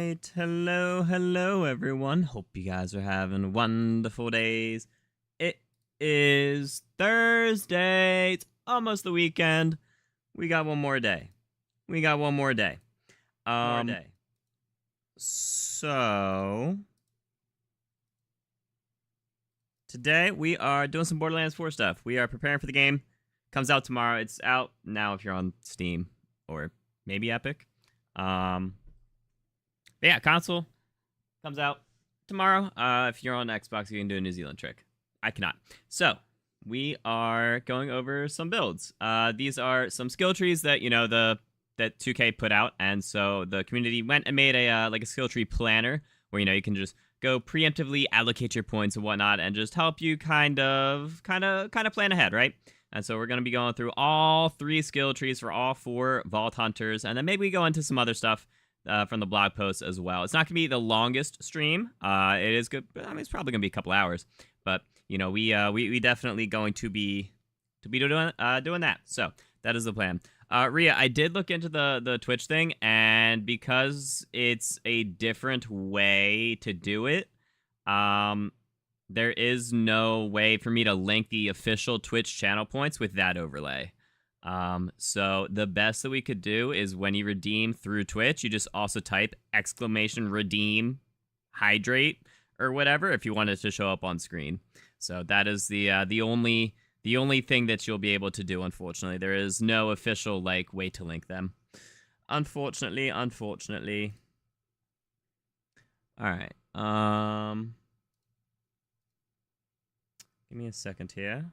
right. Hello, everyone. Hope you guys are having wonderful days. It is Thursday. It's almost the weekend. We got one more day. We got one more day. So today we are doing some Borderlands 4 stuff. We are preparing for the game. Comes out tomorrow. It's out now if you're on Steam or maybe Epic. But yeah, console comes out tomorrow. If you're on Xbox, you can do a New Zealand trick. I cannot. So we are going over some builds. These are some skill trees that that 2K put out, and so the community went and made a like a skill tree planner where you can just go preemptively allocate your points and whatnot, and just help you kind of plan ahead, right? And so we're going to be going through all 3 skill trees for all 4 Vault Hunters, and then maybe we go into some other stuff from the blog post as well. It's not going to be the longest stream. It is good. I mean, it's probably going to be a couple hours, but we definitely going to be doing that. So that is the plan. Rhea, I did look into the Twitch thing, and because it's a different way to do it, there is no way for me to link the official Twitch channel points with that overlay. So the best that we could do is when you redeem through Twitch, you just also type !redeem hydrate or whatever if you want it to show up on screen. So that is the only thing that you'll be able to do. Unfortunately, there is no official way to link them. Unfortunately. All right. Give me a second here.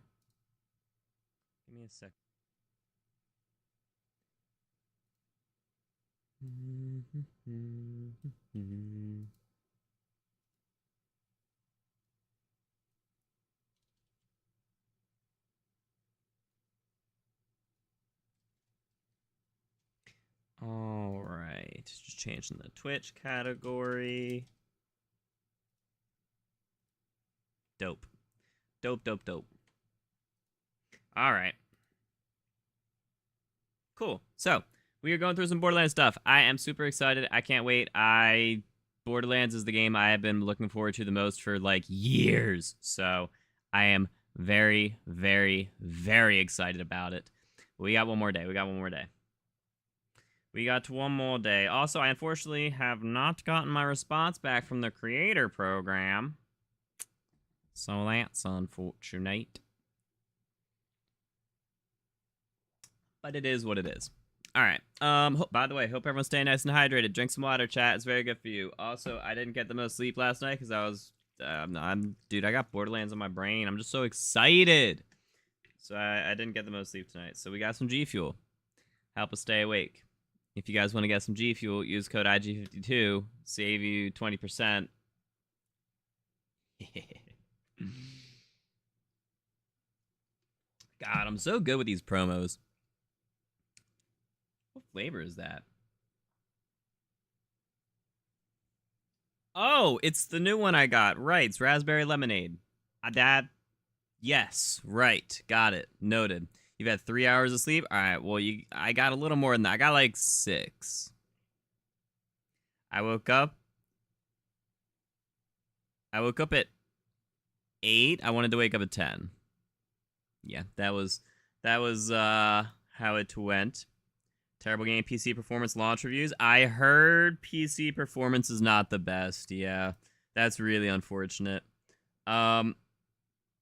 All right, just changing the Twitch category. Dope. All right. Cool. So we are going through some Borderlands stuff. I am super excited. I can't wait. Borderlands is the game I have been looking forward to the most for years. So I am very, very, very excited about it. We got one more day. Also, I unfortunately have not gotten my response back from the creator program. So that's unfortunate. But it is what it is. All right. By the way, hope everyone's staying nice and hydrated. Drink some water, chat. It's very good for you. Also, I didn't get the most sleep last night because I was, dude, I got Borderlands on my brain. I'm just so excited. So I didn't get the most sleep tonight. So we got some G Fuel. Help us stay awake. If you guys want to get some G Fuel, use code IG52. Save you 20%. God, I'm so good with these promos. What flavor is that? Oh, it's the new one I got. Right, it's raspberry lemonade. Dad? Yes, right. Got it. Noted. You've had 3 hours of sleep? All right, well, I got a little more than that. I got 6. I woke up at 8. I wanted to wake up at 10. Yeah, that was how it went. Terrible game PC performance launch reviews. I heard PC performance is not the best. Yeah, that's really unfortunate.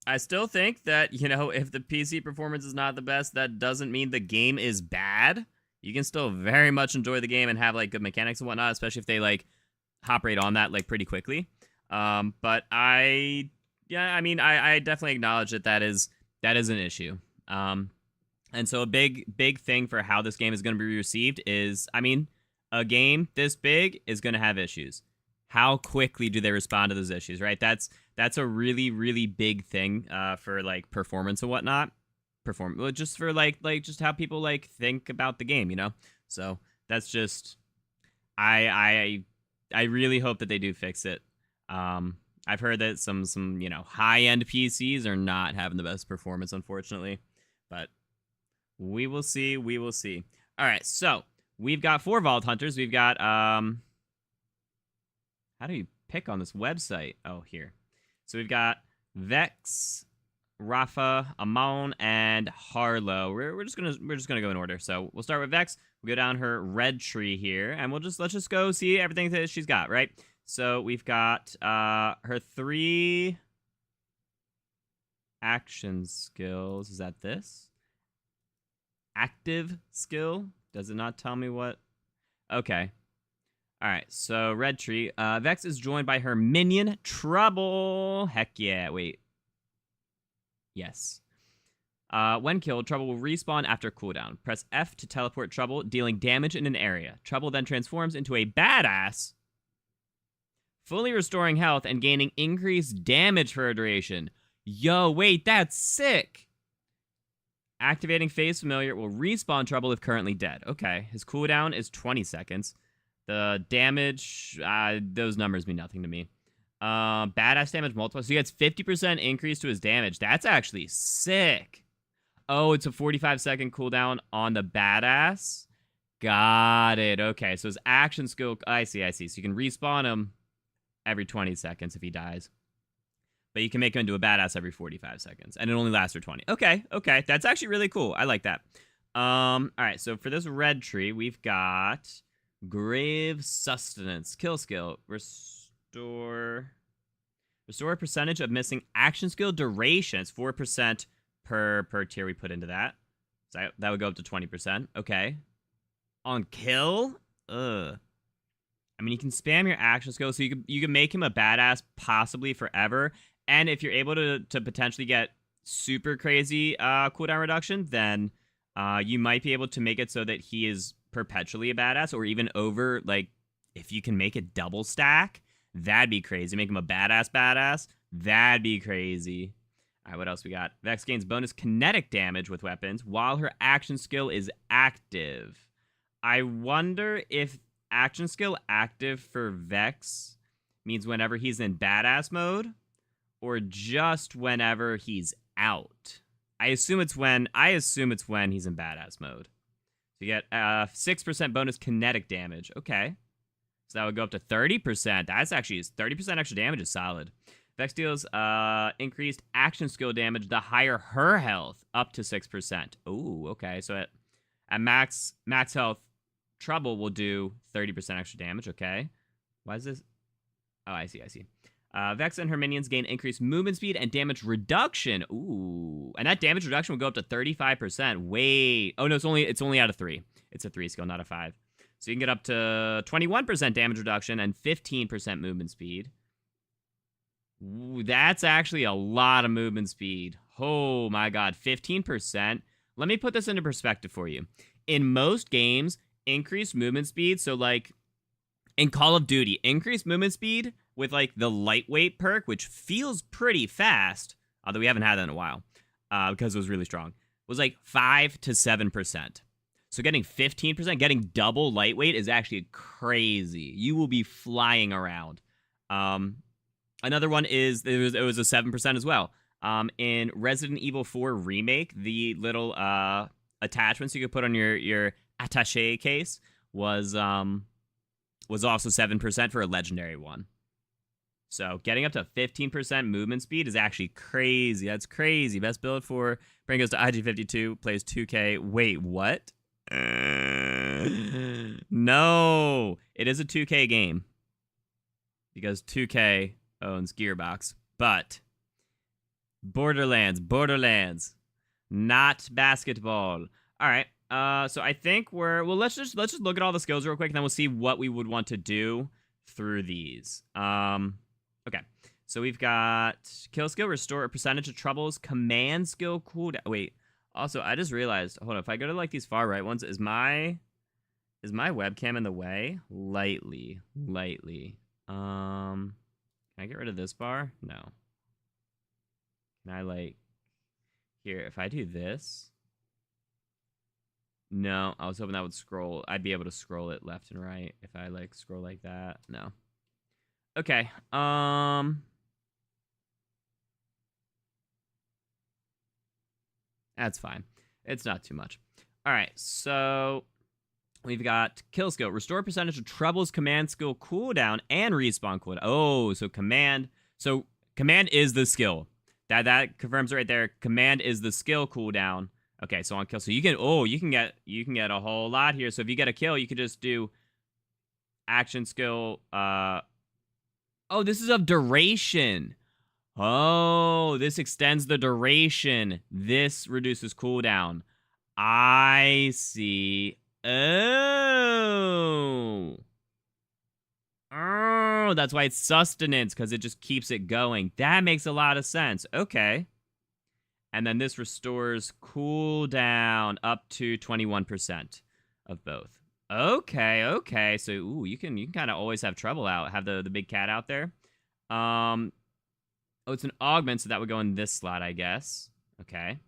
I still think that, if the PC performance is not the best, that doesn't mean the game is bad. You can still very much enjoy the game and have good mechanics and whatnot, especially if they hop right on that pretty quickly. But I definitely acknowledge that is an issue. And so a big thing for how this game is going to be received is, a game this big is going to have issues. How quickly do they respond to those issues, right? That's a really, really big thing for performance and whatnot. Just for just how people think about the game, So that's just I really hope that they do fix it. I've heard that some high-end PCs are not having the best performance, unfortunately, but we will see. All right, so we've got 4 Vault Hunters. We've got How do you pick on this website? Oh, here. So we've got Vex, Rafa, Amon, and Harlo. We're just gonna go in order. So we'll start with Vex. We'll go down her red tree here, and let's just go see everything that she's got, right? So we've got her 3 action skills. Is that this? Active skill? Does it not tell me what? Okay. All right, so red tree. Vex is joined by her minion, Trouble. Heck yeah, wait. Yes. When killed, Trouble will respawn after cooldown. Press F to teleport Trouble, dealing damage in an area. Trouble then transforms into a badass, fully restoring health and gaining increased damage for a duration. Yo, wait, that's sick! Activating Phase Familiar will respawn Trouble if currently dead. Okay, his cooldown is 20 seconds. The damage, those numbers mean nothing to me. Badass damage multiplier. So he gets 50% increase to his damage. That's actually sick. Oh, it's a 45-second cooldown on the badass. Got it. Okay, so his action skill. I see. So you can respawn him every 20 seconds if he dies. But you can make him into a badass every 45 seconds. And it only lasts for 20. Okay. That's actually really cool. I like that. All right, so for this red tree, we've got Grave Sustenance. Kill skill. Restore a percentage of missing action skill duration. It's 4% per tier we put into that. So that would go up to 20%. Okay. On kill? Ugh. I mean, you can spam your action skill, so you can make him a badass possibly forever. And if you're able to potentially get super crazy cooldown reduction, then you might be able to make it so that he is perpetually a badass, or even over, like, if you can make it double stack, that'd be crazy. Make him a badass, that'd be crazy. All right, what else we got? Vex gains bonus kinetic damage with weapons while her action skill is active. I wonder if action skill active for Vex means whenever he's in badass mode, or just whenever he's out. I assume it's when he's in badass mode. So you get 6% bonus kinetic damage. Okay. So that would go up to 30%. That's actually 30% extra damage is solid. Vex deals increased action skill damage the higher her health, up to 6%. Ooh, okay. So at max health, Trouble will do 30% extra damage. Okay. Why is this? Oh, I see. Vex and her minions gain increased movement speed and damage reduction. Ooh. And that damage reduction will go up to 35%. Wait. Oh, no, it's only out of 3. It's a 3 skill, not a 5. So you can get up to 21% damage reduction and 15% movement speed. Ooh, that's actually a lot of movement speed. Oh, my God. 15%. Let me put this into perspective for you. In most games, increased movement speed, so like in Call of Duty, increased movement speed with like the lightweight perk, which feels pretty fast, although we haven't had that in a while because it was really strong, was like 5 to 7%. So getting 15%, getting double lightweight is actually crazy. You will be flying around. Another one is it was a 7% as well. In Resident Evil 4 Remake, the little attachments you could put on your attaché case was also 7% for a legendary one. So getting up to 15% movement speed is actually crazy. That's crazy. Best build for bring us to IG52, plays 2K. Wait, what? No, it is a 2K game because 2K owns Gearbox, but Borderlands, not basketball. All right. So I think let's just look at all the skills real quick, and then we'll see what we would want to do through these. Okay. So we've got kill skill, restore a percentage of Trouble's command skill cooldown. Wait. Also, I just realized, hold on, if I go to like these far right ones, is my webcam in the way? Lightly. Can I get rid of this bar? No. Can I like here, if I do this? No, I was hoping that would scroll. I'd be able to scroll it left and right if I like scroll like that. No. Okay. That's fine. It's not too much. All right. So We've got kill skill. Restore percentage of Trouble's command skill cooldown and respawn cooldown. Oh, so command. So command is the skill. That confirms right there. Command is the skill cooldown. Okay, so on kill. So you can get a whole lot here. So if you get a kill, you could just do action skill. Oh, this is of duration. Oh, this extends the duration. This reduces cooldown. I see. Oh. Oh, that's why it's sustenance, because it just keeps it going. That makes a lot of sense. Okay. And then this restores cooldown up to 21% of both. Okay, okay. So, ooh, you can kind of always have trouble out. Have the big cat out there. Oh, it's an augment, so that would go in this slot, I guess. Okay.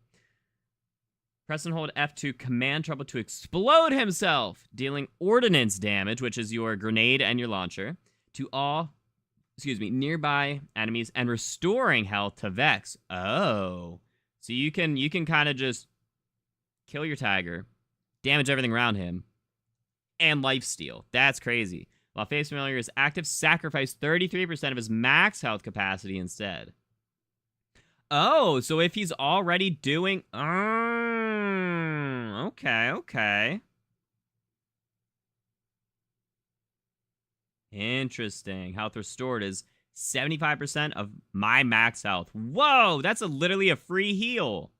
Press and hold F to command Trouble to explode himself, dealing ordnance damage, which is your grenade and your launcher, to all, nearby enemies, and restoring health to Vex. Oh. So you can kind of just kill your tiger, damage everything around him, and lifesteal. That's crazy. While Face Familiar is active, sacrifice 33% of his max health capacity instead. Oh, so if he's already doing... okay, okay. Interesting. Health restored is 75% of my max health. Whoa, that's literally a free heal.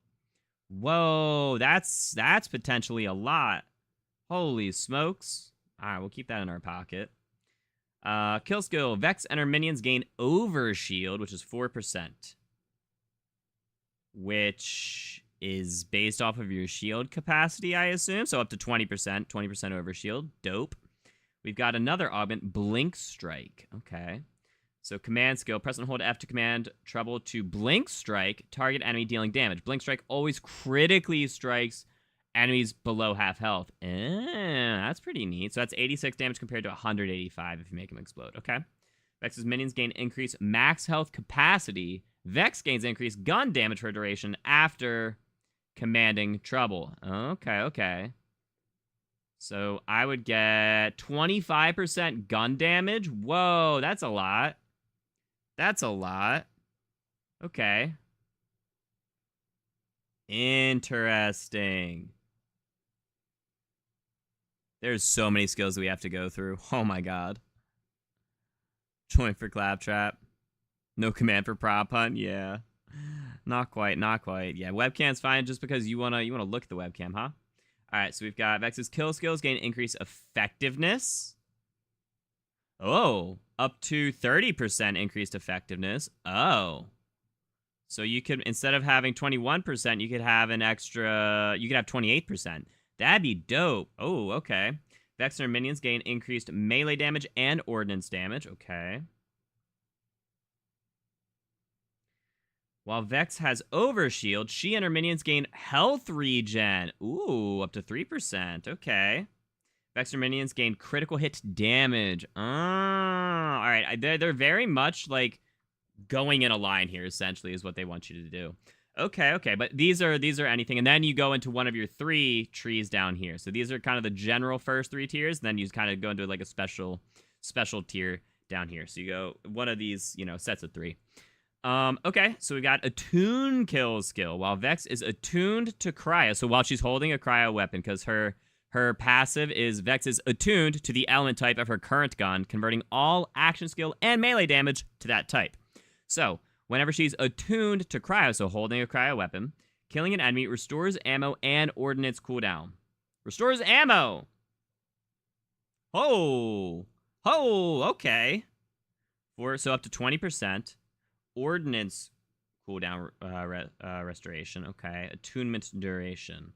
Whoa, that's potentially a lot. Holy smokes. All right, we'll keep that in our pocket. Kill skill. Vex and her minions gain overshield, which is 4%. Which is based off of your shield capacity, I assume. So up to 20%. 20% overshield. Dope. We've got another augment, Blink Strike. Okay. So command skill. Press and hold F to command Trouble to Blink Strike. Target enemy dealing damage. Blink Strike always critically strikes enemies below half health. That's pretty neat. So that's 86 damage compared to 185 if you make them explode. Okay. Vex's minions gain increased max health capacity. Vex gains increased gun damage for duration after commanding Trouble. Okay, okay. So I would get 25% gun damage. Whoa, that's a lot. That's a lot. Okay. Interesting. There's so many skills that we have to go through. Oh my god. Join for Claptrap. No command for Prop Hunt. Yeah. Not quite, not quite. Yeah, webcam's fine just because you wanna look at the webcam, huh? Alright, so we've got Vex's kill skills gain increased effectiveness. Oh, up to 30% increased effectiveness. Oh. So you could, instead of having 21%, you could have an extra, you could have 28%. That'd be dope. Oh, okay. Vex and her minions gain increased melee damage and ordnance damage. Okay. While Vex has overshield, she and her minions gain health regen. Ooh, up to 3%. Okay. Vex and her minions gain critical hit damage. All right. They're very much like going in a line here, essentially, is what they want you to do. Okay, okay. But these are anything. And then you go into one of your 3 trees down here. So these are kind of the general first 3 tiers. And then you kind of go into like a special tier down here. So you go one of these, sets of 3. Okay, so we got Attune Kill skill. While Vex is attuned to Cryo, so while she's holding a Cryo weapon, because her passive is Vex is attuned to the element type of her current gun, converting all action skill and melee damage to that type. So, whenever she's attuned to Cryo, so holding a Cryo weapon, killing an enemy restores ammo and ordnance cooldown. Restores ammo! Oh! Oh, okay. So up to 20%. Ordnance cooldown restoration. Okay. Attunement duration.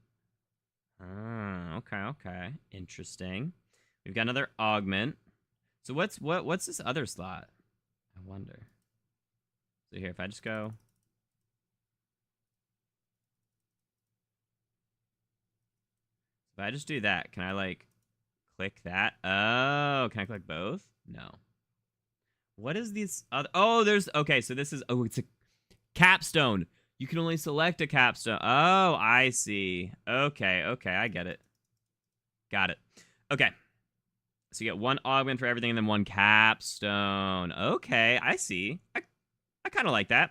Okay, okay. Interesting. We've got another augment. So what's this other slot? I wonder. So here, if I just go... If I just do that, can I, like, click that? Oh, can I click both? No. What is these other... Oh, there's... Okay, so this is... Oh, it's a capstone. You can only select a capstone. Oh, I see. Okay, okay, I get it. Got it. Okay. So you get 1 augment for everything and then 1 capstone. Okay, I see. I kind of like that.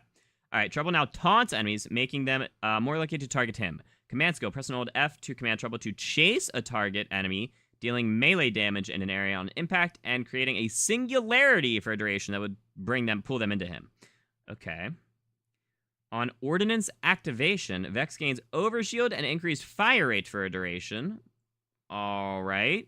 All right, Trouble now taunts enemies, making them more likely to target him. Command skill, press and hold F to command Trouble to chase a target enemy, dealing melee damage in an area on impact, and creating a singularity for a duration that would pull them into him. Okay. On Ordnance activation, Vex gains overshield and increased fire rate for a duration. All right.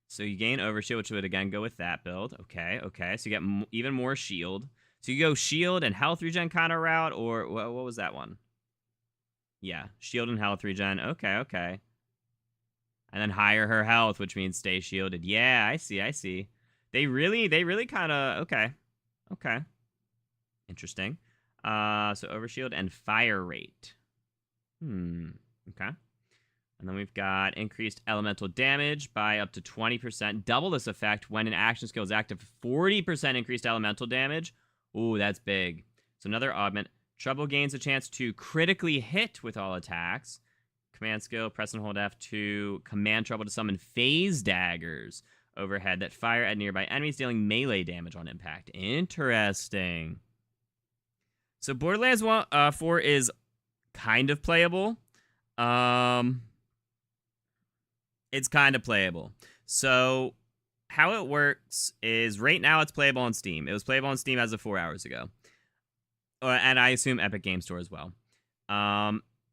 So you gain overshield, which would again go with that build. Okay, okay. So you get even more shield. So you go shield and health regen kind of route, or what was that one? Yeah, shield and health regen. Okay, okay. And then higher her health, which means stay shielded. Yeah, I see, I see. They really kind of, okay. Okay. Interesting. So overshield and fire rate. Okay. And then we've got increased elemental damage by up to 20%. Double this effect when an action skill is active. 40% increased elemental damage. Ooh, that's big. So another augment. Trouble gains a chance to critically hit with all attacks. Command skill, press and hold F to command Trouble to summon phase daggers overhead that fire at nearby enemies, dealing melee damage on impact. Interesting. So Borderlands 4 is kind of playable. It's kind of playable. So how it works is right now it's playable on Steam. It was playable on Steam as of 4 hours ago. And I assume Epic Game Store as well.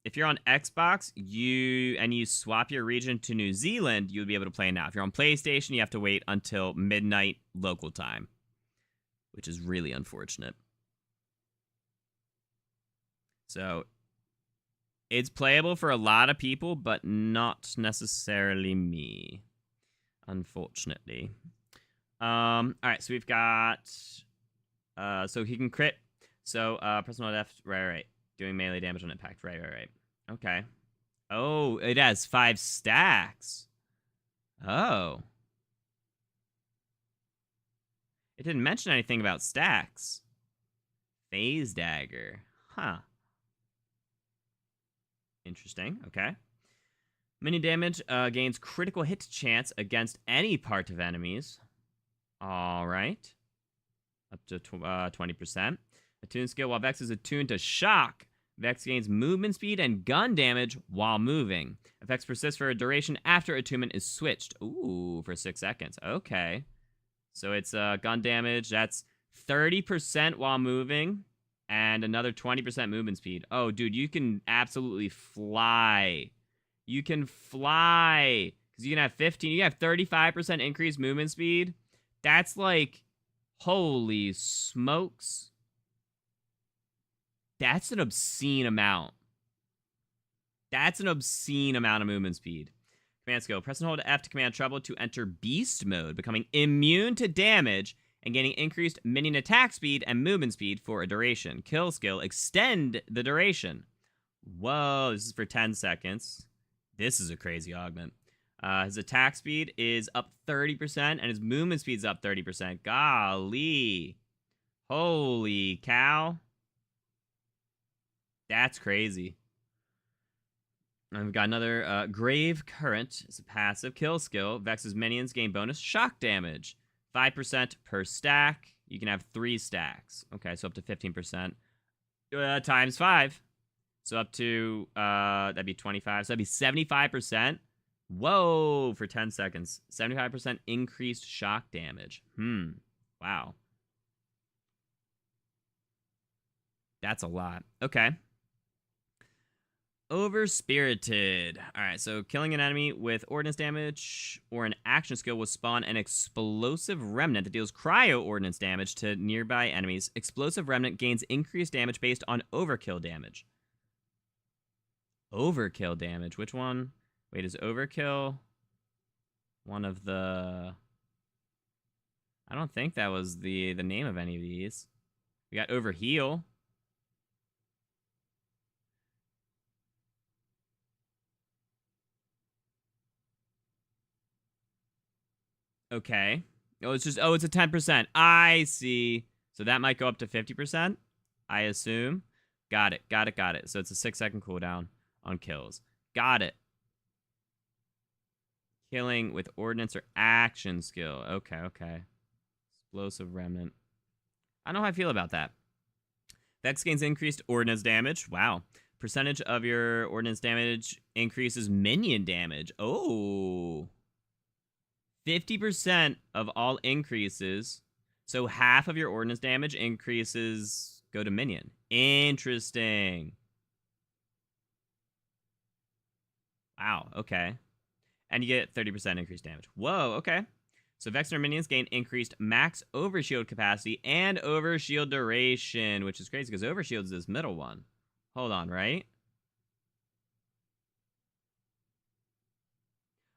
If you're on Xbox, you swap your region to New Zealand, you'll be able to play now. If you're on PlayStation, you have to wait until midnight local time, which is really unfortunate. So it's playable for a lot of people, but not necessarily me, unfortunately. All right, so we've got, so he can crit. So, personal F, right. Doing melee damage on impact, right. Okay. Oh, it has 5 stacks. Oh. It didn't mention anything about stacks. Phase dagger. Huh. Interesting. Okay. Mini damage gains critical hit chance against any part of enemies. All right. Up to 20%. Attune skill. While Vex is attuned to shock, Vex gains movement speed and gun damage while moving. Effects persist for a duration after attunement is switched. Ooh, for 6 seconds. Okay. So it's gun damage. That's 30% while moving. And another 20% movement speed. Oh, dude, you can absolutely fly. You can fly. Because you can have 15, you can have 35% increased movement speed. That's like, holy smokes. That's an obscene amount. That's an obscene amount of movement speed. Command skill. Press and hold F to command Trouble to enter beast mode, becoming immune to damage and gaining increased minion attack speed and movement speed for a duration. Kill skill. Extend the duration. Whoa, this is for 10 seconds. This is a crazy augment. His attack speed is up 30%, and his movement speed is up 30%. Golly. Holy cow. That's crazy. And we've got another Grave Current. It's a passive kill skill. Vex's minions gain bonus shock damage. 5% per stack. You can have 3 stacks. Okay, so up to 15%. Times 5. So up to, that'd be 25. So that'd be 75%. Whoa, for 10 seconds. 75% increased shock damage. Wow. That's a lot. Okay. Overspirited. Alright, so killing an enemy with ordnance damage or an action skill will spawn an explosive remnant that deals cryo ordnance damage to nearby enemies. Explosive remnant gains increased damage based on overkill damage. Overkill damage? Which one? Wait, is overkill one of the... I don't think that was the name of any of these. We got overheal. Okay. Oh, it's just, it's a 10%. I see. So that might go up to 50%, I assume. Got it. So it's a 6-second cooldown on kills. Got it. Killing with ordnance or action skill. Okay, okay. Explosive remnant. I don't know how I feel about that. Vex gains increased ordnance damage. Wow. Percentage of your ordnance damage increases minion damage. Oh. 50% of all increases. So half of your ordnance damage increases go to minion. Interesting. Wow, okay. And you get 30% increased damage. Whoa, okay. So Vex and her minions gain increased max overshield capacity and overshield duration, which is crazy because overshield is this middle one. Hold on, right?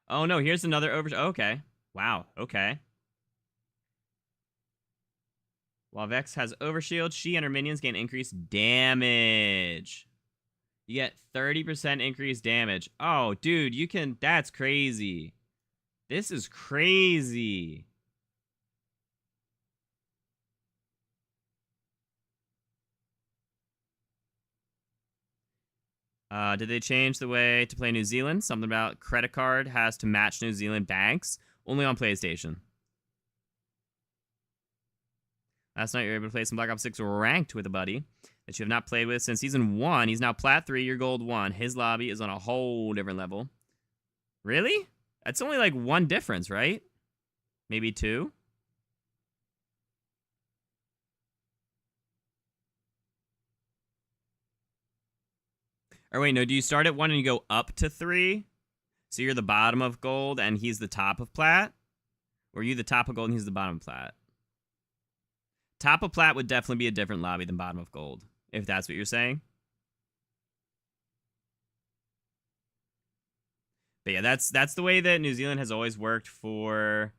Oh no, here's another overshield. Okay. Wow, okay. While Vex has overshield, she and her minions gain increased damage. You get 30% increased damage. Oh, dude, you can... That's crazy. This is crazy. Did they change the way to play New Zealand? Something about credit card has to match New Zealand banks. Only on PlayStation. Last night you were able to play some Black Ops 6 ranked with a buddy that you have not played with since Season 1. He's now Plat 3, you're Gold 1. His lobby is on a whole different level. Really? That's only like one difference, right? Maybe two? Or wait, no, do you start at 1 and you go up to 3? So you're the bottom of Gold and he's the top of Plat? Or are you the top of Gold and he's the bottom of Plat? Top of Plat would definitely be a different lobby than bottom of Gold, if that's what you're saying. But yeah, that's the way that New Zealand has always worked for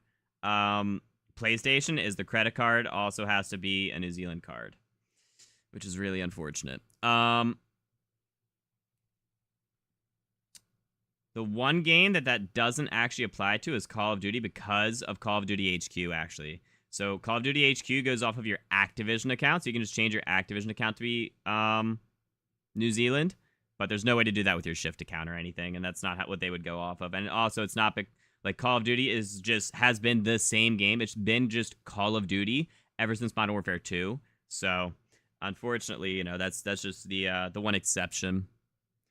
PlayStation, is the credit card also has to be a New Zealand card, which is really unfortunate. The one game that doesn't actually apply to is Call of Duty because of Call of Duty HQ, actually. So Call of Duty HQ goes off of your Activision account, so you can just change your Activision account to be New Zealand, but there's no way to do that with your Shift account or anything, and that's not what they would go off of. And also, it's not like Call of Duty has been the same game. It's been just Call of Duty ever since Modern Warfare 2. So unfortunately, you know, that's just the one exception.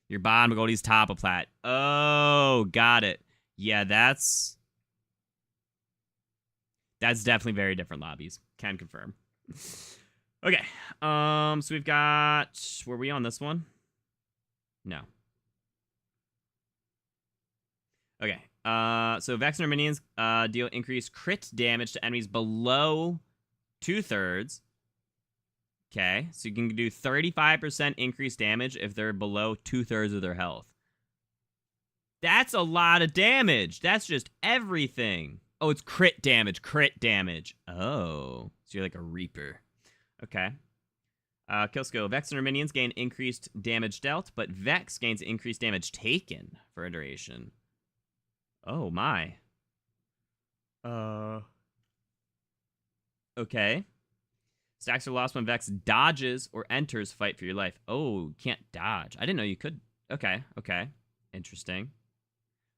Your bottom of Gold, he's top of Plat. Oh, got it. Yeah, that's definitely very different lobbies. Can confirm. Okay. So we've got... Were we on this one? No. Okay. So Vex and her minions deal increased crit damage to enemies below 2/3. Okay. So you can do 35% increased damage if they're below 2/3 of their health. That's a lot of damage. That's just everything. Oh, it's crit damage. Crit damage. Oh. So you're like a Reaper. Okay. Kill skill. Vex and her minions gain increased damage dealt, but Vex gains increased damage taken for a duration. Oh, my. Okay. Stacks are lost when Vex dodges or enters fight for your life. Oh, can't dodge. I didn't know you could. Okay, okay. Interesting.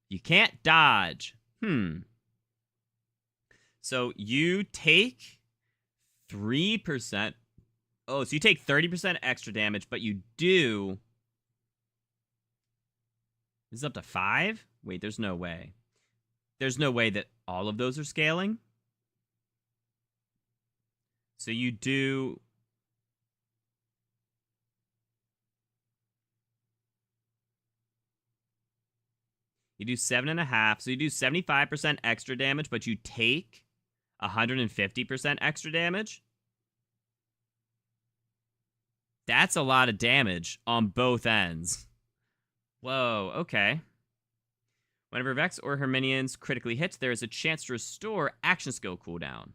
You can't dodge. So you take 3%. Oh, so you take 30% extra damage, but you do... This is up to 5? Wait, there's no way. There's no way that all of those are scaling. So you do... You do 7.5. So you do 75% extra damage, but you take 150% extra damage. That's a lot of damage on both ends. Whoa, okay. Whenever Vex or her minions critically hit, there is a chance to restore action skill cooldown.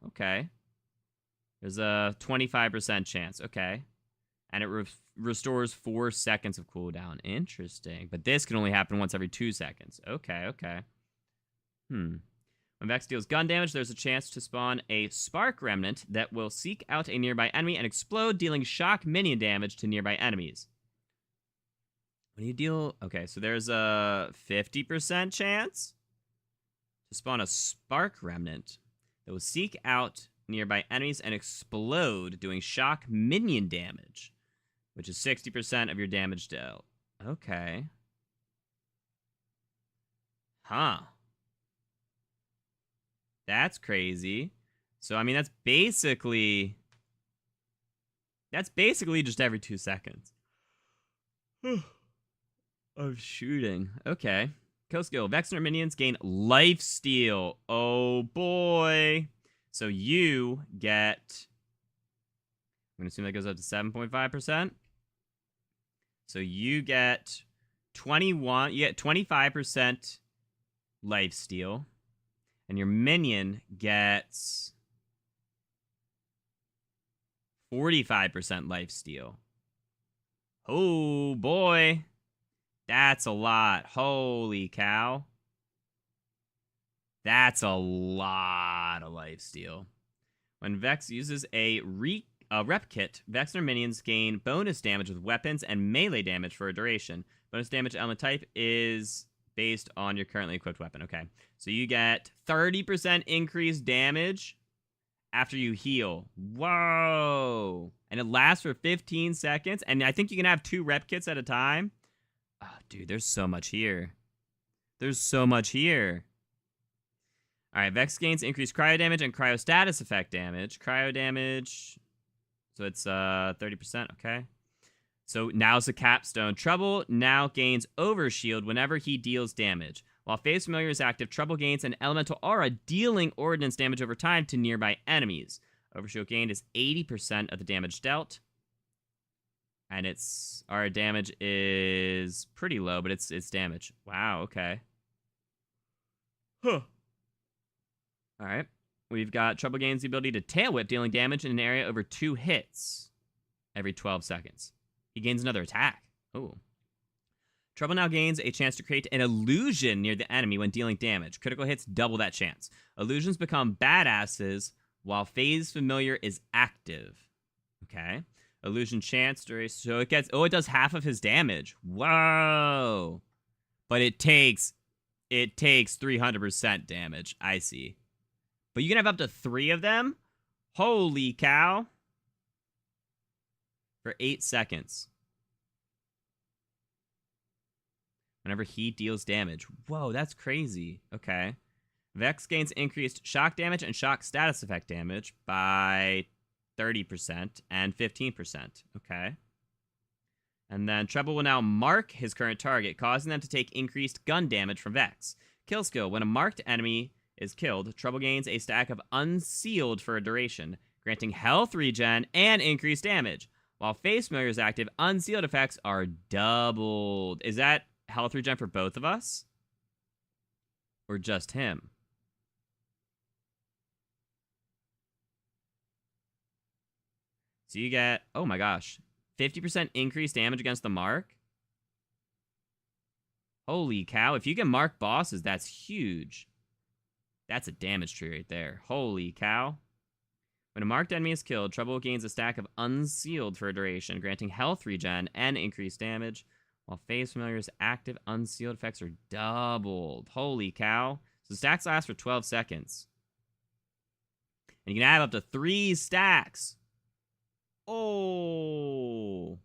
Okay. There's a 25% chance. Okay. And it restores 4 seconds of cooldown. Interesting. But this can only happen once every 2 seconds. Okay, okay. When Vex deals gun damage, there's a chance to spawn a Spark Remnant that will seek out a nearby enemy and explode, dealing shock minion damage to nearby enemies. When you deal... Okay, so there's a 50% chance to spawn a spark remnant that will seek out nearby enemies and explode, doing shock minion damage, which is 60% of your damage dealt. Okay. Huh. That's crazy. So, I mean, that's basically just every 2 seconds of shooting. Okay. Kill skill. Vexner minions gain life steal. Oh, boy. So you get... I'm going to assume that goes up to 7.5%. So you get 25% life steal. And your minion gets 45% life steal. Oh, boy. That's a lot. Holy cow. That's a lot of life steal. When Vex uses a rep kit, Vexner minions gain bonus damage with weapons and melee damage for a duration. Bonus damage element type is based on your currently equipped weapon. Okay. So you get 30% increased damage after you heal. Whoa. And it lasts for 15 seconds. And I think you can have 2 rep kits at a time. Oh, dude, there's so much here. There's so much here. All right, Vex gains increased cryo damage and cryo status effect damage. Cryo damage, so it's 30%, okay. So now's the capstone. Trouble now gains overshield whenever he deals damage. While Phase Familiar is active, Trouble gains an elemental aura, dealing ordnance damage over time to nearby enemies. Overshield gained is 80% of the damage dealt. And our damage is pretty low, but it's damage. Wow, okay. Huh. Alright. We've got Trouble gains the ability to tail whip, dealing damage in an area over 2 hits every 12 seconds. He gains another attack. Oh. Trouble now gains a chance to create an illusion near the enemy when dealing damage. Critical hits double that chance. Illusions become badasses while Phase Familiar is active. Okay. Illusion chance duration. So it does half of his damage. Whoa. But it takes 300% damage. I see. But you can have up to 3 of them? Holy cow. For 8 seconds. Whenever he deals damage. Whoa, that's crazy. Okay. Vex gains increased shock damage and shock status effect damage by 30% and 15%. Okay. And then Treble will now mark his current target, causing them to take increased gun damage from Vex. Kill skill. When a marked enemy is killed, Treble gains a stack of unsealed for a duration, granting health regen and increased damage. While Phase Familiar is active, unsealed effects are doubled. Is that health regen for both of us? Or just him? So you get, oh my gosh, 50% increased damage against the mark? Holy cow, if you can mark bosses, that's huge. That's a damage tree right there. Holy cow. When a marked enemy is killed, Trouble gains a stack of unsealed for a duration, granting health regen and increased damage. While Phase Familiar's active unsealed effects are doubled. Holy cow. So stacks last for 12 seconds. And you can have up to 3 stacks. Oh.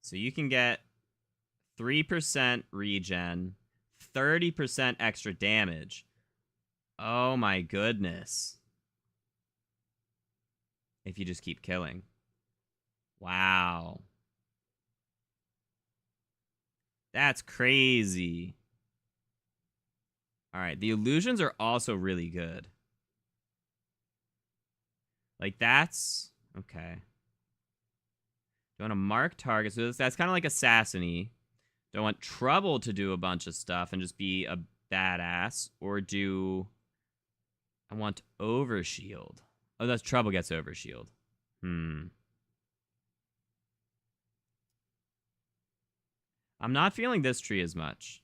So you can get 3% regen, 30% extra damage. Oh my goodness. If you just keep killing. Wow. That's crazy. Alright, the illusions are also really good. Like, that's... okay. Don't want to mark targets. So that's kind of like Assassin-y. Don't want Trouble to do a bunch of stuff and just be a badass. Or do... I want Overshield. Oh, that's Trouble gets Overshield. I'm not feeling this tree as much.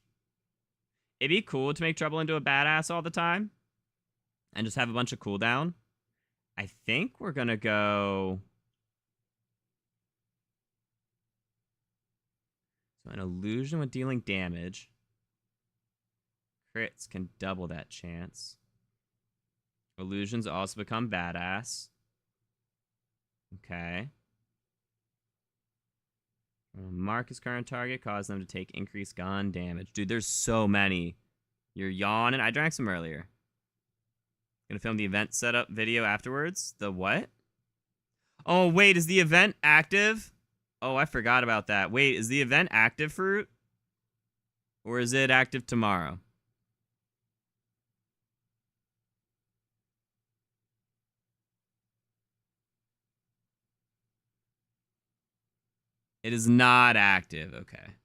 It'd be cool to make Trouble into a badass all the time. And just have a bunch of cooldown. I think we're gonna go. So an illusion with dealing damage. Crits can double that chance. Illusions also become badass. Okay. Mark his current target, cause them to take increased gun damage. Dude, there's so many. You're yawning. I drank some earlier. Gonna film the event setup video afterwards. The what? Oh, wait, is the event active? Oh, I forgot about that. Wait, is the event active, Fruit? Or is it active tomorrow? It is not active. Okay.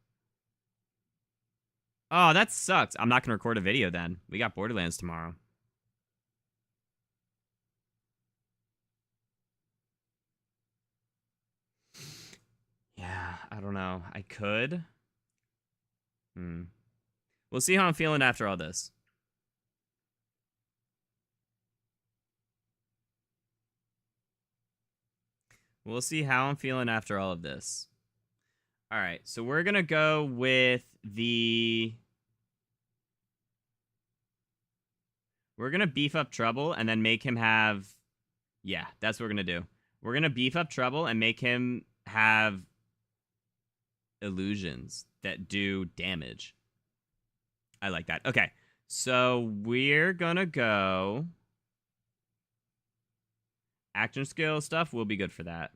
Oh, that sucks. I'm not going to record a video then. We got Borderlands tomorrow. Yeah, I don't know. I could. We'll see how I'm feeling after all this. We'll see how I'm feeling after all of this. All right, so we're going to go with the... We're going to beef up Trouble and then make him have... Yeah, that's what we're going to do. We're going to beef up Trouble and make him have illusions that do damage. I like that. Okay, so we're going to go... Action skill stuff will be good for that.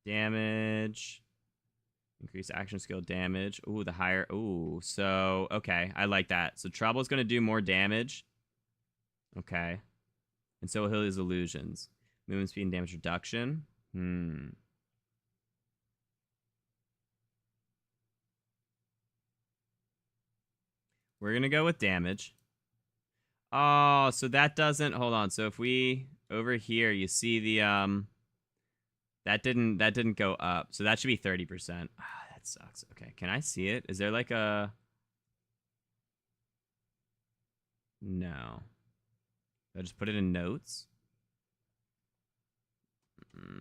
Damage. Increase action skill damage. Ooh, the higher... Ooh, so... Okay, I like that. So Trouble's going to do more damage. Okay. And so will heal his illusions. Movement speed and damage reduction. We're going to go with damage. Oh, so that doesn't... Hold on. So if we... Over here, you see the... That didn't go up. So that should be 30%. Ah, that sucks. Okay, can I see it? Is there like a... No. I just put it in notes?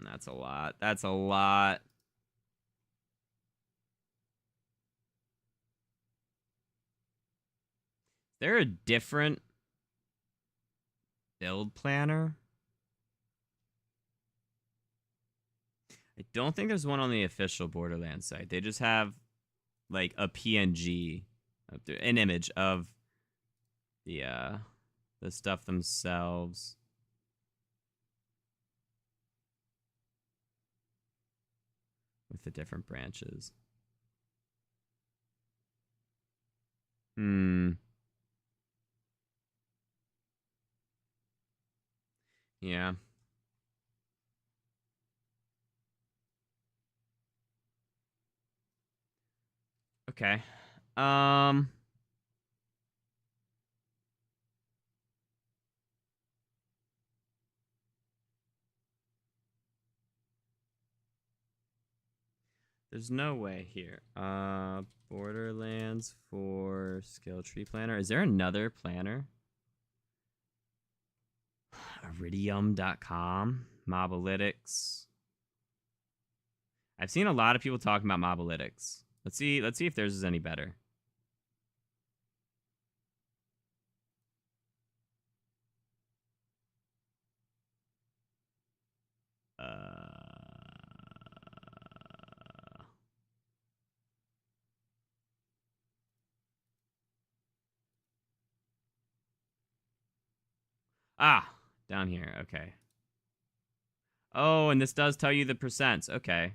That's a lot. That's a lot. Is there a different build planner? I don't think there's one on the official Borderlands site. They just have like a PNG, an image of the stuff themselves. With the different branches. Yeah. Okay. There's no way here. Borderlands for skill tree planner. Is there another planner? Iridium.com. Mobalytics. I've seen a lot of people talking about Mobalytics. Let's see if theirs is any better. Down here. Okay. Oh, and this does tell you the percents. Okay.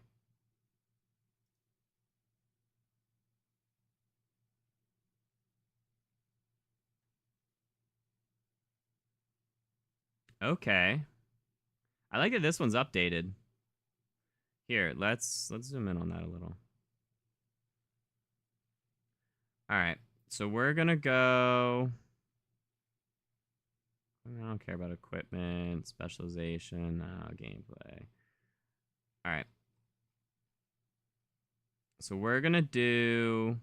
Okay. I like that this one's updated. Here, let's zoom in on that a little. All right. So we're going to go... I don't care about equipment, specialization, gameplay. All right. So we're going to do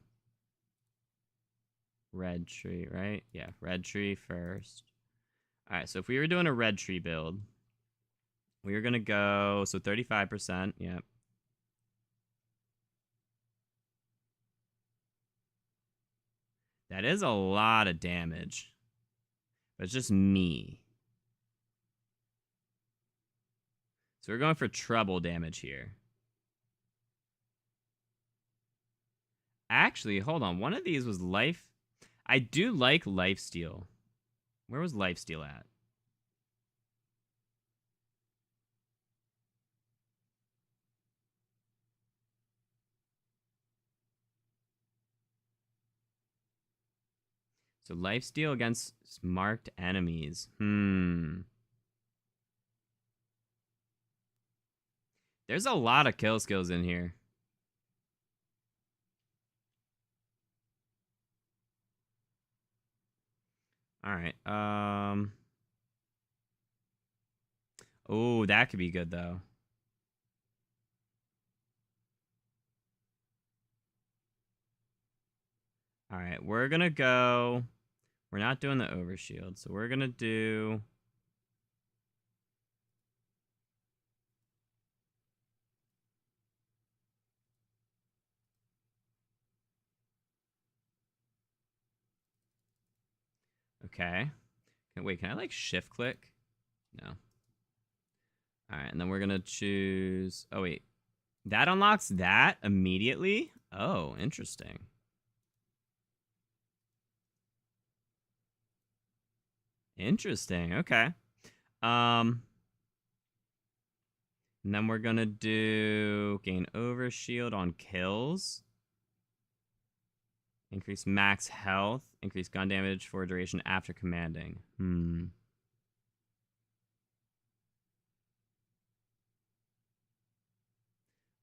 red tree, right? Yeah, red tree first. All right, so if we were doing a red tree build, we were going to go, so 35%, yep. That is a lot of damage. But it's just me. So we're going for treble damage here. Actually, hold on. One of these was life. I do like lifesteal. Where was lifesteal at? So lifesteal against marked enemies. There's a lot of kill skills in here. All right. Oh, that could be good though. All right, we're gonna go. We're not doing the overshield, so we're gonna do. Okay. Wait, can I like shift click? No. All right, and then we're gonna choose. Oh wait, that unlocks that immediately. Oh, interesting. Interesting. Okay. Um. And then we're gonna do gain overshield on kills. Increase max health. Increase gun damage for duration after commanding.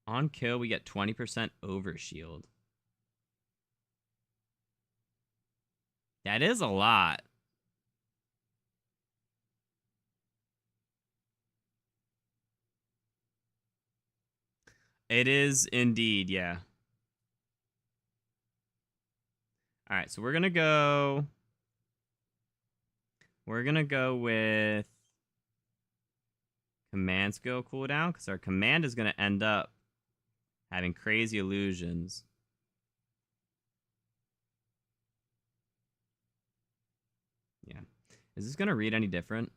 On kill, we get 20% overshield. That is a lot. It is indeed, yeah. All right, so we're going to go... We're going to go with command skill cooldown, because our command is going to end up having crazy illusions. Yeah. Is this going to read any different?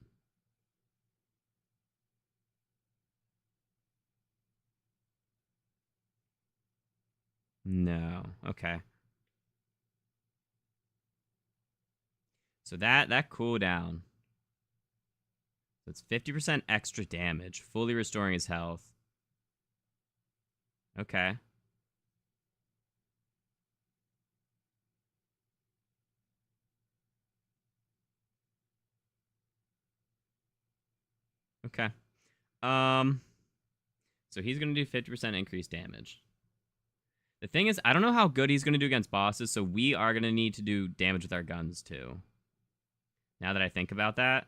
No. Okay. So that cooldown. So it's 50% extra damage, fully restoring his health. Okay. Okay. So he's going to do 50% increased damage. The thing is, I don't know how good he's going to do against bosses, so we are going to need to do damage with our guns, too. Now that I think about that.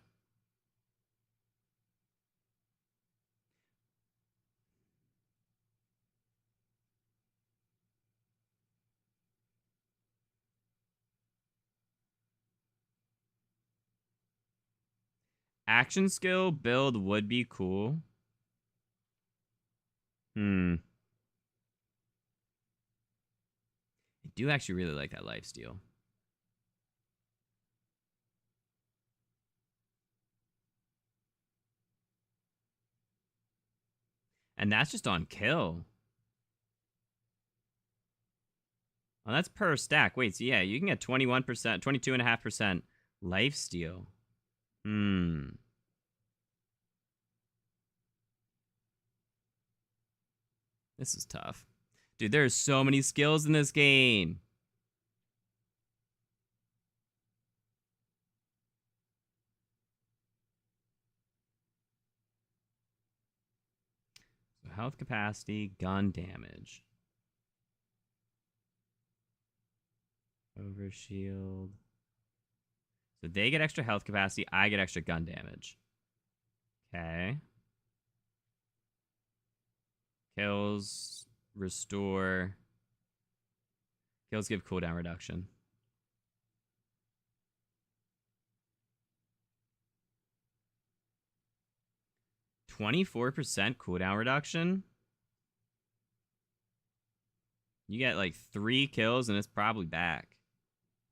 Action skill build would be cool. I do actually really like that lifesteal. And that's just on kill. Oh, that's per stack. Wait, so yeah, you can get 21%, 22.5% lifesteal. This is tough. Dude, there's so many skills in this game. So health capacity, gun damage. Overshield. So they get extra health capacity, I get extra gun damage. Okay. Kills, restore. Kills give cooldown reduction. 24% cooldown reduction. You get like 3 kills and it's probably back.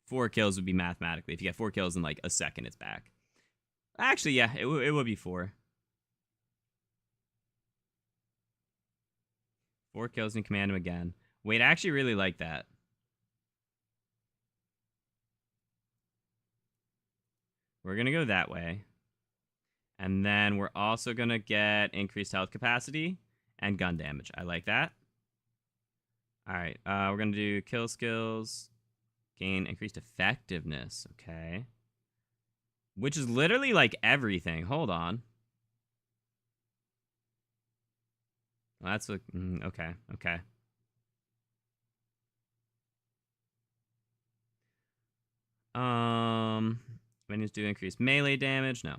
4 kills would be mathematically. If you get 4 kills in like a second, it's back. Actually, yeah, it would be 4. 4 kills and command him again. Wait, I actually really like that. We're going to go that way. And then we're also going to get increased health capacity and gun damage. I like that. All right, we're going to do kill skills. Gain increased effectiveness. Okay. Which is literally like everything. Hold on. Well, that's what... okay, okay. Minions do increased melee damage? No.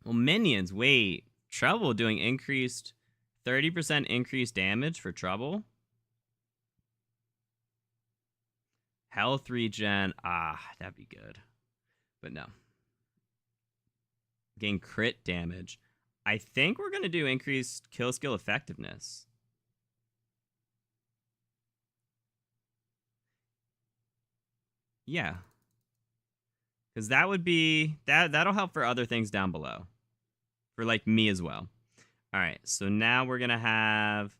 Well, minions, wait. Trouble doing increased... 30% increased damage for trouble? Health regen. Ah, that'd be good. But no. Gain crit damage. I think we're going to do increased kill skill effectiveness. Yeah. Because that would be... That'll help for other things down below. For, like, me as well. Alright, so now we're going to have...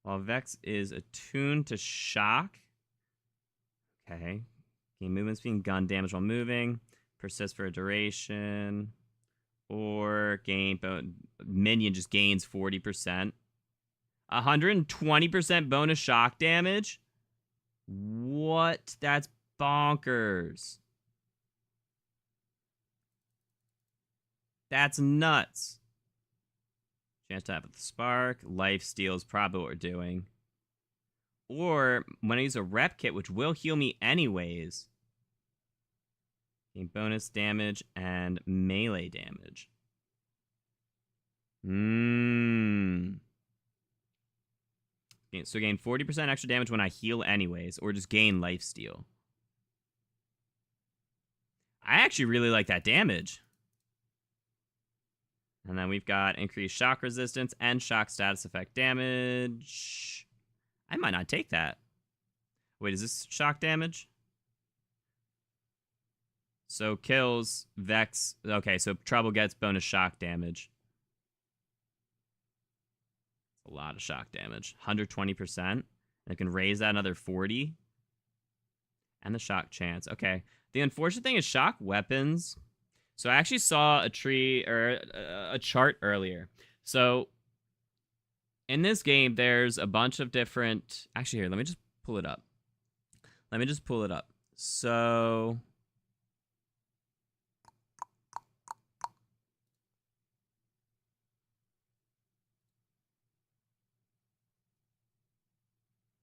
While Vex is attuned to shock... Okay. Gain movement speed and gun damage while moving. Persist for a duration. Or gain... Minion just gains 40%. 120% bonus shock damage? What? That's bonkers. That's nuts. Chance to have the spark. Life steal is probably what we're doing. Or when I use a rep kit, which will heal me anyways. Gain bonus damage and melee damage. So gain 40% extra damage when I heal anyways, or just gain life steal. I actually really like that damage. And then we've got increased shock resistance and shock status effect damage. I might not take that. Wait, is this shock damage? So kills, Vex. Okay, so Trouble gets bonus shock damage. A lot of shock damage. 120%. And I can raise that another 40. And the shock chance. Okay. The unfortunate thing is shock weapons. So I actually saw a chart earlier. So in this game, there's a bunch of different... Actually, here, let me just pull it up. So...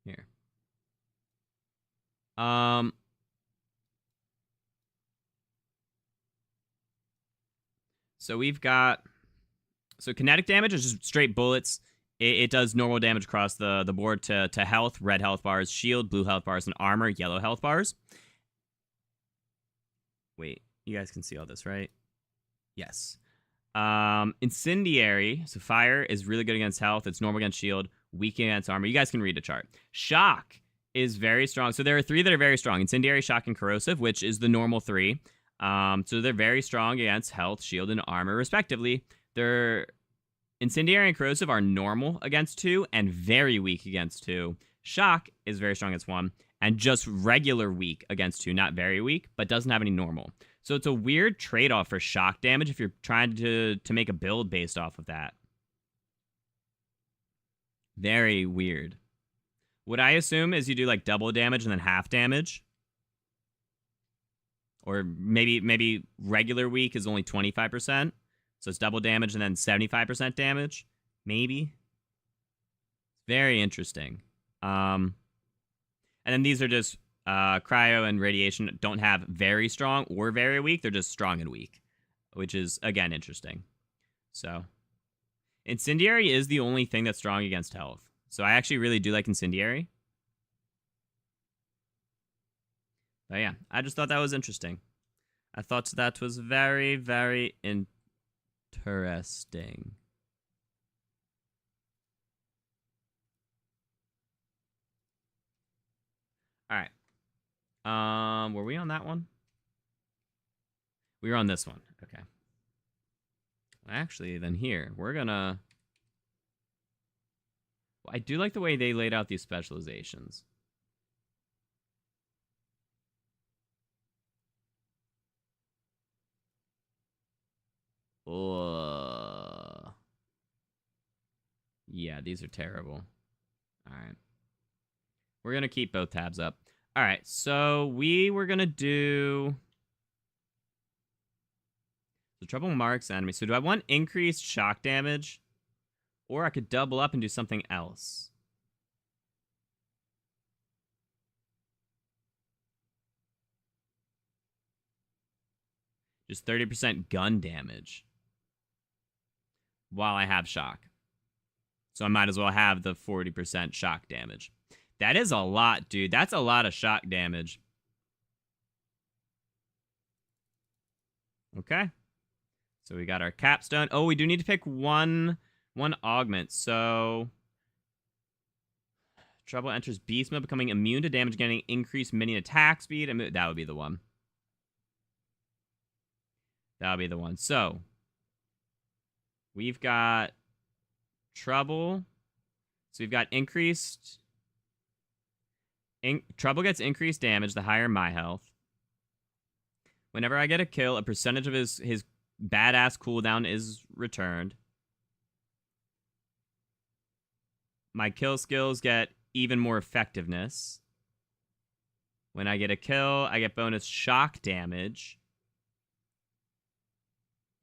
Here. So we've got... So kinetic damage is just straight bullets. It does normal damage across the board to health, red health bars, shield, blue health bars, and armor, yellow health bars. Wait, you guys can see all this, right? Yes. Incendiary, so fire is really good against health. It's normal against shield, weak against armor. You guys can read the chart. Shock is very strong. So there are 3 that are very strong. Incendiary, shock, and corrosive, which is the normal 3. So they're very strong against health, shield, and armor, respectively. They're... Incendiary and corrosive are normal against 2 and very weak against 2. Shock is very strong against 1 and just regular weak against 2, not very weak, but doesn't have any normal. So it's a weird trade-off for shock damage if you're trying to make a build based off of that. Very weird. What I assume is you do like double damage and then half damage. Or maybe regular weak is only 25%. So it's double damage and then 75% damage. Maybe. Very interesting. And then these are just cryo and radiation don't have very strong or very weak. They're just strong and weak, which is, again, interesting. So incendiary is the only thing that's strong against health. So I actually really do like incendiary. But yeah, I just thought that was interesting. I thought that was very, very interesting. Were we on that one? We were on this one. Okay. Actually, then here, we're gonna... I do like the way they laid out these specializations. Ugh. Yeah, these are terrible. All right. We're going to keep both tabs up. All right, so we were going to do... So trouble marks enemy. So do I want increased shock damage? Or I could double up and do something else. Just 30% gun damage. While I have shock. So I might as well have the 40% shock damage. That is a lot, dude. That's a lot of shock damage. Okay. So we got our capstone. Oh, we do need to pick one augment. So trouble enters beast mode, becoming immune to damage, getting increased minion attack speed. That would be the one. That would be the one. So we've got trouble. So we've got increased... Trouble gets increased damage the higher my health. Whenever I get a kill, a percentage of his badass cooldown is returned. My kill skills get even more effectiveness. When I get a kill, I get bonus shock damage.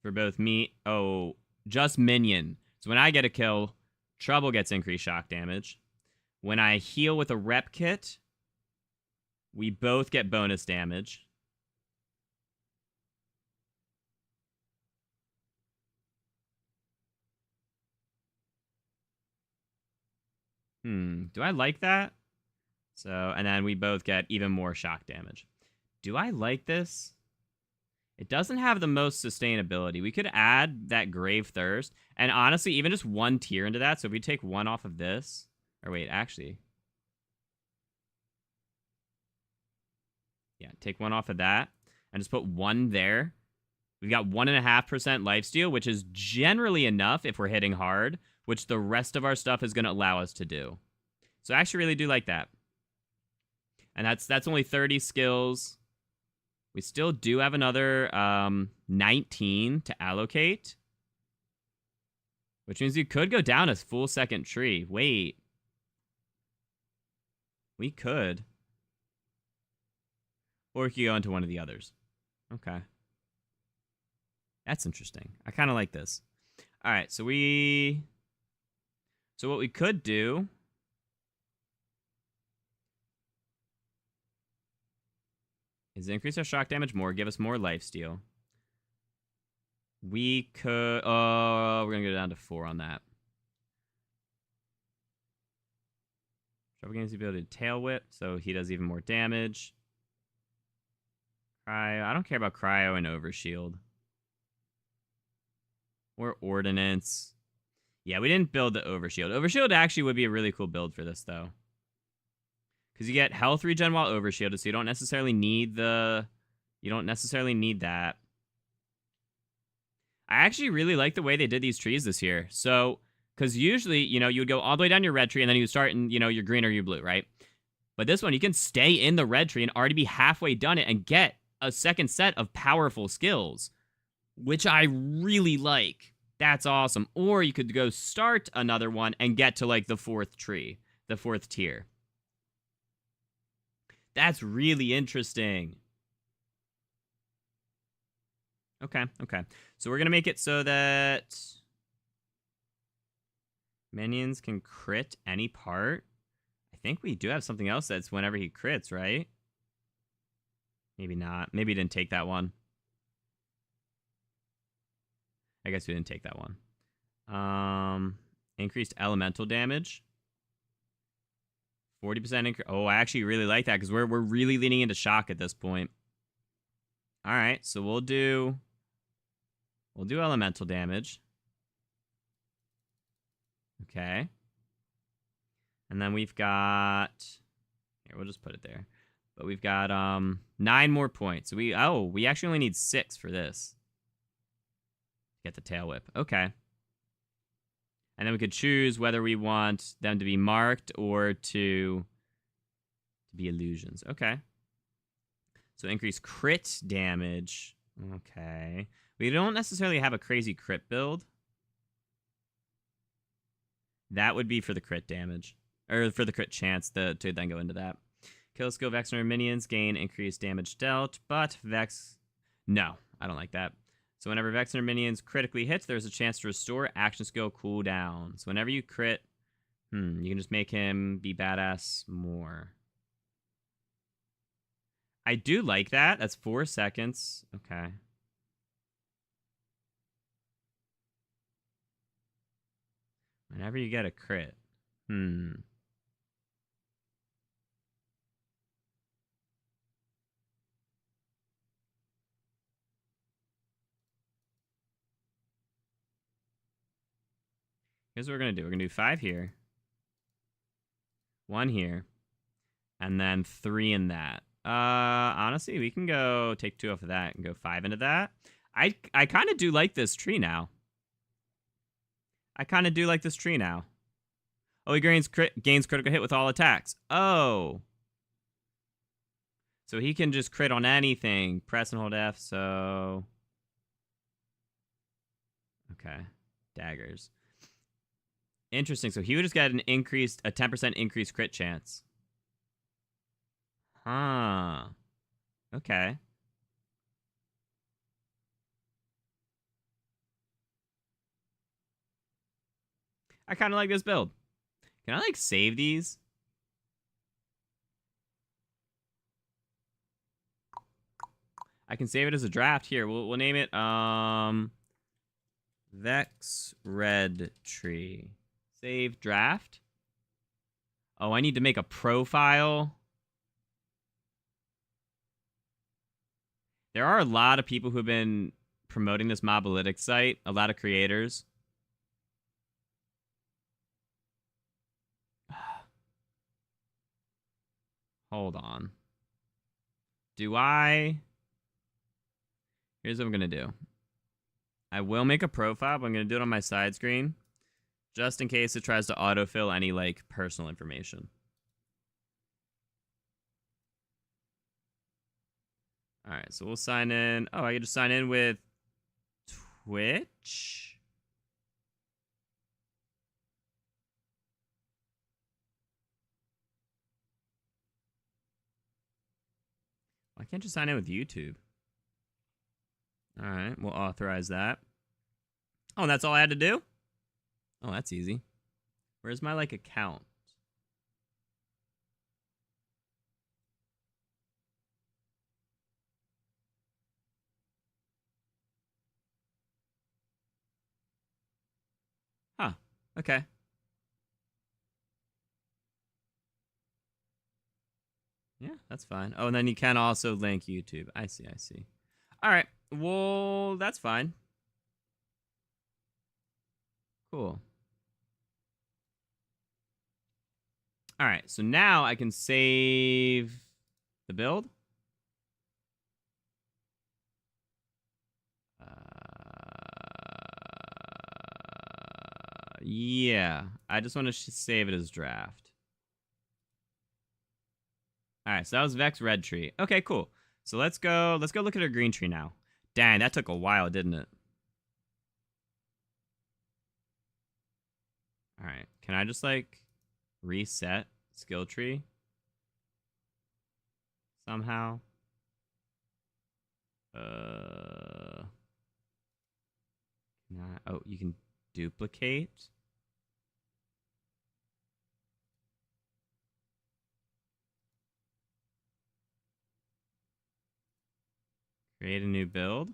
For both me... Oh, just minion. So when I get a kill, trouble gets increased shock damage. When I heal with a rep kit, we both get bonus damage. Do I like that? So, and then we both get even more shock damage. Do I like this? It doesn't have the most sustainability. We could add that Grave Thirst. And honestly, even just one tier into that. So if we take one off of this... Or wait, actually... Yeah, take one off of that. And just put one there. We've got 1.5% lifesteal, which is generally enough if we're hitting hard, which the rest of our stuff is going to allow us to do. So I actually really do like that. And that's only 30 skills. We still do have another 19 to allocate. Which means we could go down a full second tree. Wait. We could. Or we could go into one of the others. Okay. That's interesting. I kind of like this. All right, so what we could do... is increase our shock damage more, give us more lifesteal. We could... Oh, we're going to go down to 4 on that. Trouble gains the ability to tail whip, so he does even more damage. Cryo. I don't care about cryo and overshield. Or ordnance. Yeah, we didn't build the overshield. Overshield actually would be a really cool build for this, though. Because you get health regen while overshielded, so you don't necessarily need the... You don't necessarily need that. I actually really like the way they did these trees this year. So, because usually, you know, you would go all the way down your red tree, and then you would start in, you know, your green or your blue, right? But this one, you can stay in the red tree and already be halfway done it and get a second set of powerful skills, which I really like. That's awesome. Or you could go start another one and get to, like, the 4th tree, the 4th tier. That's really interesting. Okay, okay. So we're going to make it so that minions can crit any part. I think we do have something else that's whenever he crits, right? Maybe not. Maybe he didn't take that one. I guess we didn't take that one. Increased elemental damage. 40% increase. Oh, I actually really like that because we're really leaning into shock at this point. All right, so we'll do elemental damage. Okay. And then we've got... Here, we'll just put it there. But we've got 9 more points. So we actually only need 6 for this. Get the tail whip. Okay. And then we could choose whether we want them to be marked or to be illusions. Okay. So increase crit damage. Okay. We don't necessarily have a crazy crit build. That would be for the crit damage. Or for the crit chance to then go into that. Kill skill Vex and her minions gain increased damage dealt, but Vex... No, I don't like that. So whenever Vex and her minions critically hits, there's a chance to restore action skill cooldown. So whenever you crit, you can just make him be badass more. I do like that. That's 4 seconds. Okay. Whenever you get a crit. Here's what we're going to do. We're going to do 5 here. 1 here. And then 3 in that. Honestly, we can go take 2 off of that and go 5 into that. I kind of do like this tree now. Oh, he gains critical hit with all attacks. Oh. So he can just crit on anything. Press and hold F, so... Okay. Daggers. Interesting. So he would just get a 10% increased crit chance. Huh. Okay. I kind of like this build. Can I, like, save these? I can save it as a draft. Here, we'll name it, Vex Red Tree. Save draft. Oh, I need to make a profile. There are a lot of people who've been promoting this Mobalytics site. A lot of creators. Hold on. Here's what I'm going to do. I will make a profile, but I'm going to do it on my side screen. Just in case it tries to autofill any, like, personal information. Alright, so we'll sign in. Oh, I can just sign in with Twitch? Why can't you sign in with YouTube? Alright, we'll authorize that. Oh, and that's all I had to do? Oh, that's easy. Where's my, like, account? Huh. Okay. Yeah, that's fine. Oh, and then you can also link YouTube. I see. All right. Well, that's fine. Cool. All right. So now I can save the build. Yeah. I just want to save it as draft. All right. So that was Vex Red Tree. Okay, cool. So let's go look at our green tree now. Dang, that took a while, didn't it? All right. Can I just, like, reset skill tree somehow? Oh, you can duplicate. Create a new build.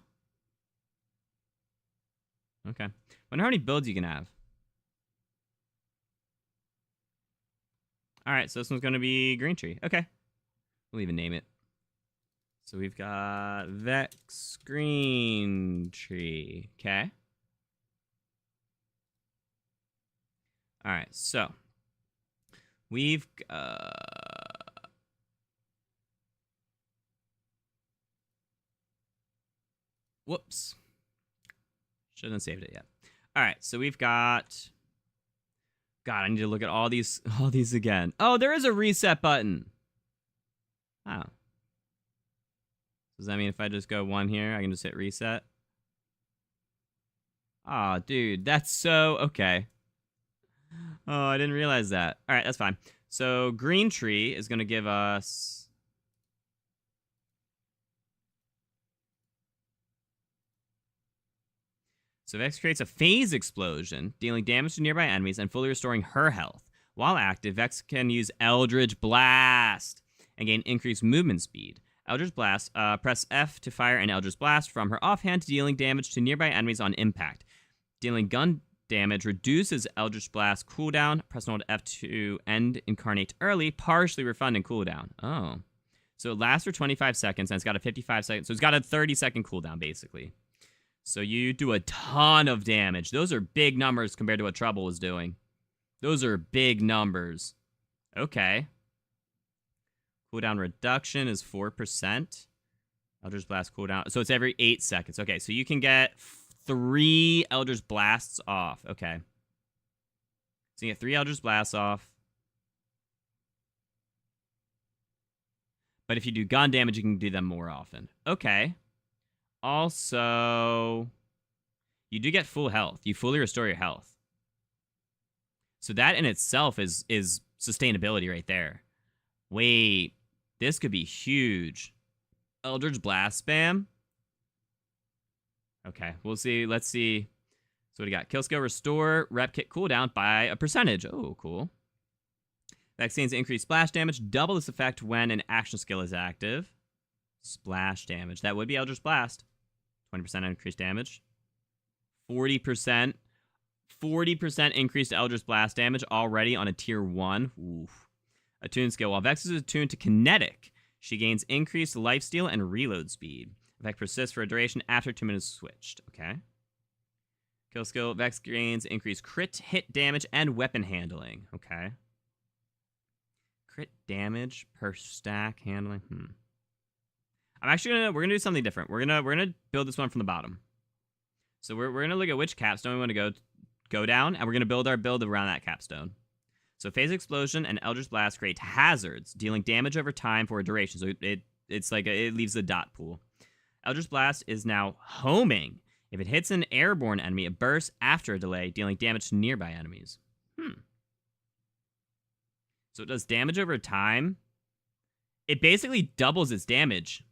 Okay. Wonder how many builds you can have. All right, so this one's going to be green tree. Okay. We'll even name it. So we've got Vex Green Tree. Okay. All right, so we've Whoops. Shouldn't have saved it yet. All right, so we've got... God, I need to look at all these again. Oh, there is a reset button. Oh. Does that mean if I just go 1 here, I can just hit reset? Oh, dude, that's so... Okay. Oh, I didn't realize that. All right, that's fine. So green tree is going to give us... So Vex creates a phase explosion, dealing damage to nearby enemies and fully restoring her health. While active, Vex can use Eldritch Blast and gain increased movement speed. Eldritch Blast, press F to fire an Eldritch Blast from her offhand, dealing damage to nearby enemies on impact. Dealing gun damage reduces Eldritch Blast cooldown. Press and hold F to end incarnate early, partially refunding cooldown. Oh. So it lasts for 25 seconds, and it's got a 55 second... So it's got a 30-second cooldown, basically. So you do a ton of damage. Those are big numbers compared to what Trouble was doing. Those are big numbers. Okay. Cooldown reduction is 4%. Eldritch Blast cooldown. So it's every 8 seconds. Okay, so you can get 3 Eldritch Blasts off. Okay. So you get 3 Eldritch Blasts off. But if you do gun damage, you can do them more often. Okay. Also, you do get full health. You fully restore your health. So that in itself is sustainability right there. Wait, this could be huge. Eldritch Blast spam. Okay, we'll see. Let's see. So what do you got? Kill skill restore rep kit cooldown by a percentage. Oh, cool. Vaccines increase splash damage. Double this effect when an action skill is active. Splash damage. That would be Eldritch Blast. 20% increased damage. 40%. 40% increased Eldritch Blast damage already on a tier 1. Oof. Attune skill. While Vex is attuned to kinetic, she gains increased lifesteal and reload speed. Effect persists for a duration after 2 minutes switched. Okay. Kill skill. Vex gains increased crit hit damage and weapon handling. Okay. Crit damage per stack handling. I'm actually we're gonna do something different. We're gonna build this one from the bottom. So we're gonna look at which capstone we want to go down, and we're gonna build our build around that capstone. So phase explosion and Eldritch Blast create hazards, dealing damage over time for a duration. So it's like it leaves a dot pool. Eldritch Blast is now homing. If it hits an airborne enemy, it bursts after a delay, dealing damage to nearby enemies. So it does damage over time. It basically doubles its damage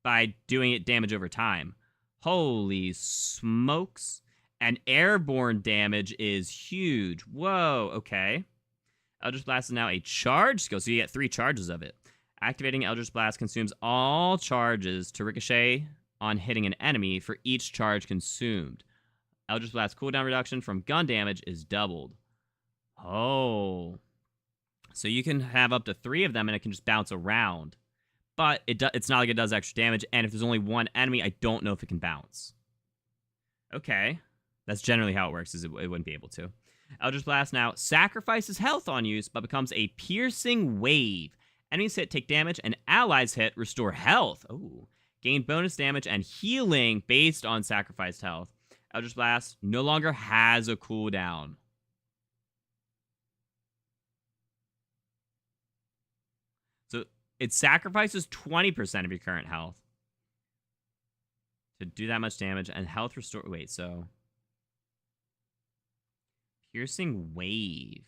by doing it damage over time. Holy smokes. And airborne damage is huge. Whoa, okay. Eldritch Blast is now a charge skill, so you get 3 charges of it. Activating Eldritch Blast consumes all charges to ricochet on hitting an enemy for each charge consumed. Eldritch Blast cooldown reduction from gun damage is doubled. Oh. So you can have up to 3 of them, and it can just bounce around. But it's not like it does extra damage, and if there's only 1 enemy, I don't know if it can bounce. Okay. That's generally how it works, is it wouldn't be able to. Eldritch Blast now sacrifices health on use, but becomes a piercing wave. Enemies hit take damage, and allies hit restore health. Ooh. Gain bonus damage and healing based on sacrificed health. Eldritch Blast no longer has a cooldown. So it sacrifices 20% of your current health to do that much damage, and health restore... Wait, so... Piercing wave.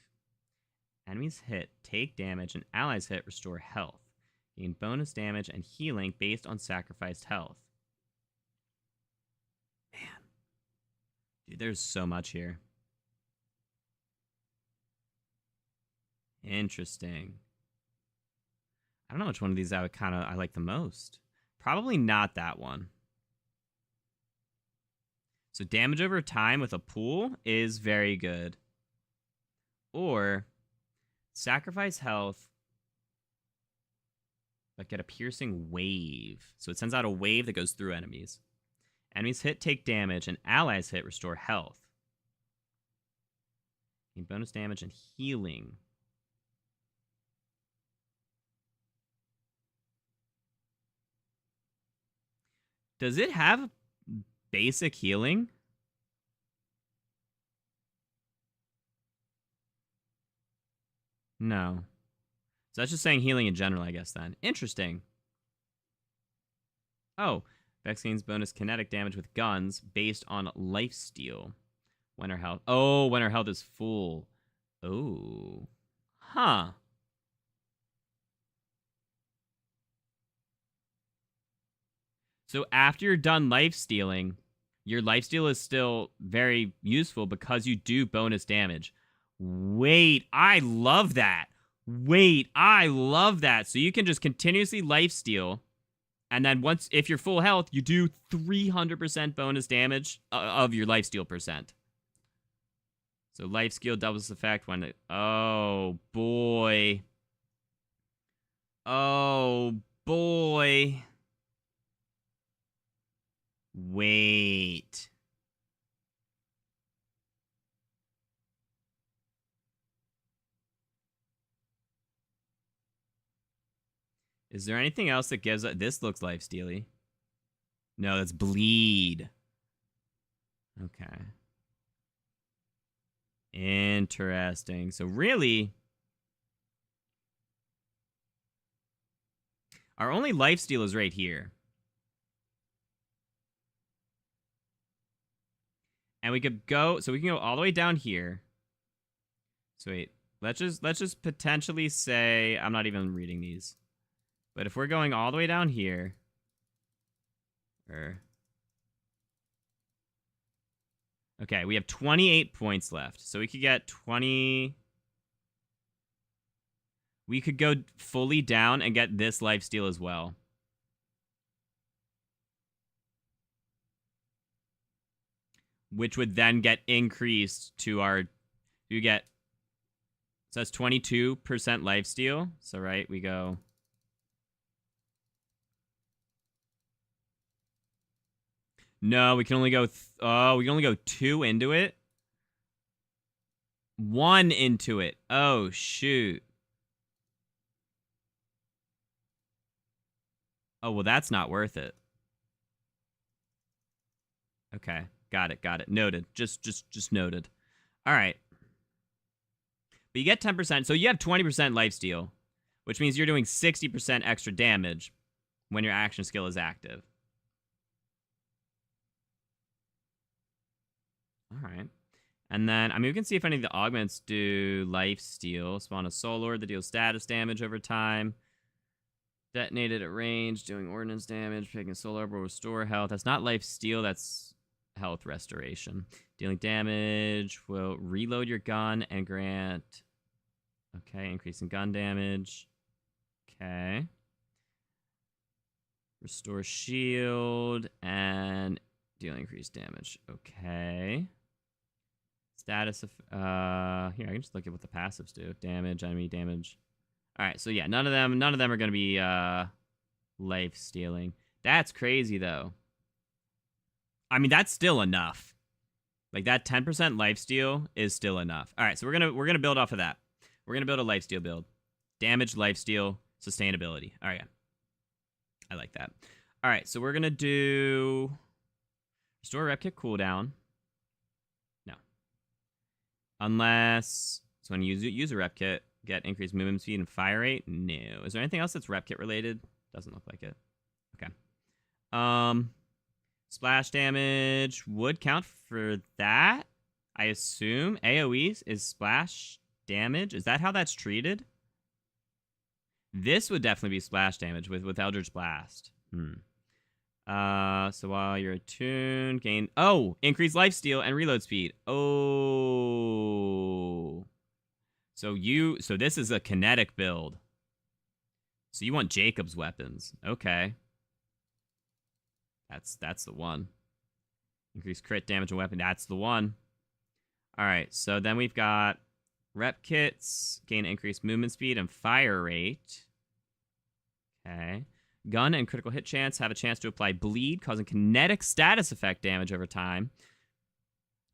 Enemies hit, take damage, and allies hit, restore health. Gain bonus damage and healing based on sacrificed health. Man. Dude, there's so much here. Interesting. I don't know which one of these I like the most. Probably not that one. So damage over time with a pool is very good. Or sacrifice health, but get a piercing wave. So it sends out a wave that goes through enemies. Enemies hit take damage, and allies hit restore health. Gain bonus damage and healing. Does it have basic healing? No. So that's just saying healing in general, I guess, then. Interesting. Oh, Vex gains bonus kinetic damage with guns based on lifesteal. When her health... Oh, when her health is full. Oh. Huh. So after you're done lifestealing, your lifesteal is still very useful because you do bonus damage. Wait, I love that. Wait, I love that. So you can just continuously lifesteal, and then once, if you're full health, you do 300% bonus damage of your lifesteal percent. So life steal doubles effect when it... Oh, boy. Oh, boy. Wait. Is there anything else that gives... This looks lifestealy. No, that's bleed. Okay. Interesting. So really, our only lifesteal is right here. And we could go, so we can go all the way down here. So wait, let's just potentially say, I'm not even reading these. But if we're going all the way down here, okay, we have 28 points left. So we could get 20. We could go fully down and get this lifesteal as well. Which would then get increased to our... You get... So that's 22% lifesteal. So, right, we go... No, we can only go... we can only go 2 into it. 1 into it. Oh, shoot. Oh, well, that's not worth it. Okay. Got it. Noted. Just noted. All right. But you get 10%. So you have 20% lifesteal, which means you're doing 60% extra damage when your action skill is active. All right. And then, I mean, we can see if any of the augments do lifesteal. Spawn a soul lord that deals status damage over time. Detonated at range, doing ordnance damage. Picking a soul orb will restore health. That's not lifesteal, that's health restoration. Dealing damage will reload your gun and grant... Okay, increasing gun damage. Okay. Restore shield and deal increased damage. Okay. Status of... here, I can just look at what the passives do. Damage, enemy damage. Alright, so yeah, none of them are going to be life stealing. That's crazy, though. I mean, that's still enough. Like, that 10% lifesteal is still enough. All right, so we're gonna build off of that. We're gonna build a lifesteal build. Damage, lifesteal, sustainability. All right, I like that. All right, so we're gonna do restore rep kit cooldown. No, unless so when you use a rep kit, get increased movement speed and fire rate. No, is there anything else that's rep kit related? Doesn't look like it. Okay. Splash damage would count for that. I assume AoE is splash damage. Is that how that's treated? This would definitely be splash damage with Eldritch Blast. So while you're attuned, gain... Oh! Increase lifesteal and reload speed. Oh. So this is a kinetic build. So you want Jacob's weapons. Okay. That's the one. Increase crit damage and weapon. That's the one. All right. So then we've got rep kits, gain increased movement speed and fire rate. Okay. Gun and critical hit chance have a chance to apply bleed, causing kinetic status effect damage over time.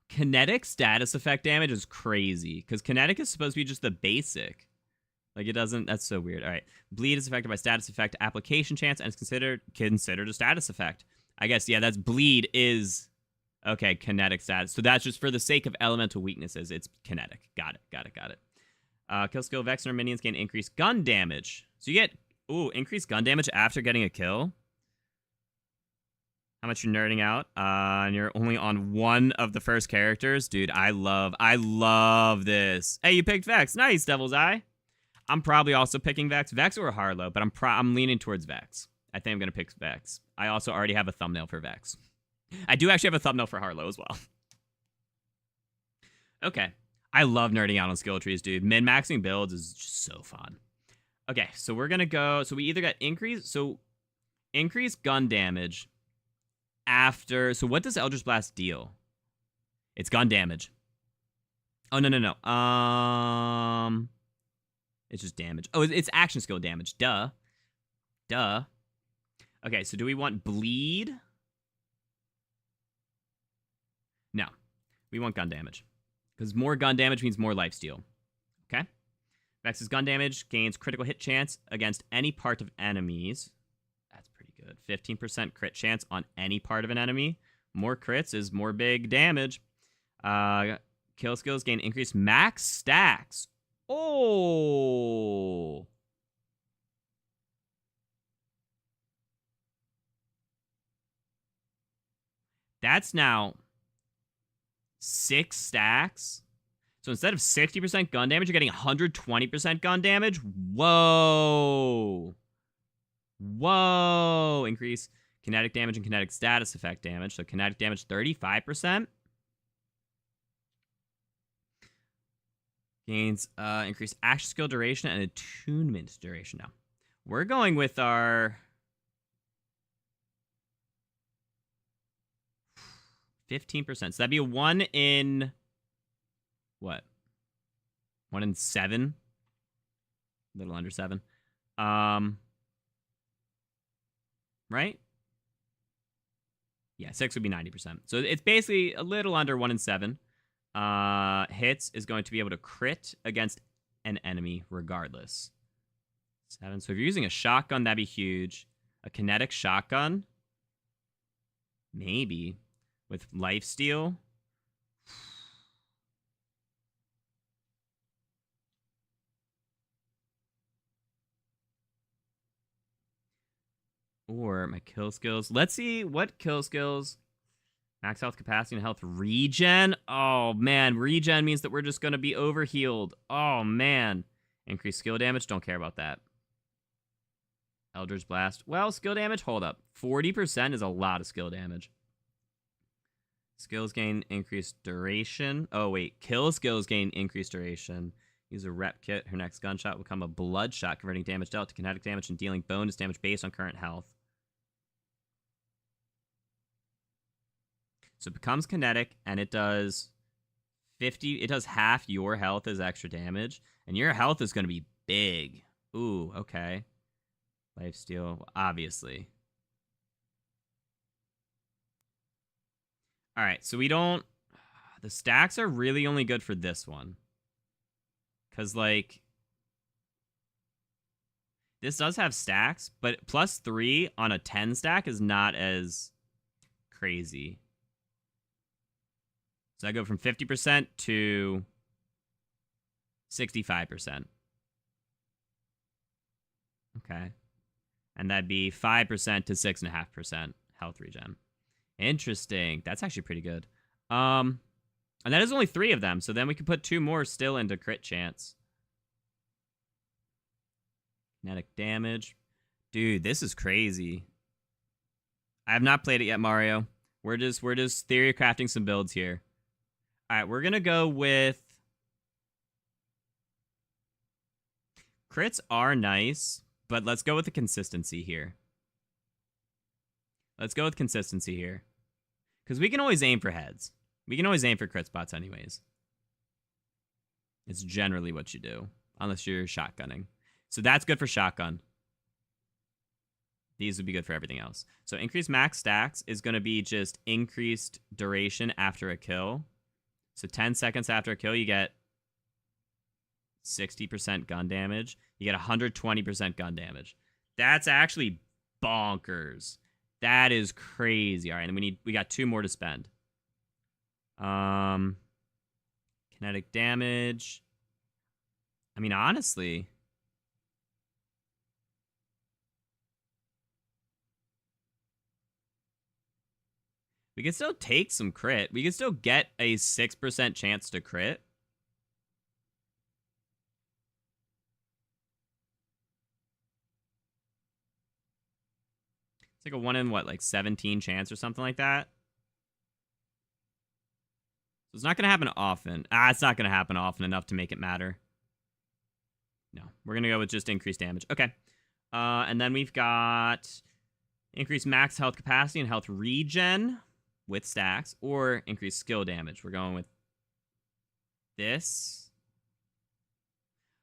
Kinetic status effect damage is crazy because kinetic is supposed to be just the basic. Like, it doesn't... That's so weird. All right. Bleed is affected by status effect application chance and is considered a status effect. I guess, yeah, that's bleed is... Okay, kinetic status. So that's just for the sake of elemental weaknesses. It's kinetic. Got it, got it, got it. Kill skill, Vex and our minions gain increased gun damage. So you get, increased gun damage after getting a kill. How much you're nerding out? And you're only on one of the first characters. Dude, I love this. Hey, you picked Vex. Nice, Devil's Eye. I'm probably also picking Vex. Vex or Harlo, but I'm leaning towards Vex. I think I'm going to pick Vex. I also already have a thumbnail for Vex. I do actually have a thumbnail for Harlo as well. Okay. I love nerding out on skill trees, dude. Min-maxing builds is just so fun. Okay, so we're going to go... So we either got increased gun damage after... So what does Eldritch Blast deal? It's gun damage. Oh, no. It's just damage. Oh, it's action skill damage. Duh. Okay, so do we want bleed? No. We want gun damage. Because more gun damage means more lifesteal. Okay? Vex's gun damage gains critical hit chance against any part of enemies. That's pretty good. 15% crit chance on any part of an enemy. More crits is more big damage. Kill skills gain increased max stacks. Oh! That's now 6 stacks. So instead of 60% gun damage, you're getting 120% gun damage. Whoa. Increase kinetic damage and kinetic status effect damage. So kinetic damage 35%. Gains increased action skill duration and attunement duration. Now, we're going with our 15%. So that'd be a 1 in... What? 1 in 7? A little under 7. Right? Yeah, 6 would be 90%. So it's basically a little under 1 in 7. Hits is going to be able to crit against an enemy regardless. 7. So if you're using a shotgun, that'd be huge. A kinetic shotgun? Maybe. With lifesteal? Or my kill skills. Let's see what kill skills. Max health capacity and health regen. Oh, man. Regen means that we're just going to be overhealed. Oh, man. Increased skill damage. Don't care about that. Eldritch Blast. Well, skill damage. Hold up. 40% is a lot of skill damage. Skills gain increased duration. Oh, wait. Kill skills gain increased duration. Use a rep kit. Her next gunshot will become a bloodshot, converting damage dealt to kinetic damage and dealing bonus damage based on current health. So it becomes kinetic, and it does 50... It does half your health as extra damage, and your health is going to be big. Ooh, okay. Lifesteal, obviously. All right, so we don't... The stacks are really only good for this one. Because, like... This does have stacks, but +3 on a 10 stack is not as crazy. So I go from 50% to 65%. Okay. And that'd be 5% to 6.5% health regen. Interesting. That's actually pretty good. And that is only 3 of them, so then we could put 2 more still into crit chance. Kinetic damage. Dude, this is crazy. I have not played it yet, Mario. We're just theory crafting some builds here. All right, we're going to go with... Crits are nice, but let's go with the consistency here. Let's go with consistency here. Because we can always aim for heads. We can always aim for crit spots anyways. It's generally what you do. Unless you're shotgunning. So that's good for shotgun. These would be good for everything else. So increased max stacks is going to be just increased duration after a kill. So 10 seconds after a kill, you get 60% gun damage. You get 120% gun damage. That's actually bonkers. That is crazy. All right, and we got 2 more to spend. Kinetic damage. I mean, honestly, we can still take some crit. We can still get a 6% chance to crit. It's like a 1 in, what, like 17 chance or something like that? So it's not going to happen often. It's not going to happen often enough to make it matter. No, we're going to go with just increased damage. Okay. And then we've got increased max health capacity and health regen with stacks, or increased skill damage. We're going with this.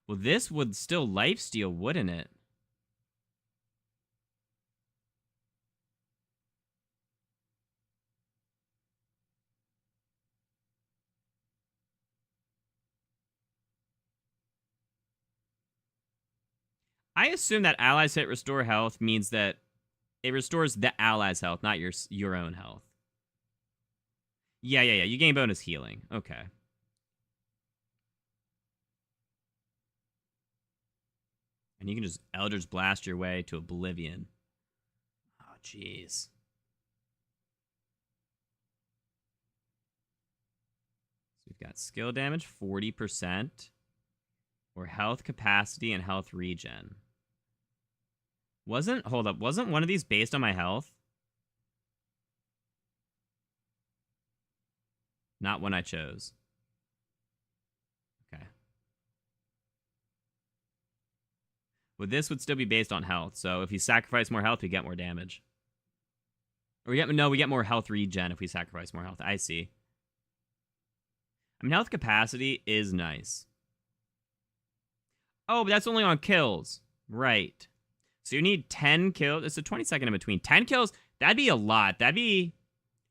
Well, this would still lifesteal, wouldn't it? I assume that allies hit restore health means that it restores the allies' health, not your own health. Yeah. You gain bonus healing. Okay. And you can just Eldritch Blast your way to oblivion. Oh, jeez. So we've got skill damage, 40%, or health capacity and health regen. Wasn't one of these based on my health? Not one I chose. Okay. Well, this would still be based on health, so if you sacrifice more health, we get more damage. Or we get more health regen if we sacrifice more health. I see. I mean, health capacity is nice. Oh, but that's only on kills. Right. So you need 10 kills. It's a 20-second in between. 10 kills, that'd be a lot. That'd be...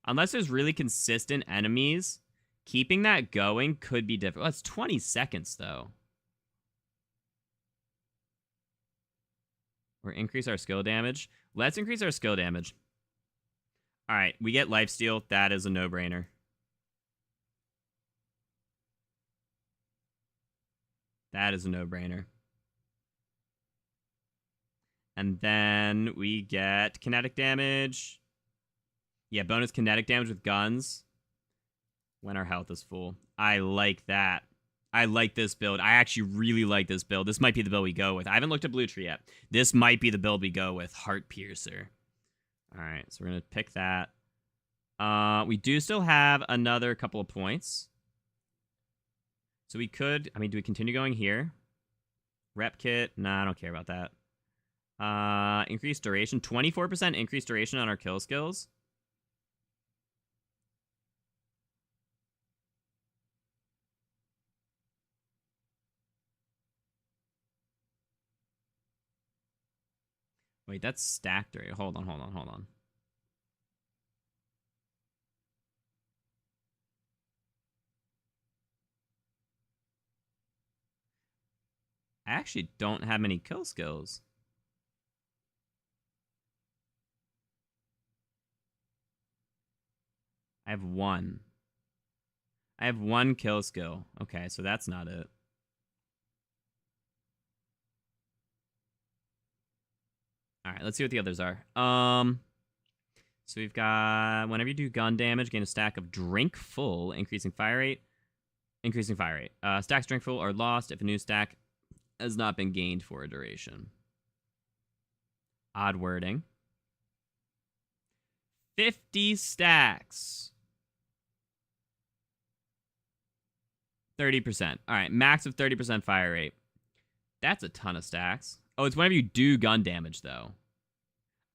Unless there's really consistent enemies, keeping that going could be difficult. That's 20 seconds, though. Or increase our skill damage. Let's increase our skill damage. All right, we get lifesteal. That is a no-brainer. That is a no-brainer. And then we get kinetic damage. Yeah, bonus kinetic damage with guns when our health is full. I like that. I like this build. I actually really like this build. This might be the build we go with. I haven't looked at Blue Tree yet. This might be the build we go with. Heart Piercer. All right, so we're going to pick that. We do still have another couple of points. So we could... I mean, do we continue going here? Rep kit? Nah, I don't care about that. Increased duration. 24% increased duration on our kill skills. Wait, that's stacked rate. Hold on. I actually don't have many kill skills. I have one. I have one kill skill. Okay, so that's not it. All right, let's see what the others are. So we've got whenever you do gun damage, gain a stack of drink full, increasing fire rate. Stacks drink full are lost if a new stack has not been gained for a duration. Odd wording. 50 stacks. 30%. All right, max of 30% fire rate. That's a ton of stacks. Oh, it's whenever you do gun damage, though.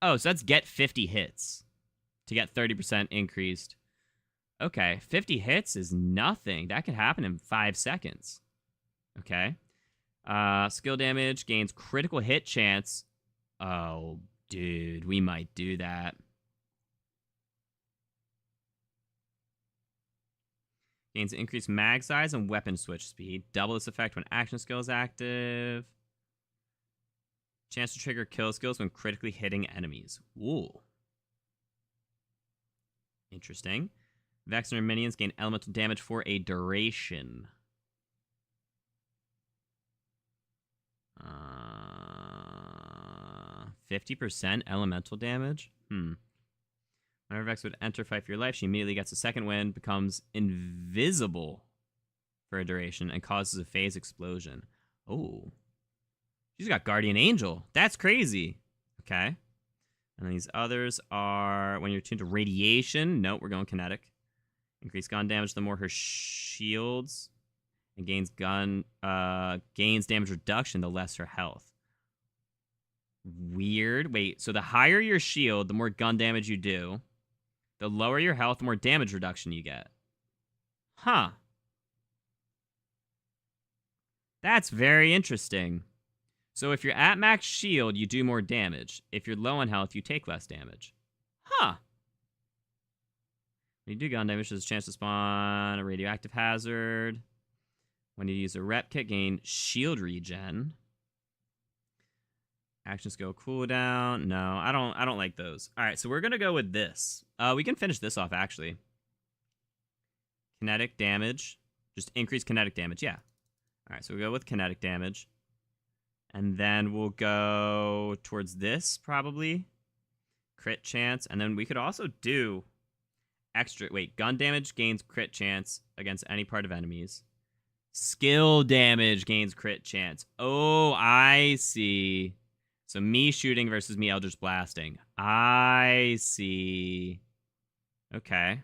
Oh, so that's get 50 hits to get 30% increased. Okay, 50 hits is nothing. That could happen in 5 seconds. Okay. Skill damage gains critical hit chance. Oh, dude, we might do that. Gains increased mag size and weapon switch speed. Double this effect when action skill is active. Chance to trigger kill skills when critically hitting enemies. Ooh. Interesting. Vex and her minions gain elemental damage for a duration. 50% elemental damage? Whenever Vex would enter fight for your life, she immediately gets a second wind, becomes invisible for a duration, and causes a phase explosion. Oh. She's got Guardian Angel. That's crazy. Okay. And then these others are when you're tuned to radiation. Nope, we're going kinetic. Increase gun damage the more her shields. And gains damage reduction the less her health. Weird. Wait, so the higher your shield, the more gun damage you do. The lower your health, the more damage reduction you get. Huh. That's very interesting. So if you're at max shield, you do more damage. If you're low on health, you take less damage. Huh. When you do gun damage, there's a chance to spawn a radioactive hazard. When you use a rep kit, gain shield regen. Action skill cooldown. No, I don't like those. All right, so we're gonna go with this. We can finish this off actually. Kinetic damage. Just increase kinetic damage. Yeah. All right, so we'll go with kinetic damage. And then we'll go towards this, probably. Crit chance. And then we could also do extra... Wait, gun damage gains crit chance against any part of enemies. Skill damage gains crit chance. Oh, I see. So me shooting versus me Eldritch blasting. I see. Okay.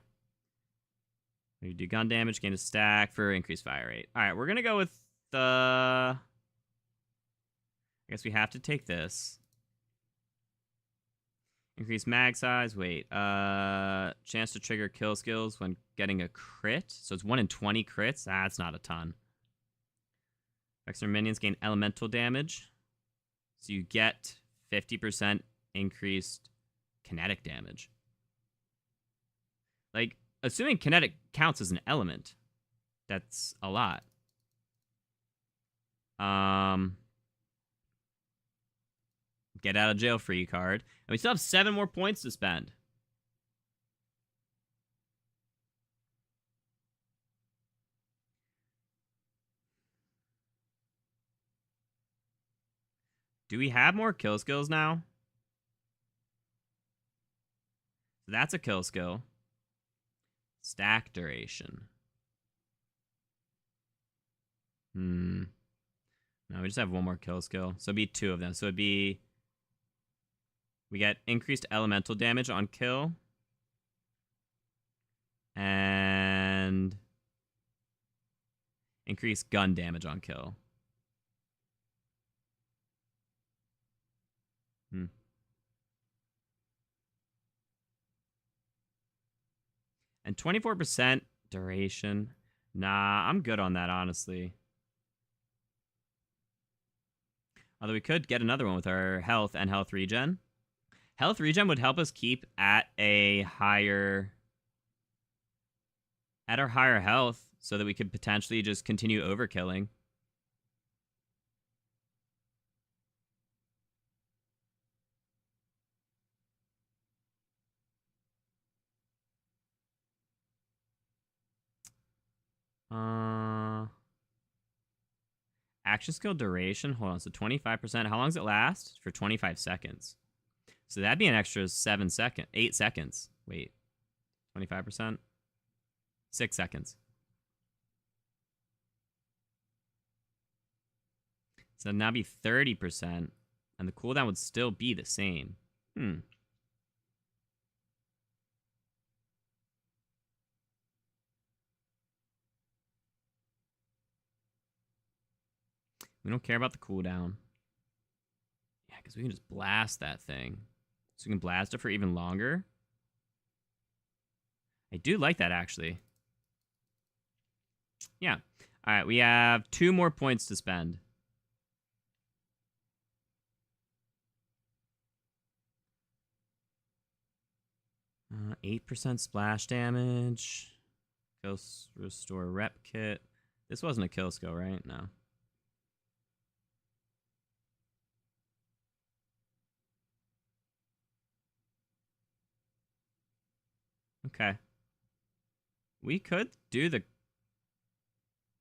We do gun damage, gain a stack for increased fire rate. All right, we're going to go with the... I guess we have to take this. Increase mag size. Wait. Chance to trigger kill skills when getting a crit. So it's 1 in 20 crits. That's not a ton. Extra minions gain elemental damage. So you get 50% increased kinetic damage. Like, assuming kinetic counts as an element, that's a lot. Get out of jail free card. And we still have 7 more points to spend. Do we have more kill skills now? That's a kill skill. Stack duration. No, we just have 1 more kill skill. So it'd be 2 of them. So it'd be... We get increased elemental damage on kill. And... increased gun damage on kill. And 24% duration. Nah, I'm good on that, honestly. Although we could get another one with our health and health regen. Health regen would help us keep at a higher... at our higher health, so that we could potentially just continue overkilling. Action skill duration. Hold on. So 25%. How long does it last? For 25 seconds. So that'd be an extra 8 seconds. Wait. 25%? 6 seconds. So now be 30%. And the cooldown would still be the same. We don't care about the cooldown. Yeah, because we can just blast that thing. So we can blast it for even longer. I do like that, actually. Yeah. All right, we have 2 more points to spend. 8% splash damage. Kill restore rep kit. This wasn't a kill skill, right? No. Okay. We could do the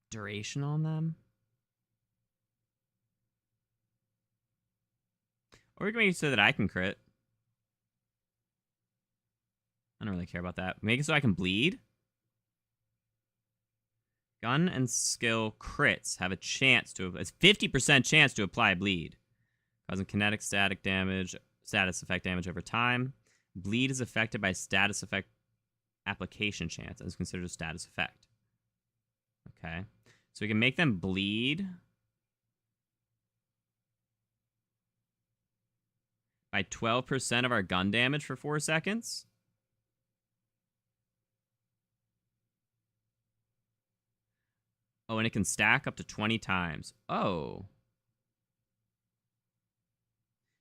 duration on them. Or we can make it so that I can crit. I don't really care about that. Make it so I can bleed. Gun and skill crits have a chance to... It's 50% chance to apply bleed. Causing kinetic static damage, status effect damage over time. Bleed is affected by status effect application chance and is considered a status effect. Okay. So we can make them bleed by 12% of our gun damage for 4 seconds. Oh, and it can stack up to 20 times. Oh.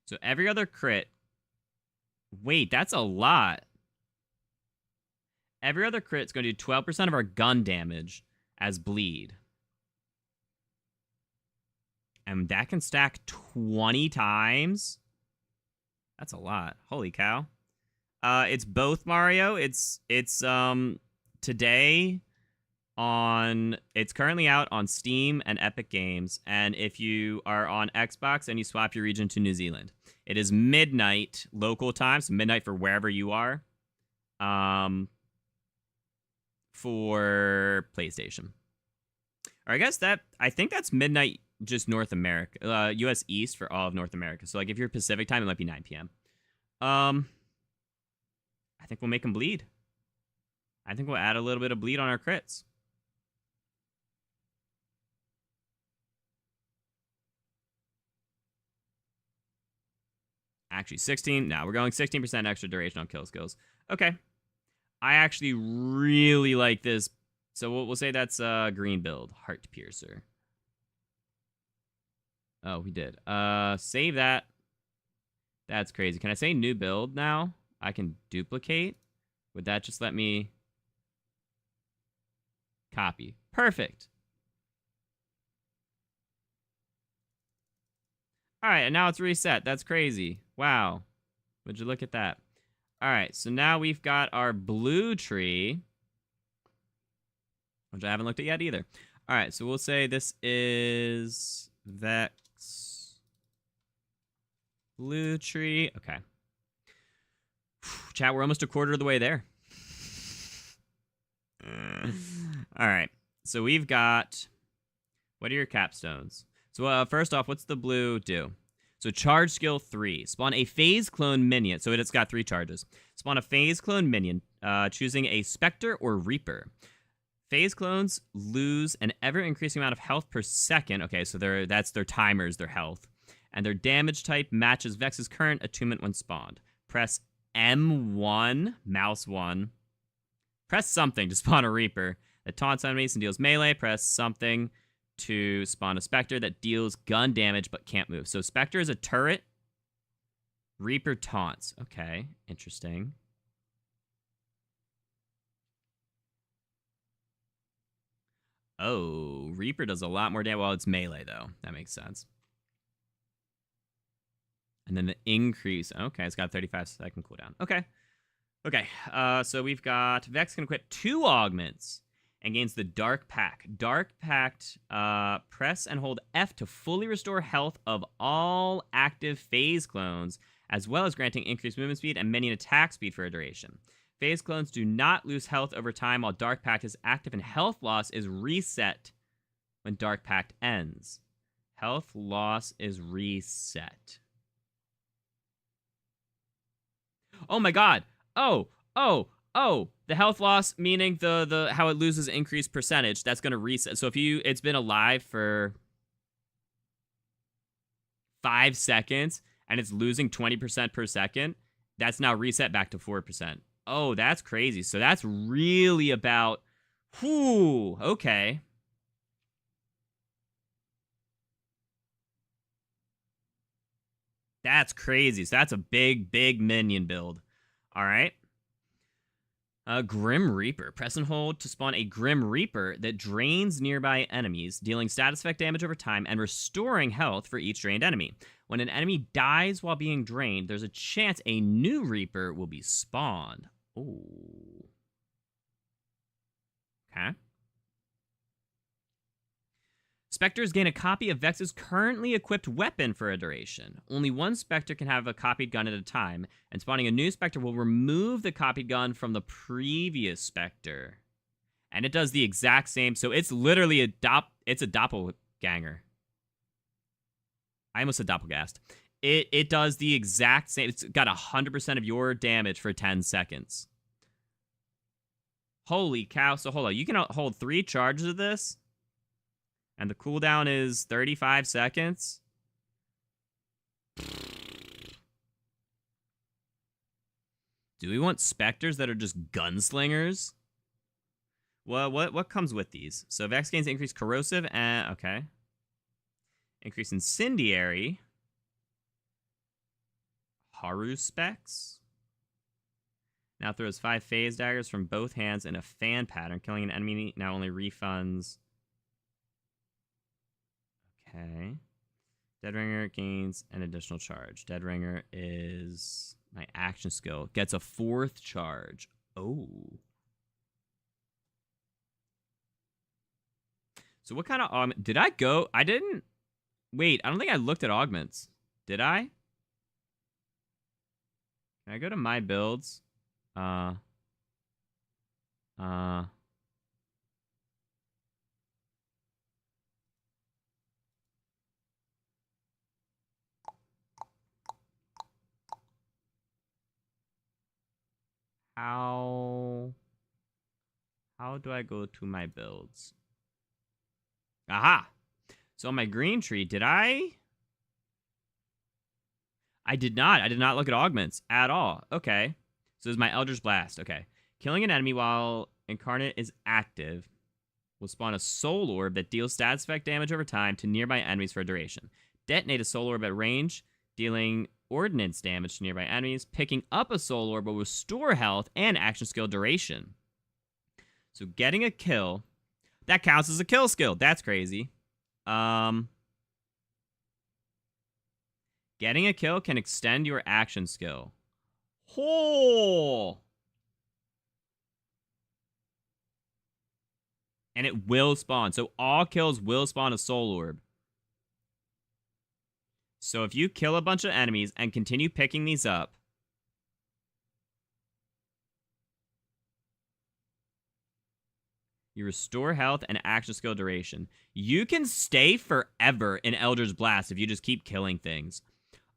So every other crit... Wait, that's a lot. Every other crit is going to do 12% of our gun damage as bleed. And that can stack 20 times? That's a lot. Holy cow. It's both, Mario. It's today on... It's currently out on Steam and Epic Games. And if you are on Xbox and you swap your region to New Zealand, it is midnight local time, so midnight for wherever you are, for PlayStation. Or I think that's midnight just North America, U.S. East for all of North America. So like if you're Pacific time, it might be 9 p.m. I think we'll make them bleed. I think we'll add a little bit of bleed on our crits. Actually, 16. No, we're going 16% extra duration on kill skills. Okay. I actually really like this. So we'll say that's green build. Heart Piercer. Oh, we did. Save that. That's crazy. Can I say new build now? I can duplicate. Would that just let me copy? Perfect. All right, and now it's reset. That's crazy. Wow. Would you look at that? All right, so now we've got our blue tree, which I haven't looked at yet either. All right, so we'll say this is Vex blue tree. Okay. Chat, we're almost a quarter of the way there. All right, so we've got... What are your capstones? So first off, what's the blue do? So charge skill 3. Spawn a phase clone minion. So it's got 3 charges. Spawn a phase clone minion, choosing a Spectre or Reaper. Phase clones lose an ever-increasing amount of health per second. Okay, so that's their timers, their health. And their damage type matches Vex's current attunement when spawned. Press M1, mouse 1. Press something to spawn a Reaper that taunts enemies and deals melee. Press something to spawn a Spectre that deals gun damage but can't move. So Spectre is a turret. Reaper taunts. Okay, interesting. Oh, Reaper does a lot more damage. Well, it's melee, though. That makes sense. And then the increase. Okay, it's got a 35-second cooldown. Okay. Okay, so we've got Vex can equip 2 augments and gains the Dark Pact. Dark Pact, press and hold F to fully restore health of all active phase clones, as well as granting increased movement speed and minion attack speed for a duration. Phase clones do not lose health over time while Dark Pact is active, and health loss is reset when Dark Pact ends. Health loss is reset. Oh my god! Oh! The health loss, meaning the how it loses increased percentage, that's gonna reset. So if it's been alive for 5 seconds and it's losing 20% per second, that's now reset back to 4%. Oh, that's crazy. So that's really about... Whew, okay. That's crazy. So that's a big minion build. All right. Grim Reaper. Press and hold to spawn a Grim Reaper that drains nearby enemies, dealing status effect damage over time and restoring health for each drained enemy. When an enemy dies while being drained, there's a chance a new Reaper will be spawned. Ooh. Okay. Spectres gain a copy of Vex's currently equipped weapon for a duration. Only one Spectre can have a copied gun at a time, and spawning a new Spectre will remove the copied gun from the previous Spectre. And it does the exact same, so it's literally it's a doppelganger. I almost said doppelgast. It does the exact same. It's got 100% of your damage for 10 seconds. Holy cow. So hold on. You can hold 3 charges of this. And the cooldown is 35 seconds. Do we want Spectres that are just gunslingers? Well, what comes with these? So Vex gains increased corrosive and... Okay. Increase incendiary. Haru specs. Now throws 5 phase daggers from both hands in a fan pattern. Killing an enemy now only refunds. Okay. Dead Ringer gains an additional charge. Dead Ringer is my action skill. Gets a 4th charge. Oh. So what kind of did I go? I didn't. Wait, I don't think I looked at augments. Did I? Can I go to my builds? How do I go to my builds? Aha! So on my green tree, did I? I did not. I did not look at augments at all. Okay. So this is my Eldritch Blast. Okay. Killing an enemy while Incarnate is active will spawn a Soul Orb that deals status effect damage over time to nearby enemies for a duration. Detonate a Soul Orb at range, dealing ordnance damage to nearby enemies. Picking up a Soul Orb will restore health and action skill duration. So getting a kill, that counts as a kill skill. That's crazy. Getting a kill can extend your action skill. Oh! And it will spawn. So all kills will spawn a Soul Orb. So if you kill a bunch of enemies and continue picking these up, you restore health and action skill duration. You can stay forever in Eldritch Blast if you just keep killing things.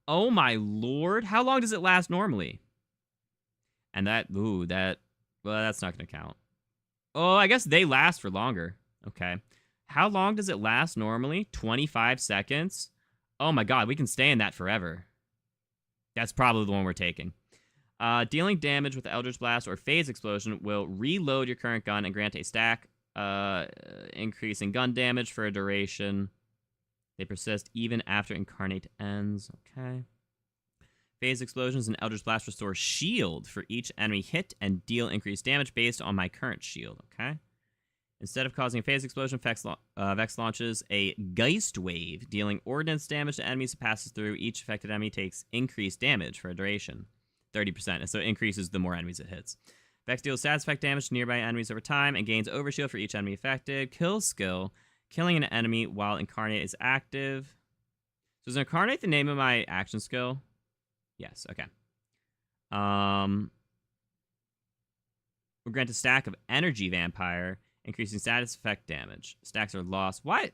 Oh my lord. How long does it last normally? And well, that's not going to count. Oh, I guess they last for longer. Okay. How long does it last normally? 25 seconds? Oh my god, we can stay in that forever. That's probably the one we're taking. Dealing damage with Eldritch Blast or Phase Explosion will reload your current gun and grant a stack, increase in gun damage for a duration. They persist even after Incarnate ends. Okay. Phase Explosions and Eldritch Blast restore shield for each enemy hit and deal increased damage based on my current shield. Okay. Instead of causing a Phase Explosion, Vex launches a Geist Wave, dealing ordnance damage to enemies it passes through. Each affected enemy takes increased damage for a duration. 30%, and so it increases the more enemies it hits. Vex deals status effect damage to nearby enemies over time and gains overshield for each enemy affected. Kill skill, killing an enemy while Incarnate is active. So is Incarnate the name of my action skill? Yes, okay. We'll grant a stack of Energy Vampire, increasing status effect damage. Stacks are lost. Why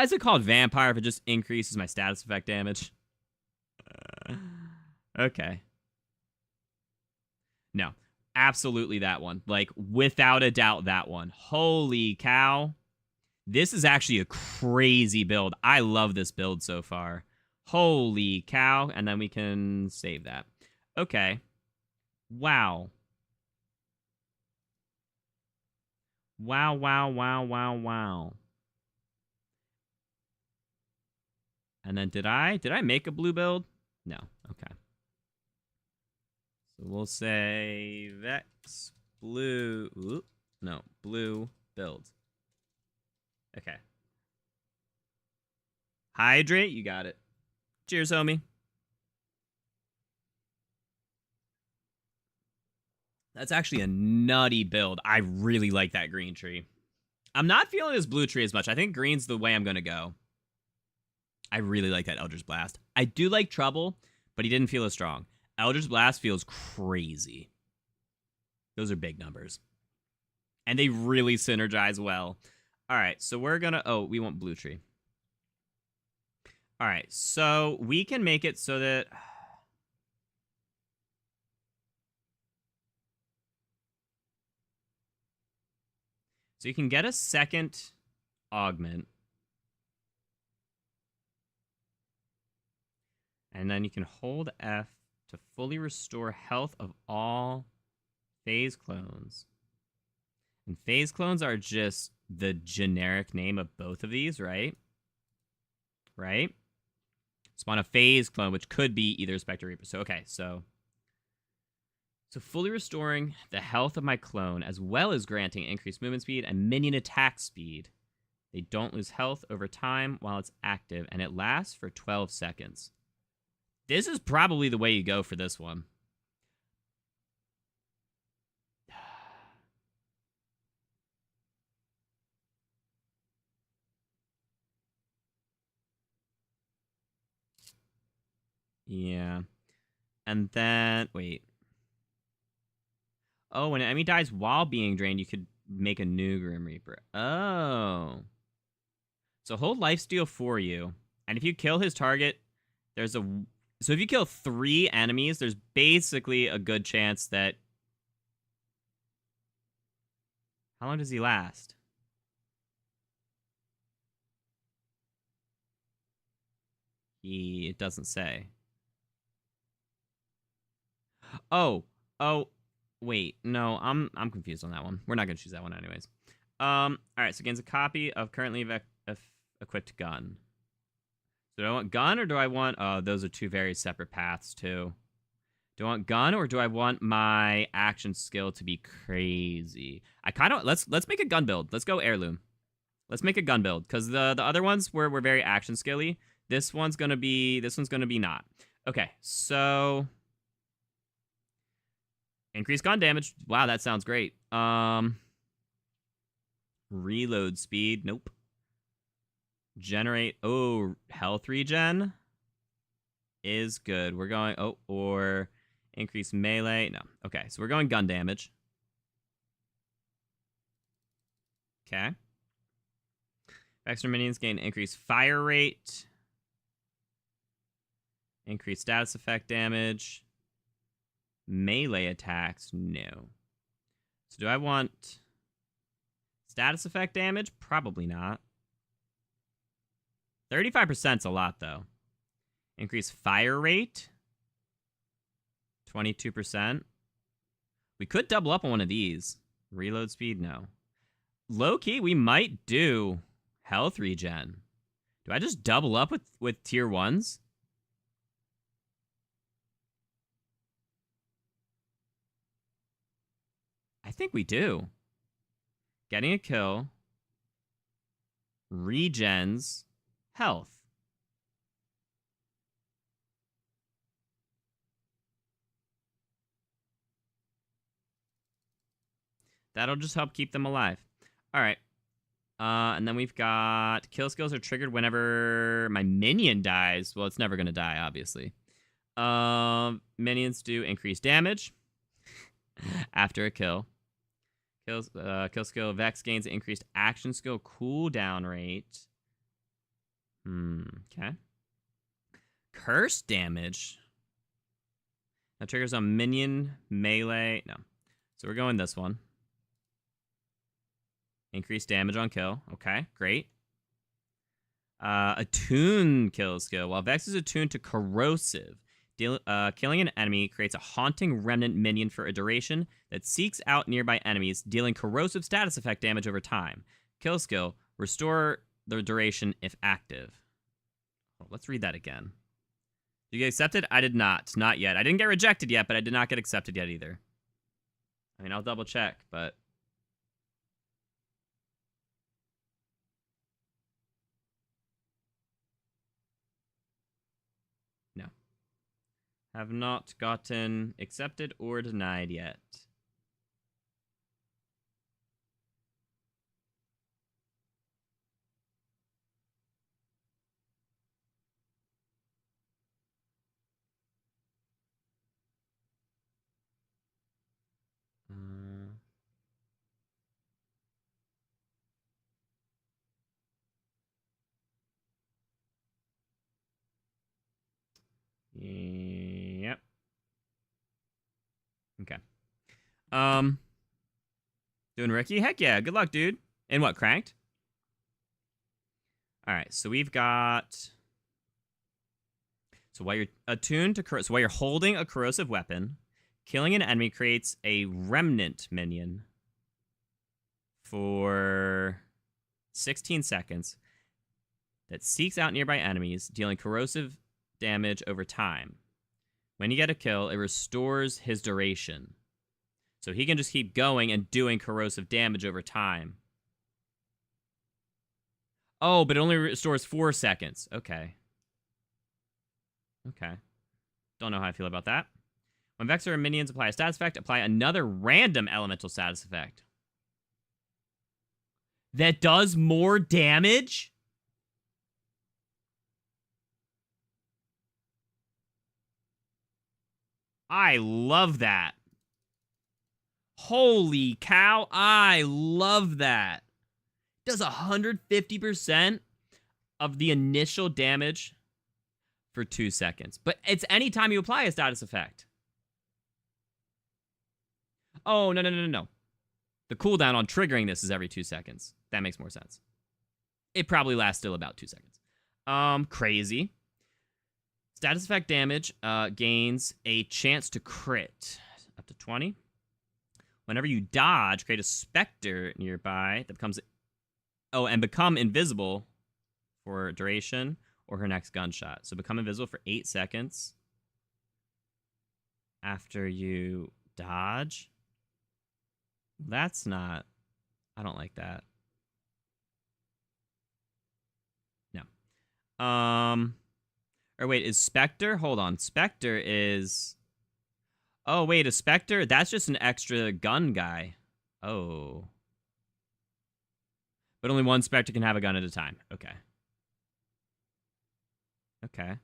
is it called Vampire if it just increases my status effect damage? Okay. No, absolutely that one. Like, without a doubt, that one. Holy cow. This is actually a crazy build. I love this build so far. Holy cow. And then we can save that. Okay. Wow. Wow, wow, wow, wow, wow. And then did I make a blue build? No. Okay. So we'll say Vex blue. Ooh, no, blue build. Okay. Hydrate, you got it. Cheers, homie. That's actually a nutty build. I really like that green tree. I'm not feeling this blue tree as much. I think green's the way I'm going to go. I really like that Eldritch Blast. I do like Trouble, but he didn't feel as strong. Eldritch Blast feels crazy. Those are big numbers. And they really synergize well. All right, so we're going to... Oh, we want blue tree. All right, so we can make it so that... So you can get a second augment. And then you can hold F to fully restore health of all phase clones. And phase clones are just the generic name of both of these, right? Right? Spawn a phase clone, which could be either Spectre Reaper. So, okay, so fully restoring the health of my clone, as well as granting increased movement speed and minion attack speed. They don't lose health over time while it's active, and it lasts for 12 seconds. This is probably the way you go for this one. Yeah. And then, wait. Oh, when an enemy dies while being drained, you could make a new Grim Reaper. Oh. So hold lifesteal for you. And if you kill his target, there's a... So if you kill 3 enemies, there's basically a good chance that... How long does he last? It doesn't say. Oh. Oh. Wait. No, I'm confused on that one. We're not going to choose that one anyways. All right, so gains a copy of currently equipped gun. So do I want gun or do I want... Oh, those are 2 very separate paths, too. Do I want gun or do I want my action skill to be crazy? I kind of... Let's make a gun build. Let's go heirloom. Let's make a gun build, because the other ones were very action skilly. This one's going to be... This one's going to be not. Okay, so... Increased gun damage. Wow, that sounds great. Reload speed. Nope. Generate. Oh, health regen is good. We're going... Oh, or increase melee. No. Okay, so we're going gun damage. Okay. Extra minions gain increased fire rate. Increased status effect damage. Melee attacks. No. So do I want status effect damage? Probably not. 35%'s a lot, though. Increase fire rate. 22%. We could double up on one of these. Reload speed? No. Low-key, we might do health regen. Do I just double up with tier 1s? I think we do. Getting a kill. Regens. Health. That'll just help keep them alive. All right. And then we've got kill skills are triggered whenever my minion dies. Well, it's never going to die, obviously. Minions do increased damage after a kill. Kill skill Vex gains increased action skill cooldown rate. Okay. Curse damage. That triggers on minion, melee. No. So we're going this one. Increased damage on kill. Okay, great. Attune kill skill. While Vex is attuned to corrosive, killing an enemy creates a haunting remnant minion for a duration that seeks out nearby enemies, dealing corrosive status effect damage over time. Kill skill. Restore the duration if active. Oh, let's read that again. Did you get accepted? I did not. Not yet. I didn't get rejected yet, but I did not get accepted yet either. I mean, I'll double check, but... No. Have not gotten accepted or denied yet. Yep. Okay. Doing Ricky? Heck yeah. Good luck, dude. And what, cranked? All right, so we've got... So while you're attuned to... So while you're holding a corrosive weapon, killing an enemy creates a remnant minion for 16 seconds that seeks out nearby enemies, dealing corrosive damage over time. When you get a kill, it restores his duration. So he can just keep going and doing corrosive damage over time. Oh, but it only restores 4 seconds. Okay. Okay. Don't know how I feel about that. When Vexor and minions apply a status effect, apply another random elemental status effect. That does more damage? I love that. Holy cow, I love that. Does 150% of the initial damage for 2 seconds. But it's anytime you apply a status effect. Oh, no. The cooldown on triggering this is every 2 seconds. That makes more sense. It probably lasts still about 2 seconds. Crazy. Status effect damage gains a chance to crit. Up to 20. Whenever you dodge, create a specter nearby that becomes... Oh, and become invisible for duration or her next gunshot. So become invisible for 8 seconds after you dodge. That's not... I don't like that. No. Or wait, is Spectre? Hold on. Spectre is... Oh, wait, a Spectre? That's just an extra gun guy. Oh. But only one Spectre can have a gun at a time. Okay. Okay.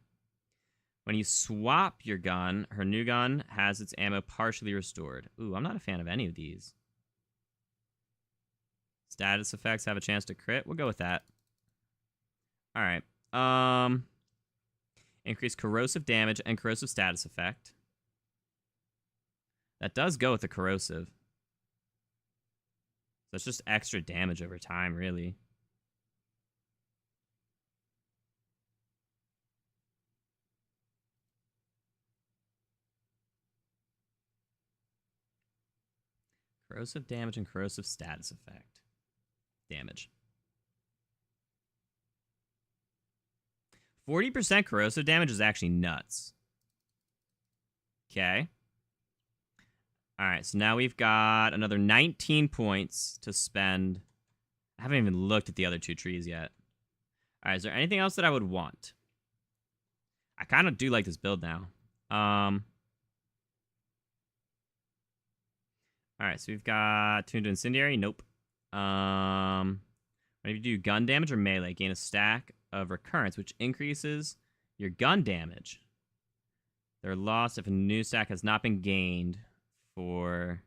When you swap your gun, her new gun has its ammo partially restored. Ooh, I'm not a fan of any of these. Status effects have a chance to crit. We'll go with that. All right. Increase corrosive damage and corrosive status effect. That does go with the corrosive. So it's just extra damage over time, really. Corrosive damage and corrosive status effect. Damage. 40% corrosive damage is actually nuts. Okay. Alright, so now we've got another 19 points to spend. I haven't even looked at the other 2 trees yet. Alright, is there anything else that I would want? I kind of do like this build now. Alright, so we've got tuned to incendiary. Nope. When you do gun damage or melee, gain a stack of recurrence, which increases your gun damage. They're lost if a new stack has not been gained for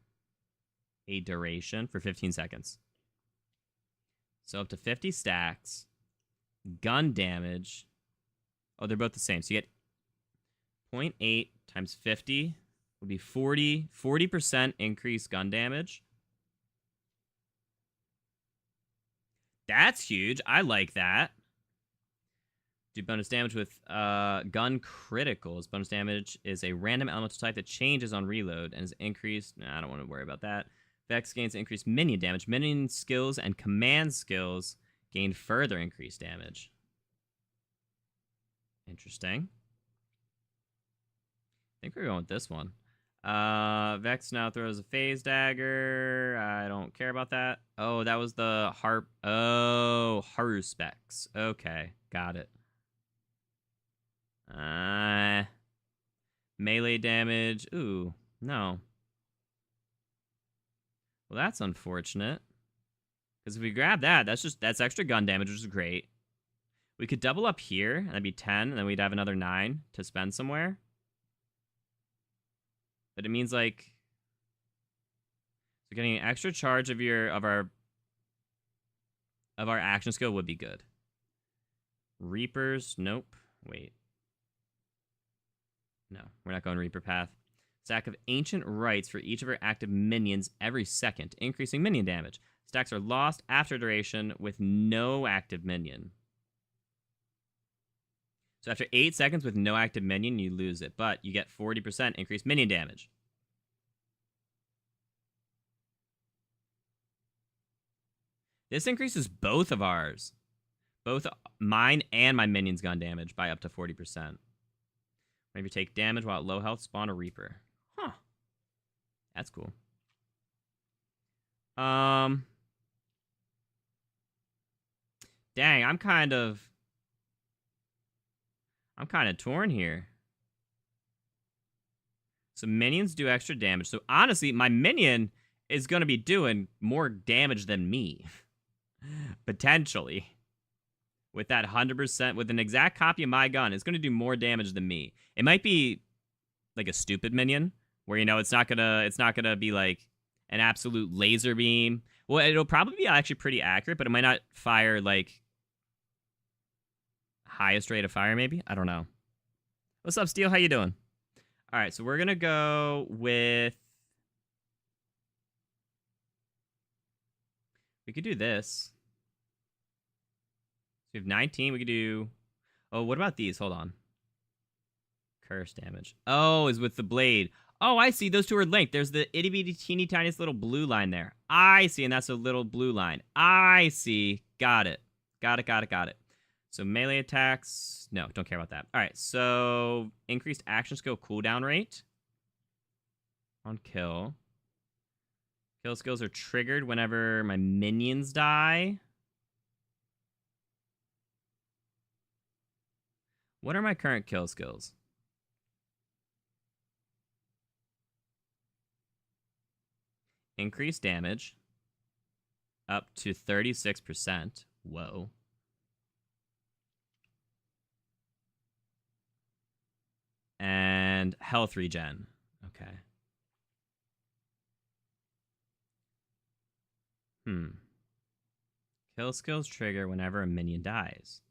a duration for 15 seconds. So up to 50 stacks. Gun damage. Oh, they're both the same. So you get 0.8 times 50 would be 40% increased gun damage. That's huge. I like that. Do bonus damage with gun criticals. Bonus damage is a random elemental type that changes on reload and is increased. Nah, I don't want to worry about that. Vex gains increased minion damage. Minion skills and command skills gain further increased damage. Interesting. I think we're going with this one. Vex now throws a phase dagger. I don't care about that. Oh, that was the harp. Oh, Haru specs. Okay, got it. Melee damage. Ooh, no. Well, that's unfortunate. Because if we grab that, that's extra gun damage, which is great. We could double up here, and that'd be 10, and then we'd have another 9 to spend somewhere. But it means like so getting an extra charge of our action skill would be good. Reapers, nope. Wait. No, we're not going Reaper path. Stack of Ancient Rites for each of our active minions every second, increasing minion damage. Stacks are lost after duration with no active minion. So after 8 seconds with no active minion, you lose it, but you get 40% increased minion damage. This increases both of ours. Both mine and my minions gone damage by up to 40%. Maybe take damage while at low health, spawn a Reaper. Huh. That's cool. Dang, I'm kind of torn here. So minions do extra damage. So honestly, my minion is going to be doing more damage than me. Potentially. With that 100%, with an exact copy of my gun, it's going to do more damage than me. It might be like a stupid minion, where, you know, it's not gonna be like an absolute laser beam. Well, it'll probably be actually pretty accurate, but it might not fire like highest rate of fire, maybe? I don't know. What's up, Steel? How you doing? All right, so we're gonna go with... We could do this. So we have 19. We could do... Oh, what about these? Hold on. Curse damage. Oh, is with the blade. Oh, I see. Those two are linked. There's the itty-bitty teeny tiniest little blue line there. I see, and that's a little blue line. I see. Got it. Got it. So melee attacks... No, don't care about that. All right, so increased action skill cooldown rate on kill. Kill skills are triggered whenever my minions die. What are my current kill skills? Increased damage up to 36%. Whoa. And health regen. Okay. Kill skills trigger whenever a minion dies.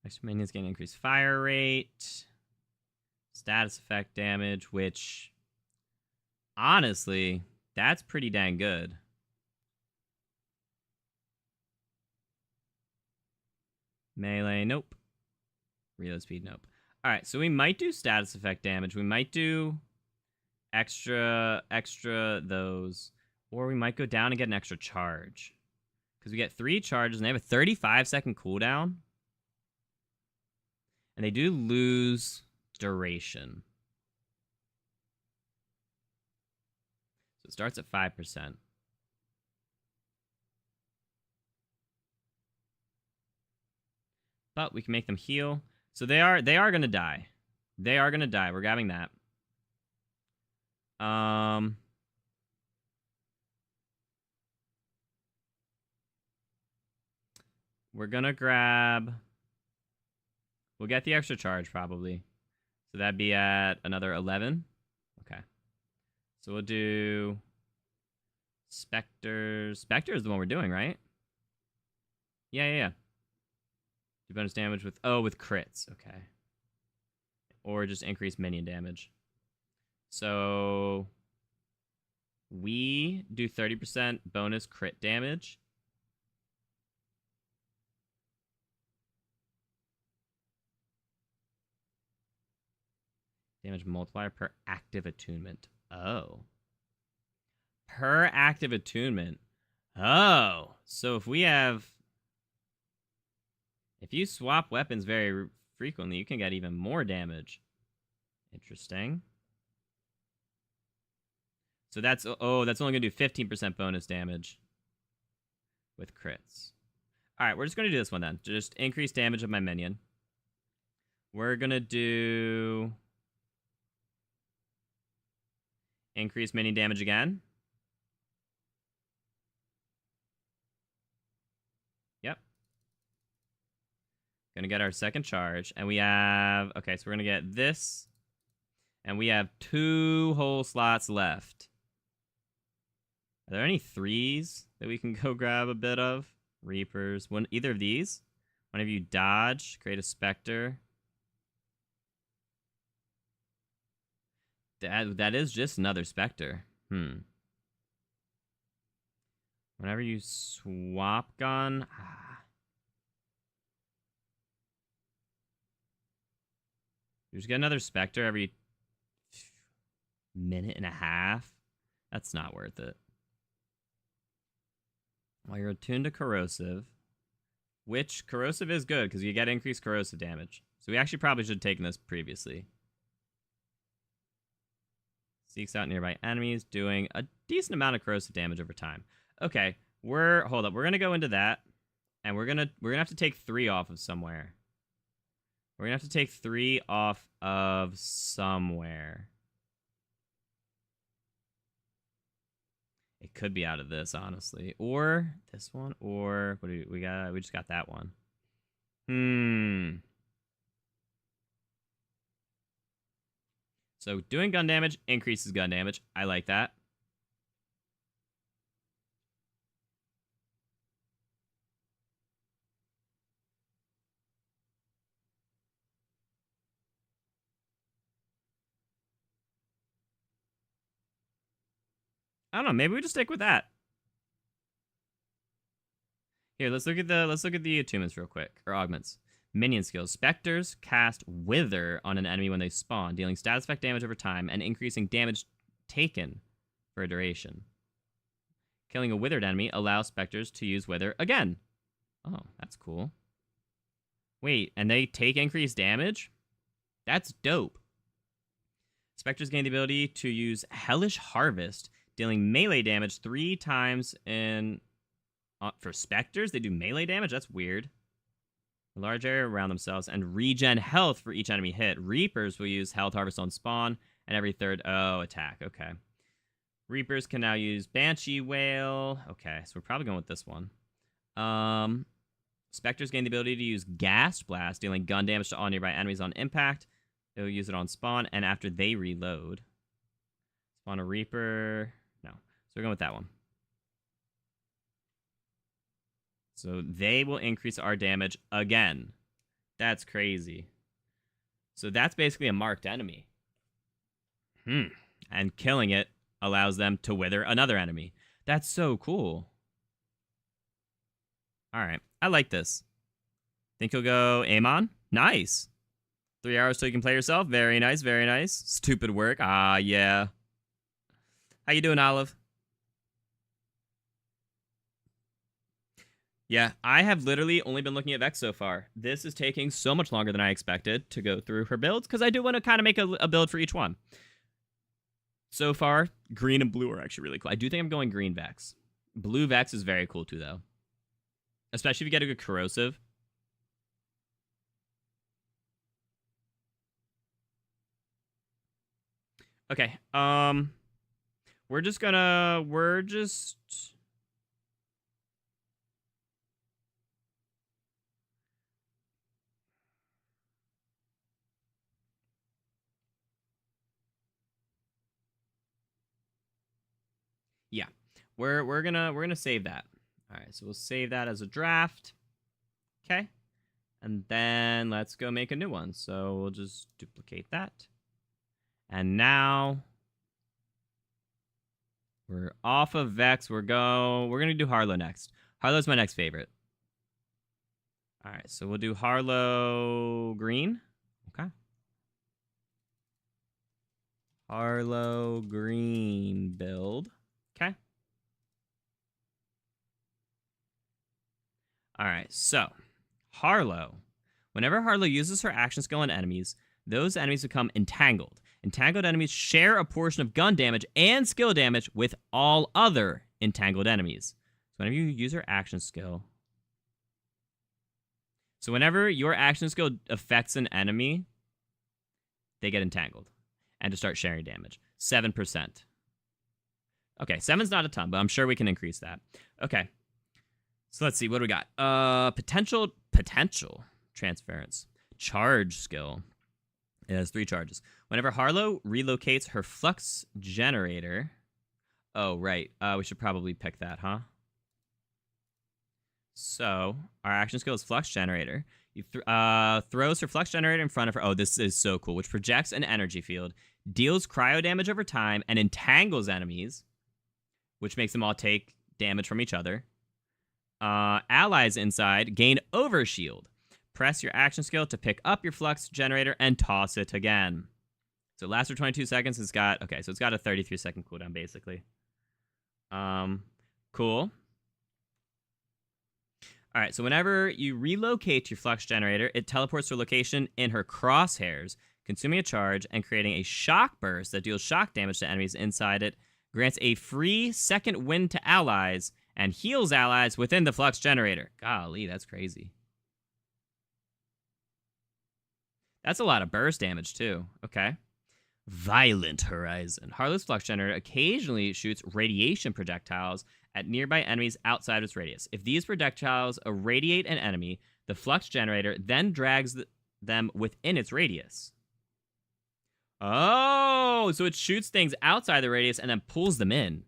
Extra minions gain increased fire rate. Status effect damage, which... honestly, that's pretty dang good. Melee, nope. Reload speed, nope. Alright, so we might do status effect damage. We might do extra those. Or we might go down and get an extra charge. Because we get 3 charges, and they have a 35-second cooldown. And they do lose duration. So it starts at 5%. But we can make them heal. So they are going to die. They are going to die. We're grabbing that. We're going to grab... We'll get the extra charge, probably. So that'd be at another 11. Okay. So we'll do... Spectres. Spectre is the one we're doing, right? Yeah. Do bonus damage with... Oh, with crits. Okay. Or just increase minion damage. So... We do 30% bonus crit damage. Damage multiplier per active attunement. Oh. Per active attunement. Oh. So if we have... If you swap weapons very frequently, you can get even more damage. Interesting. So that's... Oh, that's only going to do 15% bonus damage. With crits. Alright, we're just going to do this one then. Just increase damage of my minion. We're going to do... Increase minion damage again. Yep. Gonna get our second charge. And we have... Okay, so we're gonna get this. And we have 2 whole slots left. Are there any 3s that we can go grab a bit of? Reapers. Either of these? Whenever you dodge, create a specter. That is just another specter. Whenever you swap gun. You just get another specter every minute and a half. That's not worth it. Well, you're attuned to corrosive. Which corrosive is good because you get increased corrosive damage. So we actually probably should have taken this previously. Seeks out nearby enemies, doing a decent amount of corrosive damage over time. Okay, hold up. We're gonna go into that, and we're gonna have to take 3 off of somewhere. We're gonna have to take 3 off of somewhere. It could be out of this, honestly, or this one, or what do we got? We just got that one. So doing gun damage increases gun damage. I like that. I don't know. Maybe we just stick with that. Here, let's look at the attunements real quick, or augments. Minion skills. Specters cast Wither on an enemy when they spawn, dealing status effect damage over time and increasing damage taken for a duration. Killing a withered enemy allows specters to use Wither again. Oh, that's cool. Wait, and they take increased damage? That's dope. Specters gain the ability to use Hellish Harvest, dealing melee damage 3 times in... for specters, they do melee damage? That's weird. A large area around themselves, and regen health for each enemy hit. Reapers will use Health Harvest on spawn, and every third... Oh, attack. Okay. Reapers can now use Banshee Wail. Okay, so we're probably going with this one. Specters gain the ability to use Gas Blast, dealing gun damage to all nearby enemies on impact. They'll use it on spawn, and after they reload. Spawn a Reaper... No. So we're going with that one. So they will increase our damage again. That's crazy. So that's basically a marked enemy. And killing it allows them to wither another enemy. That's so cool. Alright, I like this. Think you'll go Amon? Nice. 3 hours till you can play yourself. Very nice, very nice. Stupid work. Ah, yeah. How you doing, Olive? Yeah, I have literally only been looking at Vex so far. This is taking so much longer than I expected to go through her builds, because I do want to kind of make a build for each one. So far, green and blue are actually really cool. I do think I'm going green Vex. Blue Vex is very cool too, though. Especially if you get a good corrosive. Okay, we're just... Yeah, we're gonna save that. All right, so we'll save that as a draft. Okay, and then let's go make a new one. So we'll just duplicate that, and now we're off of Vex. We're gonna do Harlow next. Harlow's my next favorite. All right, so we'll do Harlow green. Okay. Harlow green build. Okay. Alright, so Harlow. Whenever Harlow uses her action skill on enemies, those enemies become entangled. Entangled enemies share a portion of gun damage and skill damage with all other entangled enemies. So whenever you use her action skill... So whenever your action skill affects an enemy, they get entangled. And to start sharing damage. 7%. Okay, 7's not a ton, but I'm sure we can increase that. Okay. So let's see, what do we got? Potential transference. Charge skill. It has 3 charges. Whenever Harlow relocates her flux generator... Oh, right. We should probably pick that, huh? So our action skill is Flux Generator. You throws her Flux Generator in front of her. Oh, this is so cool. Which projects an energy field, deals cryo damage over time, and entangles enemies, which makes them all take damage from each other. Allies inside gain Overshield. Press your action skill to pick up your Flux Generator and toss it again. So it lasts for 22 seconds. It's got a 33-second cooldown basically. Cool. All right, so whenever you relocate your Flux Generator, it teleports to a location in her crosshairs, consuming a charge and creating a shock burst that deals shock damage to enemies inside it, grants a free second wind to allies, and heals allies within the Flux Generator. Golly, that's crazy. That's a lot of burst damage, too. Okay. Violent Horizon. Harlow's Flux Generator occasionally shoots radiation projectiles at nearby enemies outside of its radius. If these projectiles irradiate an enemy, the Flux Generator then drags them within its radius. Oh, so it shoots things outside the radius and then pulls them in.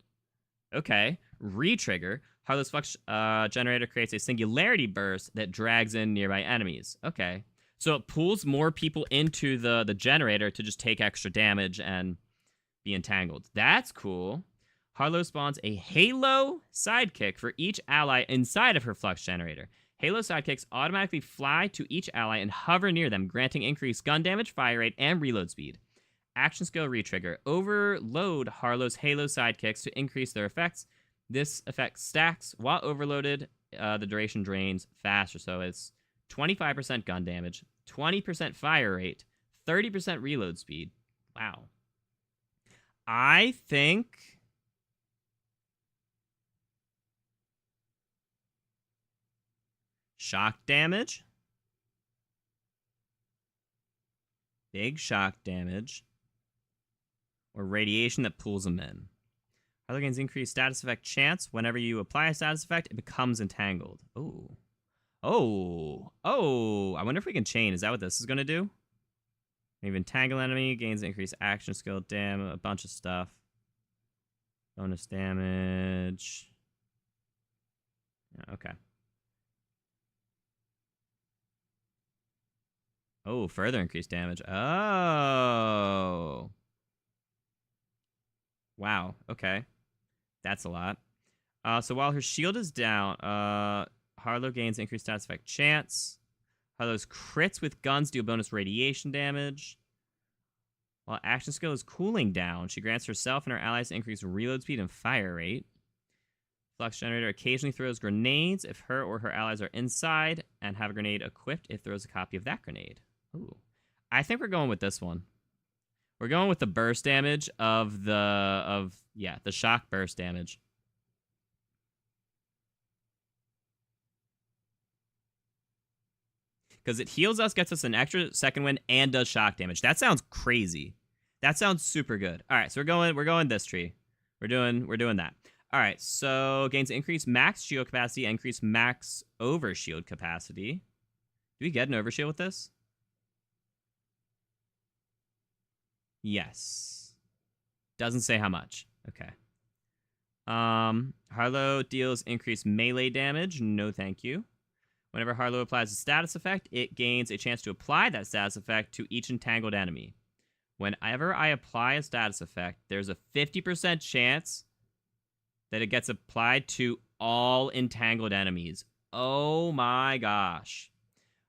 Okay. Retrigger. Harlow's Flux Generator creates a singularity burst that drags in nearby enemies. Okay. So it pulls more people into the generator to just take extra damage and be entangled. That's cool. Harlowe spawns a Halo sidekick for each ally inside of her Flux Generator. Halo sidekicks automatically fly to each ally and hover near them, granting increased gun damage, fire rate, and reload speed. Action skill retrigger. Overload Harlow's Halo sidekicks to increase their effects. This effect stacks. While overloaded, the duration drains faster, so it's 25% gun damage, 20% fire rate, 30% reload speed. Wow. I think shock damage. Big shock damage. Or radiation that pulls them in. Harlowe gains increased status effect chance. Whenever you apply a status effect, it becomes entangled. Oh. I wonder if we can chain. Is that what this is going to do? Maybe entangle enemy, gains increased action skill, a bunch of stuff. Bonus damage. Yeah, okay. Oh, further increased damage. Oh. Wow, okay. That's a lot. So while her shield is down, Harlowe gains increased status effect chance. Harlow's crits with guns deal bonus radiation damage. While action skill is cooling down, she grants herself and her allies increased reload speed and fire rate. Flux Generator occasionally throws grenades if her or her allies are inside, and have a grenade equipped. It throws a copy of that grenade. Ooh. I think we're going with this one. We're going with the burst damage of the shock burst damage. Because it heals us, gets us an extra second wind, and does shock damage. That sounds crazy. That sounds super good. All right, so we're going this tree. We're doing that. All right, so gains increased max shield capacity, increased max overshield capacity. Do we get an overshield with this? Yes. Doesn't say how much. Okay. Harlowe deals increased melee damage. No, thank you. Whenever Harlowe applies a status effect, it gains a chance to apply that status effect to each entangled enemy. Whenever I apply a status effect, there's a 50% chance that it gets applied to all entangled enemies. Oh my gosh.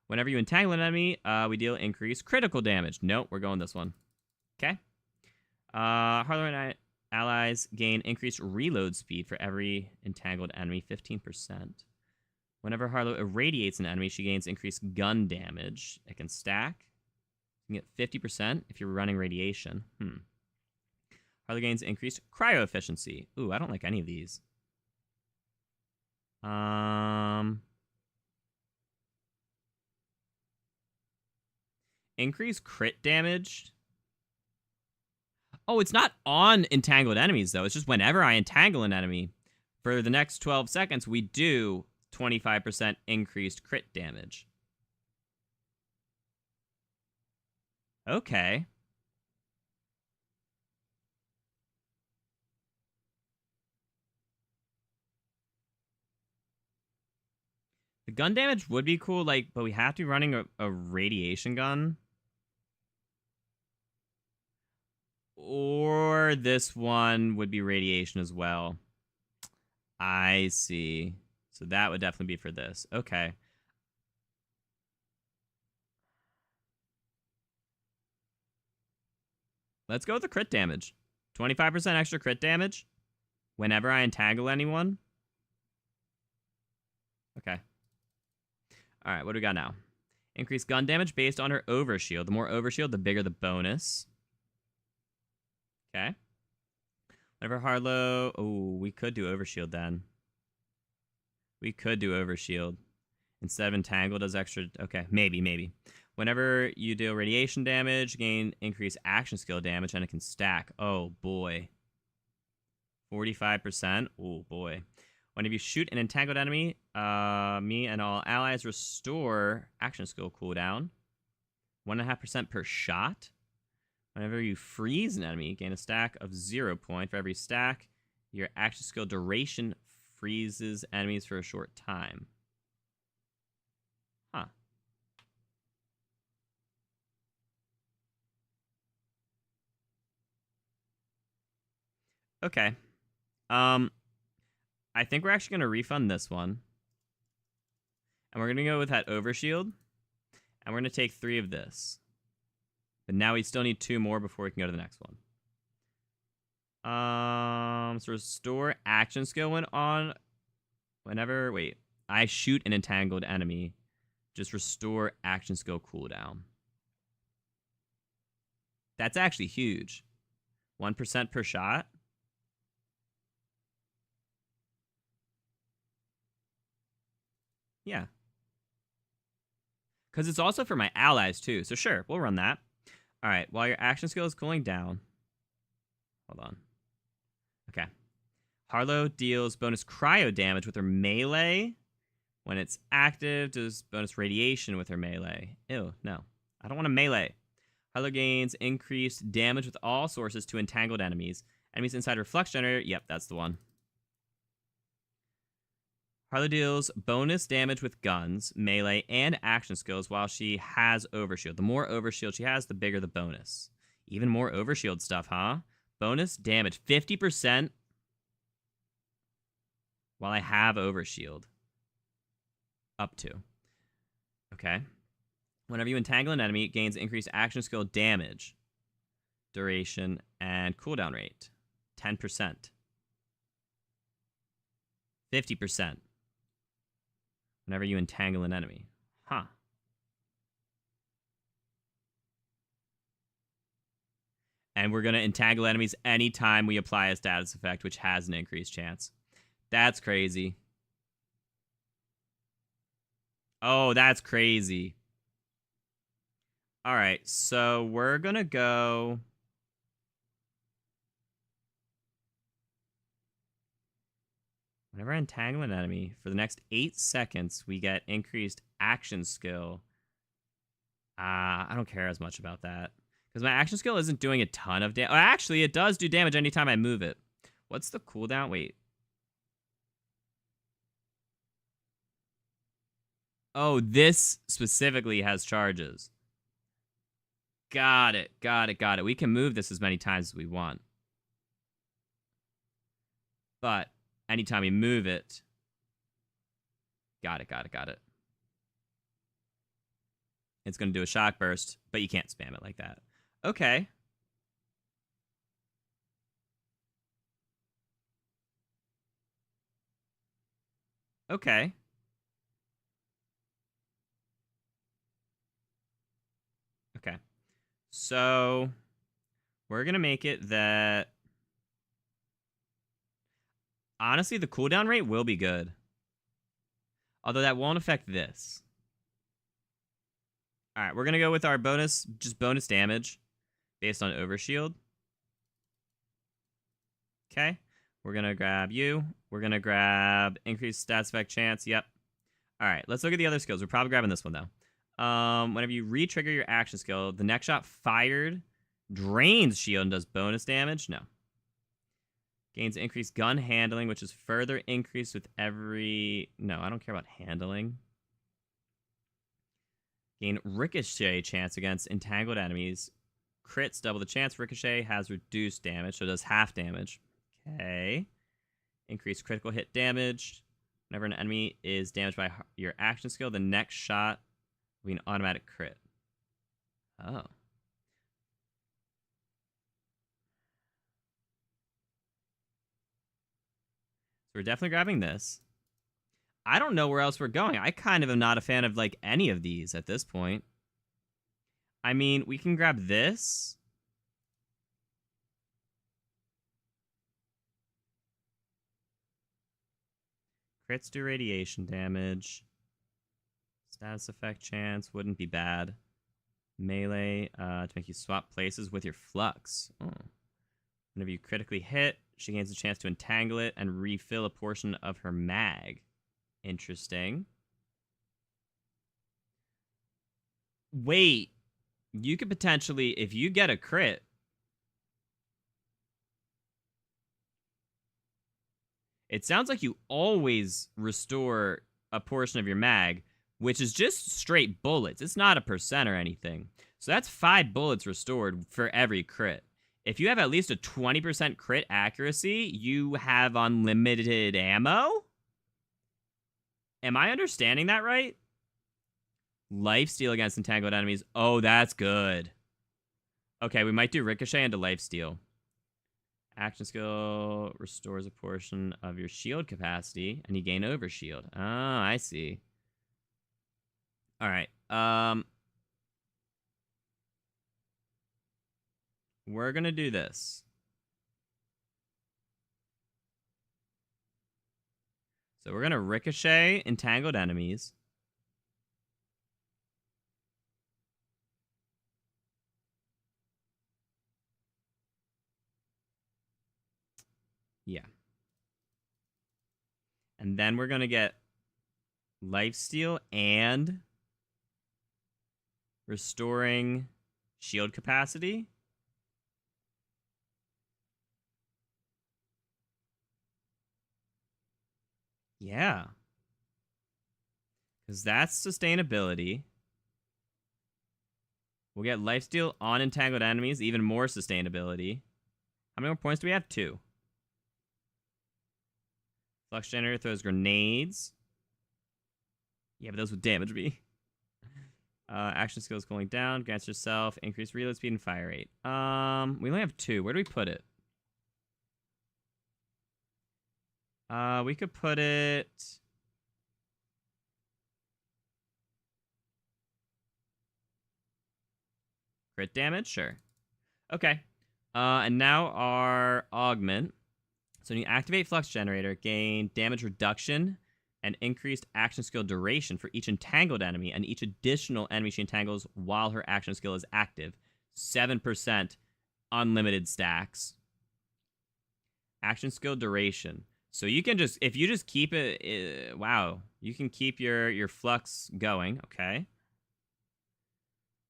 Whenever you entangle an enemy, we deal increased critical damage. Nope, we're going this one. Okay. Harlowe and allies gain increased reload speed for every entangled enemy, 15%. Whenever Harlowe irradiates an enemy, she gains increased gun damage. It can stack. You can get 50% if you're running radiation. Harlowe gains increased cryo efficiency. Ooh, I don't like any of these. Increased crit damage. Oh, it's not on entangled enemies, though. It's just whenever I entangle an enemy, for the next 12 seconds, we do 25% increased crit damage. Okay. gun damage would be cool, like, but we have to be running a radiation gun. Or this one would be radiation as well. I see. So that would definitely be for this. Okay. Let's go with the crit damage. 25% extra crit damage whenever I entangle anyone. Okay. All right, what do we got now? Increase gun damage based on her overshield. The more overshield, the bigger the bonus. Okay. Whenever Harlow... Oh, we could do overshield then. We could do overshield. Instead of entangle, does extra... Okay, maybe. Whenever you deal radiation damage, gain increased action skill damage, and it can stack. Oh, boy. 45%? Oh, boy. Whenever you shoot an entangled enemy, me and all allies restore action skill cooldown. 1.5% per shot. Whenever you freeze an enemy, gain a stack of 0 point. For every stack, your action skill duration freezes enemies for a short time. Huh. Okay. I think we're actually going to refund this one. And we're going to go with that overshield. And we're going to take 3 of this. But now we still need 2 more before we can go to the next one. So restore action skill whenever, wait, I shoot an entangled enemy. Just restore action skill cooldown. That's actually huge. 1% per shot. Yeah. Because it's also for my allies, too. So sure, we'll run that. All right, while your action skill is cooling down. Hold on. Okay. Harlow deals bonus cryo damage with her melee. When it's active, does bonus radiation with her melee. Ew, no. I don't want a melee. Harlow gains increased damage with all sources to entangled enemies. Enemies inside her flux generator. Yep, that's the one. Harlow deals bonus damage with guns, melee, and action skills while she has overshield. The more overshield she has, the bigger the bonus. Even more overshield stuff, huh? Bonus damage, 50% while I have overshield. Up to. Okay. Whenever you entangle an enemy, it gains increased action skill damage, duration, and cooldown rate. 10%. 50%. Whenever you entangle an enemy. Huh. And we're going to entangle enemies anytime we apply a status effect, which has an increased chance. That's crazy. Oh, that's crazy. All right, so we're going to go... Whenever I entangle an enemy, for the next 8 seconds, we get increased action skill. I don't care as much about that. Because my action skill isn't doing a ton of damage. Actually, it does do damage anytime I move it. What's the cooldown? Wait. Oh, this specifically has charges. Got it. We can move this as many times as we want. But... anytime you move it. Got it. It's going to do a shock burst, but you can't spam it like that. Okay. Okay. Okay. So, we're going to make it that... honestly, the cooldown rate will be good. Although that won't affect this. Alright, we're going to go with our bonus, just bonus damage based on overshield. Okay. We're going to grab you. We're going to grab increased stats effect chance. Yep. Alright, let's look at the other skills. We're probably grabbing this one, though. Whenever you re-trigger your action skill, the next shot fired drains shield and does bonus damage. No. Gains increased gun handling, which is further increased with every... no, I don't care about handling. Gain ricochet chance against entangled enemies. Crits double the chance. Ricochet has reduced damage, so it does half damage. Okay. Increase critical hit damage. Whenever an enemy is damaged by your action skill, the next shot will be an automatic crit. Oh. So we're definitely grabbing this. I don't know where else we're going. I kind of am not a fan of, like, any of these at this point. I mean, we can grab this. Crits do radiation damage. Status effect chance wouldn't be bad. Melee to make you swap places with your flux. Oh. Whenever you critically hit, she gains a chance to entangle it and refill a portion of her mag. Interesting. Wait. You could potentially, if you get a crit, it sounds like you always restore a portion of your mag, which is just straight bullets. It's not a percent or anything. So that's 5 bullets restored for every crit. If you have at least a 20% crit accuracy, you have unlimited ammo? Am I understanding that right? Lifesteal against entangled enemies. Oh, that's good. Okay, we might do Ricochet into Lifesteal. Action skill restores a portion of your shield capacity, and you gain overshield. Oh, I see. All right. We're gonna do this. So we're gonna Ricochet entangled enemies. Yeah. And then we're gonna get Lifesteal and restoring shield capacity. Yeah. Because that's sustainability. We'll get Lifesteal on entangled enemies, even more sustainability. How many more points do we have? 2. Flux Generator throws grenades. Yeah, but those would damage me. Action skills cooling down. Grants yourself increased reload speed and fire rate. We only have 2. Where do we put it? We could put it... Crit damage? Sure. Okay. And now our augment. So when you activate Flux Generator, gain damage reduction and increased action skill duration for each entangled enemy and each additional enemy she entangles while her action skill is active. 7% unlimited stacks. Action skill duration. So you can just, if you just keep it, wow, you can keep your flux going, okay?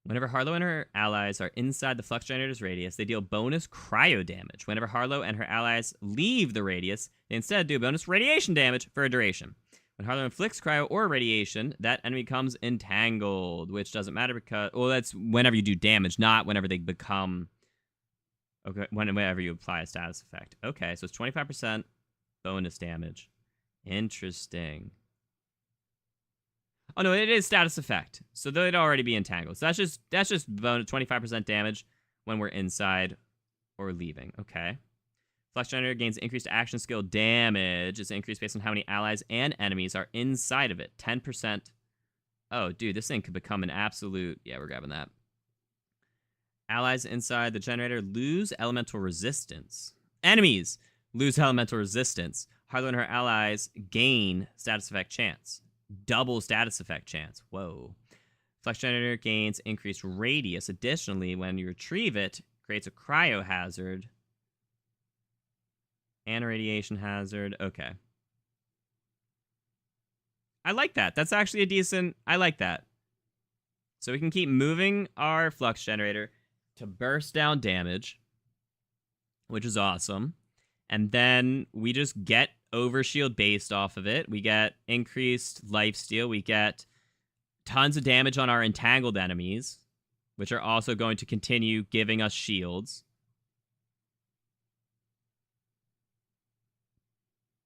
Whenever Harlowe and her allies are inside the Flux Generator's radius, they deal bonus cryo damage. Whenever Harlowe and her allies leave the radius, they instead do bonus radiation damage for a duration. When Harlowe inflicts cryo or radiation, that enemy becomes entangled, which doesn't matter because... Well, that's whenever you do damage, not whenever they become... Okay, whenever you apply a status effect. Okay, so it's 25% bonus damage. Interesting. Oh, no, it is status effect. So they'd already be entangled. So that's just bonus 25% damage when we're inside or leaving. Okay. Flux Generator gains increased action skill damage. It's increased based on how many allies and enemies are inside of it. 10%. Oh, dude, this thing could become an absolute... Yeah, we're grabbing that. Allies inside the generator lose elemental resistance. Enemies lose elemental resistance. Harlowe and her allies gain status effect chance. Double status effect chance. Whoa. Flux Generator gains increased radius. Additionally, when you retrieve it, creates a cryo hazard and a radiation hazard. Okay. I like that. That's actually a decent... I like that. So we can keep moving our Flux Generator to burst down damage, which is awesome. And then we just get overshield based off of it. We get increased lifesteal. We get tons of damage on our entangled enemies, which are also going to continue giving us shields.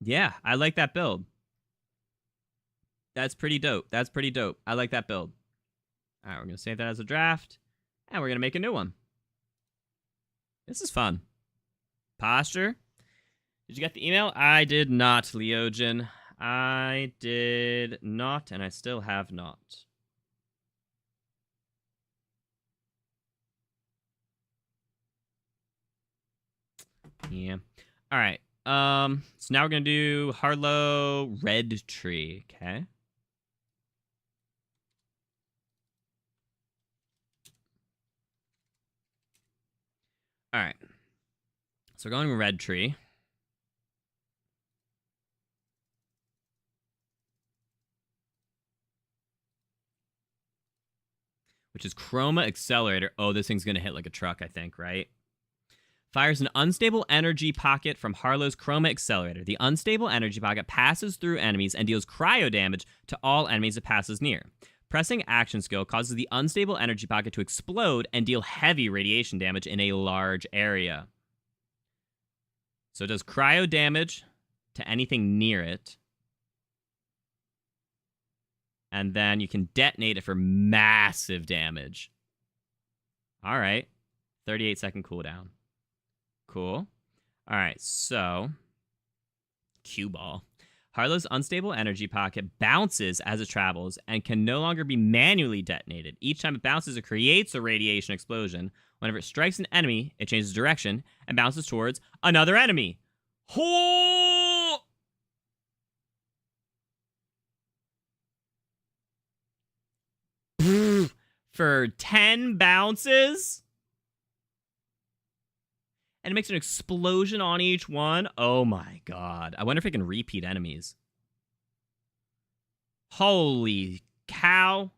Yeah, I like that build. That's pretty dope. That's pretty dope. I like that build. All right, we're going to save that as a draft, and we're going to make a new one. This is fun. Posture. Did you get the email? I did not, Leogen. I did not, and I still have not. Yeah. All right. So now we're going to do Harlowe Red Tree, okay? All right. So we're going Red Tree. Which is Chroma Accelerator. Oh, this thing's going to hit like a truck, I think, right? Fires an unstable energy pocket from Harlowe's Chroma Accelerator. The unstable energy pocket passes through enemies and deals cryo damage to all enemies it passes near. Pressing action skill causes the unstable energy pocket to explode and deal heavy radiation damage in a large area. So it does cryo damage to anything near it. And then you can detonate it for massive damage. All right. 38-second cooldown. Cool. All right, so cue ball. Harlow's unstable energy pocket bounces as it travels and can no longer be manually detonated. Each time it bounces, it creates a radiation explosion. Whenever it strikes an enemy, it changes direction and bounces towards another enemy. Oh! For 10 bounces? And it makes an explosion on each one. Oh my god. I wonder if it can repeat enemies. Holy cow.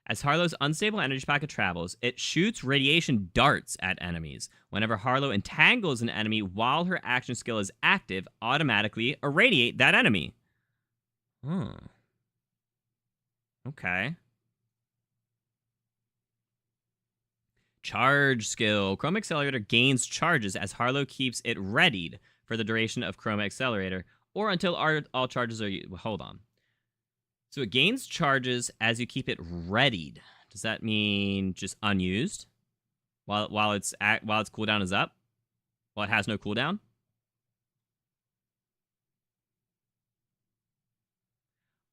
As Harlow's unstable energy pocket travels, it shoots radiation darts at enemies. Whenever Harlowe entangles an enemy while her action skill is active, automatically irradiate that enemy. Okay. Charge skill. Chroma Accelerator gains charges as Harlowe keeps it readied for the duration of Chroma Accelerator, or until all charges are used. Hold on. So it gains charges as you keep it readied. Does that mean just unused while its cooldown is up? While it has no cooldown?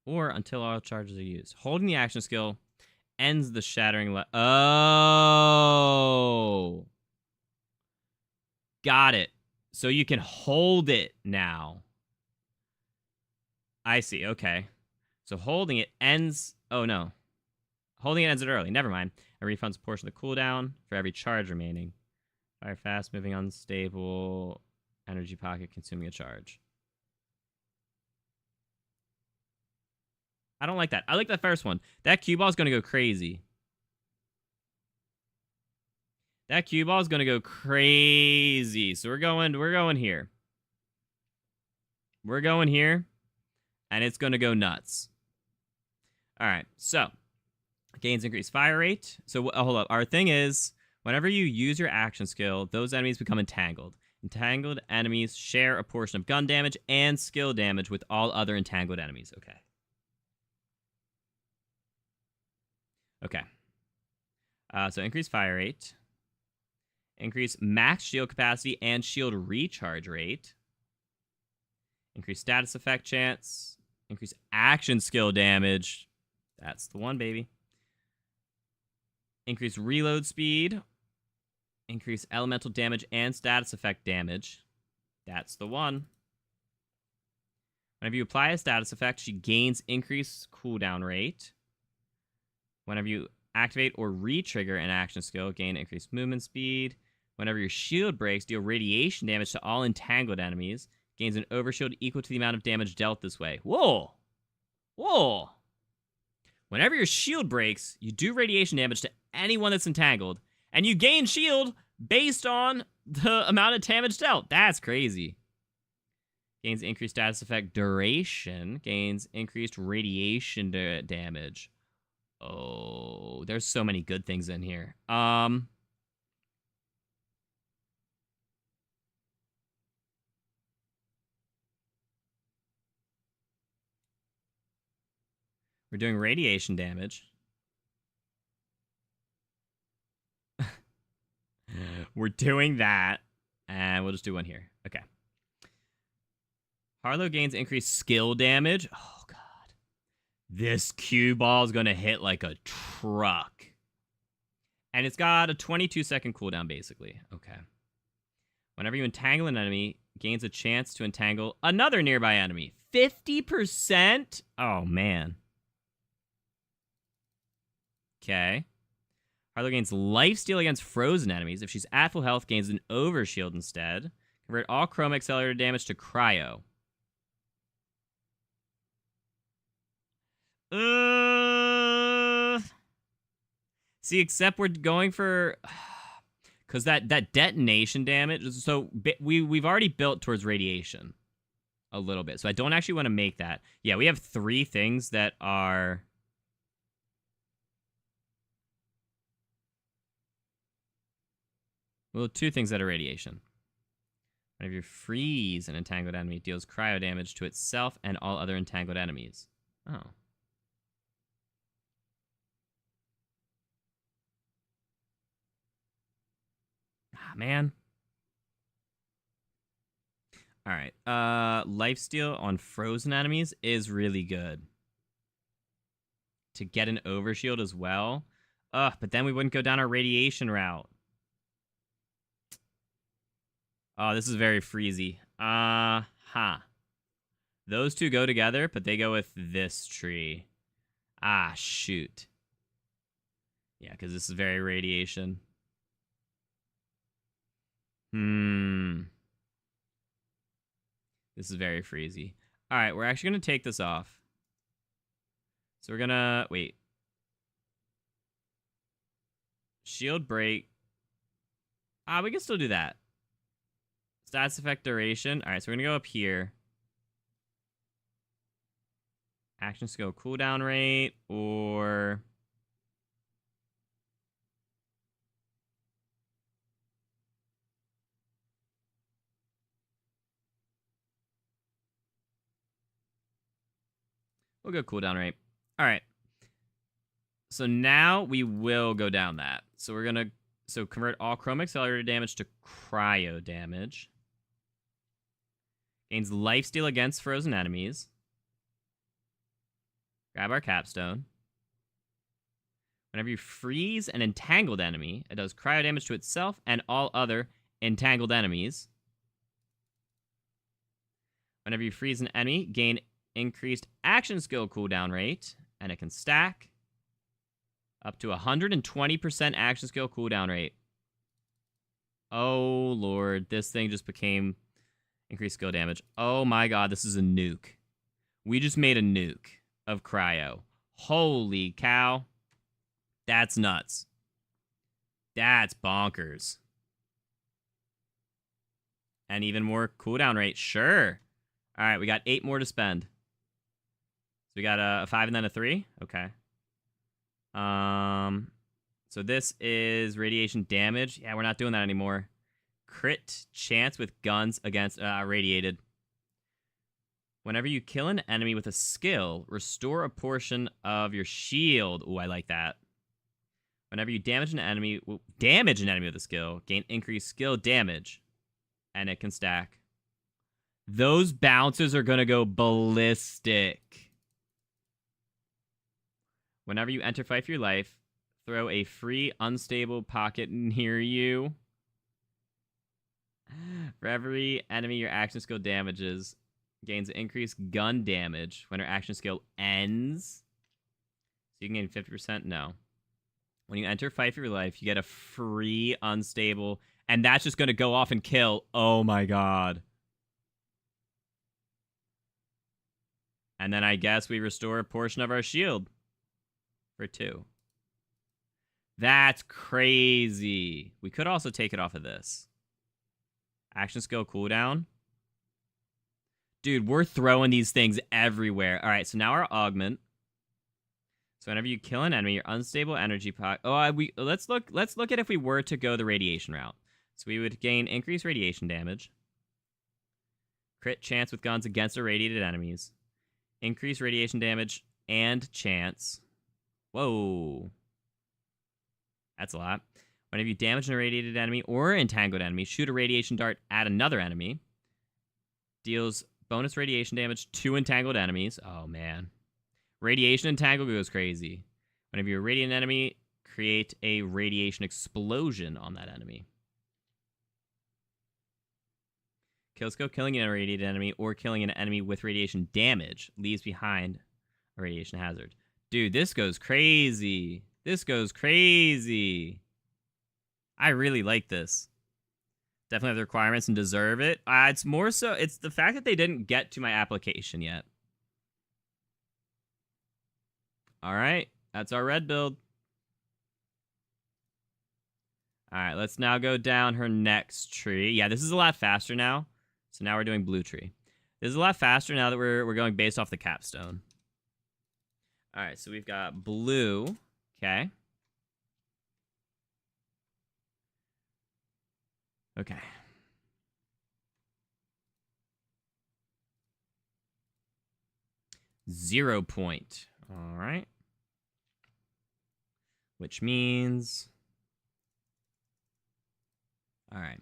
Or until all charges are used. Holding the action skill ends the shattering. Oh. Got it. So you can hold it now. I see. Okay. So holding it ends... Oh, no. Holding it ends it early. Never mind. It refunds a portion of the cooldown for every charge remaining. Fire fast, moving unstable. Energy pocket consuming a charge. I don't like that. I like that first one. That cue ball is going to go crazy. That cue ball is going to go crazy. So we're going here. We're going here. And it's going to go nuts. All right. So gains increased fire rate. So hold up. Our thing is, whenever you use your action skill, those enemies become entangled. Entangled enemies share a portion of gun damage and skill damage with all other entangled enemies. Okay. Okay. So increase fire rate. Increase max shield capacity and shield recharge rate. Increase status effect chance. Increase action skill damage. That's the one, baby. Increase reload speed. Increase elemental damage and status effect damage. That's the one. Whenever you apply a status effect, she gains increased cooldown rate. Whenever you activate or re-trigger an action skill, gain increased movement speed. Whenever your shield breaks, deal radiation damage to all entangled enemies. Gains an overshield equal to the amount of damage dealt this way. Whoa! Whoa! Whenever your shield breaks, you do radiation damage to anyone that's entangled, and you gain shield based on the amount of damage dealt. That's crazy. Gains increased status effect duration. Gains increased radiation damage. Oh, there's so many good things in here. We're doing radiation damage. We're doing that. And we'll just do one here. Okay. Harlow gains increased skill damage. Oh, God. This cue ball is going to hit like a truck. And it's got a 22-second cooldown, basically. Okay. Whenever you entangle an enemy, gains a chance to entangle another nearby enemy. 50%? Oh, man. Okay. Harlow gains lifesteal against frozen enemies. If she's at full health, gains an overshield instead. Convert all chroma accelerator damage to cryo. See, except we're going for... Because that detonation damage... So we've already built towards radiation. A little bit. So I don't actually want to make that. Yeah, we have 3 things that are... Well, 2 things that are radiation. Whenever you freeze an entangled enemy, it deals cryo damage to itself and all other entangled enemies. Oh. Ah, man. All right. Lifesteal on frozen enemies is really good. To get an overshield as well. But then we wouldn't go down our radiation route. Oh, this is very freezy. Those 2 go together, but they go with this tree. Ah, shoot. Yeah, because this is very radiation. This is very freezy. All right, we're actually going to take this off. So we're going to... Wait. Shield break. We can still do that. Stats effect duration. All right, so we're going to go up here. Action skill cooldown rate, or... We'll go cooldown rate. All right. So now we will go down that. So we're going to... So convert all chroma accelerator damage to cryo damage. Gains lifesteal against frozen enemies. Grab our capstone. Whenever you freeze an entangled enemy, it does cryo damage to itself and all other entangled enemies. Whenever you freeze an enemy, gain increased action skill cooldown rate, and it can stack up to 120% action skill cooldown rate. Oh, Lord. This thing just became increased skill damage. Oh, my God. This is a nuke. We just made a nuke of cryo. Holy cow. That's nuts. That's bonkers. And even more cooldown rate. Sure. All right, we got 8 more to spend. So we got a 5 and then a 3. Okay. So this is radiation damage. Yeah, we're not doing that anymore. Crit chance with guns against radiated. Whenever you kill an enemy with a skill, restore a portion of your shield. Ooh, I like that. Whenever you damage an enemy with a skill, gain increased skill damage, and it can stack. Those bounces are gonna go ballistic. Whenever you enter fight for your life, throw a free unstable pocket near you. For every enemy your action skill damages, gains increased gun damage when her action skill ends. So you can gain 50%? No. When you enter fight for your life, you get a free unstable, and that's just going to go off and kill. Oh my God. And then I guess we restore a portion of our shield for 2. That's crazy. We could also take it off of this. Action skill cooldown. Dude, we're throwing these things everywhere. All right, so now our augment. So whenever you kill an enemy, your unstable energy pocket. Let's look at if we were to go the radiation route. So we would gain increased radiation damage, crit chance with guns against irradiated enemies, increased radiation damage and chance. Whoa, that's a lot. Whenever you damage an irradiated enemy or entangled enemy, shoot a radiation dart at another enemy. Deals bonus radiation damage to entangled enemies. Oh man. Radiation entangle goes crazy. Whenever you irradiate an enemy, create a radiation explosion on that enemy. Kill skill, killing an irradiated enemy or killing an enemy with radiation damage leaves behind a radiation hazard. Dude, this goes crazy. This goes crazy. I really like this. Definitely have the requirements and deserve it. It's more so, it's the fact that they didn't get to my application yet. All right, that's our red build. All right, let's now go down her next tree. Yeah, this is a lot faster now. So now we're doing blue tree. This is a lot faster now that we're going based off the capstone. All right, so we've got blue. Okay. Okay. Zero point. All right. Which means... All right.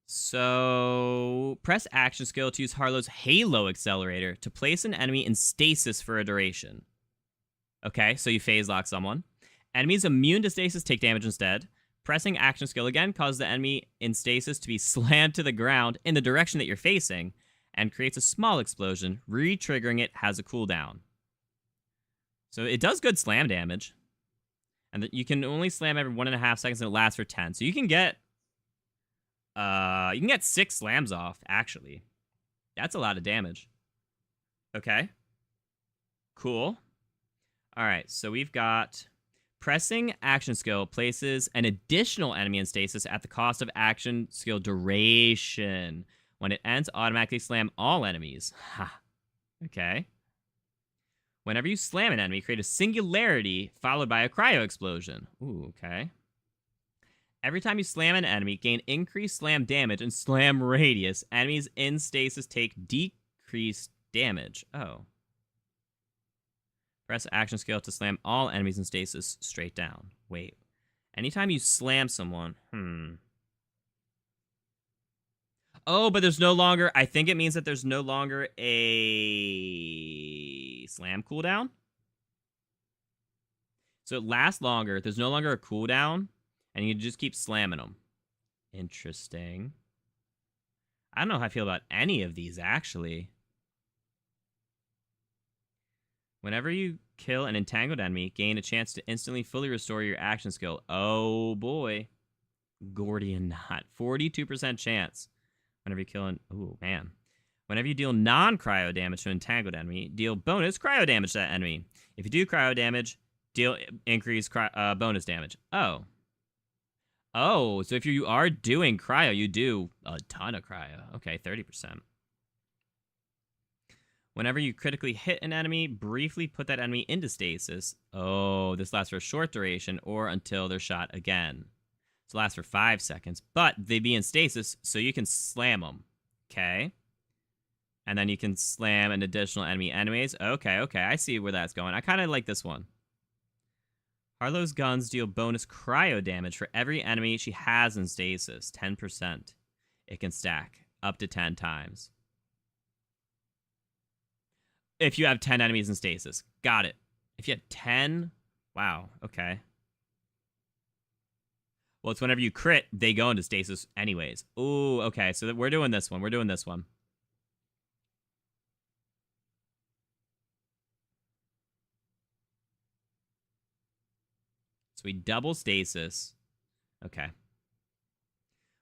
So, press action skill to use Harlowe's Halo accelerator to place an enemy in stasis for a duration. Okay, so you phase lock someone. Enemies immune to stasis take damage instead. Pressing action skill again causes the enemy in stasis to be slammed to the ground in the direction that you're facing and creates a small explosion. Re-triggering it has a cooldown. So it does good slam damage. And you can only slam every 1.5 seconds and it lasts for 10. So you can get 6 slams off, actually. That's a lot of damage. Okay. Cool. All right, so we've got pressing action skill places an additional enemy in stasis at the cost of action skill duration. When it ends, automatically slam all enemies. Ha. Okay. Whenever you slam an enemy, create a singularity followed by a cryo explosion. Ooh, okay. Every time you slam an enemy, gain increased slam damage and slam radius. Enemies in stasis take decreased damage. Oh. Press action skill to slam all enemies in stasis straight down. Wait. Anytime you slam someone, Oh, but there's no longer... I think it means that there's no longer a slam cooldown. So it lasts longer. There's no longer a cooldown. And you just keep slamming them. Interesting. I don't know how I feel about any of these, actually. Whenever you kill an entangled enemy, gain a chance to instantly fully restore your action skill. Oh, boy. Gordian Knot. 42% chance. Whenever you kill an... Ooh, man. Whenever you deal non-cryo damage to an entangled enemy, deal bonus cryo damage to that enemy. If you do cryo damage, deal increased bonus damage. Oh. Oh, so if you are doing cryo, you do a ton of cryo. Okay, 30%. Whenever you critically hit an enemy, briefly put that enemy into stasis. Oh, this lasts for a short duration or until they're shot again. So it lasts for 5 seconds, but they be in stasis, so you can slam them. Okay. And then you can slam an additional enemy anyways. Okay, I see where that's going. I kind of like this one. Harlowe's guns deal bonus cryo damage for every enemy she has in stasis. 10%. It can stack up to 10 times. If you have 10 enemies in stasis. Got it. If you had 10... Wow, okay. Well, it's whenever you crit, they go into stasis anyways. Ooh, okay, so we're doing this one. We're doing this one. So we double stasis. Okay.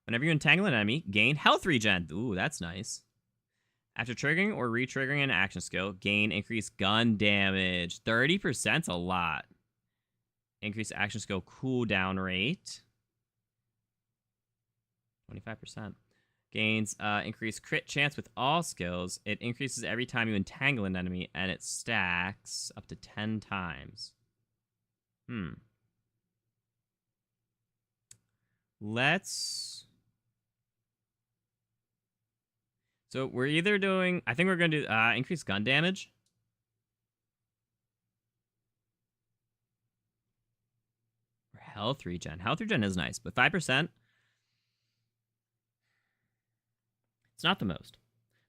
Whenever you entangle an enemy, gain health regen. Ooh, that's nice. After triggering or re-triggering an action skill, gain increased gun damage. 30%'s a lot. Increase action skill cooldown rate. 25%. Gains increased crit chance with all skills. It increases every time you entangle an enemy, and it stacks up to 10 times. Let's... So we're either doing... I think we're going to do increased gun damage. Or health regen. Health regen is nice, but 5%... It's not the most.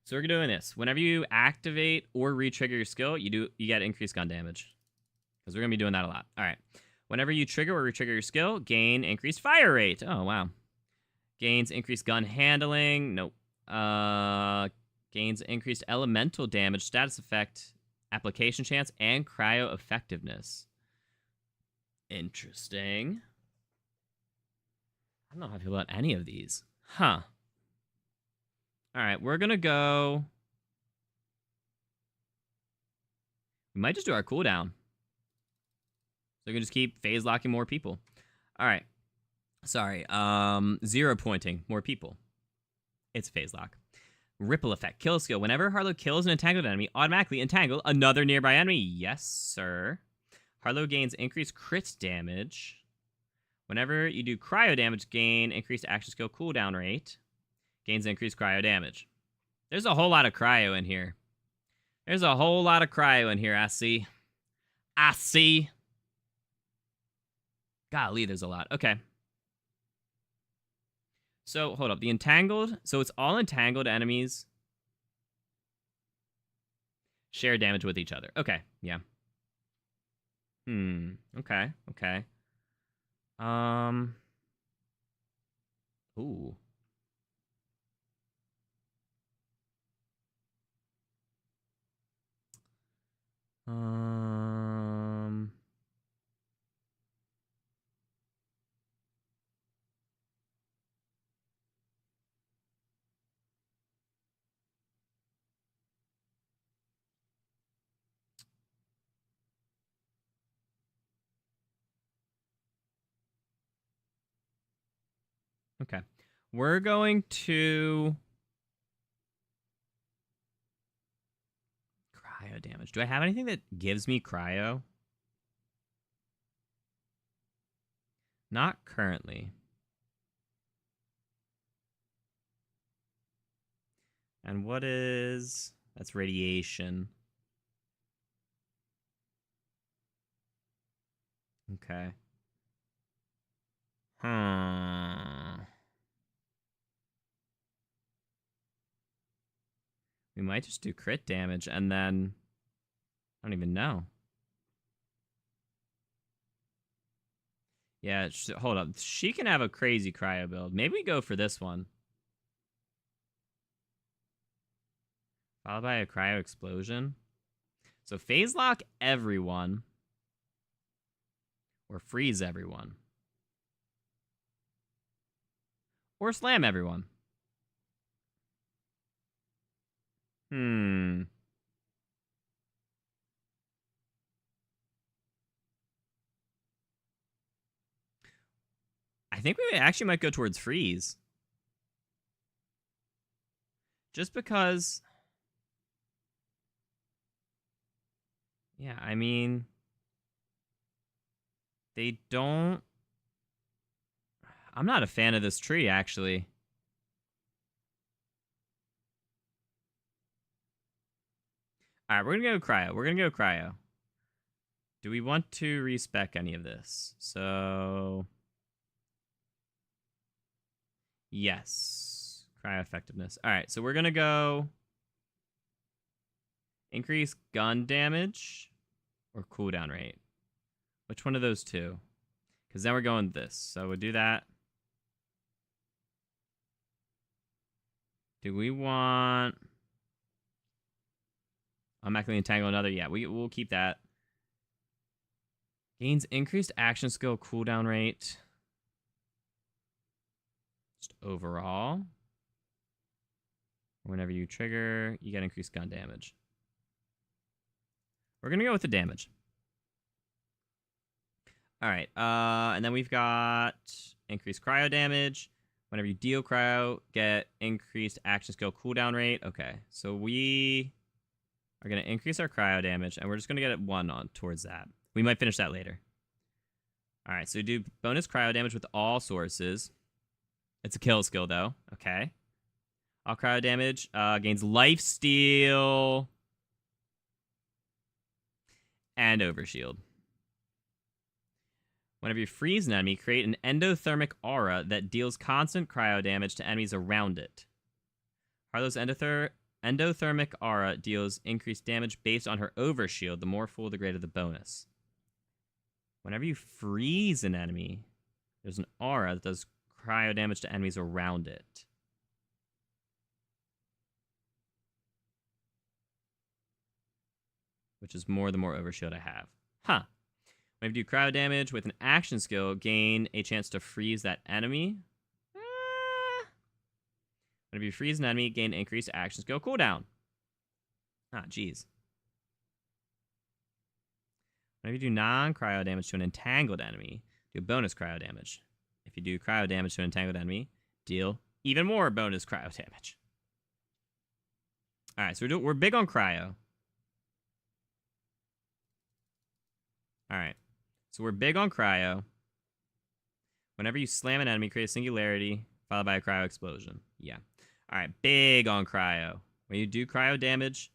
So we're doing this. Whenever you activate or re-trigger your skill, you get increased gun damage. Because we're going to be doing that a lot. All right. Whenever you trigger or re-trigger your skill, gain increased fire rate. Oh, wow. Gains increased gun handling. Nope. Gains increased elemental damage, status effect, application chance, and cryo effectiveness. Interesting. I don't know how I feel about any of these. Huh. All right, we're going to go... We might just do our cooldown. So we can just keep phase locking more people. All right. Sorry. 0 pointing more people. It's phase lock. Ripple effect. Kill skill. Whenever Harlow kills an entangled enemy, automatically entangle another nearby enemy. Yes, sir. Harlow gains increased crit damage. Whenever you do cryo damage, gain increased action skill cooldown rate. Gains increased cryo damage. There's a whole lot of cryo in here. There's a whole lot of cryo in here, I see. I see. Golly, there's a lot. Okay. So, hold up. The entangled... So, it's all entangled enemies share damage with each other. Okay, yeah. Okay, okay. Ooh. Okay. We're going to... Cryo damage. Do I have anything that gives me cryo? Not currently. And what is... That's radiation. Okay. We might just do crit damage and then... I don't even know. Yeah, hold up. She can have a crazy cryo build. Maybe we go for this one. Followed by a cryo explosion. So phase lock everyone. Or freeze everyone. Or slam everyone. I think we actually might go towards freeze. Just because... Yeah, I mean... They don't... I'm not a fan of this tree, actually. Alright, we're gonna go cryo. We're gonna go cryo. Do we want to respec any of this? So... Yes. Cryo effectiveness. Alright, so we're gonna go... Increase gun damage or cooldown rate. Which one of those two? Because then we're going this. So we'll do that. Do we want... Automatically entangle another? Yeah, we'll keep that. Gains increased action skill cooldown rate. Just overall. Whenever you trigger, you get increased gun damage. We're going to go with the damage. All right. And then we've got increased cryo damage. Whenever you deal cryo, get increased action skill cooldown rate. Okay, so we are going to increase our cryo damage, and we're just going to get it 1 on towards that. We might finish that later. All right, so do bonus cryo damage with all sources. It's a kill skill, though. Okay. All cryo damage gains life steal and overshield. Whenever you freeze an enemy, create an endothermic aura that deals constant cryo damage to enemies around it. Harlo's endothermic aura deals increased damage based on her overshield. The more full, the greater the bonus. Whenever you freeze an enemy, there's an aura that does cryo damage to enemies around it. Which is more the more overshield I have. Huh. Whenever you do cryo damage with an action skill, gain a chance to freeze that enemy. Whenever you freeze an enemy, gain increased action skill cooldown. Ah, jeez. Whenever you do non-cryo damage to an entangled enemy, do bonus cryo damage. If you do cryo damage to an entangled enemy, deal even more bonus cryo damage. All right, so we're big on cryo. All right. So we're big on cryo. Whenever you slam an enemy, create a singularity, followed by a cryo explosion. Yeah. All right, big on cryo. When you do cryo damage,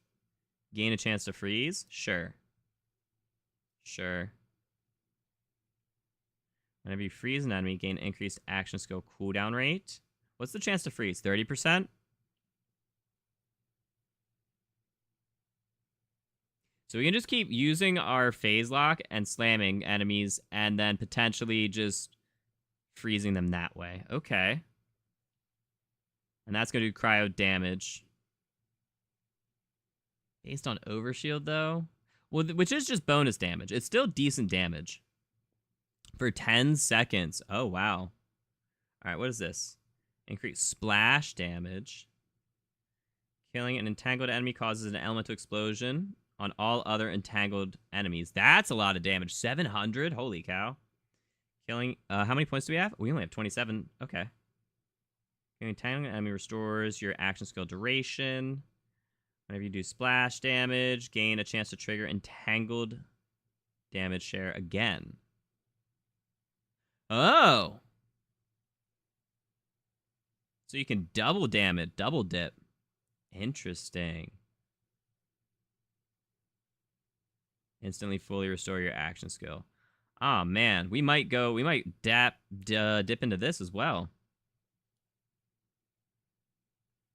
gain a chance to freeze? Sure. Sure. Whenever you freeze an enemy, gain increased action skill cooldown rate. What's the chance to freeze? 30%? So we can just keep using our phase lock and slamming enemies and then potentially just freezing them that way. Okay. And that's going to do cryo damage. Based on overshield, though? Well, which is just bonus damage. It's still decent damage. For 10 seconds. Oh, wow. All right, what is this? Increase splash damage. Killing an entangled enemy causes an elemental explosion on all other entangled enemies. That's a lot of damage. 700? Holy cow. Killing... how many points do we have? We only have 27. Okay. Killing entangled enemy restores your action skill duration. Whenever you do splash damage, gain a chance to trigger entangled damage share again. Oh! So you can double damage, double dip. Interesting. Instantly fully restore your action skill. Oh, man. We might dip into this as well.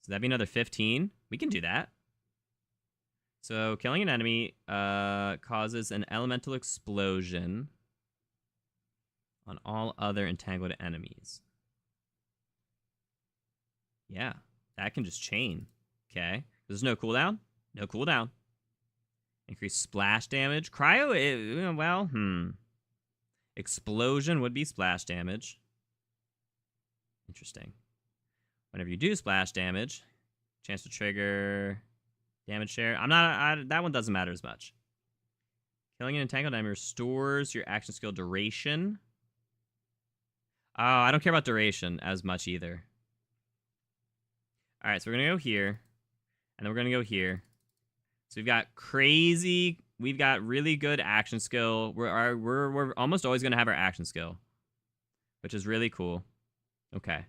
So that'd be another 15. We can do that. So killing an enemy causes an elemental explosion on all other entangled enemies. Yeah, that can just chain. Okay. There's no cooldown? No cooldown. Increase splash damage. Cryo, well, Explosion would be splash damage. Interesting. Whenever you do splash damage, chance to trigger damage share. That one doesn't matter as much. Killing an entangled enemy restores your action skill duration. Oh, I don't care about duration as much either. All right, so we're going to go here. And then we're going to go here. So we've got really good action skill. We're almost always going to have our action skill, which is really cool. Okay.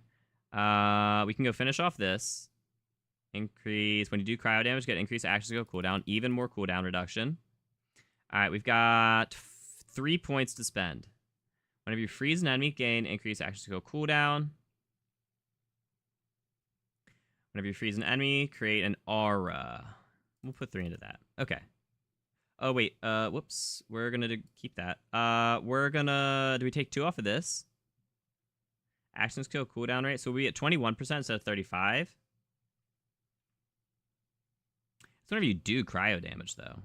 We can go finish off this. Increase, when you do cryo damage, get increased action skill cooldown, even more cooldown reduction. All right, we've got 3 points to spend. Whenever you freeze an enemy, gain increased action skill cooldown. Whenever you freeze an enemy, create an aura. We'll put 3 into that. Okay. Oh, wait. Whoops. We're going to keep that. Do we take 2 off of this? Action skill cooldown rate. So we at 21% instead of 35. It's whenever you do cryo damage, though.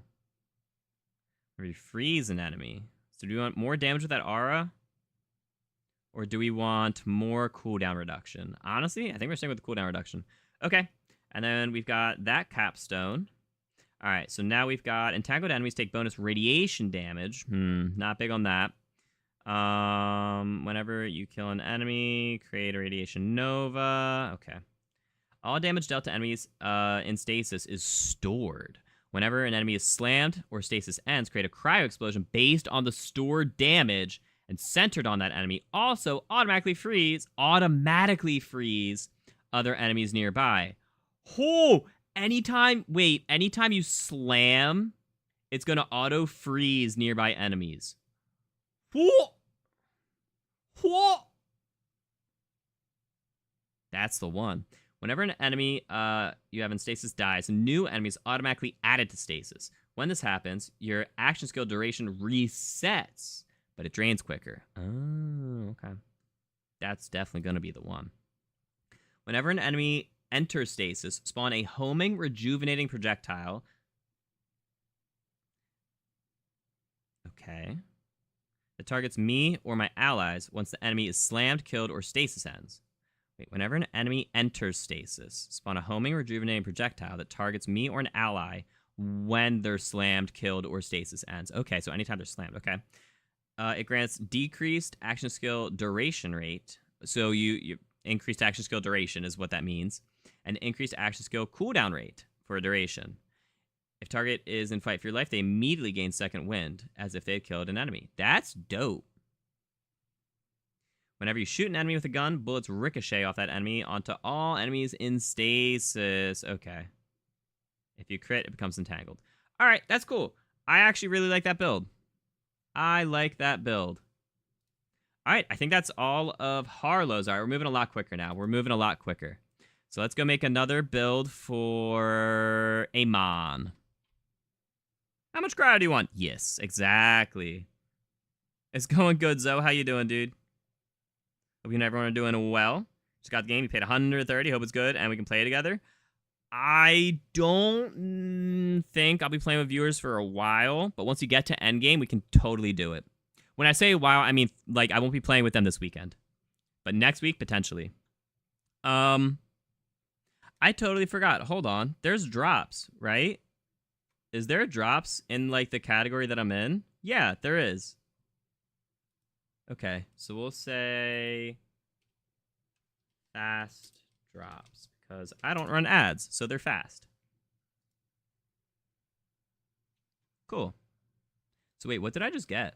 Whenever you freeze an enemy. So do we want more damage with that aura? Or do we want more cooldown reduction? Honestly, I think we're staying with the cooldown reduction. Okay. And then we've got that capstone. All right, so now we've got entangled enemies take bonus radiation damage. Not big on that. Whenever you kill an enemy, create a radiation nova. Okay. All damage dealt to enemies in stasis is stored. Whenever an enemy is slammed or stasis ends, create a cryo explosion based on the stored damage and centered on that enemy. Also, automatically freeze other enemies nearby. Oh, anytime you slam, it's gonna auto freeze nearby enemies. Whoa! Whoa! That's the one. Whenever an enemy you have in stasis dies, new enemies automatically added to stasis. When this happens, your action skill duration resets, but it drains quicker. Oh, okay. That's definitely going to be the one. Whenever an enemy enters stasis, spawn a homing, rejuvenating projectile. Okay. That targets me or my allies once the enemy is slammed, killed, or stasis ends. Wait, whenever an enemy enters stasis, spawn a homing, rejuvenating projectile that targets me or an ally when they're slammed, killed, or stasis ends. Okay, so anytime they're slammed, okay. It grants decreased action skill duration rate. So you increased action skill duration is what that means. And increased action skill cooldown rate for a duration. If target is in fight for your life, they immediately gain second wind, as if they had killed an enemy. That's dope. Whenever you shoot an enemy with a gun, bullets ricochet off that enemy onto all enemies in stasis. Okay. If you crit, it becomes entangled. All right, that's cool. I actually really like that build. I like that build. All right, I think that's all of Harlow's. All right, we're moving a lot quicker now. We're moving a lot quicker. So let's go make another build for Amon. How much cryo do you want? Yes, exactly. It's going good, Zoe. How you doing, dude? Hope you and everyone are doing well. Just got the game. You paid 130. Hope it's good, and we can play together. I don't think I'll be playing with viewers for a while, but once you get to endgame, we can totally do it. When I say a while, I mean, like, I won't be playing with them this weekend. But next week, potentially. I totally forgot. Hold on. There's drops, right? Is there drops in, like, the category that I'm in? Yeah, there is. Okay, so we'll say fast drops because I don't run ads, so they're fast. Cool. So wait, what did I just get?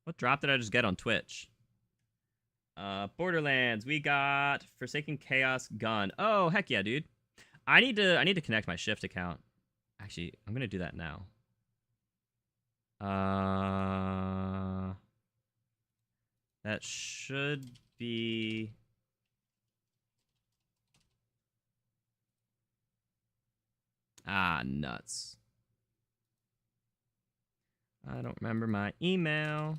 What drop did I just get on Twitch? Borderlands, we got Forsaken Chaos Gun. Oh, heck yeah, dude. I need to connect my Shift account. Actually, I'm gonna do that now. That should be... Ah, nuts. I don't remember my email.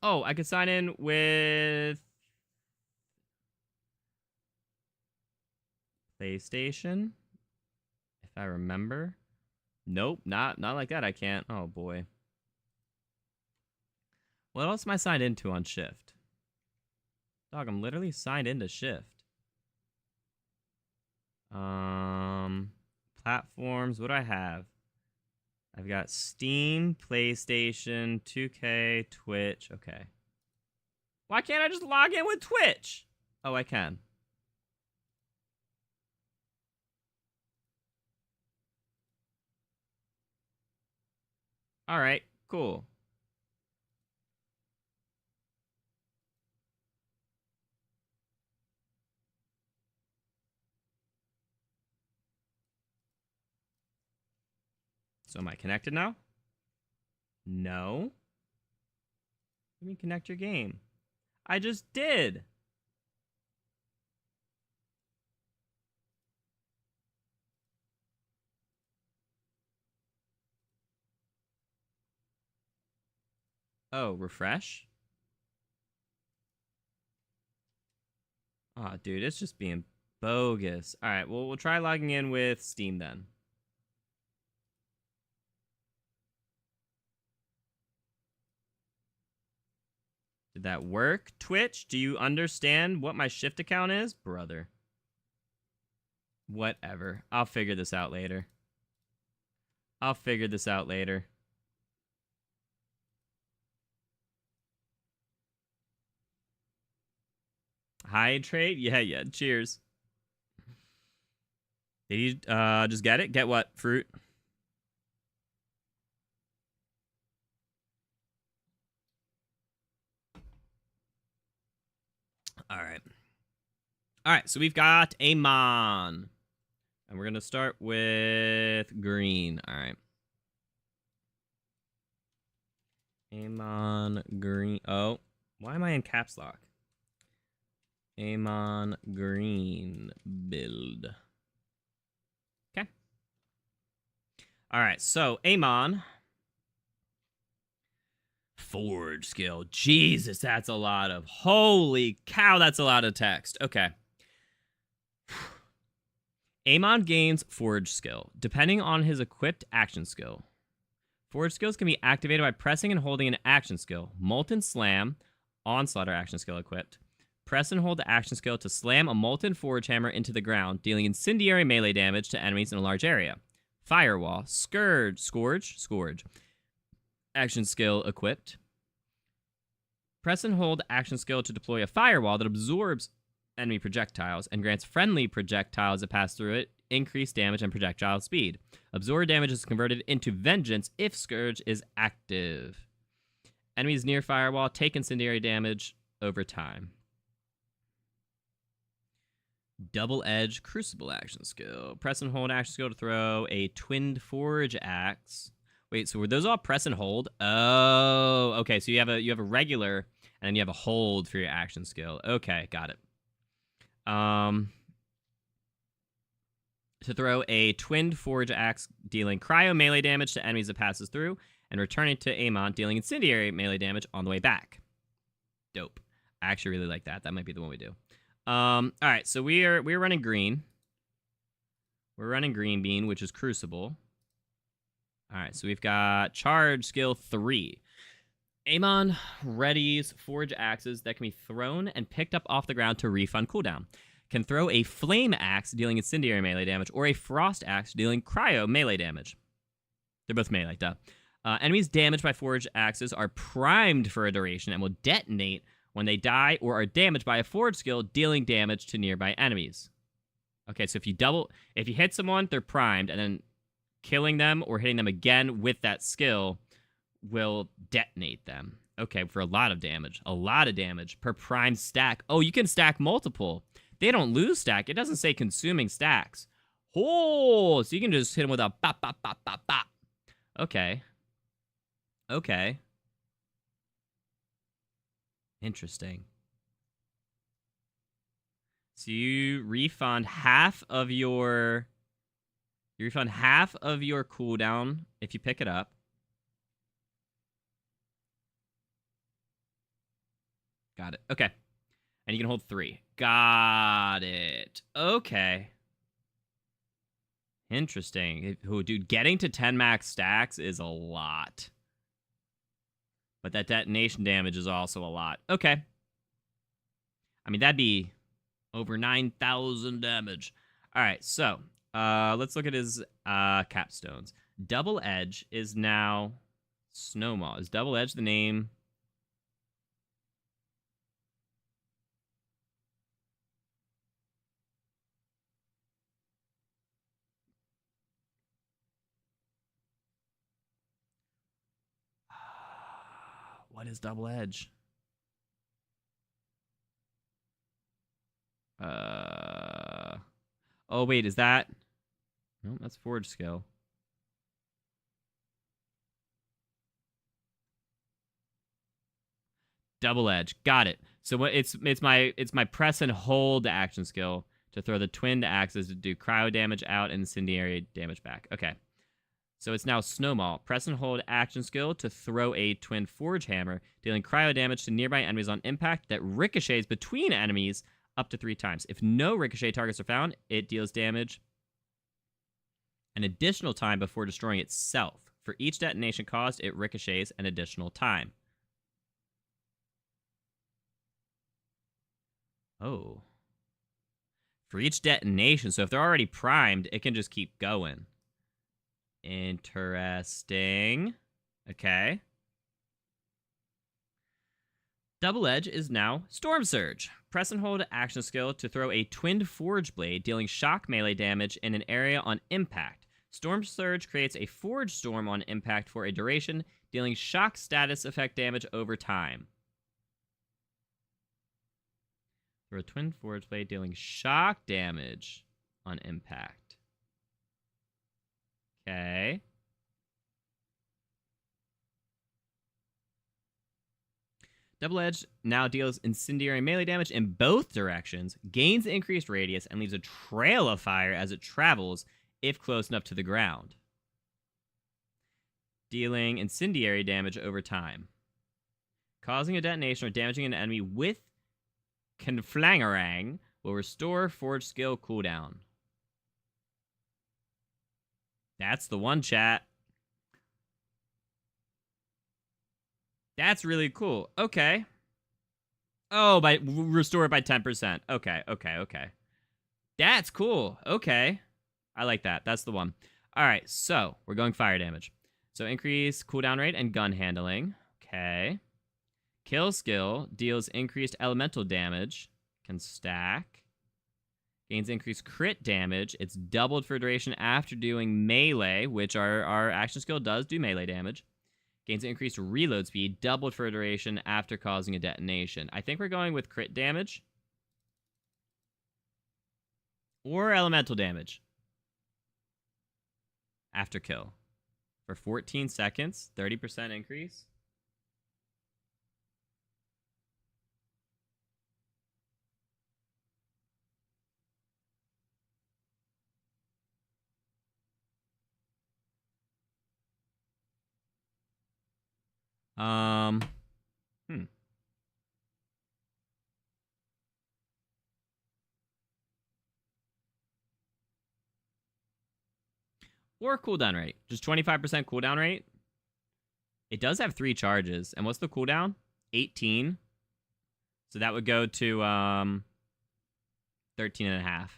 Oh, I could sign in with PlayStation, if I remember. Nope, not like that. I can't. Oh boy. What else am I signed into on Shift? Dog, I'm literally signed into Shift. Platforms. What do I have? I've got Steam, PlayStation, 2K, Twitch. Okay. Why can't I just log in with Twitch? Oh, I can. All right, cool. So am I connected now? No. What do you mean connect your game? I just did. Oh, refresh? Aw, dude, it's just being bogus. All right, well, we'll try logging in with Steam then. Did that work, Twitch? Do you understand what my Shift account is? Brother. Whatever. I'll figure this out later. I'll figure this out later. Hydrate? Yeah. Cheers. Did you just get it? Get what? Fruit? All right. All right, so we've got Amon. And we're going to start with green. All right. Amon green. Oh, why am I in caps lock? Amon green build. Okay. All right, so Amon. Forge skill. Jesus, that's a lot of... Holy cow, that's a lot of text. Okay. Amon gains Forge skill, depending on his equipped action skill. Forge skills can be activated by pressing and holding an action skill. Molten Slam, Onslaught action skill equipped. Press and hold the action skill to slam a Molten Forge Hammer into the ground, dealing incendiary melee damage to enemies in a large area. Firewall, Scourge, action skill equipped. Press and hold action skill to deploy a firewall that absorbs enemy projectiles and grants friendly projectiles that pass through it increased damage and projectile speed. Absorbed damage is converted into vengeance if Scourge is active. Enemies near firewall take incendiary damage over time. Double Edge Crucible action skill. Press and hold action skill to throw a twinned forge axe. Wait, so were those all press and hold? Oh, okay. So you have a regular and then you have a hold for your action skill. Okay, got it. To throw a twinned forge axe, dealing cryo melee damage to enemies that passes through, and returning to Amon, dealing incendiary melee damage on the way back. Dope. I actually really like that. That might be the one we do. All right, so we're running green. We're running green bean, which is Crucible. All right, so we've got Charge skill 3. Amon readies forge axes that can be thrown and picked up off the ground to refund cooldown. Can throw a flame axe dealing incendiary melee damage or a frost axe dealing cryo melee damage. They're both melee, duh. Enemies damaged by forge axes are primed for a duration and will detonate when they die or are damaged by a forge skill dealing damage to nearby enemies. Okay, so if you hit someone, they're primed, and then killing them or hitting them again with that skill will detonate them. Okay, for a lot of damage. A lot of damage per prime stack. Oh, you can stack multiple. They don't lose stack. It doesn't say consuming stacks. Oh, so you can just hit them with a bop, bop, bop, bop, bop. Okay. Okay. Interesting. So you refund half of your... You refund half of your cooldown if you pick it up. Got it. Okay. And you can hold 3. Got it. Okay. Interesting. Oh, dude, getting to 10 max stacks is a lot. But that detonation damage is also a lot. Okay. I mean, that'd be over 9,000 damage. All right, so let's look at his capstones. Double Edge is now Snowmaw. Is Double Edge the name? What is Double Edge? Oh, wait, is that... No, that's Forge skill. Double Edge. Got it. So what it's my press and hold action skill to throw the twinned axes to do cryo damage out and incendiary damage back. Okay. So it's now Snowmaw. Press and hold action skill to throw a twin forge hammer, dealing cryo damage to nearby enemies on impact that ricochets between enemies up to 3 times. If no ricochet targets are found, it deals damage an additional time before destroying itself. For each detonation caused, it ricochets an additional time. Oh. For each detonation, so if they're already primed, it can just keep going. Interesting. Okay. Double Edge is now Storm Surge. Press and hold action skill to throw a twinned forge blade, dealing shock melee damage in an area on impact. Storm Surge creates a forge storm on impact for a duration, dealing shock status effect damage over time. Throw a twinned forge blade, dealing shock damage on impact. Okay. Double Edge now deals incendiary melee damage in both directions, gains increased radius, and leaves a trail of fire as it travels if close enough to the ground, dealing incendiary damage over time. Causing a detonation or damaging an enemy with Conflangerang will restore forge skill cooldown. That's the one, chat. That's really cool. Okay. Oh, restore it by 10%. Okay. That's cool. Okay. I like that. That's the one. All right, so we're going fire damage. So increase cooldown rate and gun handling. Okay. Kill skill deals increased elemental damage. Can stack. Gains increased crit damage. It's doubled for duration after doing melee, which our action skill does do melee damage. Gains increased reload speed, doubled for a duration after causing a detonation. I think we're going with crit damage. Or elemental damage. After kill. For 14 seconds, 30% increase. Hmm. Or cooldown rate. Just 25% cooldown rate. It does have 3 charges. And what's the cooldown? 18. So that would go to 13.5.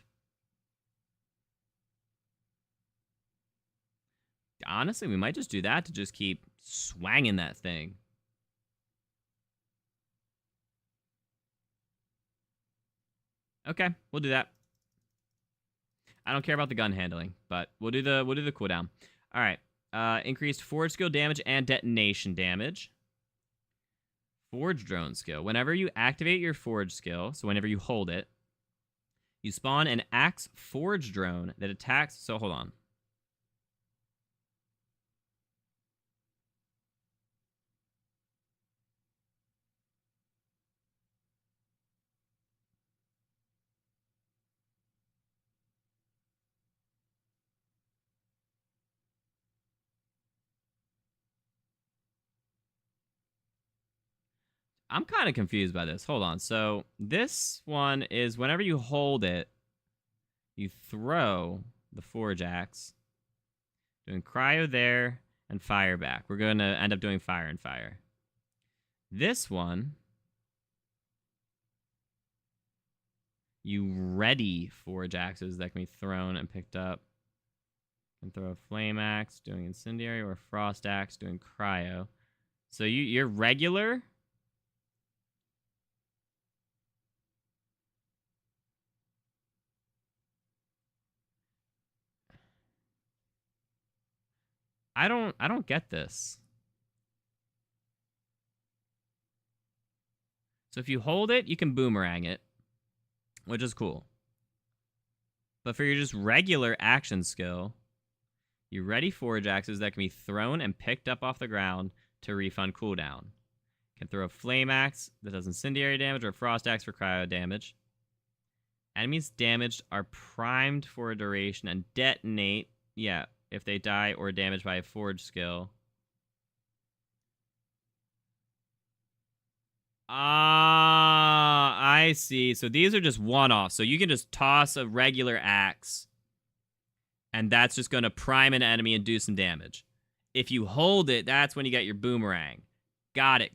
Honestly, we might just do that to just keep swanging that thing. Okay, we'll do that. I don't care about the gun handling, but we'll do the cooldown. All right. Increased forge skill damage and detonation damage. Forge drone skill. Whenever you activate your forge skill, so whenever you hold it, you spawn an axe forge drone that attacks. So hold on. I'm kind of confused by this. Hold on. So this one is whenever you hold it, you throw the forge axe. Doing cryo there and fire back. We're going to end up doing fire and fire. This one, you ready forge axes that can be thrown and picked up. You can throw a flame axe, doing incendiary, or a frost axe, doing cryo. So you're regular. I don't get this. So if you hold it, you can boomerang it, which is cool. But for your just regular action skill, you ready forge axes that can be thrown and picked up off the ground to refund cooldown. You can throw a flame axe that does incendiary damage or a frost axe for cryo damage. Enemies damaged are primed for a duration and detonate, yeah, if they die or damaged by a forge skill. Ah, I see. So these are just one-offs. So you can just toss a regular axe, and that's just going to prime an enemy and do some damage. If you hold it, that's when you get your boomerang. Got it.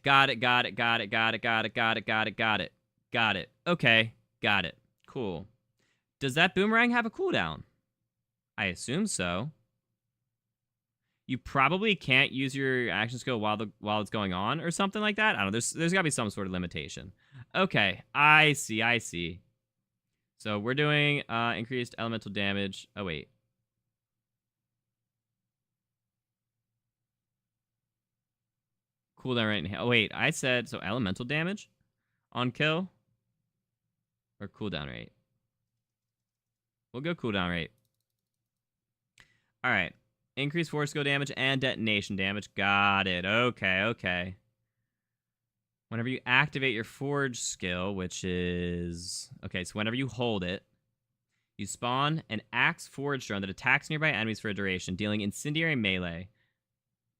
Okay, got it. Cool. Does that boomerang have a cooldown? I assume so. You probably can't use your action skill while it's going on or something like that. I don't know. There's got to be some sort of limitation. Okay, I see. So we're doing increased elemental damage. Oh wait. Cooldown rate. Oh wait, I said so elemental damage on kill or cooldown rate. We'll go cooldown rate. All right. Increase force skill damage and detonation damage. Got it. Okay. Whenever you activate your forge skill, which is... Okay, so whenever you hold it, you spawn an axe forge drone that attacks nearby enemies for a duration, dealing incendiary melee.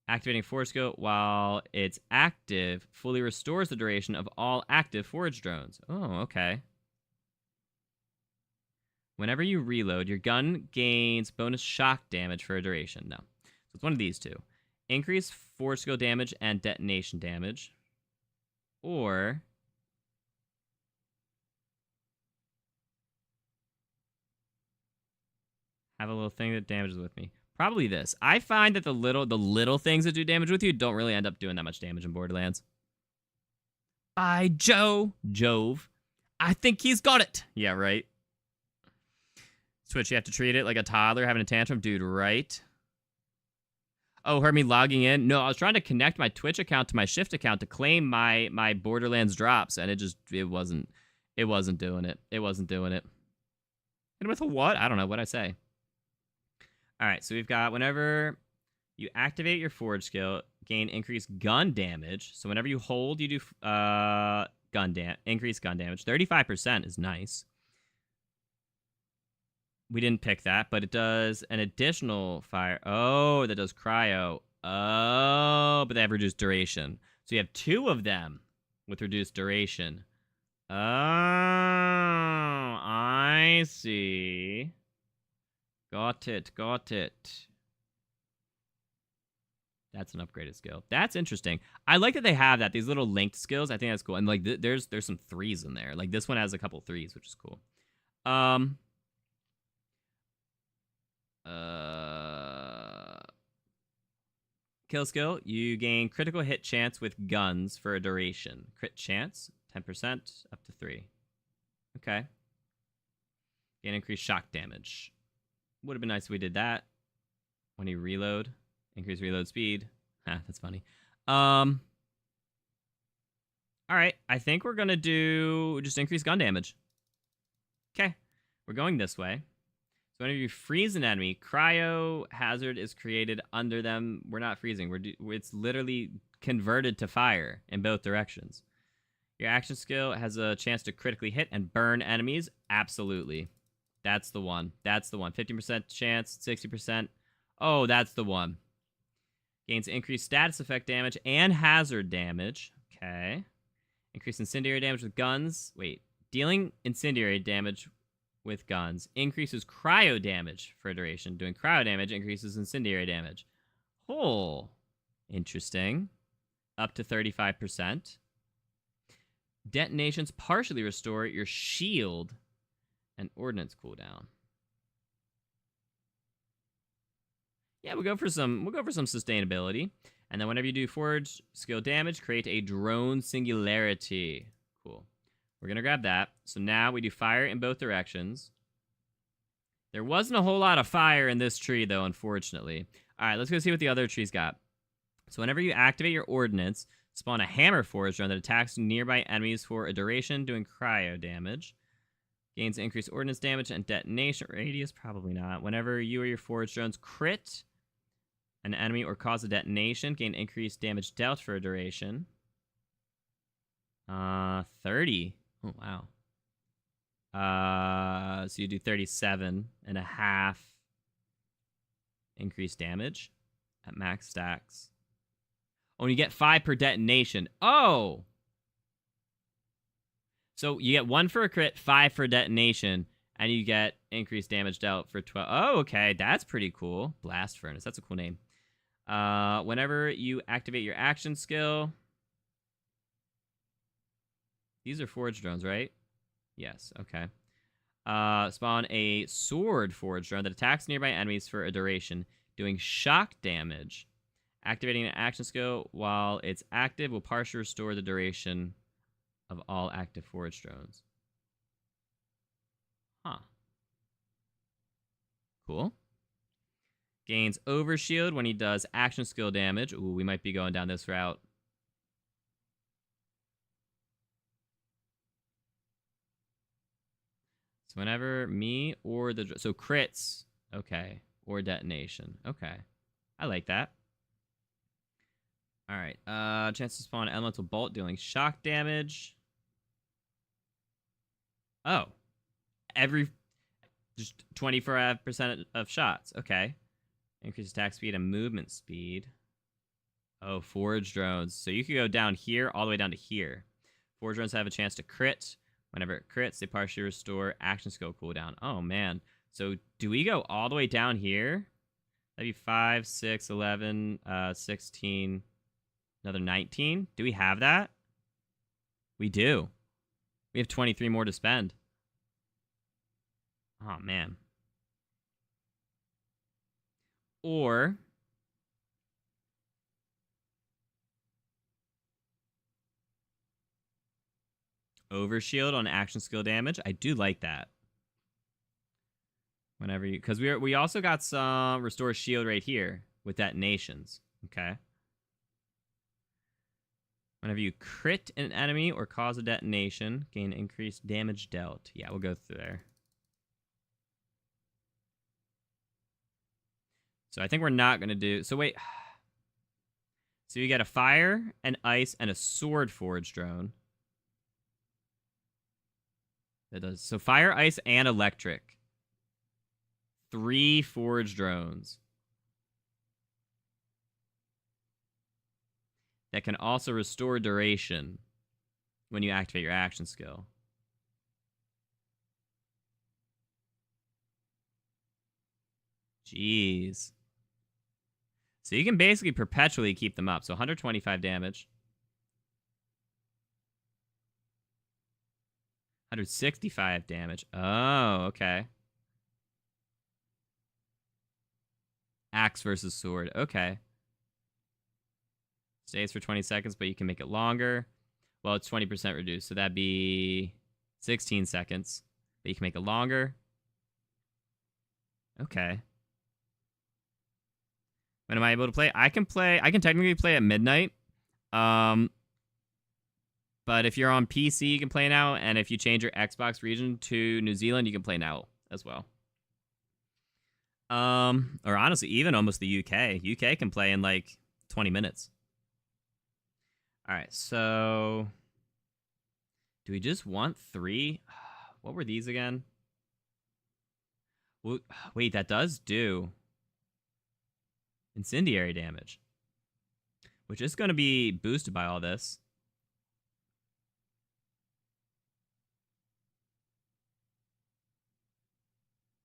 Activating forge skill while it's active fully restores the duration of all active forge drones. Oh, okay. Whenever you reload, your gun gains bonus shock damage for a duration. No. So it's one of these two. Increase force skill damage and detonation damage. Or... have a little thing that damages with me. Probably this. I find that the little things that do damage with you don't really end up doing that much damage in Borderlands. By Jove. I think he's got it. Yeah, right. Switch, you have to treat it like a toddler having a tantrum. Dude, right? Oh, heard me logging in? No, I was trying to connect my Twitch account to my Shift account to claim my Borderlands drops, and it wasn't doing it. It wasn't doing it. And with a what? I don't know what I say. All right, so we've got whenever you activate your forge skill, gain increased gun damage. So whenever you hold, you do increased gun damage. 35% is nice. We didn't pick that, but it does an additional fire. Oh, that does cryo. Oh, but they have reduced duration. So you have two of them with reduced duration. Oh, I see. Got it. That's an upgraded skill. That's interesting. I like that they have that. These little linked skills. I think that's cool. And like, there's some 3s in there. Like this one has a couple 3s, which is cool. Kill skill. You gain critical hit chance with guns for a duration. Crit chance, 10% up to 3. Okay. Gain increased shock damage. Would have been nice if we did that. When you reload, increase reload speed. That's funny. All right, I think we're gonna do just increase gun damage. Okay, we're going this way. So whenever you freeze an enemy, cryo hazard is created under them. We're not freezing. It's literally converted to fire in both directions. Your action skill has a chance to critically hit and burn enemies. Absolutely. That's the one. 50% chance, 60%. Oh, that's the one. Gains increased status effect damage and hazard damage. Okay. Increase incendiary damage with guns. Wait. Dealing incendiary damage with guns increases cryo damage for a duration. Doing cryo damage increases incendiary damage. Oh. Interesting. Up to 35%. Detonations partially restore your shield and ordnance cooldown. Yeah, we'll go for some sustainability. And then whenever you do forge skill damage, create a drone singularity. Cool. We're gonna grab that. So now we do fire in both directions. There wasn't a whole lot of fire in this tree though, unfortunately. All right, let's go see what the other trees got. So whenever you activate your ordnance, spawn a hammer forge drone that attacks nearby enemies for a duration, doing cryo damage. Gains increased ordnance damage and detonation radius. Probably not. Whenever you or your forge drones crit an enemy or cause a detonation, gain increased damage dealt for a duration. 30. Oh, wow. So you do 37.5 increased damage at max stacks. Oh, and you get 5 per detonation. Oh! So you get 1 for a crit, 5 for detonation, and you get increased damage dealt for 12. Oh, okay. That's pretty cool. Blast Furnace. That's a cool name. Whenever you activate your action skill... These are forge drones, right? Yes, okay. Spawn a sword forge drone that attacks nearby enemies for a duration, doing shock damage. Activating an action skill while it's active will partially restore the duration of all active forage drones. Huh. Cool. Gains overshield when he does action skill damage. Ooh, we might be going down this route. So whenever me or the... So crits. Okay. Or detonation. Okay. I like that. Alright. Chance to spawn elemental bolt dealing shock damage. Oh. Every... Just 24% of shots. Okay. Increase attack speed and movement speed. Oh, forage drones. So you could go down here all the way down to here. Forage drones have a chance to crit. Whenever it crits, they partially restore action skill cooldown. Oh, man. So do we go all the way down here? That'd be 5, 6, 11, 16, another 19. Do we have that? We do. We have 23 more to spend. Oh, man. Or... overshield on action skill damage. I do like that. Whenever you... Because we also got some restore shield right here with detonations. Okay. Whenever you crit an enemy or cause a detonation, gain increased damage dealt. Yeah, we'll go through there. So I think we're not going to do... So wait. So you get a fire, an ice, and a sword forge drone. That does... So fire, ice, and electric. 3 forge drones. That can also restore duration when you activate your action skill. Jeez. So you can basically perpetually keep them up. So 125 damage. 165 damage. Oh, okay. Axe versus sword. Okay. Stays for 20 seconds, but you can make it longer. Well, it's 20% reduced, so that'd be 16 seconds. But you can make it longer. Okay. When am I able to play? I can technically play at midnight. But if you're on PC, you can play now. And if you change your Xbox region to New Zealand, you can play now as well. Or honestly, even almost the UK. UK can play in like 20 minutes. All right, so do we just want 3? What were these again? Well, wait, that does do incendiary damage, which is going to be boosted by all this.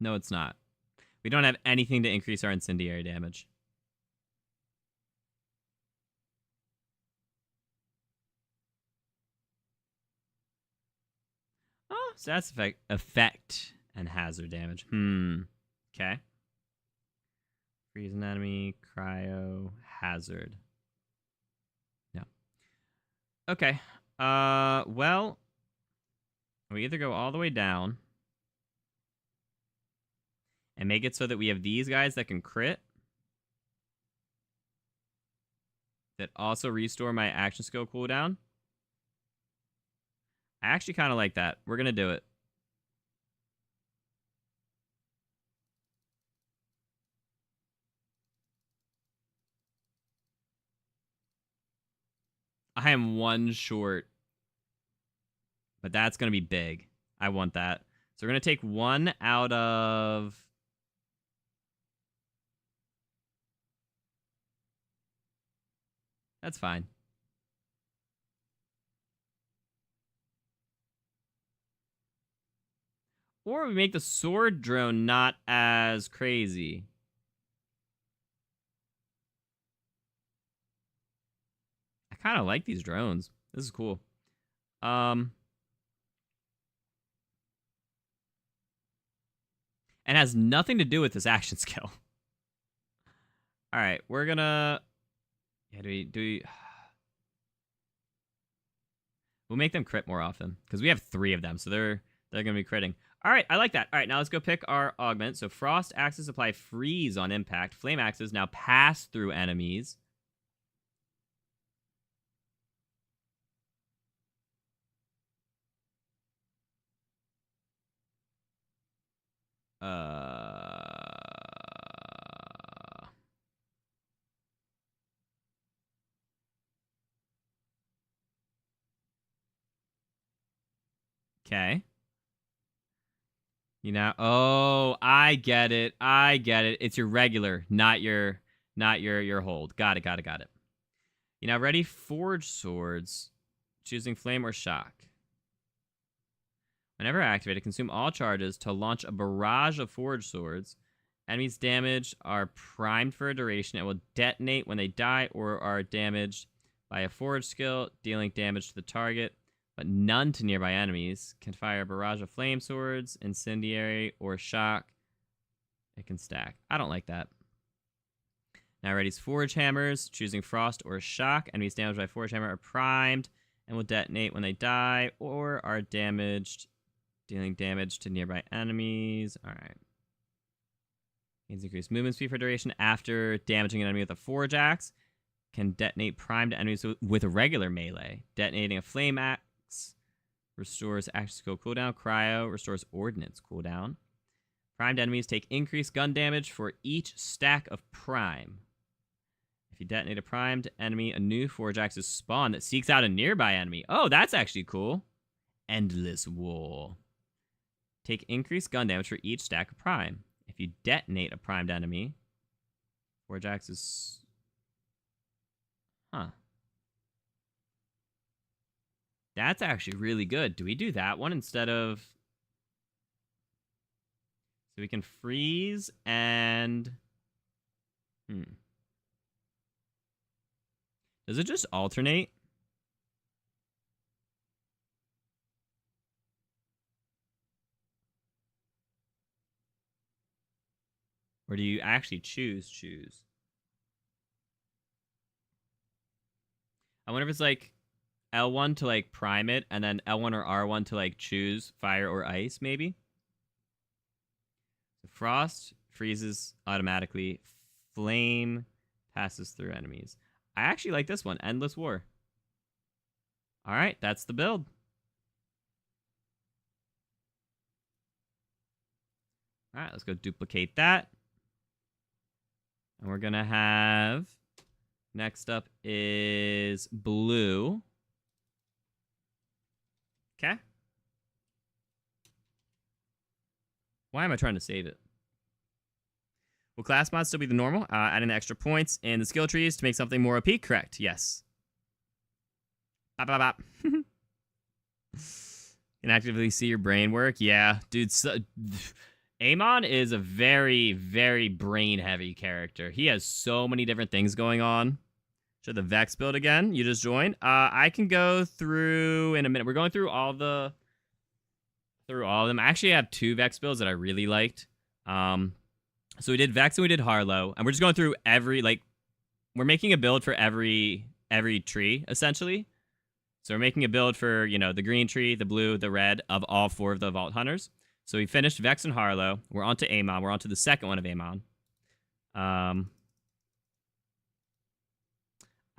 No, it's not. We don't have anything to increase our incendiary damage. Oh, so that's effect and hazard damage. Okay. Freeze an enemy, cryo, hazard. No. Okay. Well, we either go all the way down and make it so that we have these guys that can crit, that also restore my action skill cooldown. I actually kind of like that. We're going to do it. I am 1 short. But that's going to be big. I want that. So we're going to take 1 out of... That's fine. Or we make the sword drone not as crazy. I kind of like these drones. This is cool. And has nothing to do with this action skill. All right, we're gonna. Yeah, do we? We'll make them crit more often because we have 3 of them, so they're gonna be critting. All right, I like that. All right, now let's go pick our augment. So frost axes apply freeze on impact. Flame axes now pass through enemies. Okay. You know, oh, I get it. I get it. It's your regular, not your hold. Got it, got it, got it. You now ready? Forge swords. Choosing flame or shock. Whenever activated, consume all charges to launch a barrage of forge swords. Enemies damaged are primed for a duration and will detonate when they die or are damaged by a forge skill, dealing damage to the target, but none to nearby enemies. Can fire a barrage of flame swords, incendiary, or shock. It can stack. I don't like that. Now ready's forge hammers, choosing frost or shock. Enemies damaged by forge hammer are primed and will detonate when they die or are damaged, dealing damage to nearby enemies. All right. Gains increased movement speed for duration after damaging an enemy with a forge axe. Can detonate primed enemies with a regular melee. Detonating a flame axe restores action skill cooldown. Cryo restores ordnance cooldown. Primed enemies take increased gun damage for each stack of prime. If you detonate a primed enemy, a new forge axe is spawned that seeks out a nearby enemy. Oh, that's actually cool. Endless war. Take increased gun damage for each stack of prime. If you detonate a primed enemy, forge axe is... Huh. That's actually really good. Do we do that one instead of... So we can freeze and... Does it just alternate? Or do you actually choose? I wonder if it's like L1 to like prime it, and then L1 or R1 to like choose fire or ice, maybe? So frost freezes automatically. Flame passes through enemies. I actually like this one, Endless War. All right, that's the build. All right, let's go duplicate that. And we're going to have... Next up is blue. Okay. Why am I trying to save it? Will class mods still be the normal? Adding the extra points in the skill trees to make something more OP? Correct, yes. Bop, bop, bop. Can actively see your brain work? Yeah, dude. Amon is a very, very brain-heavy character. He has so many different things going on. Should the Vex build again? You just joined. I can go through in a minute. We're going through all of them. I actually have 2 Vex builds that I really liked. So we did Vex and we did Harlo, and we're just going through every we're making a build for every tree essentially. So we're making a build for the green tree, the blue, the red of all 4 of the Vault Hunters. So we finished Vex and Harlo. We're on to Amon. We're on to the second one of Amon.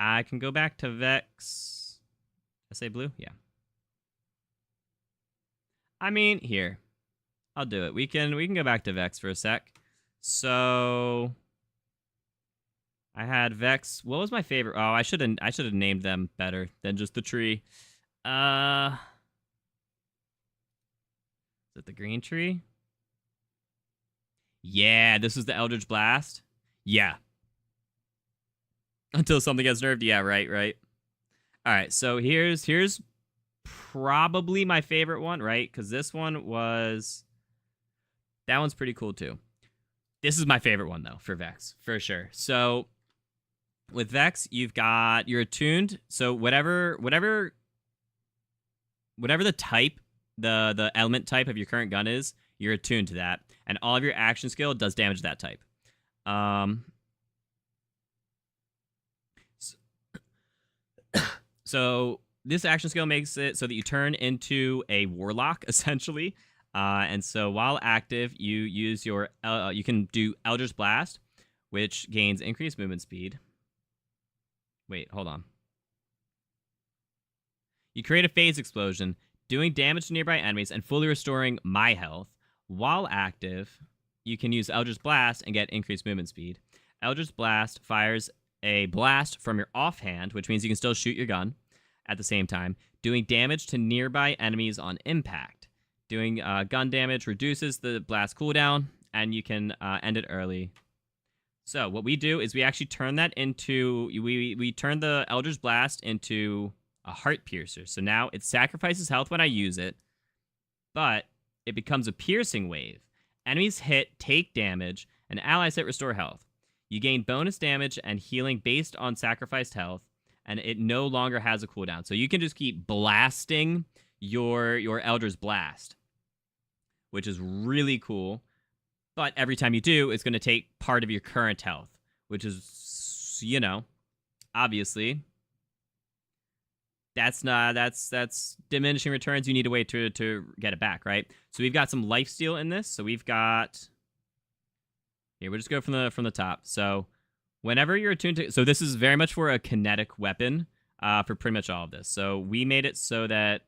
I can go back to Vex. I say blue? Yeah. I mean, here. I'll do it. We can go back to Vex for a sec. So I had Vex. What was my favorite? Oh, I should have named them better than just the tree. Is it the green tree? Yeah, this is the Eldritch Blast. Yeah. Until something gets nerfed. Yeah, right. All right, so here's probably my favorite one, right? Because this one was... That one's pretty cool, too. This is my favorite one, though, for Vex, for sure. So with Vex, you're attuned. So whatever the type, the element type of your current gun is, you're attuned to that. And all of your action skill does damage to that type. So this action skill makes it so that you turn into a warlock, essentially. And so while active, you use your you can do Eldritch Blast, which gains increased movement speed. Wait, hold on. You create a phase explosion, doing damage to nearby enemies and fully restoring my health. While active, you can use Eldritch Blast and get increased movement speed. Eldritch Blast fires a blast from your offhand, which means you can still shoot your gun at the same time, doing damage to nearby enemies on impact. Doing gun damage reduces the blast cooldown, and you can end it early. So what we do is we actually turn that into... We turn the Eldritch Blast into a heart piercer. So now it sacrifices health when I use it, but it becomes a piercing wave. Enemies hit, take damage, and allies hit, restore health. You gain bonus damage and healing based on sacrificed health, and it no longer has a cooldown. So you can just keep blasting your Eldritch Blast, which is really cool. But every time you do, it's going to take part of your current health, which is, you know, obviously, that's diminishing returns. You need a way to get it back, right? So we've got some lifesteal in this. So we've got... Here, we'll just go from the top. So whenever you're attuned to... So this is very much for a kinetic weapon for pretty much all of this. So we made it so that,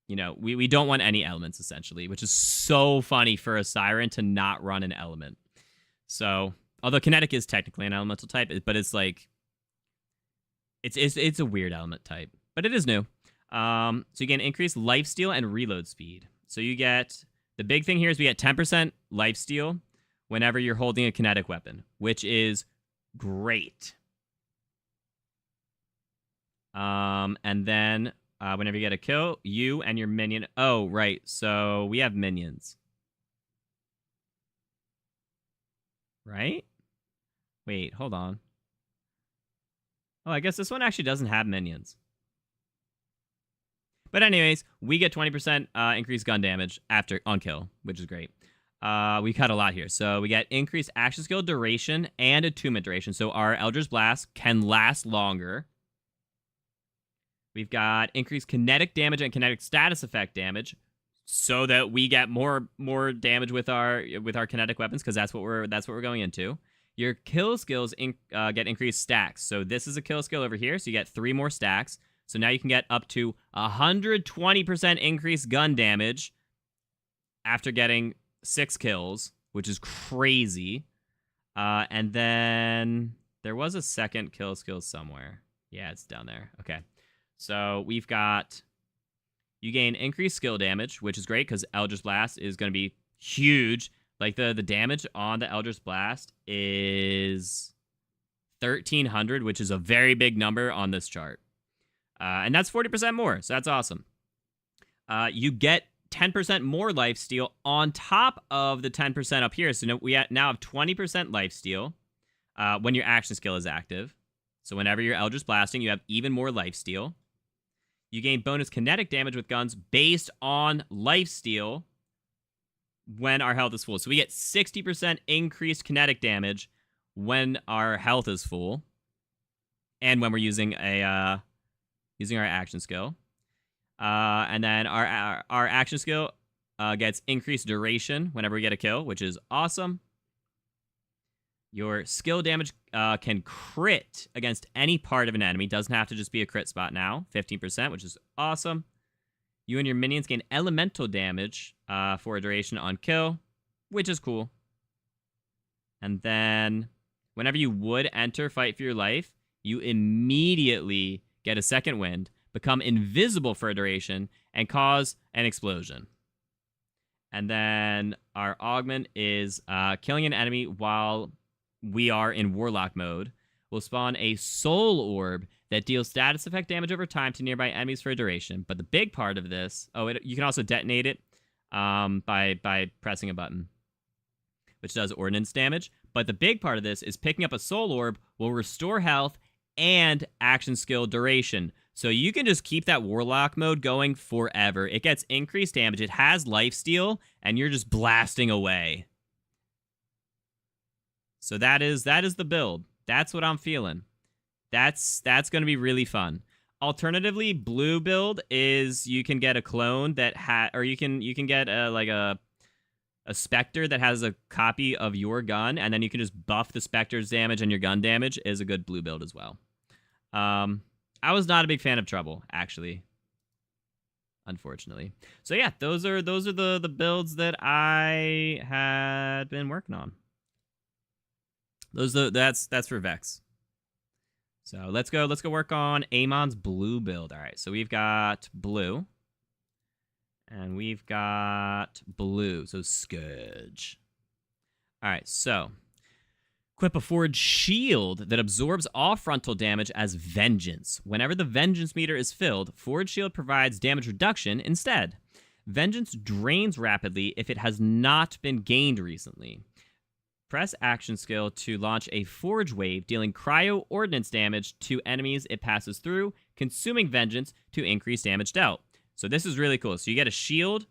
you know, we don't want any elements, essentially, which is so funny for a Siren to not run an element. So, although kinetic is technically an elemental type, but it's like... It's a weird element type, but it is new. So you get increased lifesteal and reload speed. So you get... The big thing here is we get 10% lifesteal whenever you're holding a kinetic weapon, which is great. And then whenever you get a kill, you and your minion... Oh, right. So we have minions. Right? Wait, hold on. Oh, I guess this one actually doesn't have minions. But anyways, we get 20% increased gun damage on kill, which is great. We cut a lot here. So we get increased action skill duration and attunement duration. So our Eldritch Blast can last longer. We've got increased kinetic damage and kinetic status effect damage, so that we get more damage with our kinetic weapons, because that's what we're going into. Your kill skills get increased stacks. So this is a kill skill over here. So you get 3 more stacks. So now you can get up to 120% increased gun damage after getting 6 kills, which is crazy. And then there was a second kill skill somewhere. Yeah, it's down there. Okay. So we've got... You gain increased skill damage, which is great because Eldritch Blast is going to be huge. Like, the damage on the Eldritch Blast is 1,300, which is a very big number on this chart. And that's 40% more, so that's awesome. You get 10% more lifesteal on top of the 10% up here. So we now have 20% lifesteal when your action skill is active. So whenever you're Eldritch Blasting, you have even more lifesteal. You gain bonus kinetic damage with guns based on lifesteal when our health is full. So we get 60% increased kinetic damage when our health is full, and when we're using our action skill. And then our action skill gets increased duration whenever we get a kill, which is awesome. Your skill damage can crit against any part of an enemy. Doesn't have to just be a crit spot now. 15%, which is awesome. You and your minions gain elemental damage for a duration on kill, which is cool. And then whenever you would enter fight for your life, you immediately get a second wind, become invisible for a duration, and cause an explosion. And then our augment is killing an enemy while we are in Warlock mode. Will spawn a soul orb that deals status effect damage over time to nearby enemies for a duration. But the big part of this... you can also detonate it by pressing a button, which does ordnance damage. But the big part of this is picking up a soul orb will restore health and action skill duration. So you can just keep that Warlock mode going forever. It gets increased damage. It has lifesteal, and you're just blasting away. So that is the build. That's what I'm feeling. That's going to be really fun. Alternatively, blue build is you can get a clone that or you can get a specter that has a copy of your gun, and then you can just buff the specter's damage and your gun damage. Is a good blue build as well. I was not a big fan of trouble, actually, unfortunately. So yeah, those are the builds that I had been working on. That's for Vex. So let's go work on Amon's blue build. All right, so we've got blue. And we've got blue, so Scourge. All right, so equip a forged shield that absorbs all frontal damage as Vengeance. Whenever the Vengeance meter is filled, forged shield provides damage reduction instead. Vengeance drains rapidly if it has not been gained recently. Press action skill to launch a Forge Wave, dealing cryo ordnance damage to enemies it passes through, consuming Vengeance to increase damage dealt. So this is really cool. So you get a shield,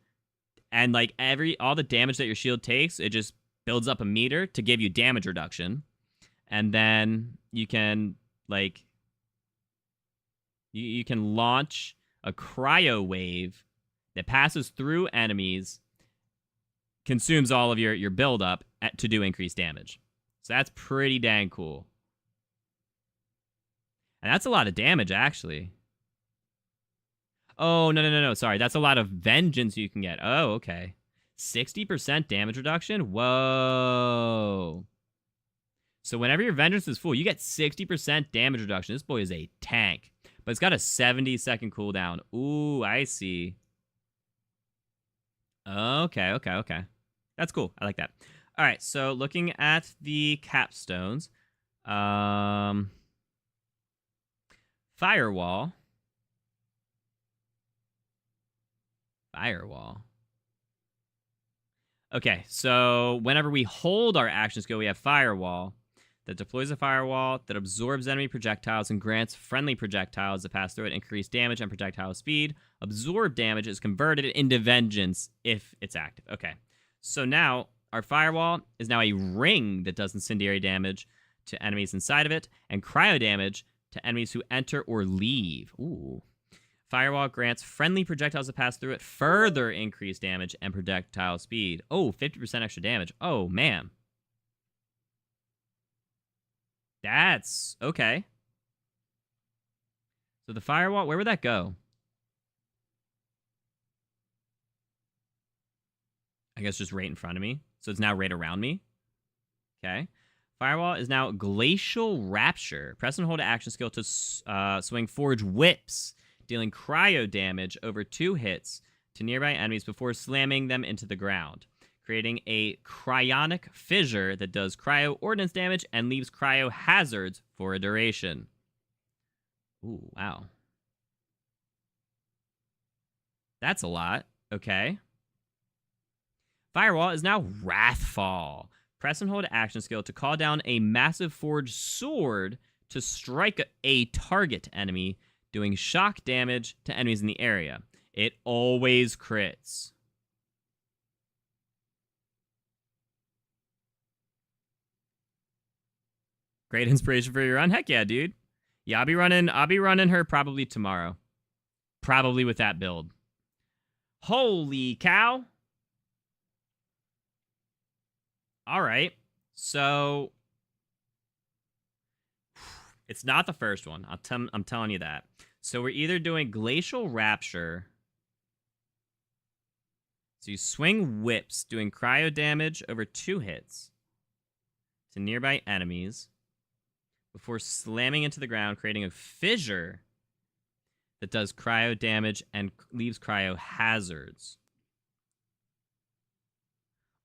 and like all the damage that your shield takes, it just builds up a meter to give you damage reduction. And then you can like you can launch a cryo wave that passes through enemies, consumes all of your buildup to do increased damage. So that's pretty dang cool. And that's a lot of damage, actually. Oh, no. Sorry, that's a lot of Vengeance you can get. Oh, okay. 60% damage reduction? Whoa. So whenever your Vengeance is full, you get 60% damage reduction. This boy is a tank. But it's got a 70-second cooldown. Ooh, I see. Okay. That's cool. I like that. All right, so looking at the capstones. Firewall. Okay, so whenever we hold our action skill, we have Firewall that deploys a firewall that absorbs enemy projectiles and grants friendly projectiles that pass through it increased damage and projectile speed. Absorbed damage is converted into Vengeance if it's active. Okay, so now our Firewall is now a ring that does incendiary damage to enemies inside of it and cryo damage to enemies who enter or leave. Ooh. Firewall grants friendly projectiles that pass through it further increase damage and projectile speed. Oh, 50% extra damage. Oh, man. That's okay. So the Firewall, where would that go? I guess just right in front of me. So it's now right around me. Okay. Firewall is now Glacial Rapture. Press and hold action skill to swing Forge Whips, dealing cryo damage over 2 hits to nearby enemies before slamming them into the ground, creating a cryonic fissure that does cryo ordnance damage and leaves cryo hazards for a duration. Ooh, wow. That's a lot. Okay. Firewall is now Wrathfall. Press and hold action skill to call down a massive forged sword to strike a target enemy, doing shock damage to enemies in the area. It always crits. Great inspiration for your run. Heck yeah, dude. Yeah, I'll be running her probably tomorrow. Probably with that build. Holy cow. All right. So it's not the first one. I'm telling you that. So we're either doing Glacial Rapture. So you swing whips, doing cryo damage over 2 hits to nearby enemies before slamming into the ground, creating a fissure that does cryo damage and leaves cryo hazards.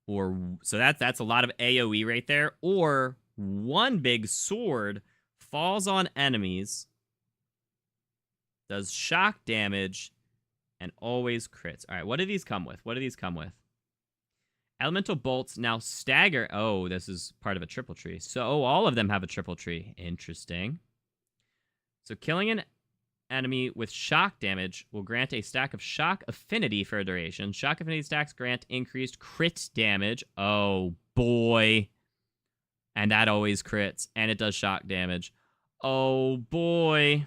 Or so that's a lot of AoE right there. Or one big sword falls on enemies, does shock damage, and always crits. All right, what do these come with? Elemental bolts now stagger. Oh, this is part of a triple tree. So all of them have a triple tree. Interesting. So killing an enemy with shock damage will grant a stack of shock affinity for a duration. Shock affinity stacks grant increased crit damage. Oh, boy. And that always crits. And it does shock damage. Oh, boy.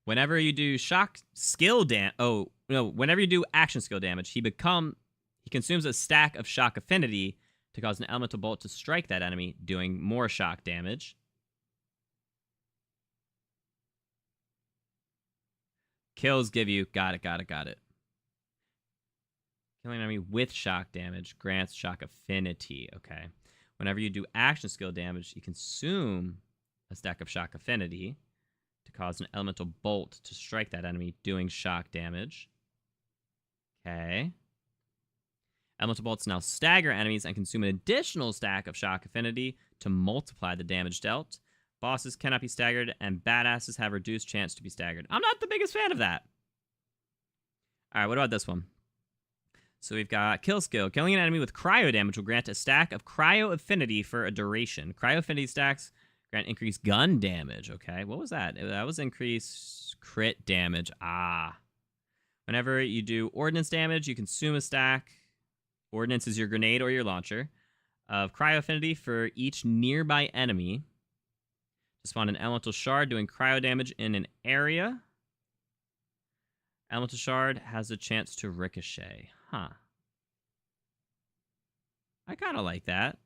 Whenever you do shock skill whenever you do action skill damage, he consumes a stack of shock affinity to cause an elemental bolt to strike that enemy, doing more shock damage. Kills give you got it. Killing an enemy with shock damage grants shock affinity. Okay. Whenever you do action skill damage, you consume a stack of shock affinity to cause an elemental bolt to strike that enemy, doing shock damage. Okay. Elemental bolts now stagger enemies and consume an additional stack of shock affinity to multiply the damage dealt. Bosses cannot be staggered, and badasses have reduced chance to be staggered. I'm not the biggest fan of that. All right, what about this one? So we've got kill skill. Killing an enemy with cryo damage will grant a stack of cryo affinity for a duration. Cryo affinity stacks grant increased gun damage. Okay, what was that? That was increased crit damage. Whenever you do ordnance damage, you consume a stack. Ordnance is your grenade or your launcher of cryo affinity for each nearby enemy. To spawn an elemental shard doing cryo damage in an area. Elemental shard has a chance to ricochet. Huh. I kind of like that.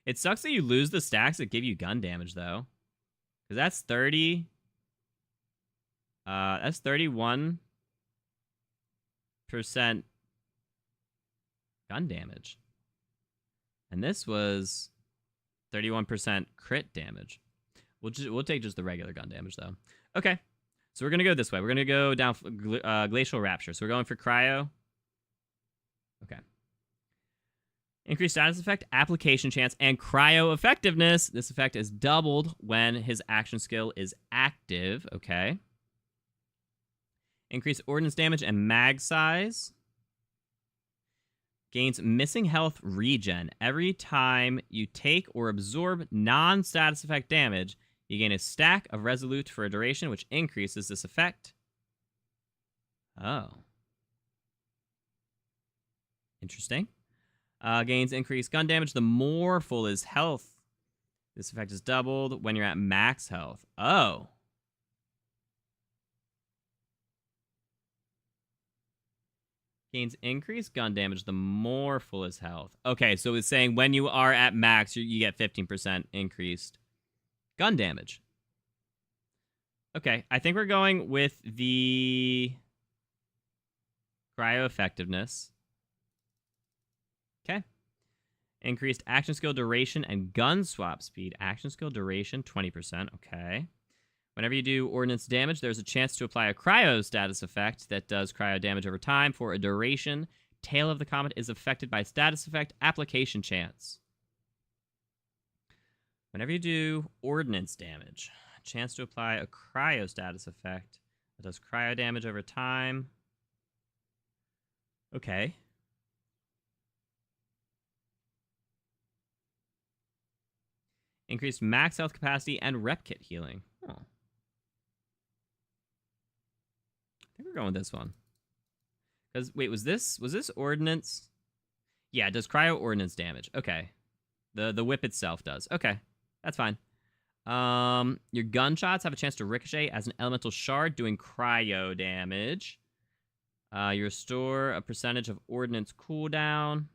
It sucks that you lose the stacks that give you gun damage, though. Because that's 30. That's 31% gun damage. And this was 31% crit damage. We'll take just the regular gun damage, though. Okay. So we're going to go this way. We're going to go down Glacial Rapture. So we're going for Cryo. Okay. Increased status effect, application chance, and cryo effectiveness. This effect is doubled when his action skill is active. Okay. Increased ordnance damage and mag size. Gains missing health regen. Every time you take or absorb non-status effect damage, you gain a stack of Resolute for a duration, which increases this effect. Oh. Interesting. Gains increased gun damage the more full his health. This effect is doubled when you're at max health. Oh. Gains increased gun damage the more full his health. Okay, so it's saying when you are at max, you get 15% increased gun damage. Okay, I think we're going with the cryo effectiveness. Okay. Increased action skill duration and gun swap speed. Action skill duration, 20%. Okay. Whenever you do ordnance damage, there's a chance to apply a cryo status effect that does cryo damage over time for a duration. Tail of the Comet is affected by status effect application chance. Whenever you do ordnance damage, a chance to apply a cryo status effect that does cryo damage over time. Okay. Increased max health capacity and rep kit healing. Oh. I think we're going with this one. Because, wait, was this ordnance? Yeah, it does cryo ordnance damage. Okay. The whip itself does. Okay. That's fine. Your gunshots have a chance to ricochet as an elemental shard doing cryo damage. You restore a percentage of ordnance cooldown.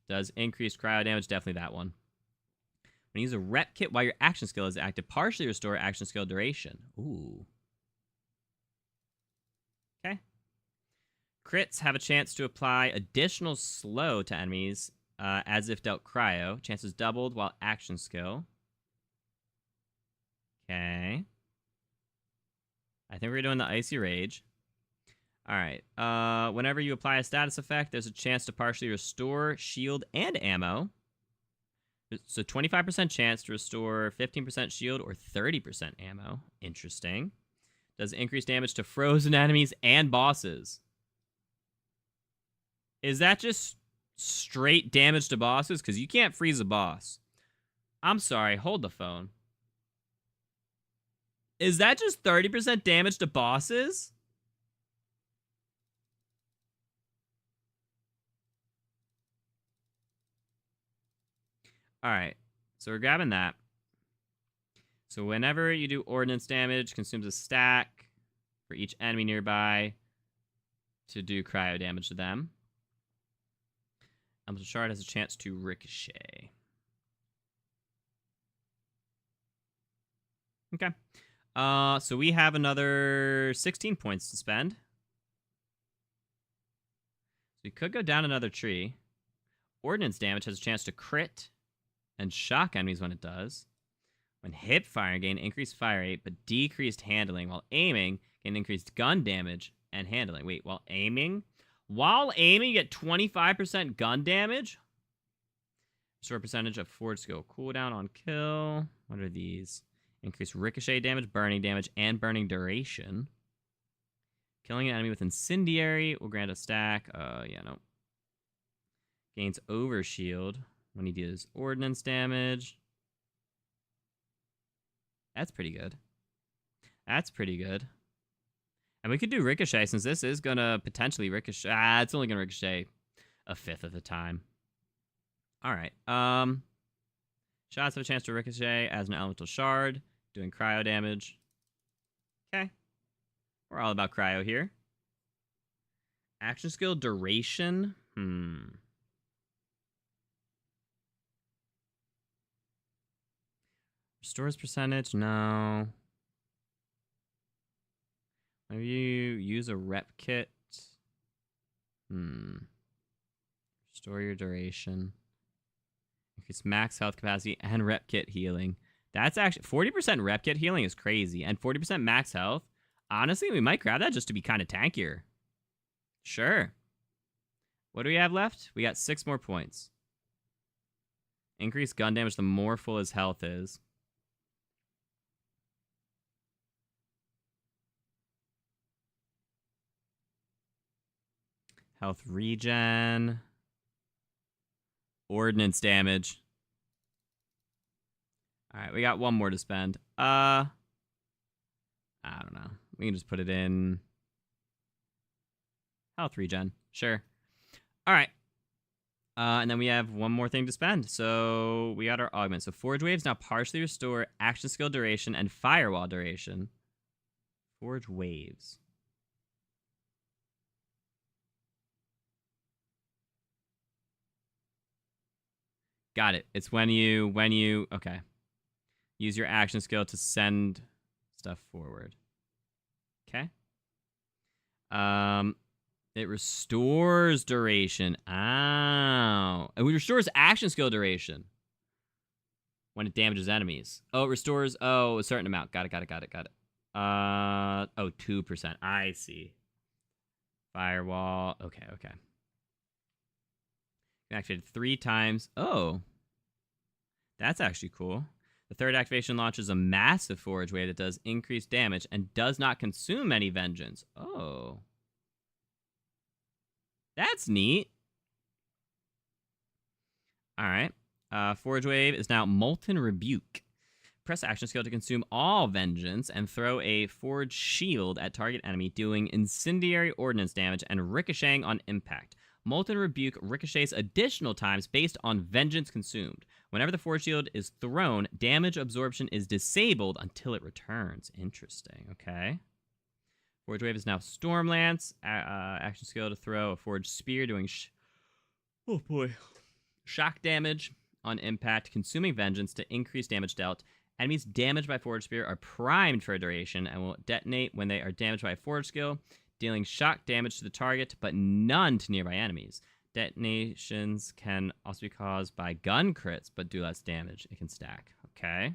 Does increased cryo damage. Definitely that one. When you use a rep kit while your action skill is active, partially restore action skill duration. Ooh. Okay. Crits have a chance to apply additional slow to enemies as if dealt cryo. Chances doubled while action skill. Okay. I think we're doing the Icy Rage. All right. Whenever you apply a status effect, there's a chance to partially restore shield and ammo. So 25% chance to restore 15% shield or 30% ammo. Interesting. Does increased damage to frozen enemies and bosses. Is that just straight damage to bosses? Because you can't freeze a boss. I'm sorry. Hold the phone. Is that just 30% damage to bosses? All right. So we're grabbing that. So whenever you do ordnance damage, consumes a stack for each enemy nearby to do cryo damage to them. Elemental Shard has a chance to ricochet. Okay. So we have another 16 points to spend. So we could go down another tree. Ordnance damage has a chance to crit and shock enemies when it does. When hip firing, gain increased fire rate, but decreased handling. While aiming, gain increased gun damage and handling. Wait, while aiming? While aiming, you get 25% gun damage? Restore percentage of forward skill. Cooldown on kill. What are these? Increased ricochet damage, burning damage, and burning duration. Killing an enemy with incendiary will grant a stack. Yeah, no. Gains overshield when he deals ordnance damage. That's pretty good. That's pretty good. And we could do ricochet since this is going to potentially ricochet. It's only going to ricochet a fifth of the time. All right. Shots have a chance to ricochet as an elemental shard, doing cryo damage. Okay. We're all about cryo here. Action skill duration. Restores percentage? No. Maybe you use a rep kit. Restore your duration. Increase max health capacity and rep kit healing. That's actually 40% rep kit healing is crazy. And 40% max health. Honestly, we might grab that just to be kind of tankier. Sure. What do we have left? We got 6 more points. Increase gun damage the more full his health is. Health regen. Ordnance damage. Alright, we got one more to spend. I don't know. We can just put it in health regen. Sure. Alright. And then we have one more thing to spend. So we got our augment. So Forge Waves now partially restore action skill duration and firewall duration. Forge Waves. Got it. It's when you okay. Use your action skill to send stuff forward. Okay. It restores duration. Ow. It restores action skill duration when it damages enemies. Oh, it restores a certain amount. Got it. 2%. I see. Firewall. Okay. Activated 3 times. Oh. That's actually cool. The third activation launches a massive forge wave that does increased damage and does not consume any vengeance. Oh. That's neat. Alright. Forge wave is now Molten Rebuke. Press action skill to consume all vengeance and throw a forged shield at target enemy, doing incendiary ordnance damage and ricocheting on impact. Molten Rebuke ricochets additional times based on vengeance consumed. Whenever the forge shield is thrown, damage absorption is disabled until it returns. Interesting. Okay. Forge Wave is now Stormlance. Action skill to throw a forged spear, doing shock damage on impact, consuming vengeance to increase damage dealt. Enemies damaged by forged spear are primed for a duration and will detonate when they are damaged by a forged skill, dealing shock damage to the target, but none to nearby enemies. Detonations can also be caused by gun crits, but do less damage. It can stack. Okay.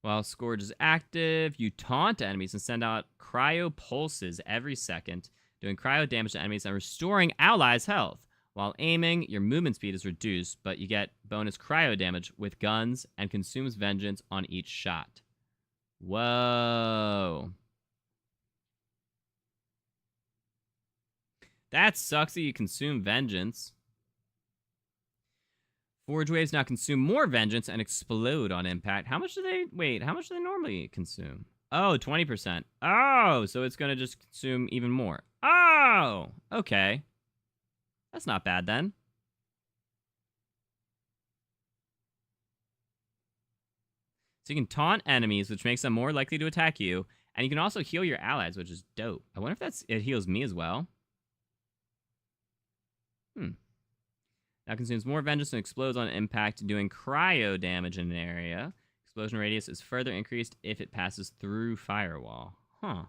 While Scourge is active, you taunt enemies and send out cryo pulses every second, doing cryo damage to enemies and restoring allies' health. While aiming, your movement speed is reduced, but you get bonus cryo damage with guns and consumes vengeance on each shot. Whoa. That sucks that you consume vengeance. Forge waves now consume more vengeance and explode on impact. How much do they... Wait, how much do they normally consume? Oh, 20%. Oh, so it's going to just consume even more. Oh, okay. That's not bad then. So you can taunt enemies, which makes them more likely to attack you. And you can also heal your allies, which is dope. I wonder if it heals me as well. Now consumes more vengeance and explodes on impact, doing cryo damage in an area. Explosion radius is further increased if it passes through firewall. Huh.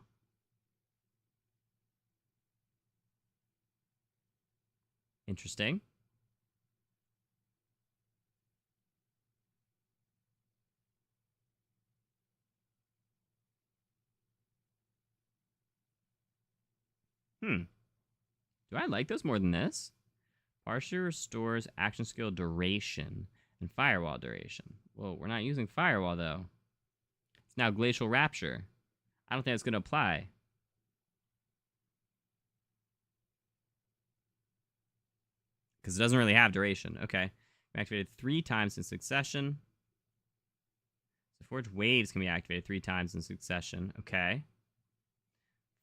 Interesting. Do I like this more than this? Partially restores action skill duration and firewall duration. Whoa, we're not using firewall though. It's now glacial rapture. I don't think that's going to apply. Because it doesn't really have duration. Okay. Activated 3 times in succession. So Forge Waves can be activated 3 times in succession. Okay.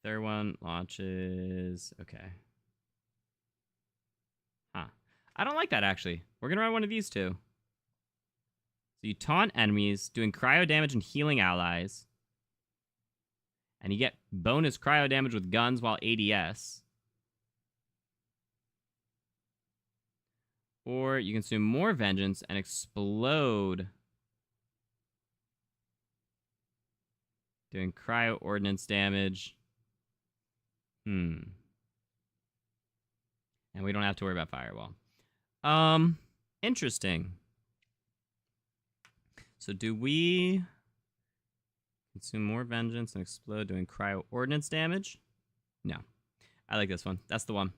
Third one launches. Okay. Huh. I don't like that, actually. We're going to run one of these two. So you taunt enemies, doing cryo damage and healing allies. And you get bonus cryo damage with guns while ADS. Or you consume more vengeance and explode. Doing cryo ordnance damage. And we don't have to worry about firewall. Interesting. So do we consume more vengeance and explode doing cryo ordnance damage? No. I like this one. That's the one.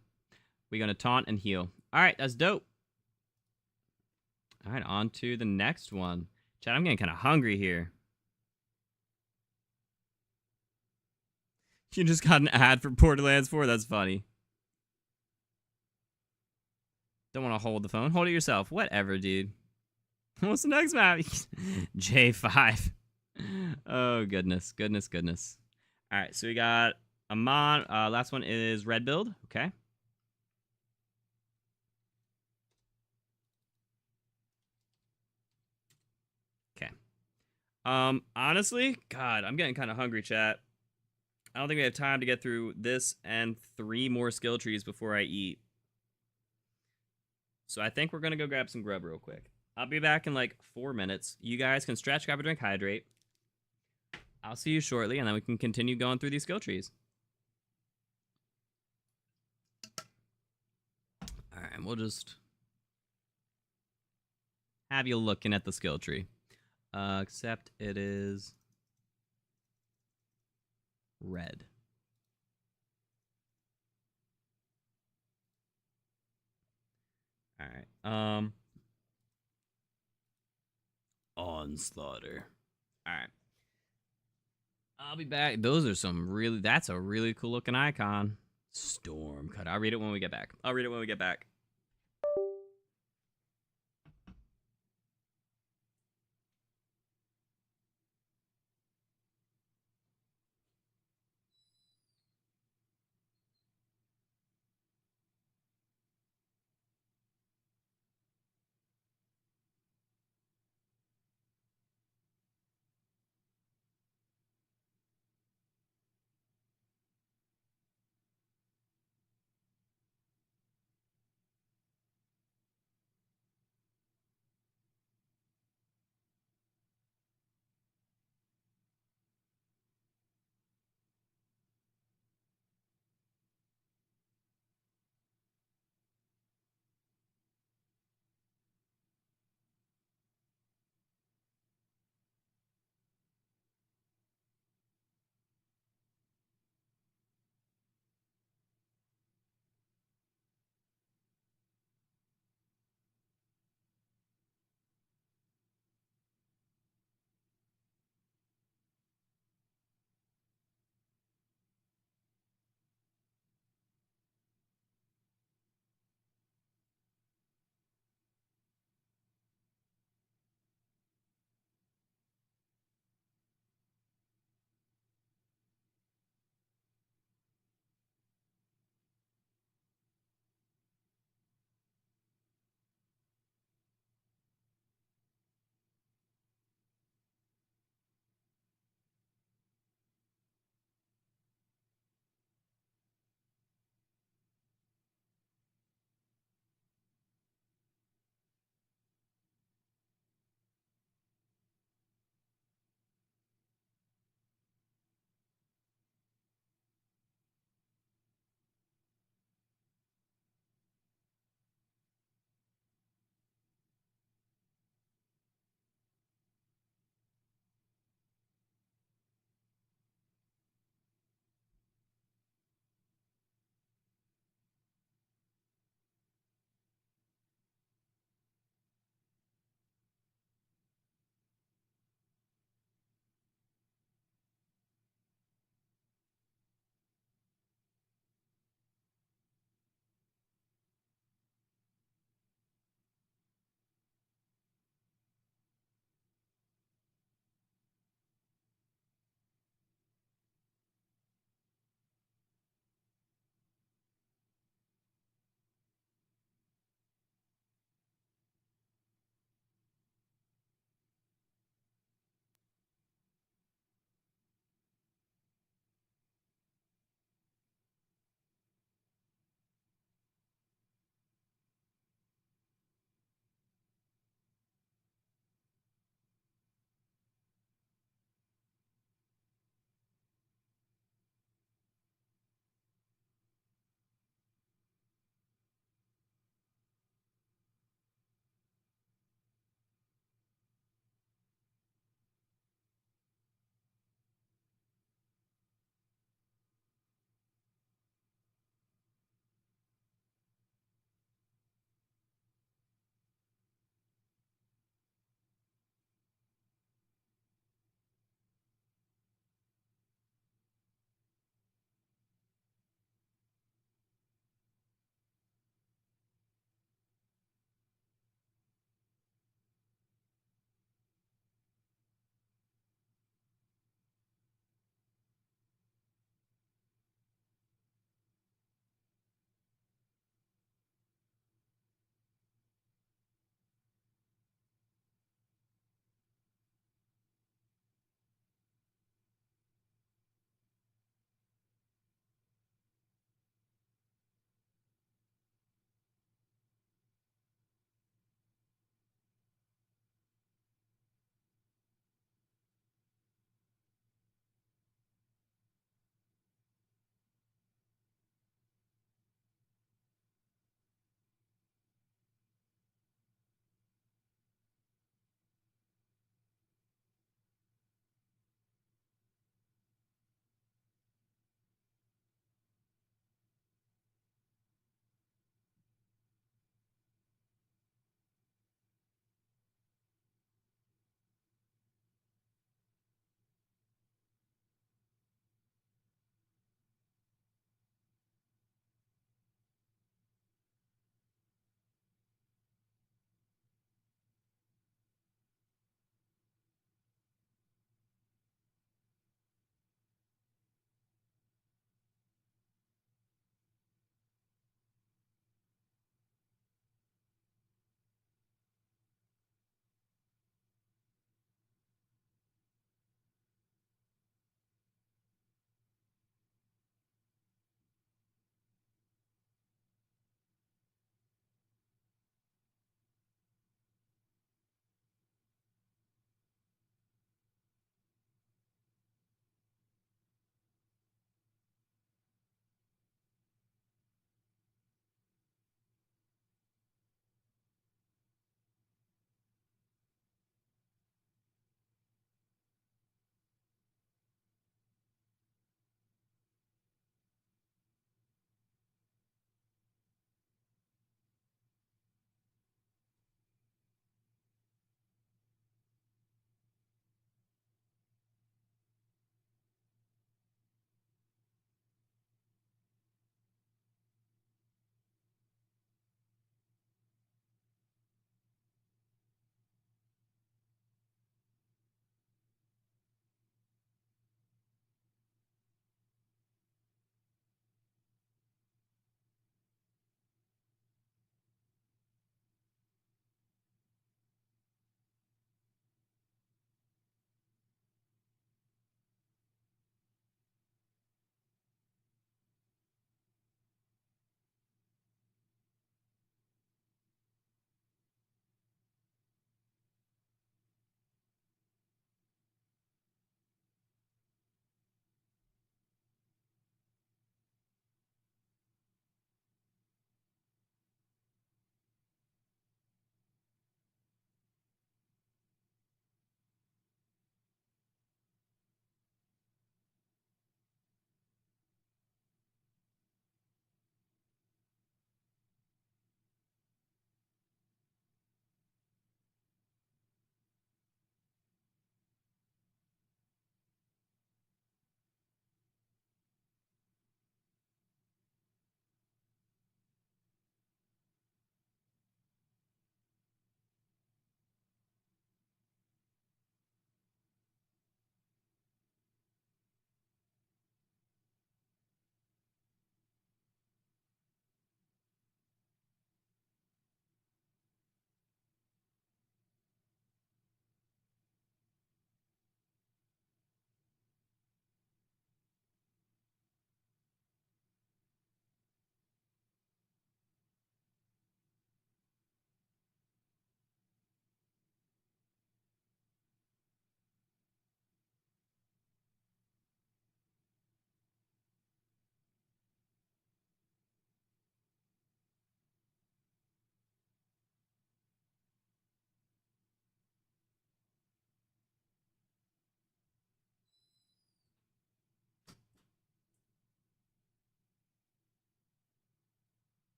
We're going to taunt and heal. All right, that's dope. All right, on to the next one. Chad, I'm getting kind of hungry here. You just got an ad for Borderlands 4? That's funny. Don't want to hold the phone. Hold it yourself. Whatever, dude. What's the next map? J5. Oh, goodness. Goodness, goodness. All right, so we got Amon. Last one is red build. Okay. Okay. Honestly, God, I'm getting kind of hungry, chat. I don't think we have time to get through this and 3 more skill trees before I eat. So I think we're going to go grab some grub real quick. I'll be back in like 4 minutes. You guys can stretch, grab a drink, hydrate. I'll see you shortly, and then we can continue going through these skill trees. All right, and we'll just have you looking at the skill tree. Except it is red. All right. Onslaughter. All right. I'll be back. Those are some really... That's a really cool looking icon. Storm cut. I'll read it when we get back.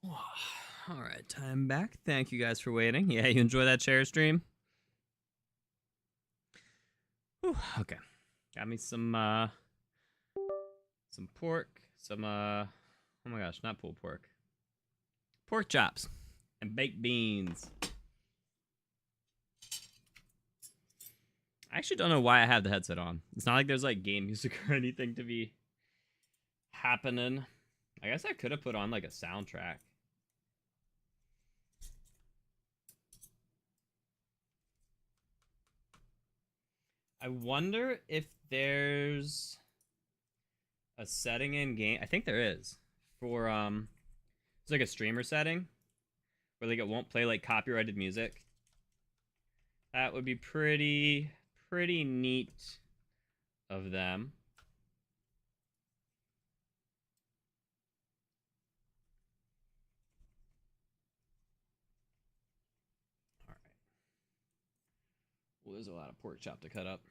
All right, time back. Thank you guys for waiting. Yeah, you enjoy that chair stream? Whew, okay. Got me some pork, some oh my gosh, not pulled pork. Pork chops and baked beans. I actually don't know why I have the headset on. It's not like there's like game music or anything to be happening. I guess I could have put on like a soundtrack. I wonder if there's a setting in game. I think there is for it's like a streamer setting where like it won't play like copyrighted music. That would be pretty neat of them. All right. Well, there's a lot of pork chop to cut up.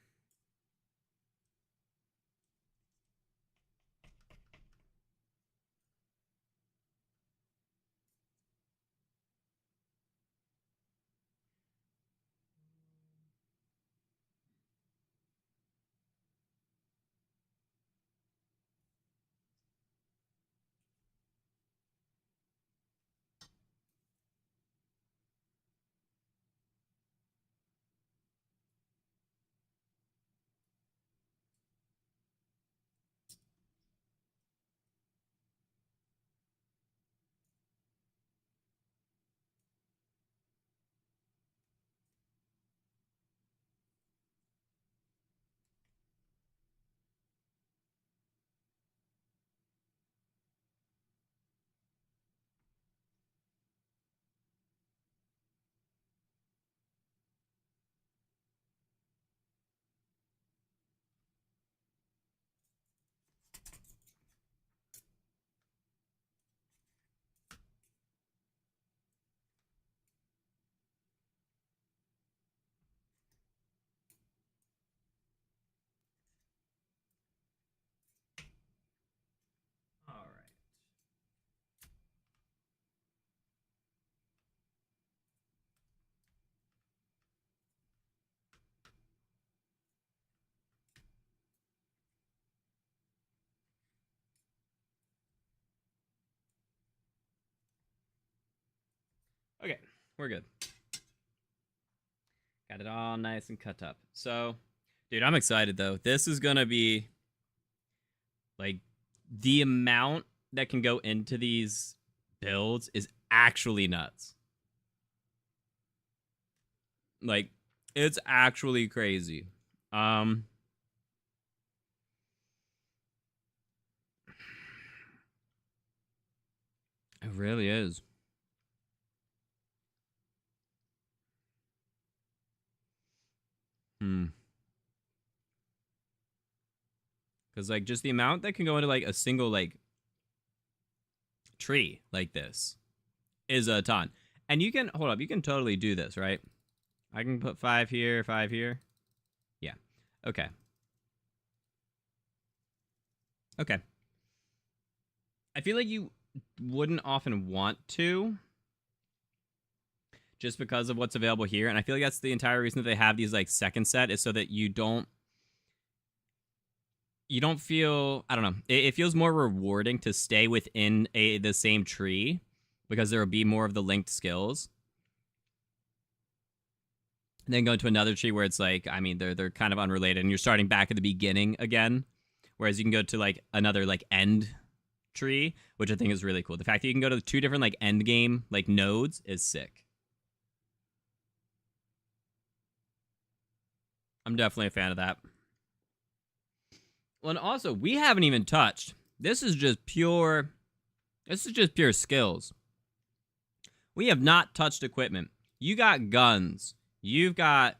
All right. Okay, we're good. Got it all nice and cut up. So, dude, I'm excited though. This is gonna be like the amount that can go into these builds is actually nuts. Like, it's actually crazy. It really is. Because like just the amount that can go into like a single like tree like this is a ton. And you can hold up, you can totally do this, right? I can put 5 here, 5 here. Yeah. Okay. Okay. I feel like you wouldn't often want to just because of what's available here. And I feel like that's the entire reason that they have these like second set is so that you don't feel, I don't know, it feels more rewarding to stay within the same tree because there will be more of the linked skills. And then go into another tree where it's like, I mean, they're kind of unrelated and you're starting back at the beginning again. Whereas you can go to like another like end tree, which I think is really cool. The fact that you can go to 2 different like end game like nodes is sick. I'm definitely a fan of that. Well, and also we haven't even touched. This is just pure skills. We have not touched equipment. You got guns. You've got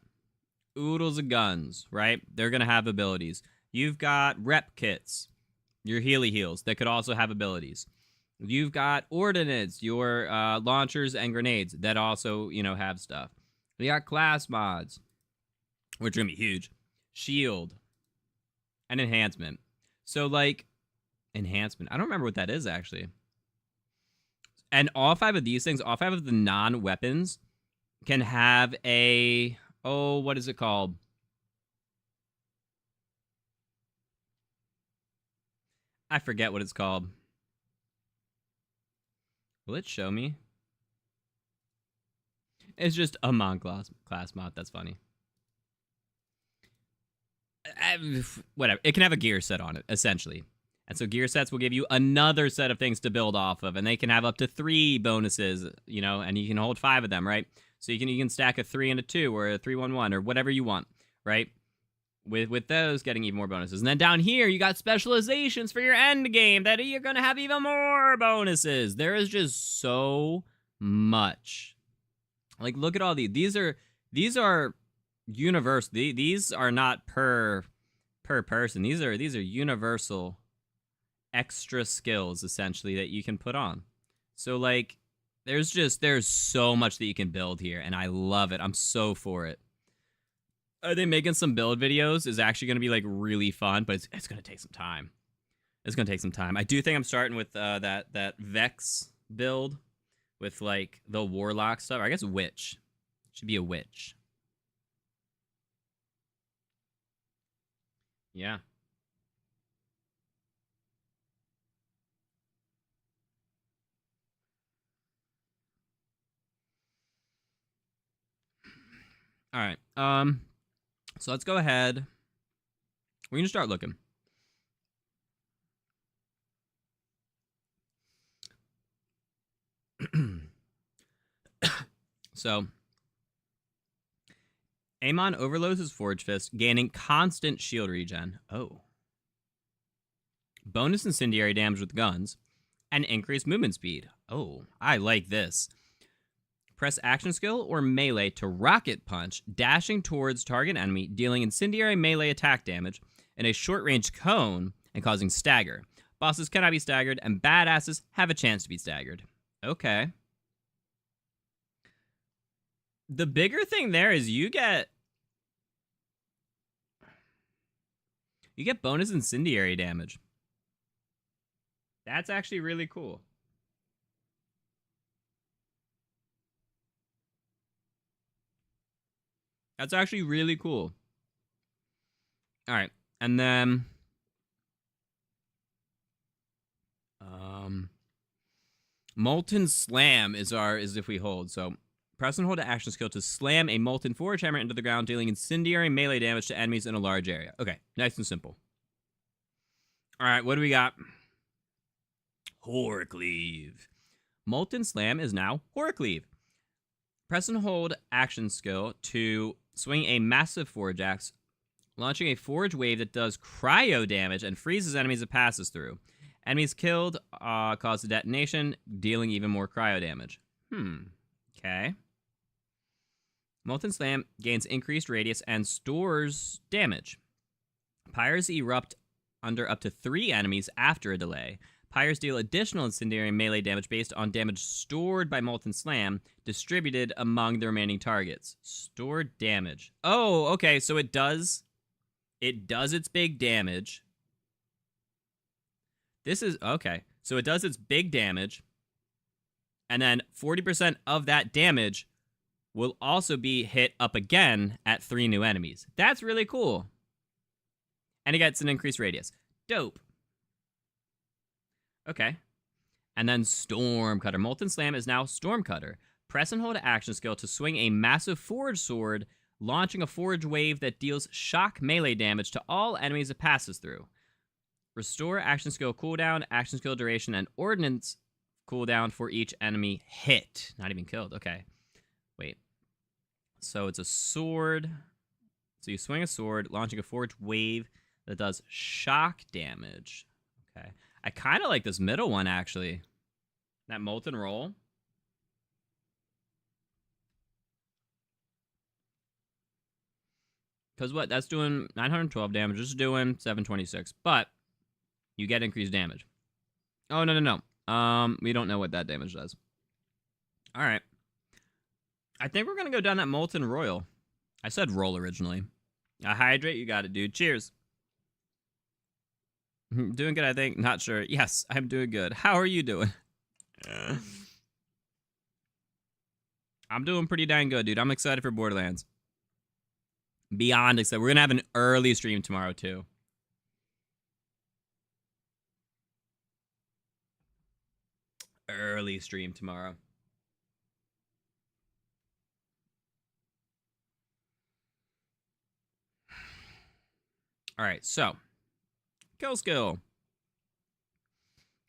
oodles of guns, right? They're going to have abilities. You've got rep kits, your Healy heals that could also have abilities. You've got ordnance, your launchers and grenades that also, you know, have stuff. You got class mods, which are going to be huge. Shield and enhancement. So, like, enhancement. I don't remember what that is, actually. And all 5 of these things, all 5 of the non-weapons can have a... Oh, what is it called? I forget what it's called. Will it show me? It's just Amon class mod. That's funny. Whatever. It can have a gear set on it, essentially. And so gear sets will give you another set of things to build off of, and they can have up to 3 bonuses, you know, and you can hold 5 of them, right? So you can stack a 3 and a 2, or a 3-1-1, or whatever you want, right? With those getting even more bonuses. And then down here, you got specializations for your end game that you're going to have even more bonuses. There is just so much. Like, look at all these. These are universal. These are not per person. These are universal extra skills, essentially, that you can put on. So, like, there's so much that you can build here, and I love it. I'm so for it. I think making some build videos is actually going to be, like, really fun, but it's going to take some time. It's going to take some time. I do think I'm starting with that Vex build with, like, the Warlock stuff. Or I guess Witch. Should be a Witch. Yeah. All right. So let's go ahead. We're going to start looking. So, Amon overloads his Forge Fist, gaining constant shield regen. Oh. Bonus incendiary damage with guns, and increased movement speed. Oh, I like this. Press action skill or melee to rocket punch, dashing towards target enemy, dealing incendiary melee attack damage in a short-range cone and causing stagger. Bosses cannot be staggered, and badasses have a chance to be staggered. Okay. The bigger thing there is you get bonus incendiary damage. That's actually really cool. That's actually really cool. All right, and then Molten Slam is if we hold. So press and hold the action skill to slam a molten forge hammer into the ground, dealing incendiary melee damage to enemies in a large area. Okay, nice and simple. All right, what do we got? Horcleave. Molten Slam is now Horcleave. Press and hold action skill to swing a massive forge axe, launching a forge wave that does cryo damage and freezes enemies it passes through. Enemies killed cause a detonation, dealing even more cryo damage. Okay. Molten Slam gains increased radius and stores damage. Pyres erupt under up to 3 enemies after a delay. Pyres deal additional incendiary melee damage based on damage stored by Molten Slam, distributed among the remaining targets. Stored damage. Oh, okay, so it does its big damage. This is, okay, so it does its big damage, and then 40% of that damage will also be hit up again at 3 new enemies. That's really cool. And it gets an increased radius. Dope. Okay. And then Stormcutter. Molten Slam is now Stormcutter. Press and hold action skill to swing a massive forge sword, launching a forge wave that deals shock melee damage to all enemies it passes through. Restore action skill cooldown, action skill duration, and ordnance cooldown for each enemy hit. Not even killed. Okay. Wait. So it's a sword. So you swing a sword, launching a forge wave that does shock damage. Okay. I kind of like this middle one, actually. That Molten Roll. Because what? That's doing 912 damage. This is doing 726. But you get increased damage. Oh, no. We don't know what that damage does. All right. I think we're going to go down that Molten Royal. I said roll originally. Hydrate, you got it, dude. Cheers. Doing good, I think. Not sure. Yes, I'm doing good. How are you doing? I'm doing pretty dang good, dude. I'm excited for Borderlands. Beyond excited. We're going to have an early stream tomorrow, too. Early stream tomorrow. All right, so kill skill.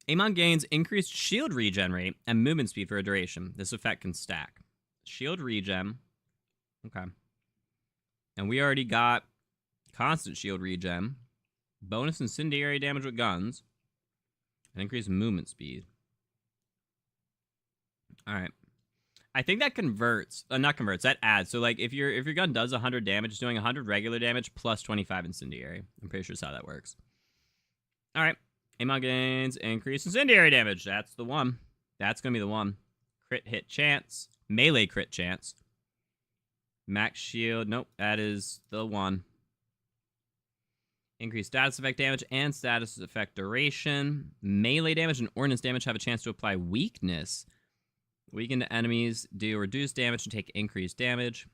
Amon gains increased shield regen rate and movement speed for a duration. This effect can stack. Shield regen. Okay. And we already got constant shield regen, bonus incendiary damage with guns, and increased movement speed. All right. I think that converts. Not converts. That adds. So like if your gun does 100 damage, it's doing 100 regular damage plus 25 incendiary. I'm pretty sure that's how that works. All right. Amon gains increased incendiary damage. That's the one. That's going to be the one. Crit hit chance. Melee crit chance. Max shield. Nope. That is the one. Increased status effect damage and status effect duration. Melee damage and ordnance damage have a chance to apply weakness. Weakened enemies do reduced damage and take increased damage.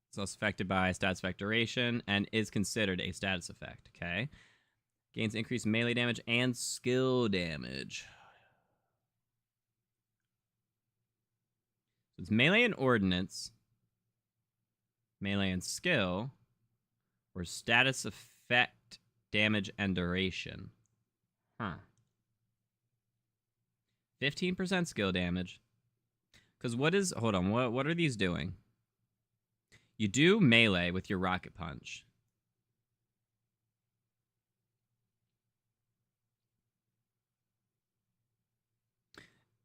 It's also affected by status effect duration and is considered a status effect. Okay. Gains increased melee damage and skill damage. So it's melee and ordnance. Melee and skill. Or status effect damage and duration. Huh. 15% skill damage. Because what is... Hold on. What are these doing? You do melee with your rocket punch.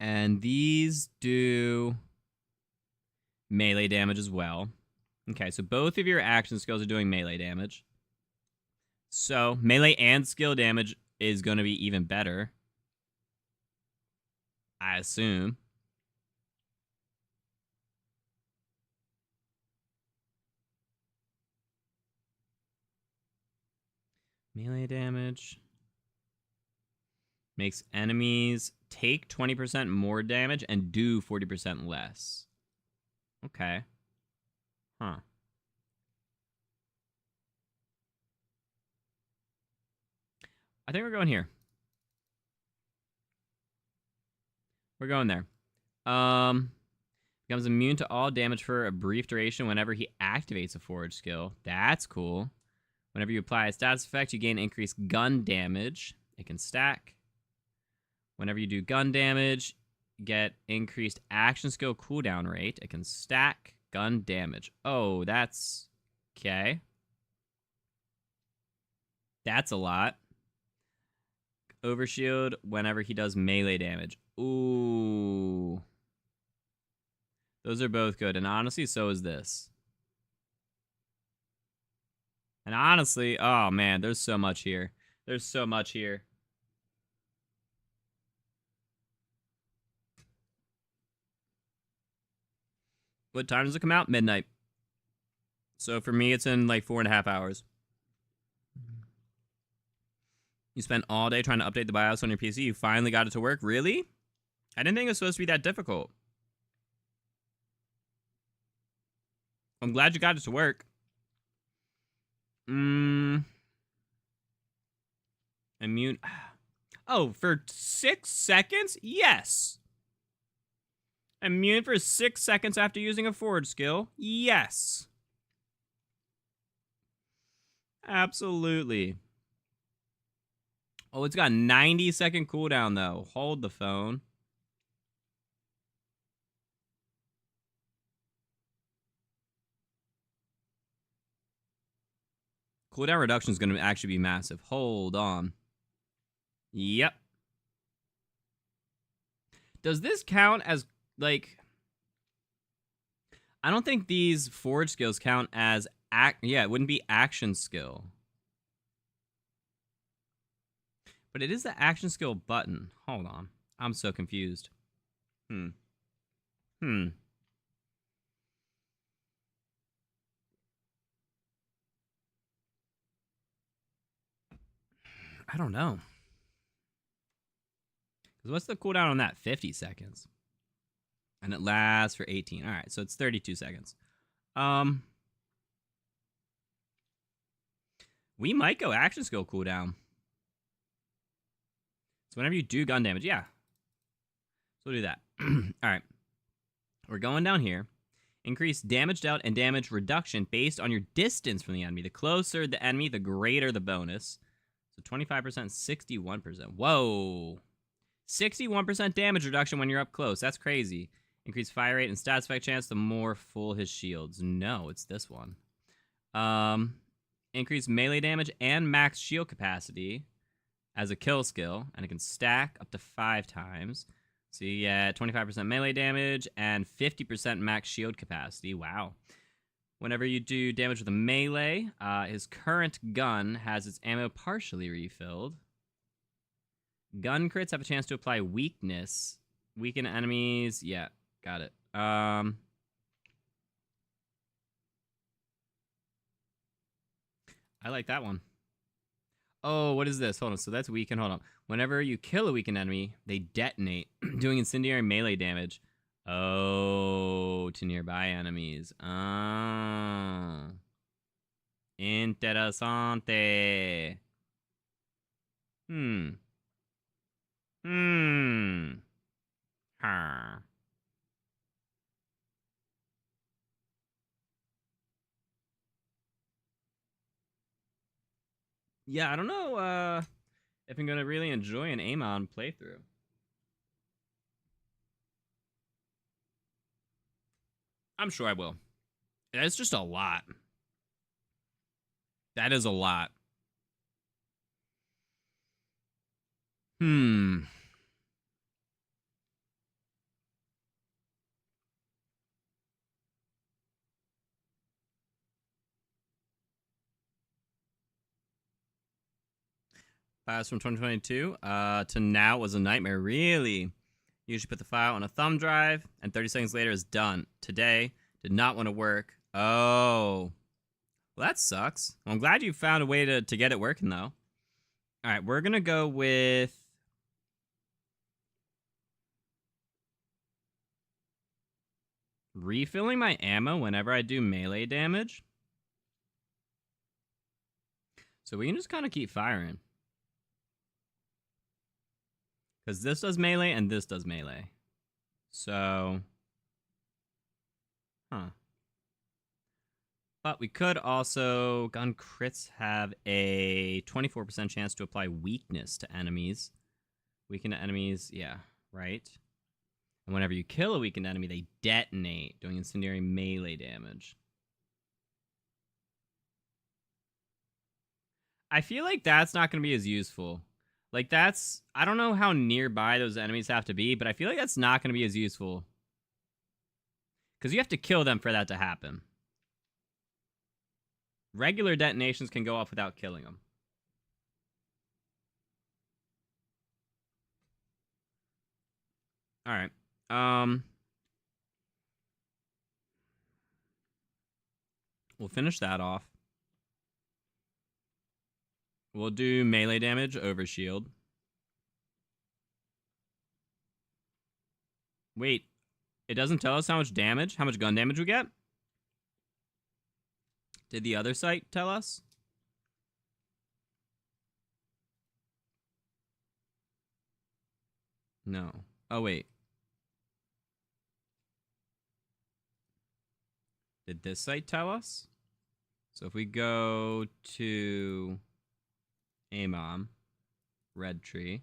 And these do melee damage as well. Okay, so both of your action skills are doing melee damage. So melee and skill damage is going to be even better. I assume. Melee damage makes enemies take 20% more damage and do 40% less. Okay. Huh. I think we're going here. We're going there. Becomes immune to all damage for a brief duration whenever he activates a forge skill. That's cool. Whenever you apply a status effect, you gain increased gun damage. It can stack. Whenever you do gun damage, you get increased action skill cooldown rate. It can stack gun damage. Oh, that's... Okay. That's a lot. Overshield whenever he does melee damage. Ooh. Those are both good. And honestly, so is this. And honestly, oh man, there's so much here. There's so much here. What time does it come out? Midnight. So for me, it's in like 4.5 hours. You spent all day trying to update the BIOS on your PC. You finally got it to work? Really? I didn't think it was supposed to be that difficult. I'm glad you got it to work. Immune. Oh, for 6 seconds? Yes. Immune for 6 seconds after using a forward skill? Yes. Absolutely. Oh, it's got 90-second cooldown, though. Hold the phone. Cooldown reduction is going to actually be massive. Hold on. Yep. Does this count as, like... I don't think these forge skills count as... Yeah, it wouldn't be action skill. But it is the action skill button. Hold on. I'm so confused. I don't know. Because what's the cooldown on that? 50 seconds. And it lasts for 18. All right, so it's 32 seconds. We might go action skill cooldown. So whenever you do gun damage, yeah. So we'll do that. All right. We're going down here. Increase damage dealt and damage reduction based on your distance from the enemy. The closer the enemy, the greater the bonus. So 25%, 61%. Whoa. 61% damage reduction when you're up close. That's crazy. Increase fire rate and stats effect chance, the more full his shields. No, it's this one. Increase melee damage and max shield capacity as a kill skill, and it can stack up to 5 times. So you get 25% melee damage and 50% max shield capacity. Wow. Whenever you do damage with a melee, his current gun has its ammo partially refilled. Gun crits have a chance to apply weakness. Weaken enemies. Yeah, got it. I like that one. Oh, what is this? Hold on. So that's weaken. Hold on. Whenever you kill a weakened enemy, they detonate, doing incendiary melee damage. Oh, to nearby enemies. Oh. Interesante. Hmm. Huh. Yeah, I don't know if I'm going to really enjoy an Amon playthrough. I'm sure I will. That's just a lot. That is a lot. Hmm. Files from 2022 to now was a nightmare. Really? You should put the file on a thumb drive, and 30 seconds later is done. Today, did not want to work. Oh. Well, that sucks. Well, I'm glad you found a way to get it working, though. All right, we're going to go with... refilling my ammo whenever I do melee damage. So we can just kind of keep firing. Because this does melee and this does melee. So... huh. But we could also... gun crits have a 24% chance to apply weakness to enemies. Weakened enemies, yeah, right. And whenever you kill a weakened enemy, they detonate, doing incendiary melee damage. I feel like that's not going to be as useful. Like, that's... I don't know how nearby those enemies have to be, but I feel like that's not going to be as useful. Because you have to kill them for that to happen. Regular detonations can go off without killing them. Alright. We'll finish that off. We'll do melee damage over shield. Wait. It doesn't tell us how much gun damage we get? Did the other site tell us? No. Oh, wait. Did this site tell us? So if we go to Amon, red tree.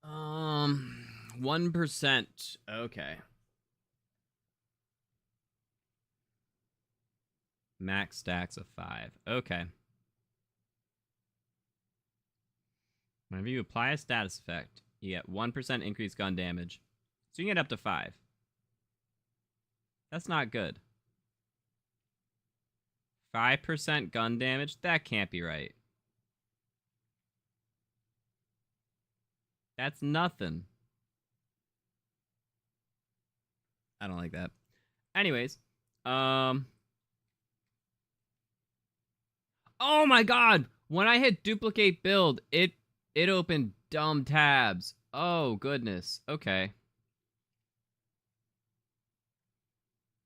1%. Okay. Max stacks of 5. Okay. Whenever you apply a status effect, you get 1% increased gun damage. So you can get up to 5. That's not good. 5% gun damage? That can't be right. That's nothing. I don't like that. Anyways, oh my god! When I hit duplicate build, it opened dumb tabs. Oh, goodness. Okay.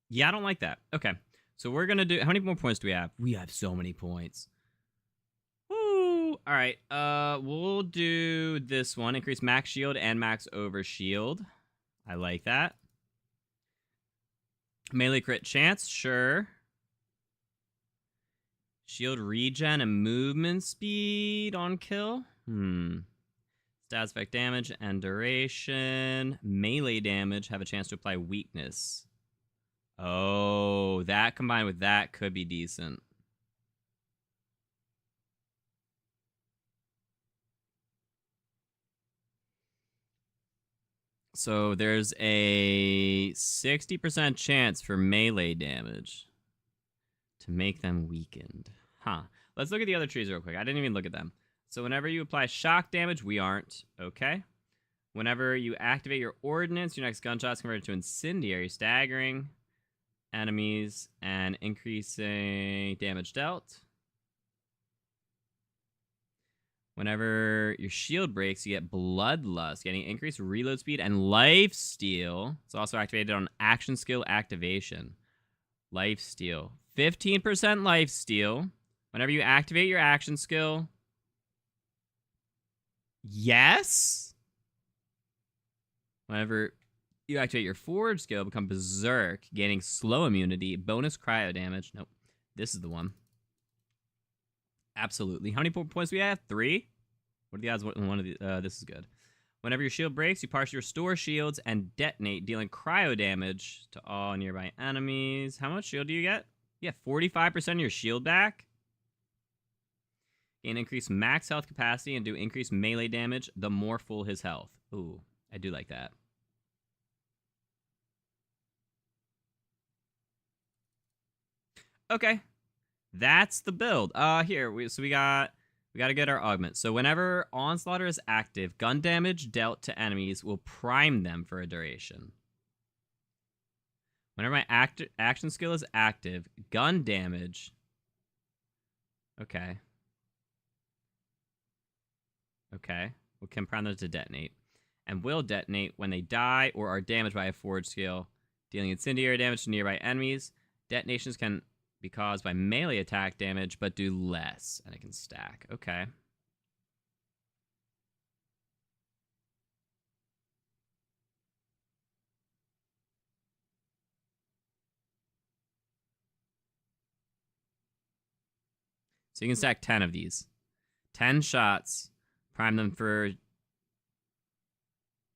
Yeah, I don't like that. Okay. So we're going to do... How many more points do we have? We have so many points. Woo! All right. We'll do this one. Increase max shield and max over shield. I like that. Melee crit chance. Sure. Shield regen and movement speed on kill. Stats effect damage and duration. Melee damage. Have a chance to apply weakness. Oh, that combined with that could be decent. So there's a 60% chance for melee damage to make them weakened. Huh. Let's look at the other trees real quick. I didn't even look at them. So whenever you apply shock damage, we aren't. Okay. Whenever you activate your ordnance, your next gunshot is converted to incendiary, staggering enemies and increasing damage dealt. Whenever your shield breaks, you get Bloodlust, getting increased reload speed and lifesteal. It's also activated on action skill activation. Lifesteal. 15% lifesteal. Whenever you activate your action skill. Yes? Whenever you activate your forge skill, become Berserk, gaining slow immunity, bonus cryo damage. Nope. This is the one. Absolutely. How many points do we have? 3? What are the odds one of the... this is good. Whenever your shield breaks, you partially restore shields and detonate, dealing cryo damage to all nearby enemies. How much shield do you get? Yeah, 45% of your shield back. Gain increased max health capacity and do increased melee damage the more full his health. Ooh, I do like that. Okay. That's the build. Here, we got to get our augment. So whenever Onslaughter is active, gun damage dealt to enemies will prime them for a duration. Whenever my action skill is active, gun damage... Okay. Okay. We can prime them to detonate. And will detonate when they die or are damaged by a forge skill, dealing incendiary damage to nearby enemies. Detonations can be caused by melee attack damage, but do less, and it can stack. Okay. So you can stack 10 of these. 10 shots, prime them for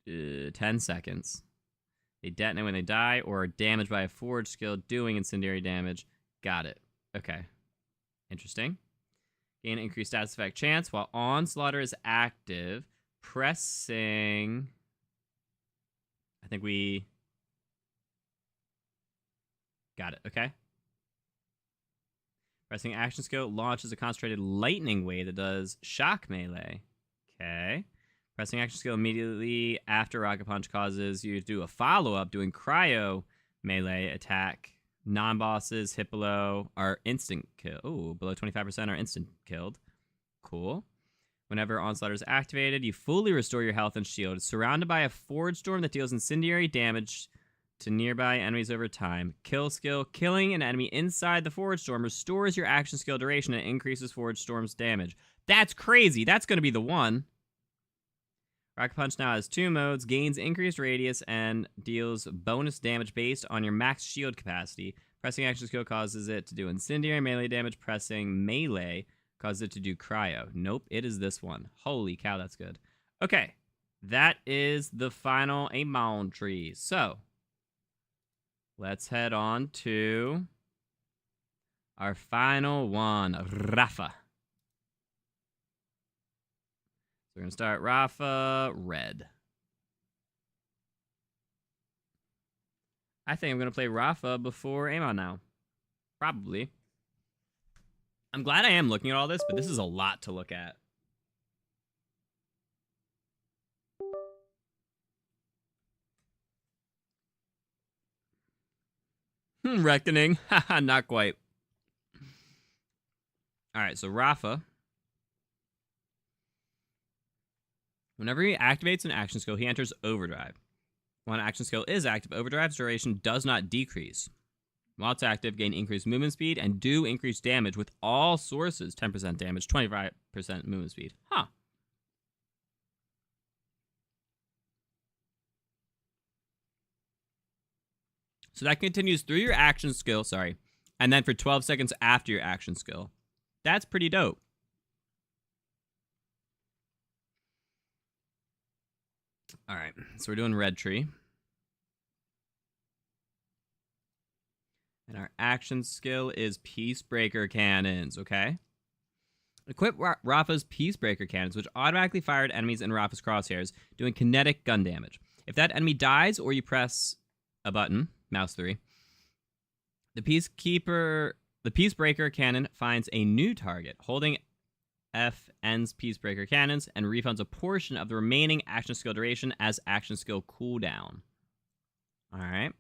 10 seconds. They detonate when they die or are damaged by a forge skill doing incendiary damage. Got it. Okay. Interesting. Gain increased stats effect chance while Onslaughter is active. Pressing... I think we... Got it. Okay. Pressing action skill launches a concentrated lightning wave that does shock melee. Okay. Pressing action skill immediately after Rocket Punch causes you to do a follow-up doing cryo melee attack. Non-bosses hit below are instant kill. Ooh, below 25% are instant killed. Cool. Whenever Onslaughter is activated, you fully restore your health and shield. It's surrounded by a Forge Storm that deals incendiary damage to nearby enemies over time. Kill skill. Killing an enemy inside the Forge Storm restores your action skill duration and increases Forge Storm's damage. That's crazy. That's going to be the one. Rocket Punch now has 2 modes, gains increased radius, and deals bonus damage based on your max shield capacity. Pressing action skill causes it to do incendiary melee damage. Pressing melee causes it to do cryo. Nope, it is this one. Holy cow, that's good. Okay, that is the final Amon tree. So, let's head on to our final one, Rafa. So we're going to start Rafa red. I think I'm going to play Rafa before Amon now. Probably. I'm glad I am looking at all this, but this is a lot to look at. Reckoning. Haha, not quite. Alright, so Rafa. Whenever he activates an action skill, he enters overdrive. When an action skill is active, overdrive's duration does not decrease. While it's active, gain increased movement speed and do increase damage with all sources. 10% damage, 25% movement speed. Huh. So that continues through your action skill, and then for 12 seconds after your action skill. That's pretty dope. All right, so we're doing red tree. And our action skill is Peacebreaker Cannons, okay? Equip Rafa's Peacebreaker Cannons, which automatically fire at enemies in Rafa's crosshairs, doing kinetic gun damage. If that enemy dies or you press a button, mouse 3, the Peacebreaker Cannon finds a new target. Holding F ends Peacebreaker Cannons and refunds a portion of the remaining action skill duration as action skill cooldown. All right.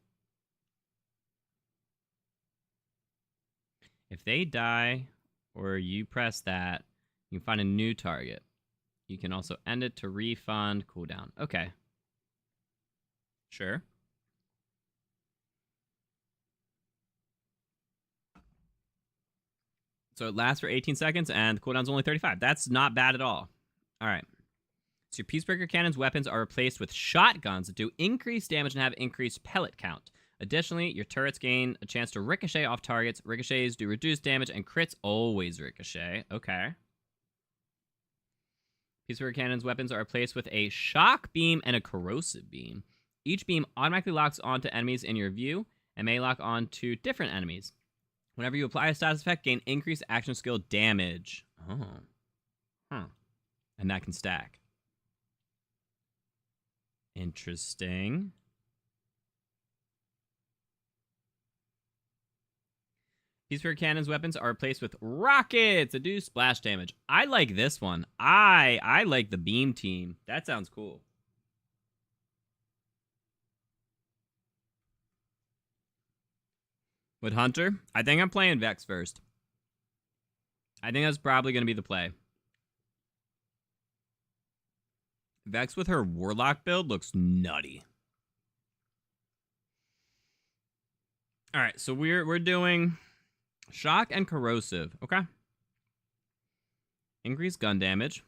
If they die or you press that, you can find a new target. You can also end it to refund cooldown. Okay. Sure. So it lasts for 18 seconds and the cooldown's only 35. That's not bad at all. All right. So your Peacebreaker Cannon's weapons are replaced with shotguns that do increased damage and have increased pellet count. Additionally, your turrets gain a chance to ricochet off targets. Ricochets do reduced damage, and crits always ricochet. Okay. Peacebreaker Cannon's weapons are replaced with a shock beam and a corrosive beam. Each beam automatically locks onto enemies in your view and may lock onto different enemies. Whenever you apply a status effect, gain increased action skill damage. Oh. Huh. And that can stack. Interesting. Peacebreaker Cannon's weapons are replaced with rockets that do splash damage. I like this one. I like the beam team. That sounds cool. With Hunter, I think I'm playing Vex first. I think that's probably going to be the play. Vex with her Warlock build looks nutty. All right, so we're doing shock and corrosive. Okay. Increase gun damage,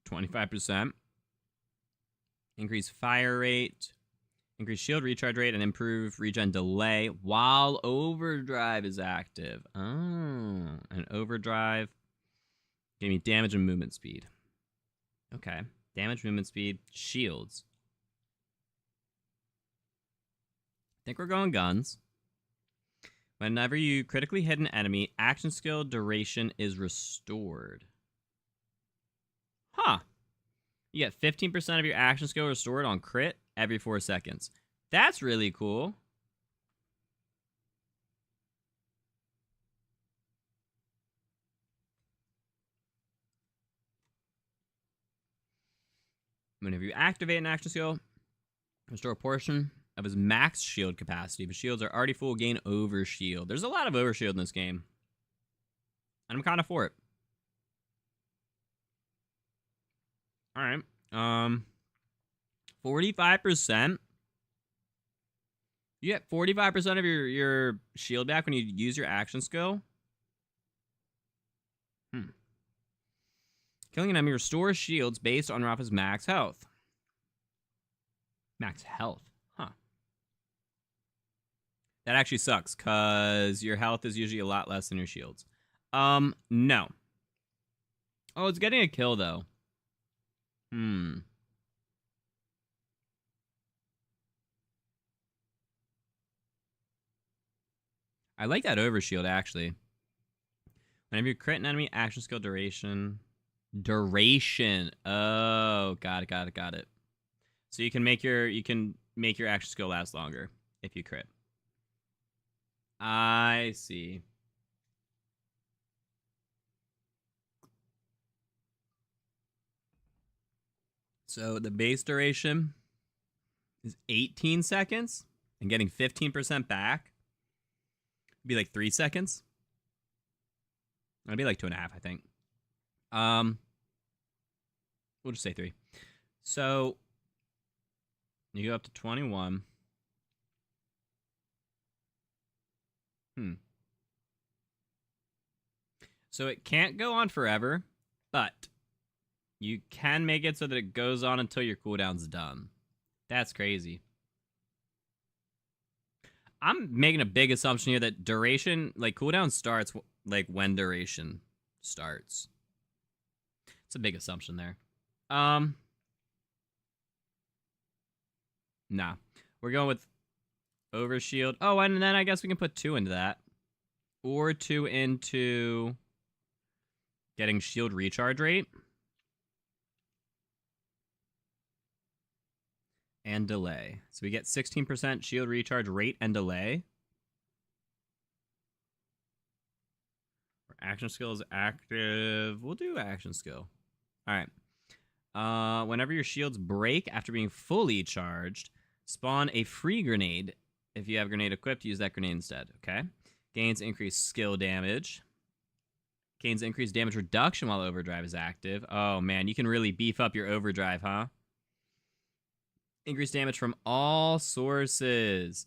25%. Increase fire rate, increase shield recharge rate, and improve regen delay while overdrive is active. Oh, and overdrive gave me damage and movement speed. Okay. Damage, movement speed, shields. I think we're going guns. Whenever you critically hit an enemy, action skill duration is restored. Huh. You get 15% of your action skill restored on crit every 4 seconds. That's really cool. Whenever you activate an action skill, restore a portion of his max shield capacity. But shields are already full, gain overshield. There's a lot of overshield in this game. And I'm kind of for it. All right. 45%. You get 45% of your shield back when you use your action skill. Killing an enemy restores shields based on Rafa's max health. Max health? Huh. That actually sucks, because your health is usually a lot less than your shields. No. Oh, it's getting a kill, though. I like that overshield, actually. Whenever you crit an enemy, action skill duration. Duration. Oh, got it. So you can make your action skill last longer if you crit. I see. So the base duration is 18 seconds, and getting 15% back would be like 3 seconds. It'd be like 2.5, I think. We'll just say 3. So you go up to 21. So it can't go on forever, but you can make it so that it goes on until your cooldown's done. That's crazy. I'm making a big assumption here that duration, like cooldown starts like when duration starts. It's a big assumption there. Nah. We're going with overshield. Oh, and then I guess we can put 2 into that. Or 2 into getting shield recharge rate. And delay. So we get 16% shield recharge rate and delay. Action skill is active. We'll do action skill. All right. Whenever your shields break after being fully charged, spawn a free grenade. If you have grenade equipped, use that grenade instead. Okay. Gains increased skill damage. Gains increased damage reduction while overdrive is active. Oh, man. You can really beef up your overdrive, huh? Increased damage from all sources.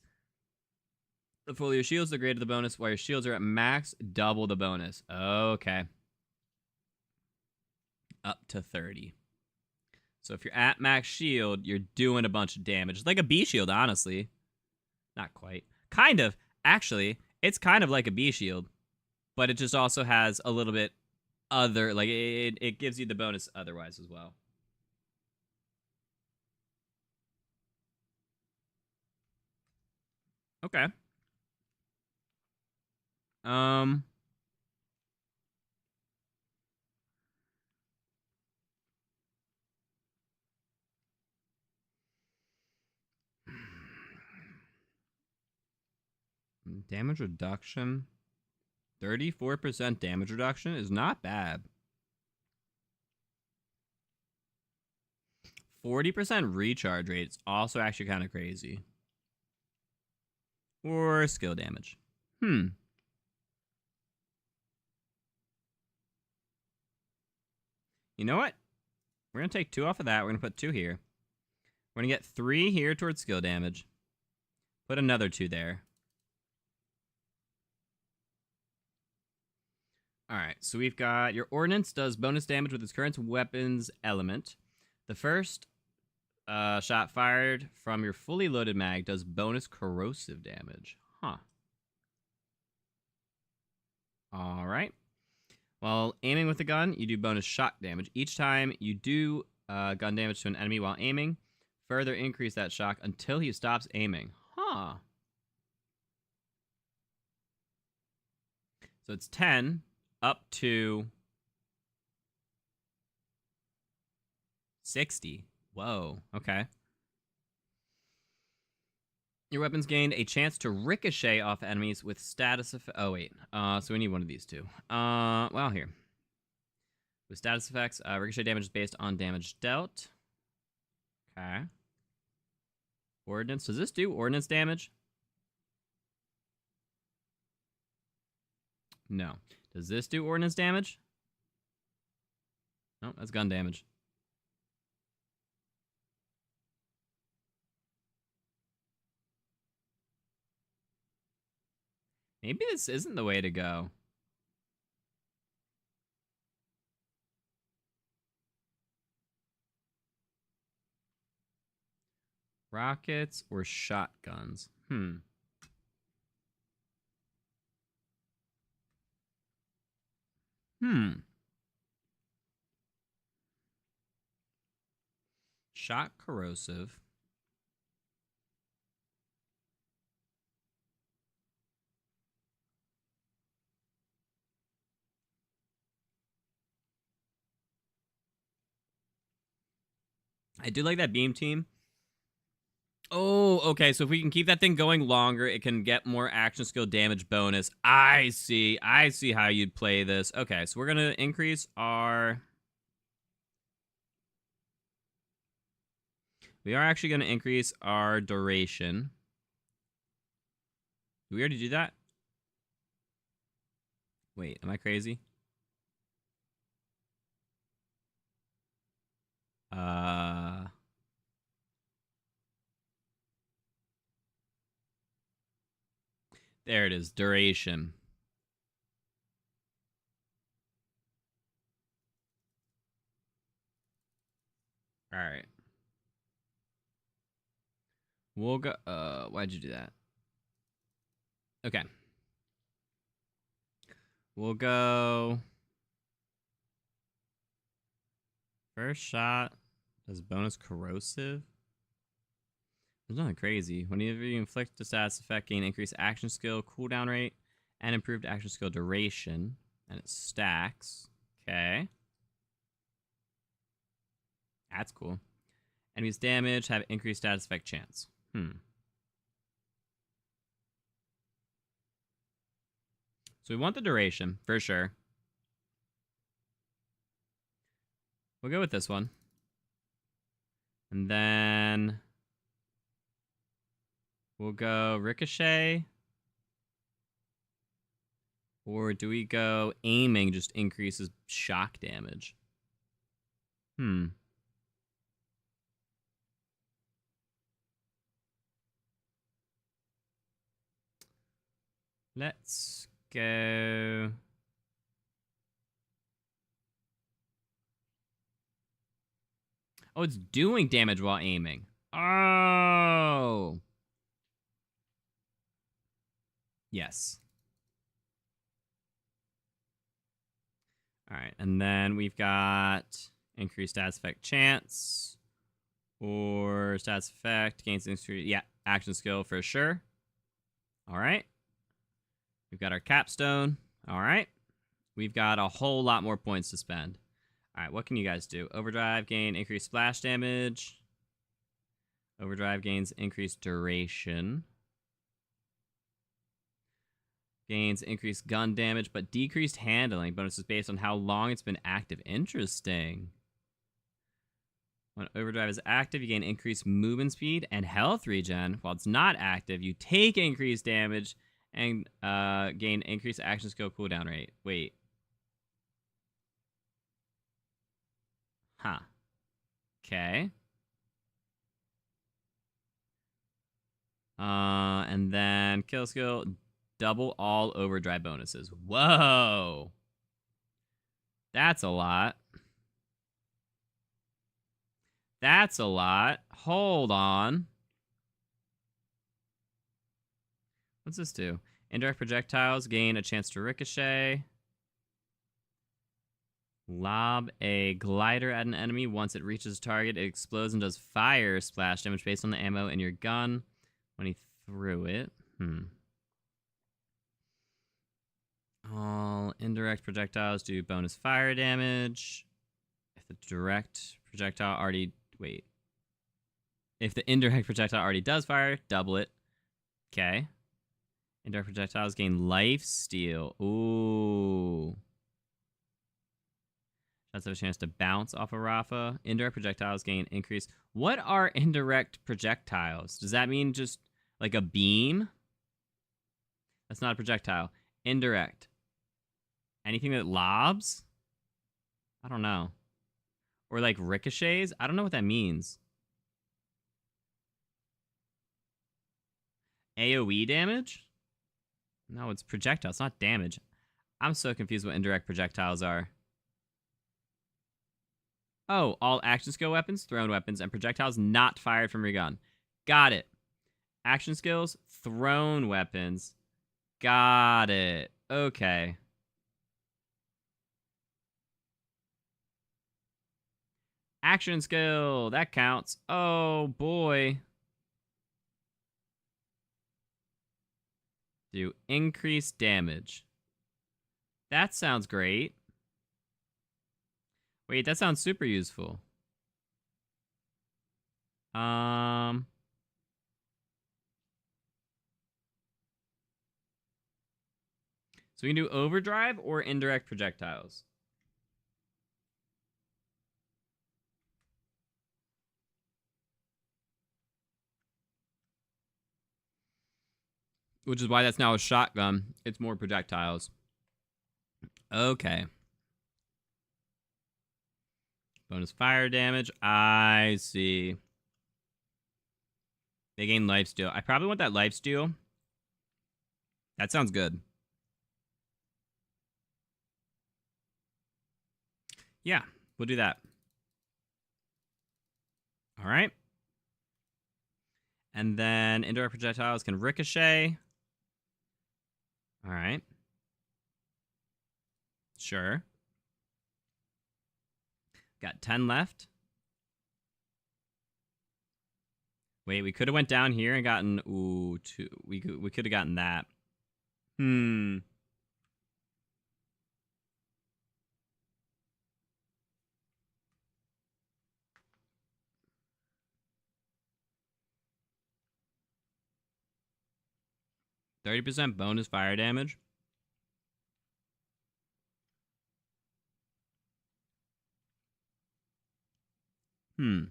The fuller your shields, the greater the bonus. While your shields are at max, double the bonus. Okay. Up to 30. So if you're at max shield, you're doing a bunch of damage. Like a B shield, honestly. Not quite. Kind of. Actually, it's kind of like a B shield. But it just also has a little bit other... Like, it gives you the bonus otherwise as well. Okay. Damage reduction. 34% damage reduction is not bad. 40% recharge rate is also actually kind of crazy. Or skill damage. You know what? We're going to take 2 off of that. We're going to put 2 here. We're going to get 3 here towards skill damage. Put another 2 there. Alright, so we've got your ordnance does bonus damage with its current weapon's element. The first shot fired from your fully loaded mag does bonus corrosive damage. Huh. Alright. While aiming with the gun, you do bonus shock damage. Each time you do gun damage to an enemy while aiming, further increase that shock until he stops aiming. Huh. So it's 10 up to 60. Whoa. Okay. Your weapons gained a chance to ricochet off enemies with status effect. Oh, wait. So we need one of these two. Well, here. With status effects, ricochet damage is based on damage dealt. Okay. Ordnance. Does this do ordnance damage? No. Does this do ordnance damage? No, that's gun damage. Maybe this isn't the way to go. Rockets or shotguns? Shock corrosive. I do like that beam team. Oh, okay. So if we can keep that thing going longer, it can get more action skill damage bonus. I see. I see how you'd play this. Okay, so we're going to increase our... We are actually going to increase our duration. Did we already do that? Wait, am I crazy? There it is. Duration. All right. We'll go. Why'd you do that? Okay. We'll go. First shot does bonus corrosive. There's nothing crazy. Whenever you inflict a status effect, gain increased action skill, cooldown rate, and improved action skill duration. And it stacks. Okay. That's cool. Enemies damage have increased status effect chance. So we want the duration, for sure. We'll go with this one. And then we'll go ricochet. Or do we go aiming just increases shock damage? Let's go. Oh, it's doing damage while aiming. Oh. Yes. All right, and then we've got increased stats effect chance or stats effect gains increased. Yeah, action skill for sure. All right. We've got our capstone. All right. We've got a whole lot more points to spend. All right, what can you guys do? Overdrive, gain increased splash damage. Overdrive gains increased duration. Gains increased gun damage, but decreased handling. Bonuses based on how long it's been active. Interesting. When overdrive is active, you gain increased movement speed and health regen. While it's not active, you take increased damage and gain increased action skill cooldown rate. Wait. Huh. Okay. And then kill skill, double all overdrive bonuses. Whoa. That's a lot. That's a lot. Hold on. What's this do? Indirect projectiles gain a chance to ricochet. Lob a glider at an enemy. Once it reaches a target, it explodes and does fire splash damage based on the ammo in your gun when he threw it. All indirect projectiles do bonus fire damage. If the direct projectile already... Wait. If the indirect projectile already does fire, double it. Okay. Indirect projectiles gain life steal. Ooh. Shots have a chance to bounce off of Rafa. Indirect projectiles gain increase. What are indirect projectiles? Does that mean just like a beam? That's not a projectile. Indirect. Anything that lobs? I don't know. Or like ricochets? I don't know what that means. AoE damage? No, it's projectile. It's not damage. I'm so confused what indirect projectiles are. Oh, all action skill weapons, thrown weapons, and projectiles not fired from your gun. Got it. Action skills, thrown weapons. Got it. Okay. Action skill. That counts. Oh, boy. Do increased damage. That sounds great. Wait, that sounds super useful. So we can do overdrive or indirect projectiles. Which is why that's now a shotgun. It's more projectiles. Okay. Bonus fire damage. I see. They gain lifesteal. I probably want that lifesteal That sounds good. Yeah, we'll do that. All right. And then indirect projectiles can ricochet. All right. Sure. Got 10 left. Wait, we could have went down here and gotten... Ooh, two. We could have gotten that. 30% bonus fire damage. Hmm.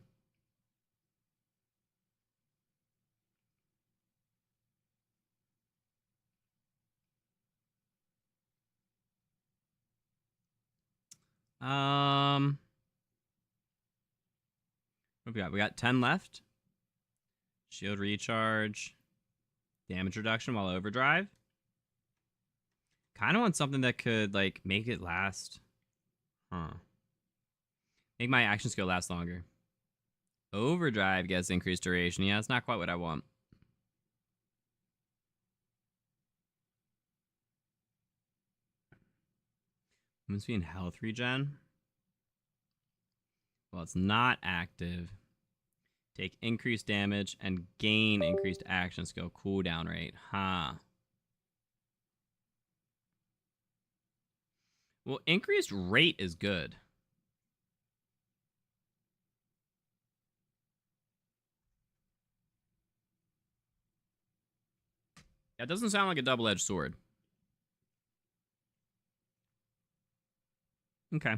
What we got? We got 10 left. Shield recharge. Damage reduction while overdrive. Kind of want something that could, like, make it last. Huh. Make my action skill last longer. Overdrive gets increased duration. Yeah, that's not quite what I want. Must be in health regen. Well, it's not active. Take increased damage and gain increased action skill cooldown rate. Huh. Well, increased rate is good. That doesn't sound like a double-edged sword. Okay.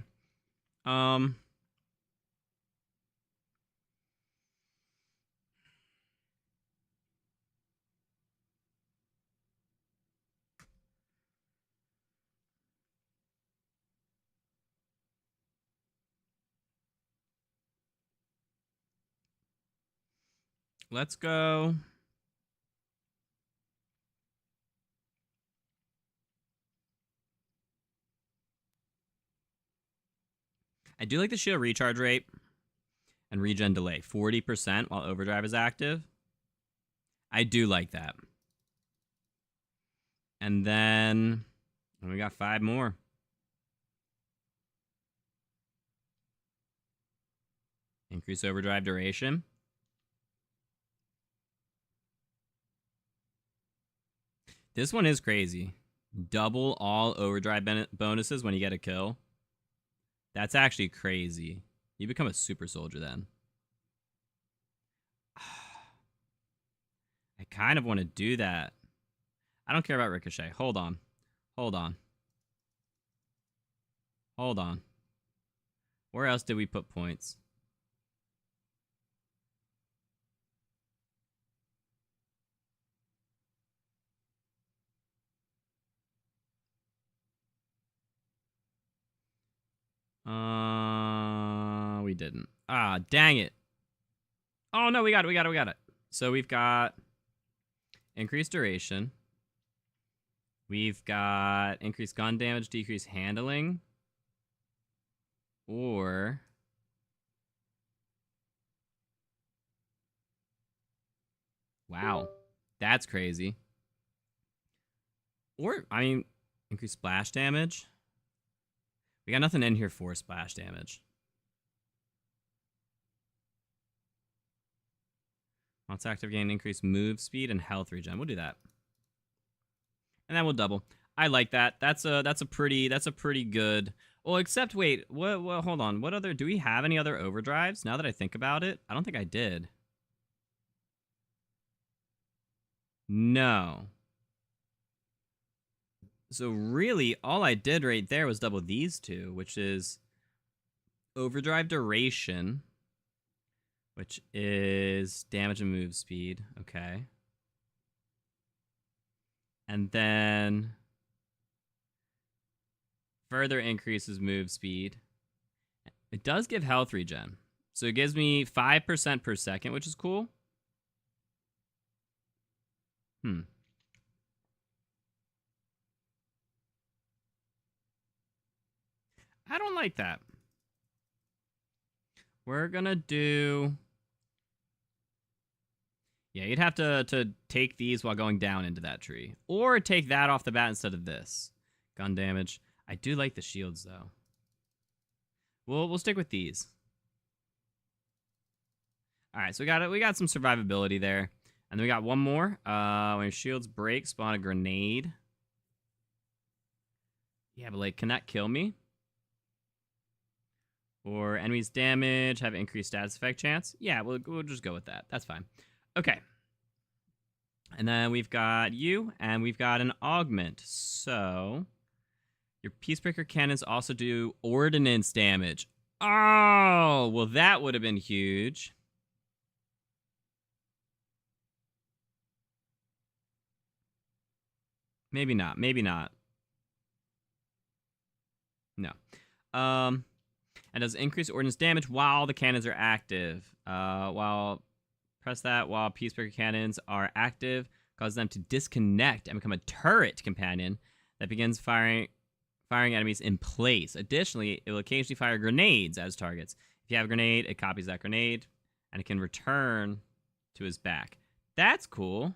Let's go. I do like the shield recharge rate and regen delay. 40% while overdrive is active. I do like that. And then we got 5 more. Increase overdrive duration. This one is crazy. Double all overdrive bonuses when you get a kill. That's actually crazy. You become a super soldier then. I kind of want to do that. I don't care about ricochet. Hold on. Hold on. Hold on. Where else did we put points? We didn't. Ah, dang it. Oh, no, we got it. So we've got increased duration. We've got increased gun damage, decreased handling. Or... Wow. That's crazy. Or, I mean, increased splash damage. We got nothing in here for splash damage. Once active, gain increased move speed and health regen. We'll do that. And then we'll double. I like that. That's a pretty good. Well, except wait, what hold on. What other do we have any other overdrives? Now that I think about it, I don't think I did. No. So really, all I did right there was double these two, which is overdrive duration, which is damage and move speed. Okay. And then further increases move speed. It does give health regen. So it gives me 5% per second, which is cool. I don't like that. We're gonna do... Yeah, you'd have to take these while going down into that tree. Or take that off the bat instead of this. Gun damage. I do like the shields, though. We'll stick with these. Alright, so we got some survivability there. And then we got one more. When your shields break, spawn a grenade. Yeah, but like, can that kill me? Or enemies damage, have increased status effect chance? Yeah, we'll just go with that. That's fine. Okay. And then we've got you, and we've got an augment. So, your Peacebreaker cannons also do ordnance damage. Oh, well that would have been huge. Maybe not. Maybe not. No. And does increase ordnance damage while the cannons are active. Press that while Peacebreaker cannons are active, cause them to disconnect and become a turret companion that begins firing enemies in place. Additionally, it will occasionally fire grenades as targets. If you have a grenade, it copies that grenade, and it can return to his back. That's cool.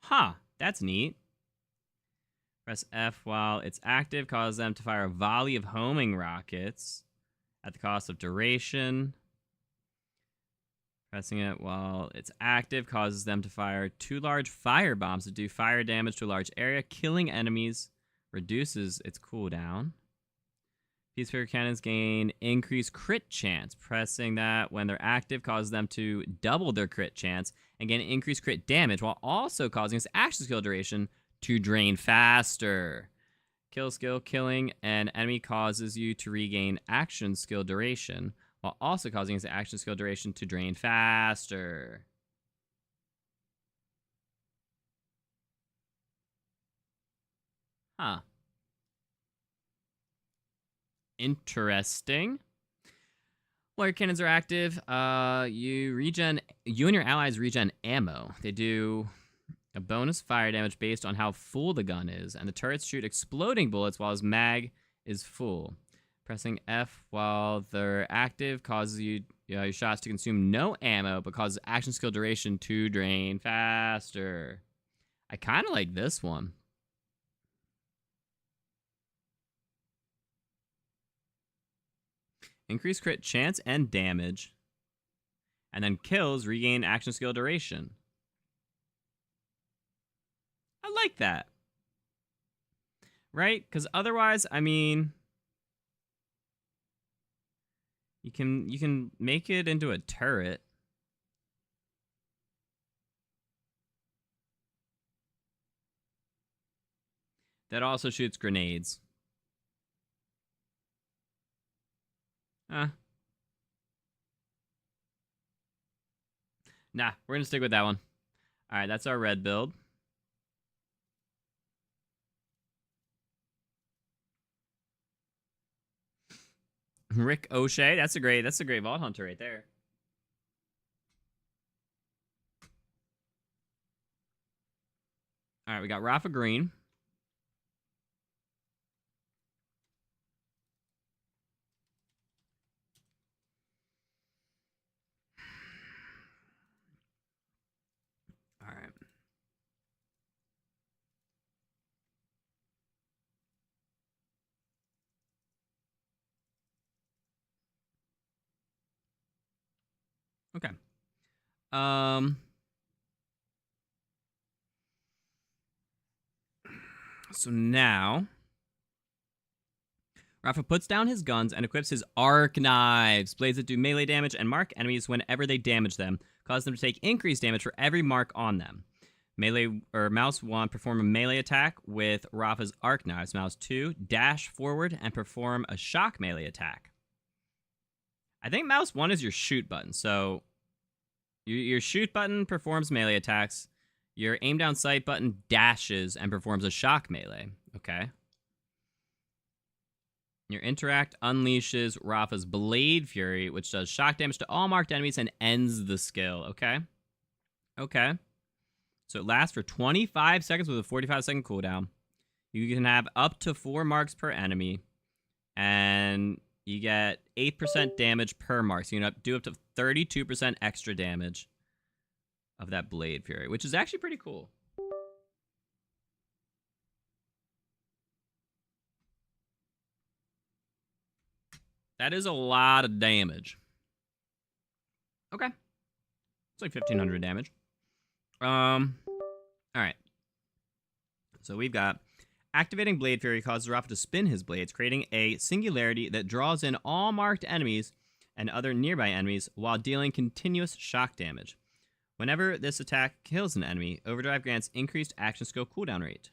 Huh, that's neat. Press F while it's active, cause them to fire a volley of homing rockets at the cost of duration. Pressing it while it's active causes them to fire 2 large fire bombs that do fire damage to a large area. Killing enemies reduces its cooldown. Peacebreaker cannons gain increased crit chance. Pressing that when they're active causes them to double their crit chance and gain increased crit damage, while also causing its action skill duration to drain faster. Kill skill. Killing an enemy causes you to regain action skill duration, while also causing its action skill duration to drain faster. Huh. Interesting. While your cannons are active, you and your allies regen ammo. They do a bonus fire damage based on how full the gun is, and the turrets shoot exploding bullets while his mag is full. Pressing F while they're active causes your shots to consume no ammo, but causes action skill duration to drain faster. I kind of like this one. Increase crit chance and damage. And then kills regain action skill duration. I like that. Right? Because otherwise, I mean... You can make it into a turret. That also shoots grenades. Nah, we're gonna stick with that one. Alright, that's our red build. Rick O'Shea, that's a great Vault Hunter right there. Alright, we got Rafa Green. Alright. Okay. So now Rafa puts down his guns and equips his arc knives, blades that do melee damage and mark enemies whenever they damage them, cause them to take increased damage for every mark on them. Melee or mouse 1, perform a melee attack with Rafa's arc knives. Mouse 2, dash forward and perform a shock melee attack. I think mouse 1 is your shoot button. So your shoot button performs melee attacks. Your aim down sight button dashes and performs a shock melee. Okay. Your interact unleashes Rafa's Blade Fury, which does shock damage to all marked enemies and ends the skill. Okay. Okay. So it lasts for 25 seconds with a 45-second cooldown. You can have up to 4 marks per enemy. and you get 8% damage per mark. So you can do up to 32% extra damage of that Blade Fury, which is actually pretty cool. That is a lot of damage. Okay. It's like 1,500 damage. All right. So we've got activating Blade Fury causes Rafa to spin his blades, creating a singularity that draws in all marked enemies and other nearby enemies while dealing continuous shock damage. Whenever this attack kills an enemy, Overdrive grants increased action skill cooldown rate.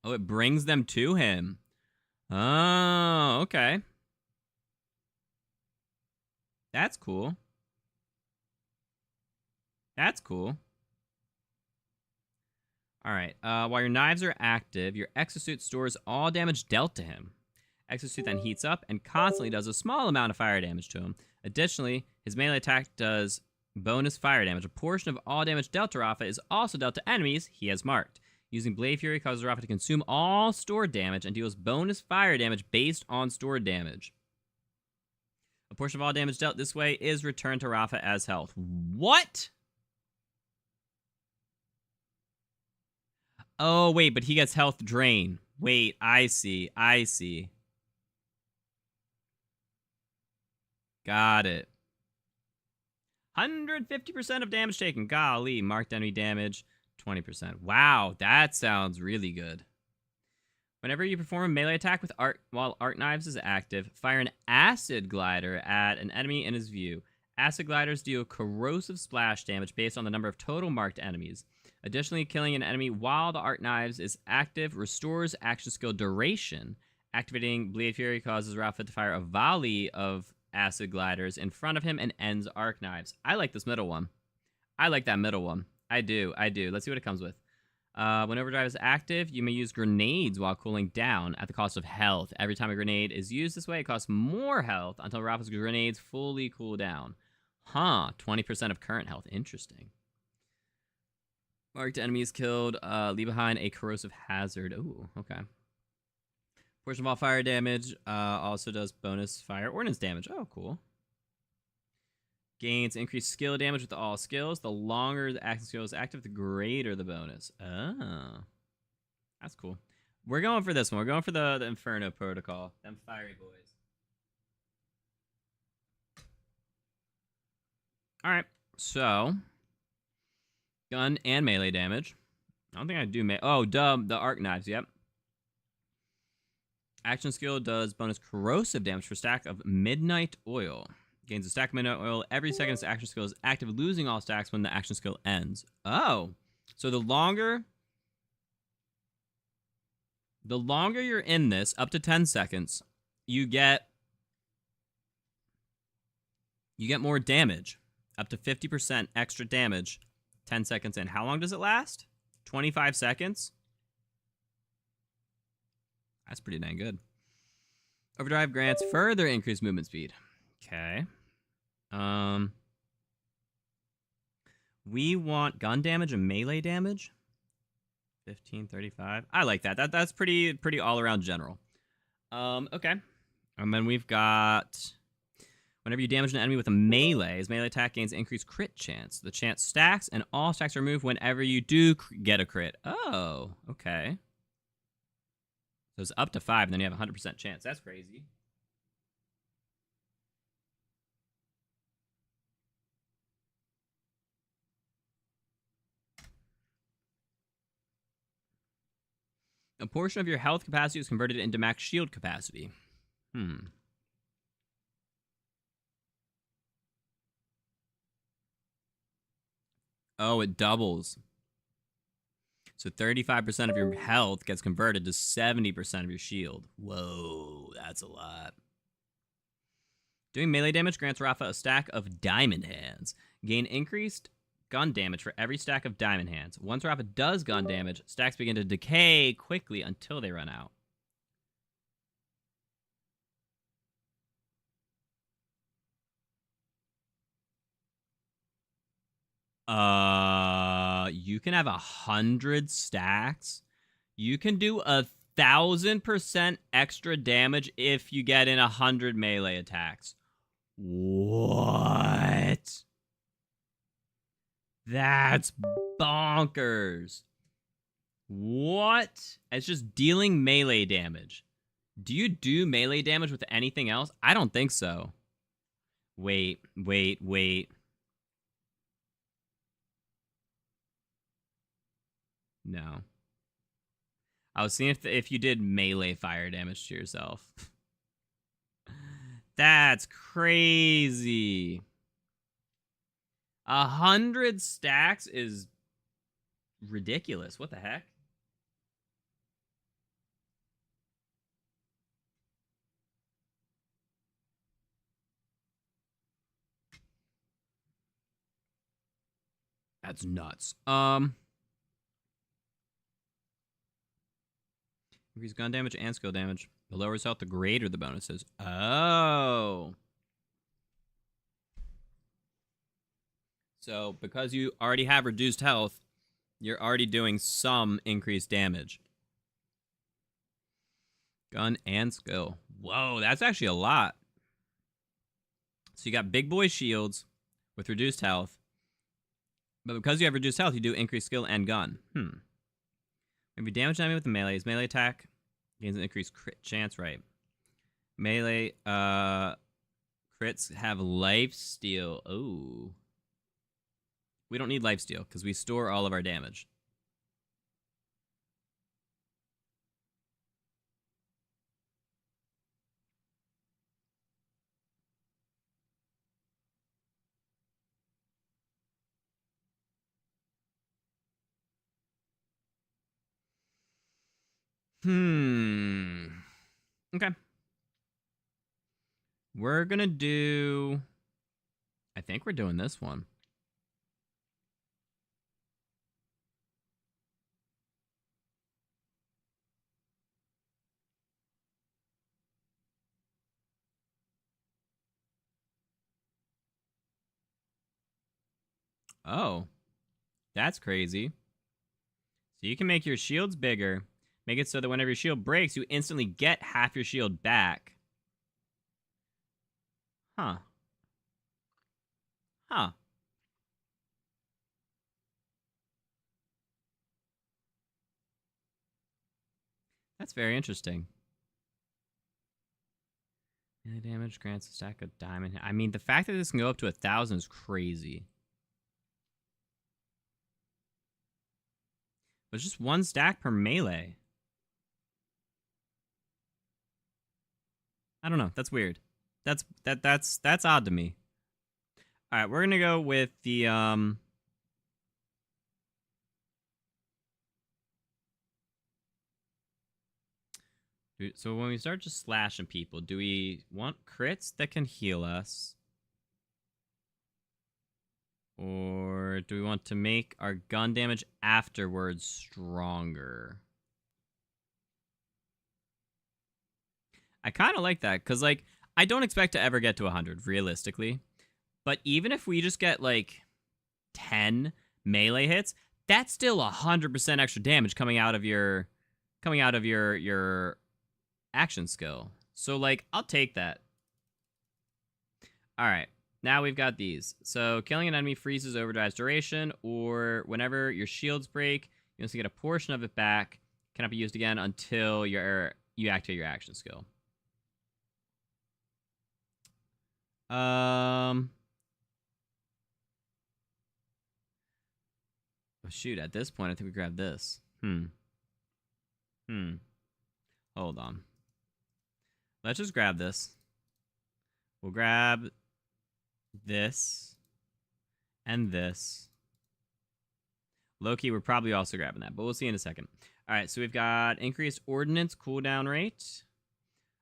Oh, it brings them to him. Oh, okay. That's cool. That's cool. All right. While your knives are active, your exosuit stores all damage dealt to him. Exosuit then heats up and constantly does a small amount of fire damage to him. Additionally, his melee attack does bonus fire damage. A portion of all damage dealt to Rafa is also dealt to enemies he has marked. Using Blade Fury causes Rafa to consume all stored damage and deals bonus fire damage based on stored damage. A portion of all damage dealt this way is returned to Rafa as health. What? Oh, wait, but he gets health drain. Wait, I see. I see. Got it. 150% of damage taken. Golly, marked enemy damage, 20%. Wow, that sounds really good. Whenever you perform a melee attack with while Art Knives is active, fire an Acid Glider at an enemy in his view. Acid Gliders deal corrosive splash damage based on the number of total marked enemies. Additionally, killing an enemy while the Art Knives is active restores action skill duration. Activating Blade Fury causes Rafa to fire a volley of Acid Gliders in front of him and ends Arc Knives. I like this middle one. I like that middle one. I do. Let's see what it comes with. When Overdrive is active, you may use grenades while cooling down at the cost of health. Every time a grenade is used this way, it costs more health until Rafa's grenades fully cool down. Huh, 20% of current health. Interesting. Marked enemies killed, leave behind a corrosive hazard. Ooh, okay. Portion of all fire damage also does bonus fire ordnance damage. Oh, cool. Gains increased skill damage with all skills. The longer the action skill is active, the greater the bonus. Oh. That's cool. We're going for this one. We're going for the Inferno Protocol. Them fiery boys. Alright, so gun and melee damage. I don't think I do the arc knives, yep. Action skill does bonus corrosive damage for stack of Midnight Oil. Gains a stack of Midnight Oil every second its action skill is active, losing all stacks when the action skill ends. Oh. So the longer you're in this, up to 10 seconds, you get more damage. Up to 50% extra damage 10 seconds in. How long does it last? 25 seconds? That's pretty dang good. Overdrive grants further increased movement speed. Okay. We want gun damage and melee damage. 15, 35. I like that. That's pretty all around general. Okay. And then we've got whenever you damage an enemy with a melee, his melee attack gains increased crit chance. The chance stacks, and all stacks are removed whenever you do get a crit. Oh, okay. So it's up to 5, and then you have a 100% chance. That's crazy. A portion of your health capacity is converted into max shield capacity. Oh, it doubles. So 35% of your health gets converted to 70% of your shield. Whoa, that's a lot. Doing melee damage grants Rafa a stack of Diamond Hands. Gain increased gun damage for every stack of Diamond Hands. Once Rafa does gun damage, stacks begin to decay quickly until they run out. You can have 100 stacks You can do 1,000% extra damage if you get in 100 melee attacks. What? That's bonkers. What? It's just dealing melee damage. Do you do melee damage with anything else? I don't think so. Wait. No. I was seeing if you did melee fire damage to yourself. That's crazy. 100 stacks is ridiculous. What the heck? That's nuts. Increase gun damage and skill damage. The lower health, the greater the bonuses. Oh. So, because you already have reduced health, you're already doing some increased damage. Gun and skill. Whoa, that's actually a lot. So you got big boy shields with reduced health. But because you have reduced health, you do increased skill and gun. Maybe damage enemy with the melee. His melee attack gains an increased crit chance, right? Melee crits have lifesteal. Oh. We don't need lifesteal because we store all of our damage. Okay. We're gonna do... I think we're doing this one. Oh. That's crazy. So you can make your shields bigger. Make it so that whenever your shield breaks, you instantly get half your shield back. Huh. Huh. That's very interesting. Melee damage grants a stack of diamond. I mean, the fact that this can go up to 1,000 is crazy. But it's just one stack per melee. I don't know. That's weird. That's odd to me. All right, we're gonna go with the So when we start just slashing people, do we want crits that can heal us? Or do we want to make our gun damage afterwards stronger? I kind of like that, because, like, I don't expect to ever get to 100, realistically. But even if we just get, like, 10 melee hits, that's still 100% extra damage coming out of your action skill. So, like, I'll take that. All right. Now we've got these. So, killing an enemy freezes overdrive's duration, or whenever your shields break, you also get a portion of it back. Cannot be used again until you activate your action skill. Oh, shoot, at this point, I think we grab this. Hold on. Let's just grab this. We'll grab this and this. Low-key, we're probably also grabbing that, but we'll see in a second. All right, so we've got increased ordnance cooldown rate.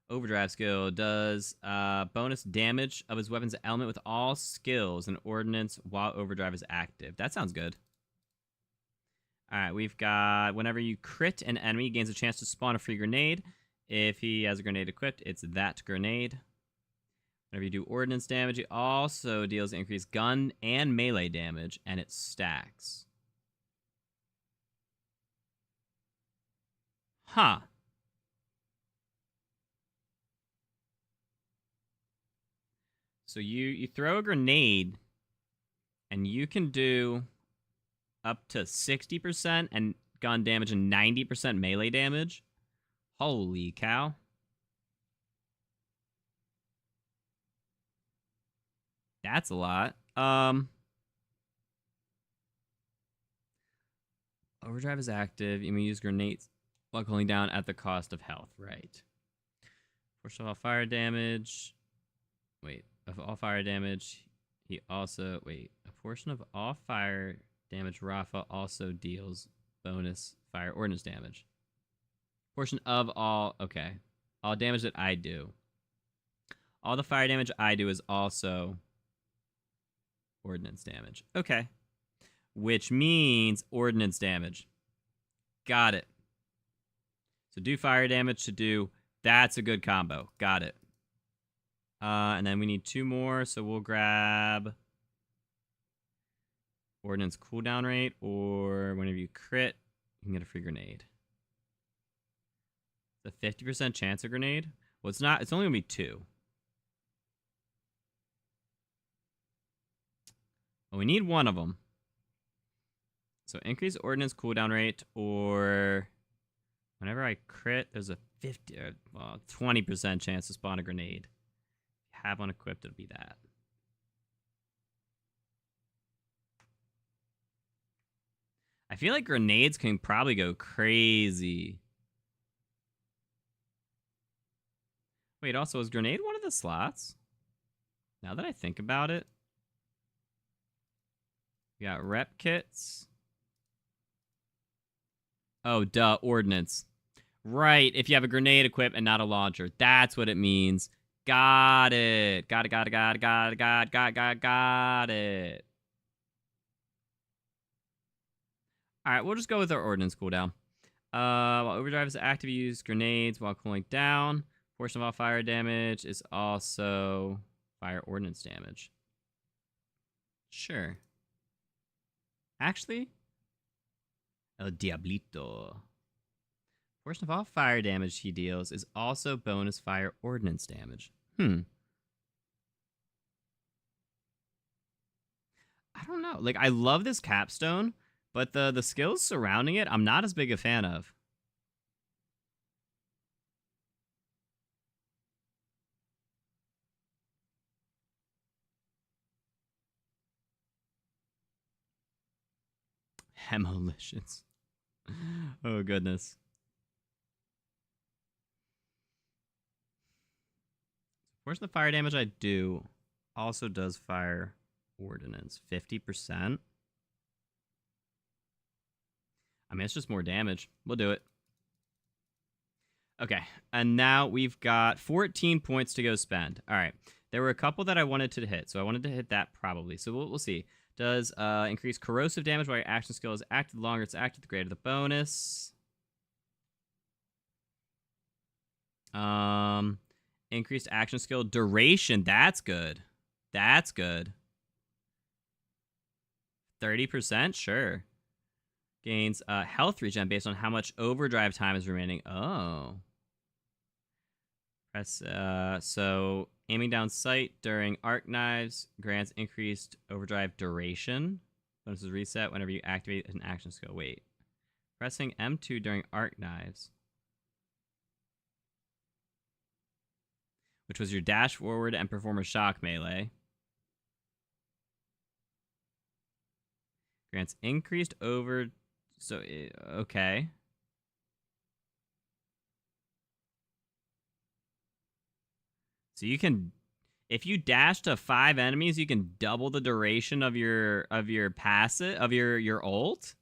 Overdrive skill does bonus damage of his weapon's element with all skills and ordnance while overdrive is active. That sounds good. All right, we've got whenever you crit an enemy, he gains a chance to spawn a free grenade. If he has a grenade equipped, it's that grenade. Whenever you do ordnance damage, it also deals increased gun and melee damage, and it stacks. Huh. So you throw a grenade, and you can do up to 60% and gun damage and 90% melee damage. Holy cow. That's a lot. Overdrive is active. You may use grenades while cooling down at the cost of health. Right. Portion of all fire damage. Wait. Of all fire damage, he also... Wait. A portion of all fire damage, Rafa also deals bonus fire ordnance damage. Portion of all... Okay. All damage that I do. All the fire damage I do is also ordnance damage. Okay. Which means ordnance damage. Got it. So do fire damage to do... That's a good combo. Got it. And then we need 2 more, so we'll grab ordnance cooldown rate, or whenever you crit, you can get a free grenade. The 50% chance of grenade? Well, it's not. It's only going to be 2. Well, we need 1 of them. So increase ordnance cooldown rate, or whenever I crit, there's a 20% chance to spawn a grenade. If you have one equipped, it'll be that. I feel like grenades can probably go crazy. Wait, also, is grenade one of the slots? Now that I think about it. We got rep kits. Oh, duh, ordnance. Right, if you have a grenade equipped and not a launcher. That's what it means. Got it. Got it. Alright, we'll just go with our ordnance cooldown. While overdrive is active, you use grenades while cooling down. Portion of all fire damage is also fire ordnance damage. Sure. Actually, El Diablito. Portion of all fire damage he deals is also bonus fire ordnance damage. I don't know. Like, I love this capstone, but the skills surrounding it, I'm not as big a fan of. Hemolicious. Oh, goodness. Portion of the fire damage I do also does fire ordnance. 50%. I mean, it's just more damage. We'll do it. Okay, and now we've got 14 points to go spend. All right, there were a couple that I wanted to hit, so I wanted to hit that probably. So we'll see. Does increase corrosive damage while your action skill is active. The longer it's active, the greater the bonus. Increased action skill duration. That's good. That's good. 30%? Sure. Gains health regen based on how much overdrive time is remaining. Oh. Press, so aiming down sight during arc knives grants increased overdrive duration. Bonus is reset whenever you activate an action skill. Wait. Pressing M2 during arc knives, which was your dash forward and perform a shock melee, grants increased over... So, okay. So you can... If you dash to 5 enemies, you can double the duration of your passive, of your ult?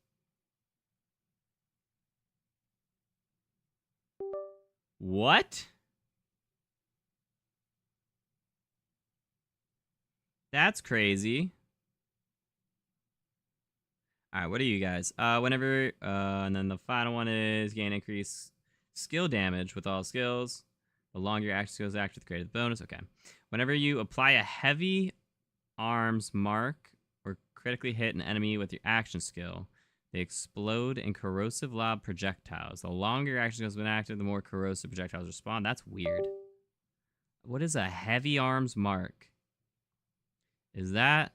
What? That's crazy. All right, what are you guys? Whenever, and then the final one is gain increased skill damage with all skills. The longer your action skill is active, the greater the bonus. Okay. Whenever you apply a heavy arms mark or critically hit an enemy with your action skill, They explode in corrosive lob projectiles. The longer your action has been active, the more corrosive projectiles respond. That's weird. What is a heavy arms mark? Is that...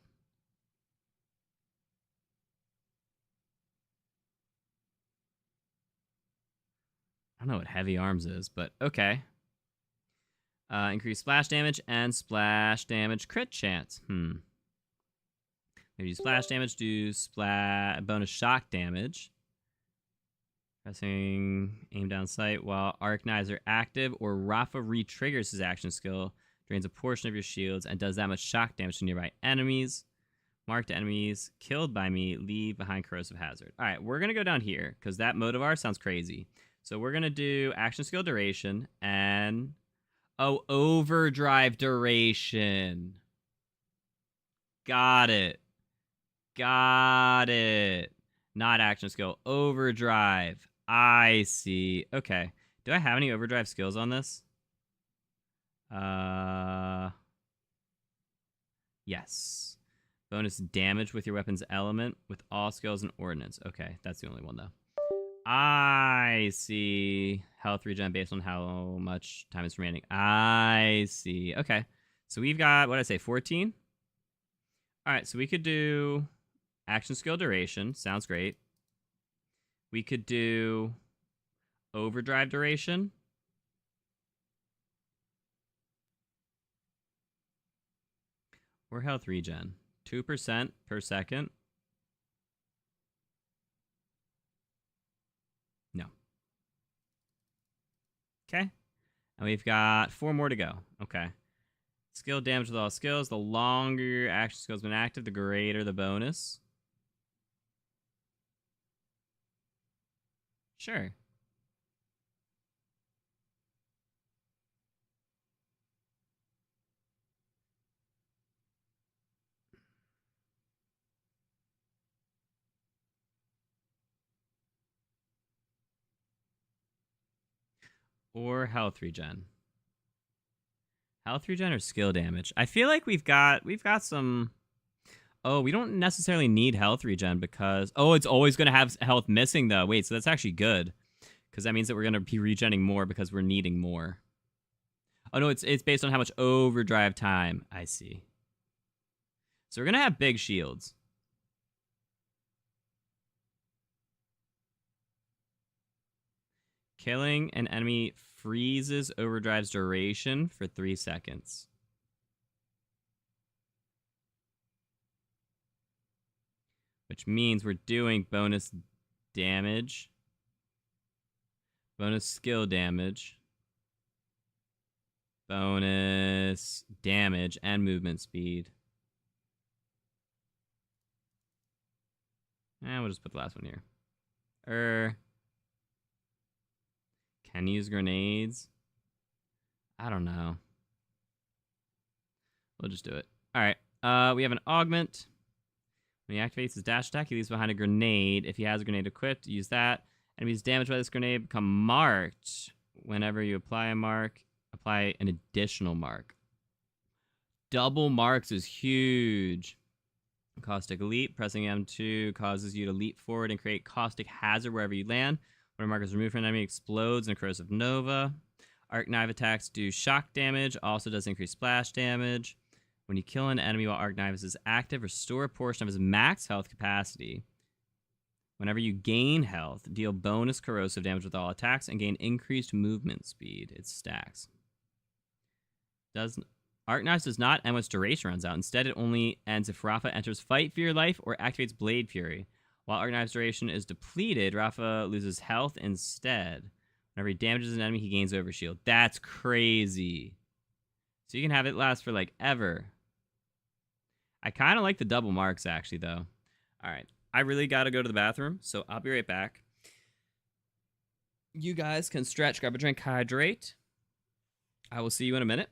I don't know what heavy arms is, but okay. Increase splash damage and splash damage crit chance. Maybe splash damage, do bonus shock damage. Pressing aim down sight while arc knives are active, or Rafa re-triggers his action skill, drains a portion of your shields, and does that much shock damage to nearby enemies. Marked enemies killed by me leave behind corrosive hazard. All right, we're going to go down here because that mode of ours sounds crazy. So we're going to do action skill duration and... Oh, overdrive duration. Got it. Got it. Not action skill. Overdrive. I see. Okay. Do I have any overdrive skills on this? Yes. Bonus damage with your weapon's element with all skills and ordnance. Okay, that's the only one though. I see. Health regen based on how much time is remaining. I see. Okay. So we've got, what did I say, 14? All right, so we could do action skill duration. Sounds great. We could do overdrive duration. Or health regen. 2% per second. No. Okay. And we've got 4 more to go. Okay. Skill damage with all skills. The longer your action skill's been active, the greater the bonus. Sure. Or health regen. Health regen or skill damage? I feel like we've got some... Oh, we don't necessarily need health regen because... Oh, it's always going to have health missing, though. Wait, so that's actually good. Because that means that we're going to be regenning more because we're needing more. Oh, no, it's based on how much overdrive time. I see. So we're going to have big shields. Killing an enemy freezes overdrive's duration for 3 seconds. Which means we're doing bonus damage. Bonus skill damage. Bonus damage and movement speed. And we'll just put the last one here. Can use grenades. I don't know. We'll just do it. All right. We have an augment. When he activates his dash attack, he leaves behind a grenade. If he has a grenade equipped, use that. Enemies damaged by this grenade become marked. Whenever you apply a mark, apply an additional mark. Double marks is huge. Caustic leap. Pressing M2 causes you to leap forward and create caustic hazard wherever you land. When a mark is removed from an enemy, explodes in a corrosive nova. Arc knife attacks do shock damage. Also does increase splash damage. When you kill an enemy while arc knives is active, restore a portion of his max health capacity. Whenever you gain health, deal bonus corrosive damage with all attacks and gain increased movement speed. It stacks. Arc knives does not end once duration runs out. Instead, it only ends if Rafa enters fight for your life or activates Blade Fury. While Arc Knife's duration is depleted, Rafa loses health instead. Whenever he damages an enemy, he gains overshield. That's crazy. So you can have it last for, like, ever. I kind of like the double marks, actually, though. All right. I really got to go to the bathroom, so I'll be right back. You guys can stretch, grab a drink, hydrate. I will see you in a minute.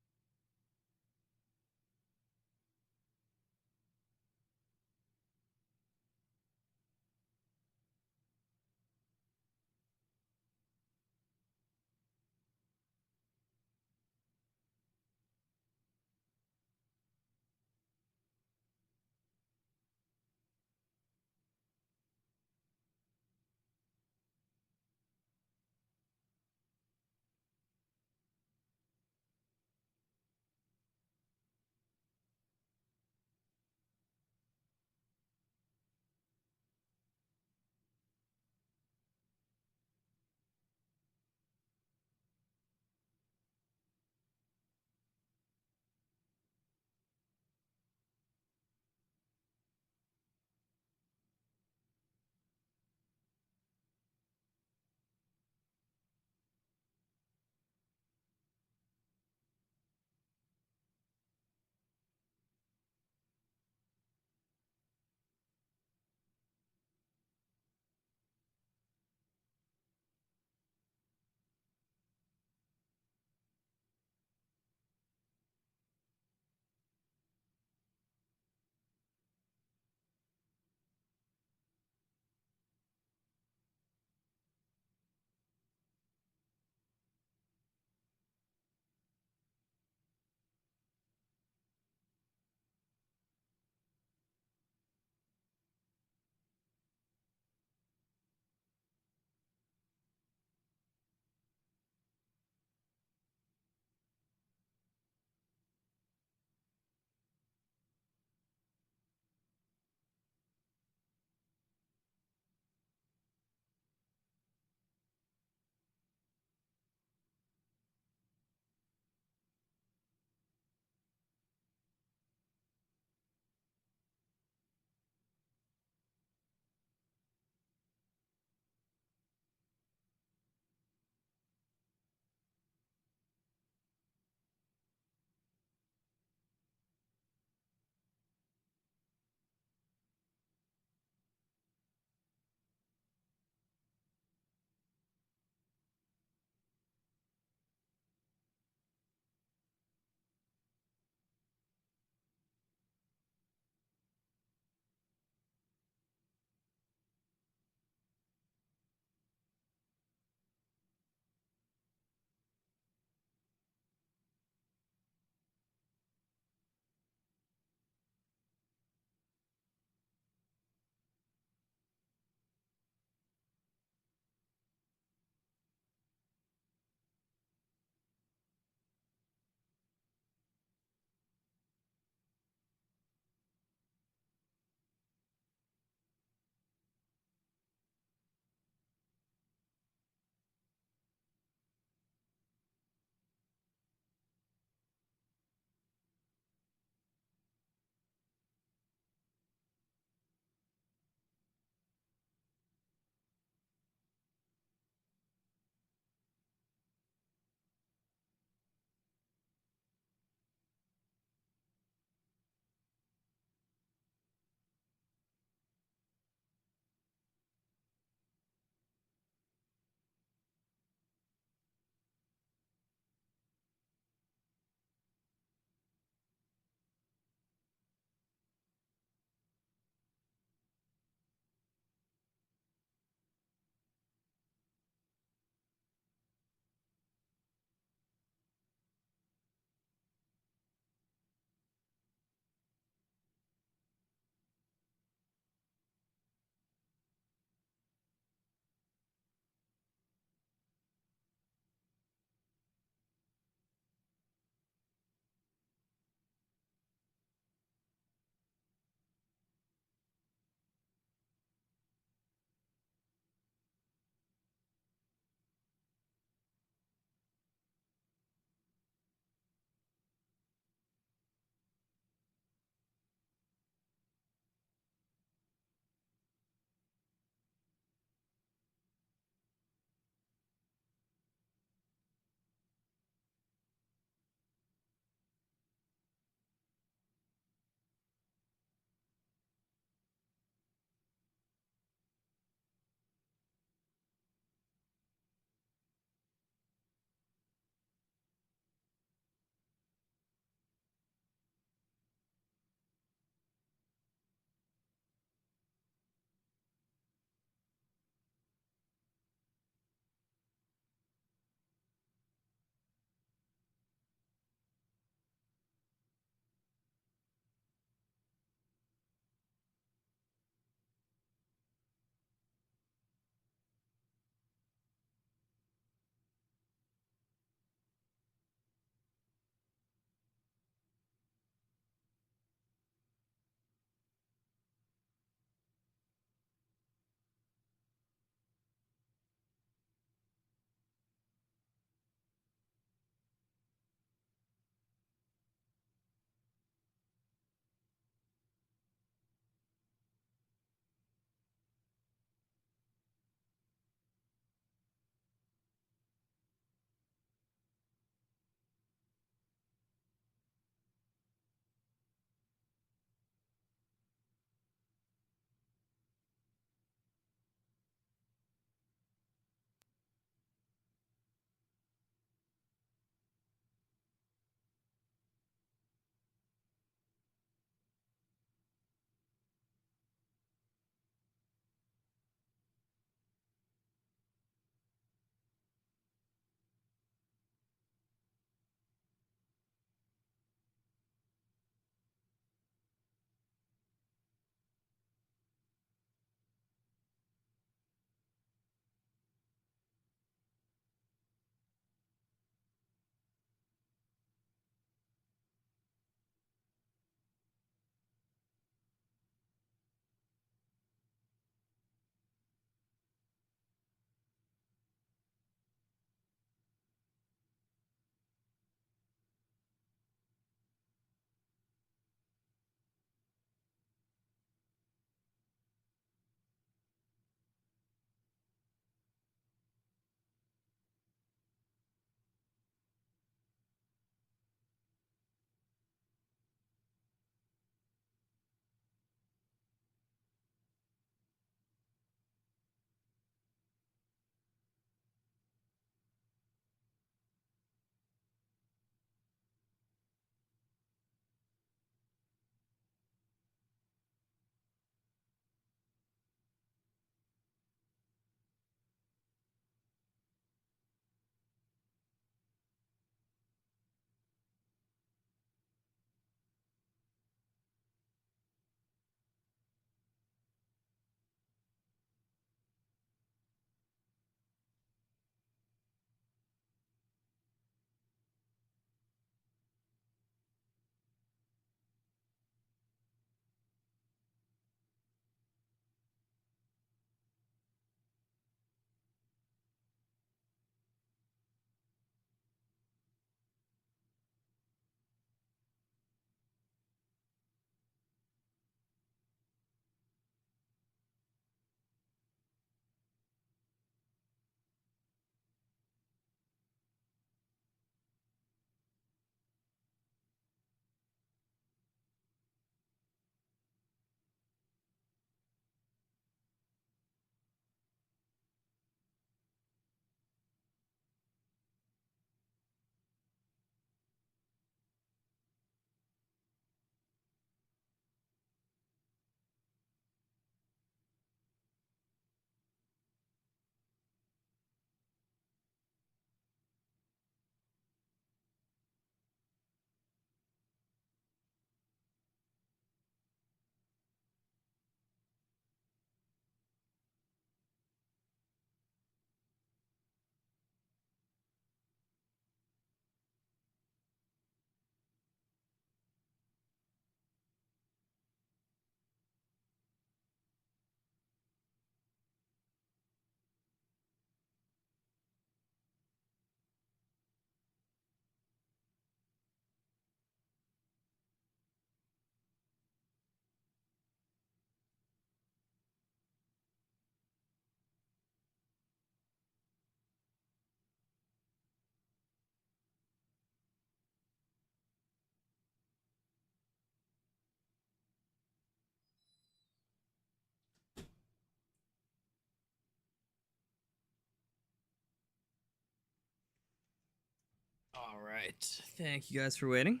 All right. Thank you guys for waiting.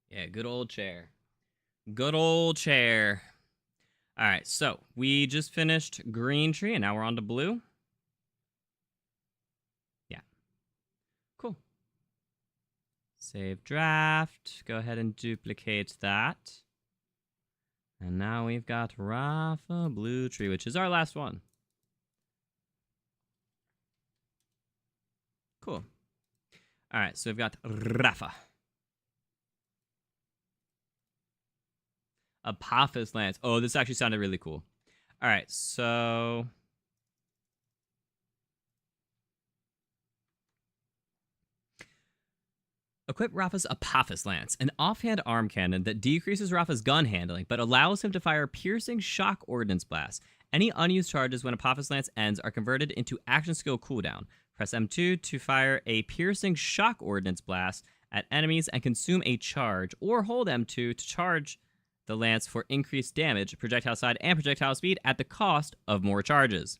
Yeah, good old chair. Good old chair. All right, so we just finished green tree, and now we're on to blue. Yeah. Cool. Save draft. Go ahead and duplicate that. And now we've got Rafa blue tree, which is our last one. Cool. All right, so we've got Rafa. Apophis Lance. Oh, this actually sounded really cool. All right, so equip Rafa's Apophis Lance, an offhand arm cannon that decreases Rafa's gun handling, but allows him to fire piercing shock ordnance blasts. Any unused charges when Apophis Lance ends are converted into action skill cooldown. Press M2 to fire a piercing shock ordnance blast at enemies and consume a charge, or hold M2 to charge the lance for increased damage, projectile side, and projectile speed at the cost of more charges.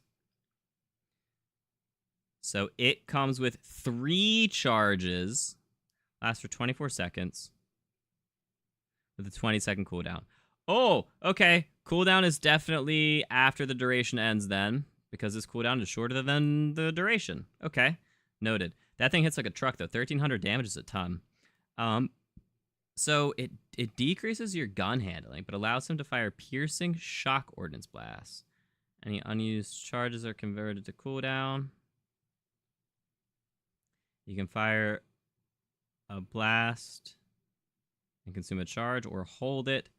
So it comes with 3 charges. Lasts for 24 seconds. With a 20-second cooldown. Oh, okay. Cooldown is definitely after the duration ends then. Because this cooldown is shorter than the duration. Okay. Noted. That thing hits like a truck though. 1,300 damage is a ton. So it decreases your gun handling, but allows him to fire piercing shock ordnance blasts. Any unused charges are converted to cooldown. You can fire a blast and consume a charge, or hold it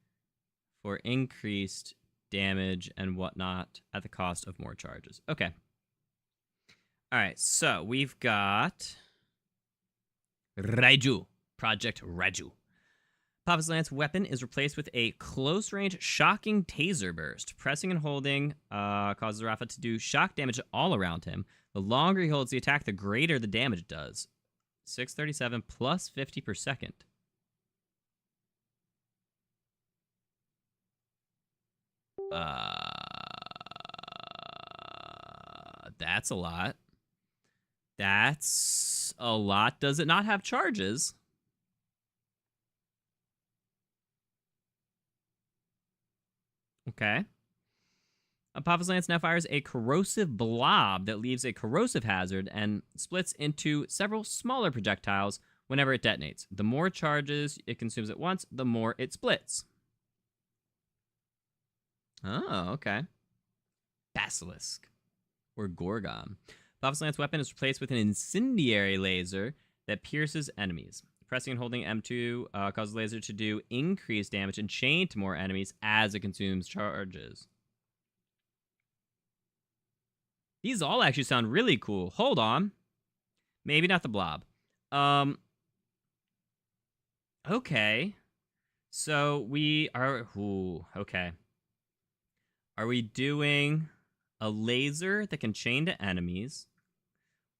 for increased damage and whatnot at the cost of more charges. Okay. All right, so we've got Raiju. Project Raiju. Apophis Lance weapon is replaced with a close-range shocking taser burst. Pressing and holding causes Rafa to do shock damage all around him. The longer he holds the attack, the greater the damage it does. 637 plus 50 per second. That's a lot. That's a lot. Does it not have charges? Okay. Apophis Lance now fires a corrosive blob that leaves a corrosive hazard and splits into several smaller projectiles whenever it detonates. The more charges it consumes at once, the more it splits. Oh, okay. Basilisk. Or Gorgon. Apophis Lance weapon is replaced with an incendiary laser that pierces enemies. Pressing and holding M2 causes the laser to do increased damage and chain to more enemies as it consumes charges. These all actually sound really cool. Hold on. Maybe not the blob. Okay. So we are... Ooh, okay. Are we doing a laser that can chain to enemies,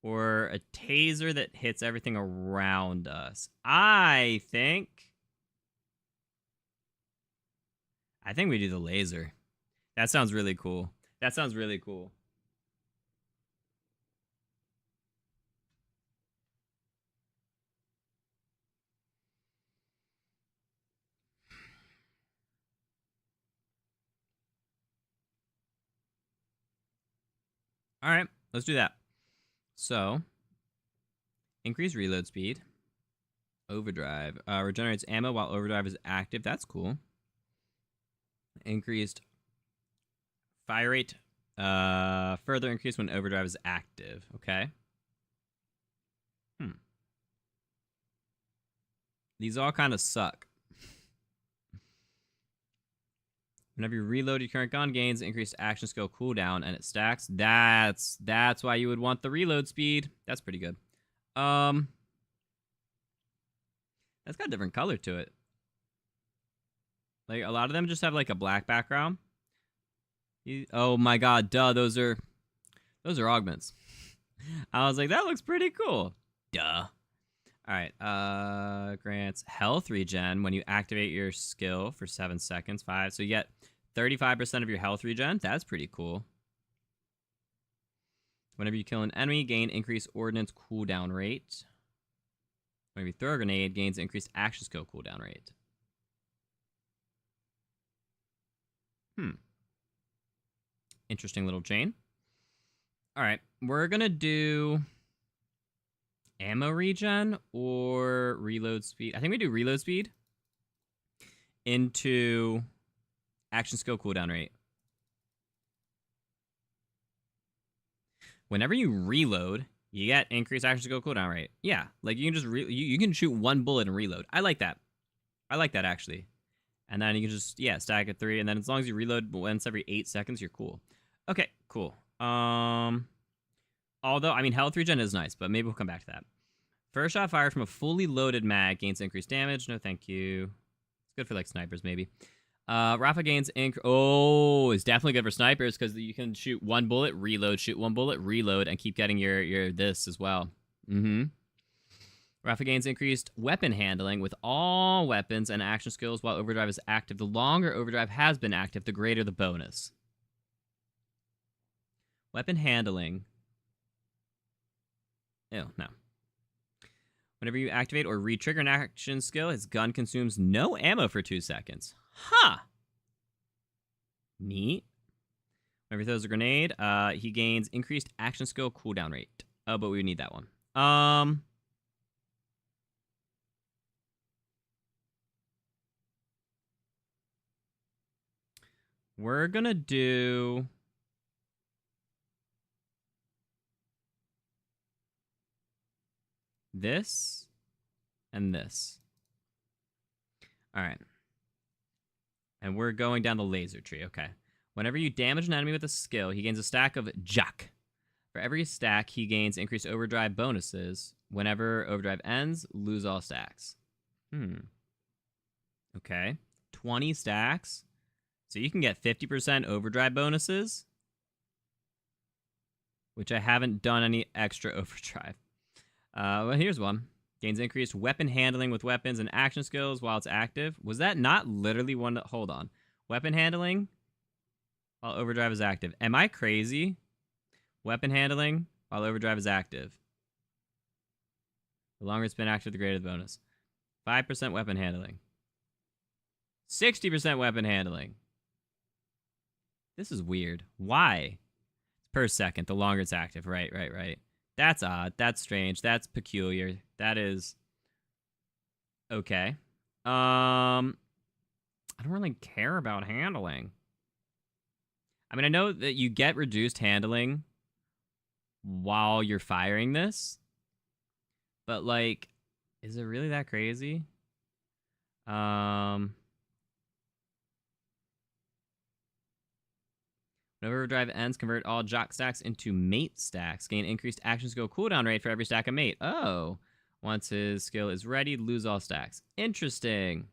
or a taser that hits everything around us? I think we do the laser. That sounds really cool. That sounds really cool. All right, let's do that. So, increase reload speed. Overdrive. Regenerates ammo while overdrive is active. That's cool. Increased fire rate. Further increase when overdrive is active. Okay. These all kind of suck. Whenever you reload your current gun, gains increased action skill cooldown, and it stacks. That's why you would want the reload speed. That's pretty good. That's got a different color to it. Like, a lot of them just have like a black background. Oh my god, duh, those are augments. I was like, that looks pretty cool. Duh. Alright, grants health regen when you activate your skill for 7 seconds. 5. So you get 35% of your health regen. That's pretty cool. Whenever you kill an enemy, gain increased ordnance cooldown rate. Whenever you throw a grenade, gains increased action skill cooldown rate. Interesting little chain. All right, we're going to do ammo regen or reload speed. I think we do reload speed into action skill cooldown rate. Whenever you reload, you get increased action skill cooldown rate. Yeah, like you can just you can shoot one bullet and reload. I like that. I like that actually. And then you can just stack at 3, and then as long as you reload once every 8 seconds, you're cool. Okay, cool. Although I mean health regen is nice, but maybe we'll come back to that. First shot fired from a fully loaded mag gains increased damage. No, thank you. It's good for like snipers maybe. Rafa gains it's definitely good for snipers because you can shoot one bullet, reload, shoot one bullet, reload, and keep getting your this as well. Rafa gains increased weapon handling with all weapons and action skills while overdrive is active. The longer overdrive has been active, the greater the bonus. Weapon handling. Oh, no. Whenever you activate or re-trigger an action skill, his gun consumes no ammo for 2 seconds. Huh. Neat. Whenever he throws a grenade, he gains increased action skill cooldown rate. Oh, but we would need that one. We're gonna do this and this. All right. And we're going down the laser tree. Okay. Whenever you damage an enemy with a skill, he gains a stack of Jack. For every stack, he gains increased overdrive bonuses. Whenever overdrive ends, lose all stacks. Okay. 20 stacks. So you can get 50% overdrive bonuses, which I haven't done any extra overdrive. Well, here's one. Gains increased weapon handling with weapons and action skills while it's active. Was that not literally one that... Hold on. Weapon handling while overdrive is active. Am I crazy? Weapon handling while overdrive is active. The longer it's been active, the greater the bonus. 5% weapon handling. 60% weapon handling. This is weird. Why? Per second, the longer it's active. Right. That's odd. That's strange. That's peculiar. That is... Okay. I don't really care about handling. I mean, I know that you get reduced handling while you're firing this. But, like, is it really that crazy? When overdrive ends, convert all jock stacks into mate stacks. Gain increased action skill cooldown rate for every stack of mate. Oh. Once his skill is ready, lose all stacks. Interesting.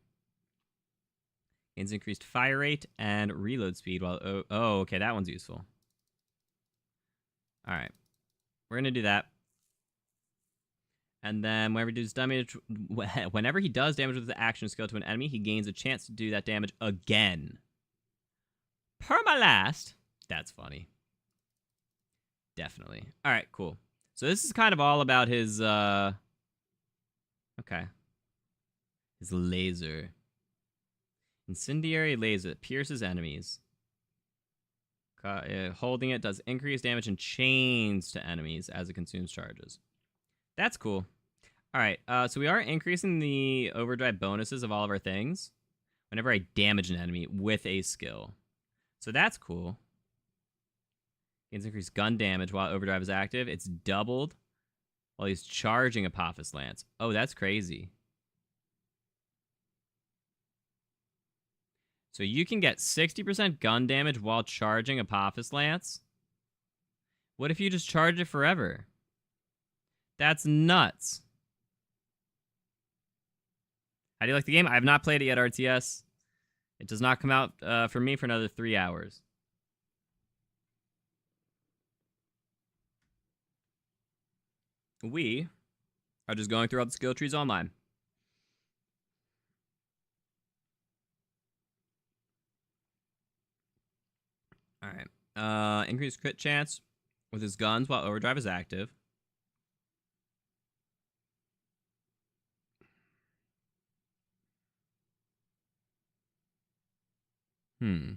Gains increased fire rate and reload speed while... Oh, okay, that one's useful. Alright. We're going to do that. And then whenever he does damage with the action skill to an enemy, he gains a chance to do that damage again. Permalast. That's funny. Definitely. All right, cool. So this is kind of all about his, okay. His laser. Incendiary laser that pierces enemies. Holding it does increased damage and chains to enemies as it consumes charges. That's cool. All right, so we are increasing the overdrive bonuses of all of our things whenever I damage an enemy with a skill. So that's cool. Gains increased gun damage while overdrive is active. It's doubled while he's charging Apophis Lance. Oh, that's crazy. So you can get 60% gun damage while charging Apophis Lance? What if you just charge it forever? That's nuts. How do you like the game? I have not played it yet, RTS. It does not come out for me for another 3 hours. We are just going through all the skill trees online. All right. Increased crit chance with his guns while overdrive is active. Hmm.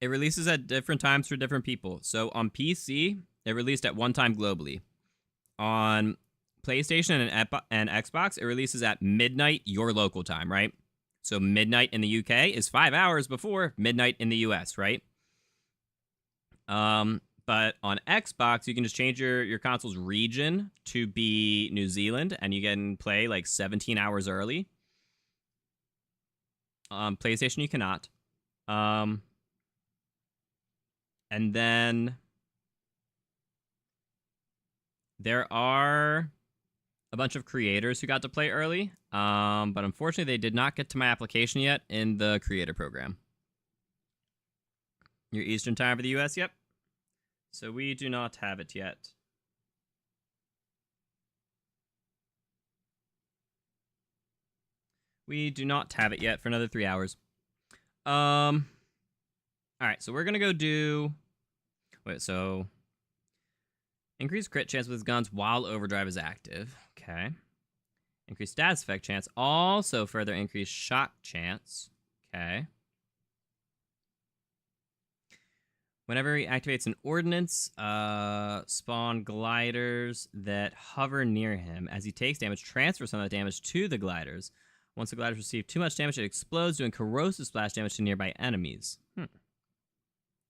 It releases at different times for different people. So on PC, it released at one time globally. On PlayStation and Xbox, it releases at midnight your local time, right? So midnight in the UK is 5 hours before midnight in the US, right? But on Xbox, you can just change your console's region to be New Zealand, and you can play like 17 hours early. PlayStation, you cannot. And then there are a bunch of creators who got to play early, but unfortunately, they did not get to my application yet in the creator program. Your Eastern time for the US? Yep. So we do not have it yet. We do not have it yet for another 3 hours. All right, so we're gonna go do. Wait, so increase crit chance with guns while overdrive is active. Okay. Increase status effect chance. Also further increase shock chance. Okay. Whenever he activates an ordnance, spawn gliders that hover near him. As he takes damage, transfer some of that damage to the gliders. Once the gliders receive too much damage, it explodes, doing corrosive splash damage to nearby enemies.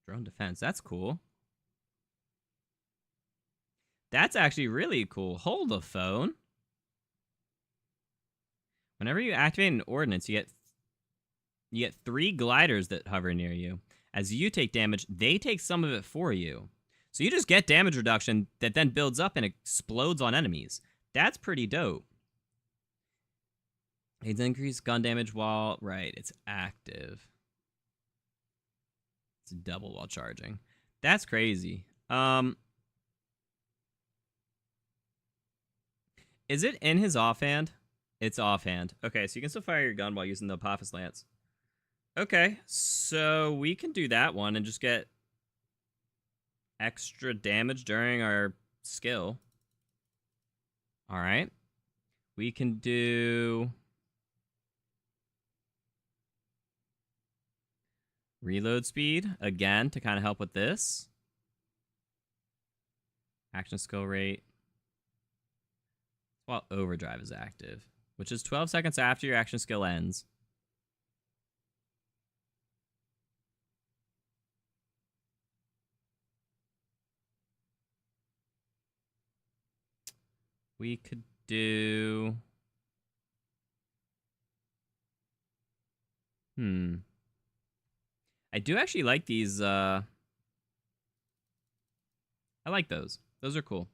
Drone defense. That's cool. That's actually really cool. Hold the phone. Whenever you activate an ordnance, you get 3 gliders that hover near you. As you take damage, they take some of it for you. So you just get damage reduction that then builds up and explodes on enemies. That's pretty dope. It's increased gun damage while... Right, it's active. It's double while charging. That's crazy. Is it in his offhand? It's offhand. Okay, so you can still fire your gun while using the Apophis Lance. Okay, so we can do that one and just get extra damage during our skill. All right. We can do reload speed again to kind of help with this. Action skill rate while overdrive is active, which is 12 seconds after your action skill ends. We could do... I do actually like these, I like those. Those are cool.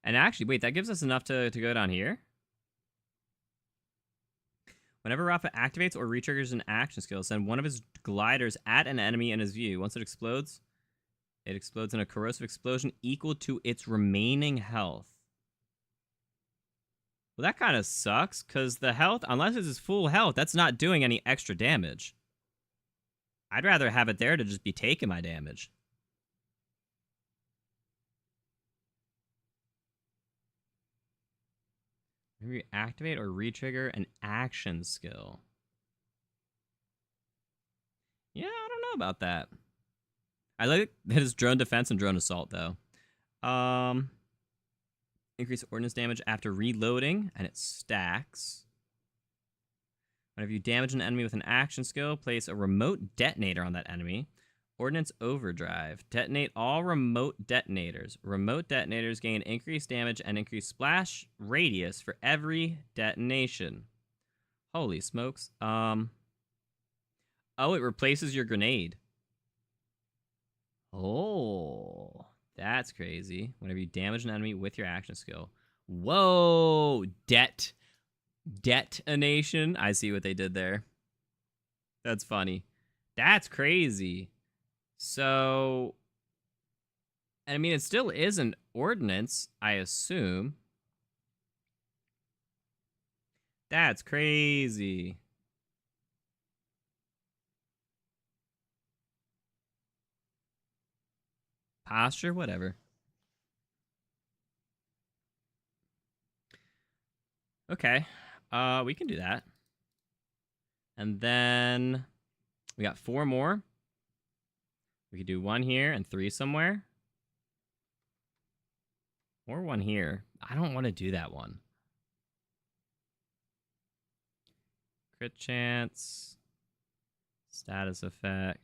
And actually, wait, that gives us enough to go down here? Whenever Rafa activates or retriggers an action skill, send one of his gliders at an enemy in his view. Once it explodes in a corrosive explosion equal to its remaining health. Well, that kind of sucks, because the health, unless it's his full health, that's not doing any extra damage. I'd rather have it there to just be taking my damage. Maybe activate or retrigger an action skill. Yeah, I don't know about that. I like his drone defense and drone assault, though. Increase ordnance damage after reloading, and it stacks. Whenever you damage an enemy with an action skill, place a remote detonator on that enemy. Ordnance overdrive. Detonate all remote detonators. Remote detonators gain increased damage and increased splash radius for every detonation. Holy smokes. Oh, it replaces your grenade. Oh, that's crazy. Whenever you damage an enemy with your action skill. Whoa, detonation. I see what they did there. That's funny. That's crazy. So, and I mean, it still is an ordnance, I assume. That's crazy. Posture, whatever. Okay. We can do that. And then we got 4 more. We could do 1 here and 3 somewhere. Or 1 here. I don't want to do that one. Crit chance. Status effect.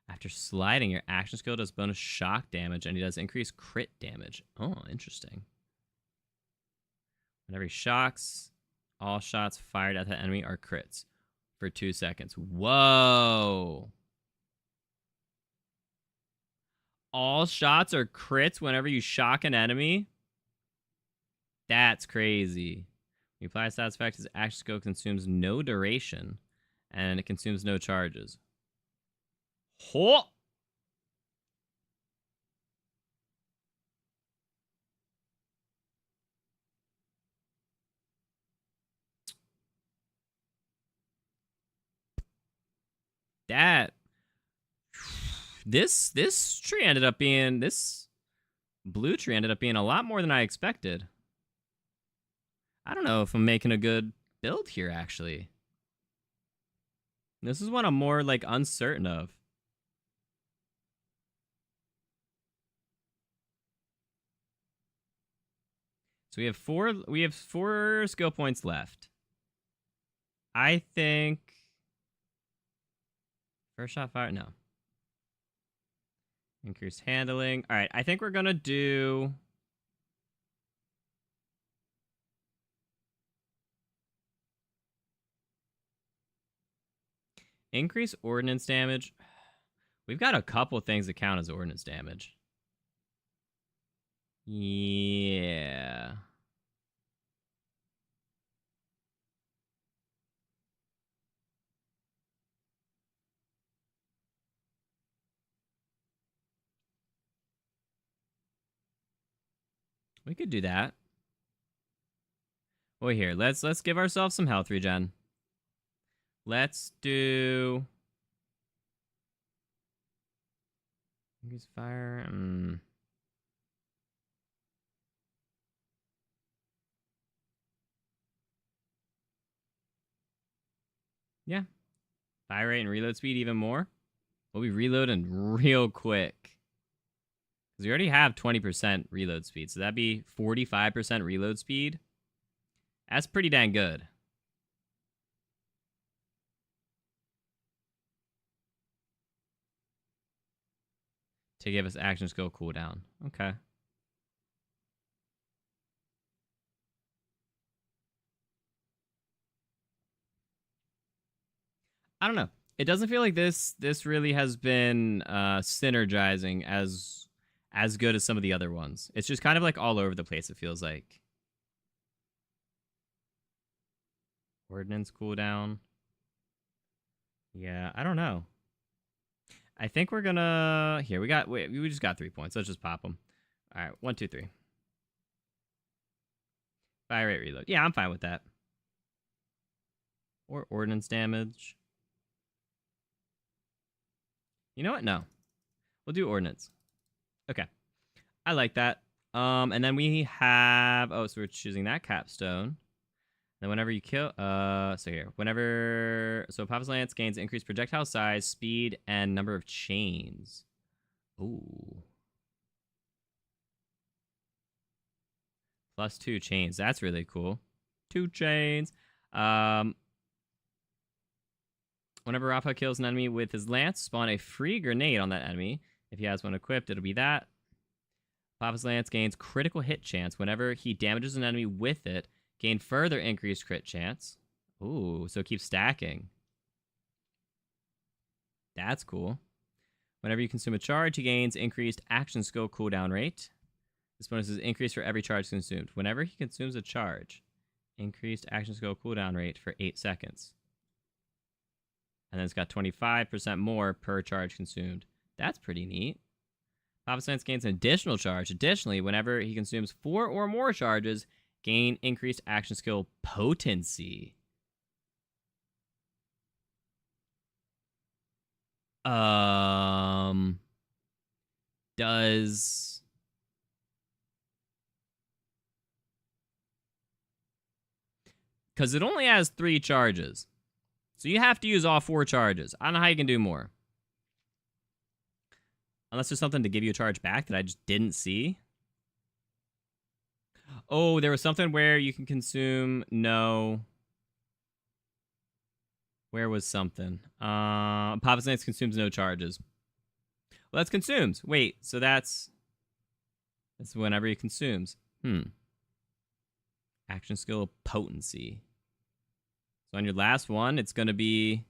After sliding, your action skill does bonus shock damage, and he does increased crit damage. Oh, interesting. Whenever he shocks, all shots fired at the enemy are crits for 2 seconds. Whoa! All shots are crits whenever you shock an enemy? That's crazy. When you apply a status effect, his action skill consumes no duration, and it consumes no charges. Ho! That this tree ended up being this blue tree ended up being a lot more than I expected. I don't know if I'm making a good build here actually. This is one I'm more like uncertain of. So we have 4 skill points left. I think first shot fire, no. Increased handling. All right, I think we're going to do increase ordnance damage. We've got a couple things that count as ordnance damage. Yeah. We could do that. Well, here, let's give ourselves some health regen. Let's do increase fire. Yeah. Fire rate and reload speed even more. We'll be reloading real quick. Because we already have 20% reload speed. So that'd be 45% reload speed. That's pretty dang good. To give us action skill cooldown. Okay. I don't know. It doesn't feel like this really has been synergizing as good as some of the other ones. It's just kind of like all over the place, it feels like. Ordnance cooldown. Yeah, I don't know. I think we're gonna here. We just got 3 points. Let's just pop them. All right, 1, 2, 3. Fire rate reload. Yeah, I'm fine with that. Or ordnance damage. You know what? No, we'll do ordnance. Okay, I like that. And then we have so we're choosing that capstone. Then whenever you kill, Papa's Lance gains increased projectile size, speed, and number of chains. Ooh. +2 chains. That's really cool. 2 chains. Whenever Rafa kills an enemy with his lance, spawn a free grenade on that enemy. If he has one equipped, it'll be that. Papa's Lance gains critical hit chance. Whenever he damages an enemy with it, gain further increased crit chance. Ooh, so keep stacking. That's cool. Whenever you consume a charge, he gains increased action skill cooldown rate. This bonus is increased for every charge consumed. Whenever he consumes a charge, increased action skill cooldown rate for 8 seconds. And then it's got 25% more per charge consumed. That's pretty neat. Papa's Lance gains an additional charge. Additionally, whenever he consumes 4 or more charges, gain increased action skill potency. Does because it only has 3 charges. So you have to use all 4 charges. I don't know how you can do more. Unless there's something to give you a charge back that I just didn't see. Oh, there was something where you can consume... No. Where was something? Papa Snakes consumes no charges. Well, that's consumes. Wait, so that's whenever he consumes. Action skill potency. So on your last one, it's going to be...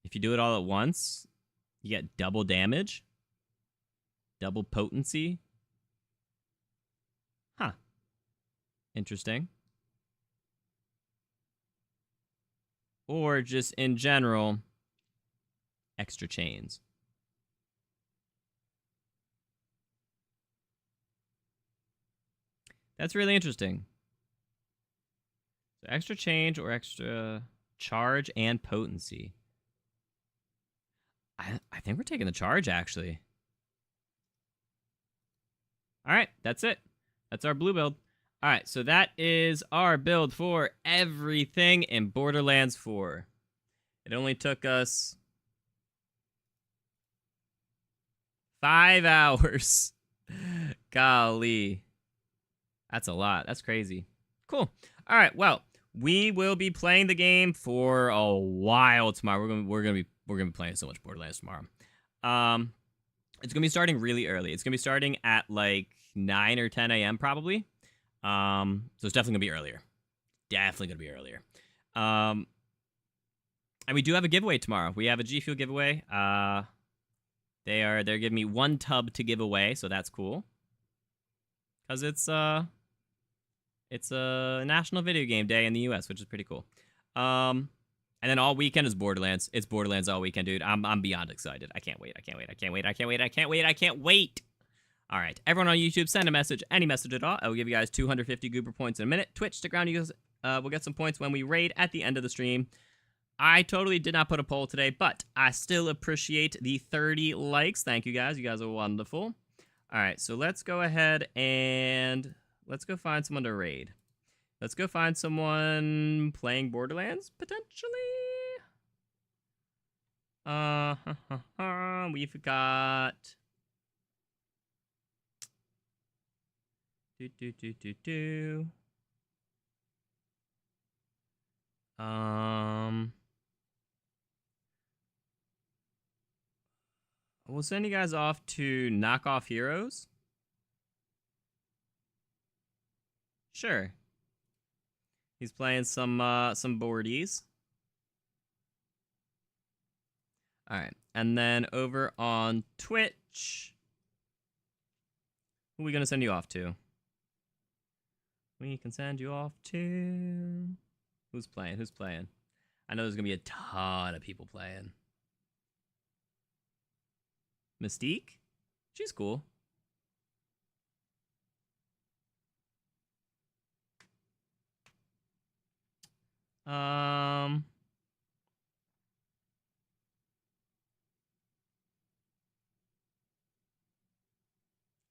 If you do it all at once, you get double damage. Double potency. Huh. Interesting. Or just in general, extra chains. That's really interesting. So extra change or extra charge and potency. I think we're taking the charge, actually. All right, that's it. That's our blue build. All right, so that is our build for everything in Borderlands 4. It only took us 5 hours. Golly. That's a lot. That's crazy. Cool. All right, well, we will be playing the game for a while tomorrow. We're gonna be playing so much Borderlands tomorrow. It's gonna be starting really early. It's gonna be starting at like 9 or 10 a.m. probably. So it's definitely gonna be earlier. Definitely gonna be earlier. And we do have a giveaway tomorrow. We have a G Fuel giveaway. They're giving me 1 tub to give away, so that's cool. Cause it's a National Video Game Day in the U.S., which is pretty cool. And then all weekend is Borderlands. It's Borderlands all weekend, dude. I'm beyond excited. I can't wait. I can't wait. I can't wait. I can't wait. I can't wait. I can't wait. All right, everyone on YouTube, send a message, any message at all. I will give you guys 250 Goober points in a minute. Twitch, stick around. You guys will get some points when we raid at the end of the stream. I totally did not put a poll today, but I still appreciate the 30 likes. Thank you, guys. You guys are wonderful. All right, so let's go ahead and let's go find someone to raid. Let's go find someone playing Borderlands, potentially. We've got... We'll send you guys off to knock off heroes. Sure. He's playing some boardies. All right, and then over on Twitch, who are we gonna send you off to? We can send you off to... Who's playing? Who's playing? I know there's gonna be a ton of people playing. Mystique? She's cool.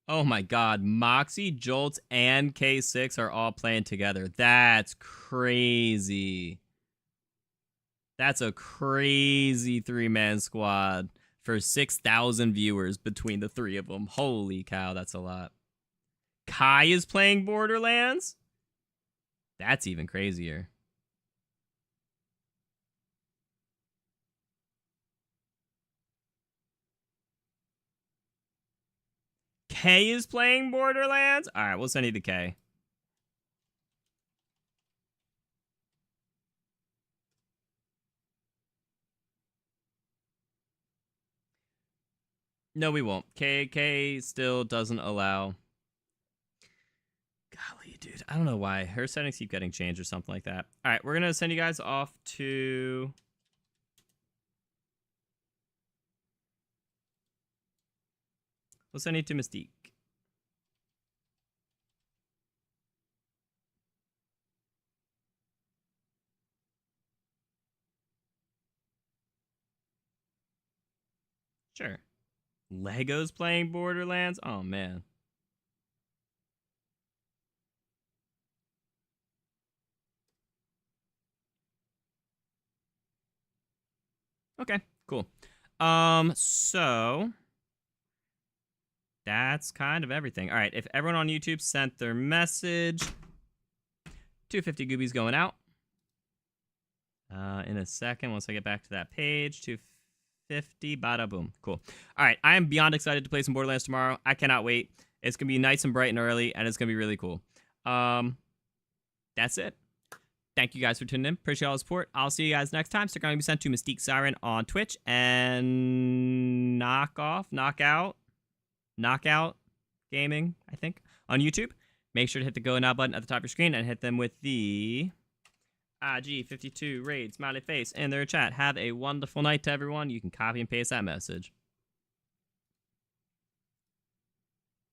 Oh my god, Moxie, Jolts, and K6 are all playing together. That's crazy. That's a crazy 3-man squad for 6,000 viewers between the 3 of them. Holy cow, that's a lot. Kai is playing Borderlands? That's even crazier. K is playing Borderlands? Alright, we'll send you to K. No, we won't. K still doesn't allow. Golly, dude. I don't know why. Her settings keep getting changed or something like that. Alright, we're gonna send you guys off to... We'll send you to Mystique. Sure. Lego's playing Borderlands? Oh, man. Okay, cool. So that's kind of everything. All right, if everyone on YouTube sent their message, 250 goobies going out. In a second, once I get back to that page, 250, bada boom. Cool. All right, I am beyond excited to play some Borderlands tomorrow. I cannot wait. It's going to be nice and bright and early, and it's going to be really cool. That's it. Thank you guys for tuning in. Appreciate all the support. I'll see you guys next time. So, going to be sent to Mystique Siren on Twitch and Knockout Gaming, I think, on YouTube. Make sure to hit the go now button at the top of your screen and hit them with the IG52 raid smiley face in their chat. Have a wonderful night to everyone. You can copy and paste that message.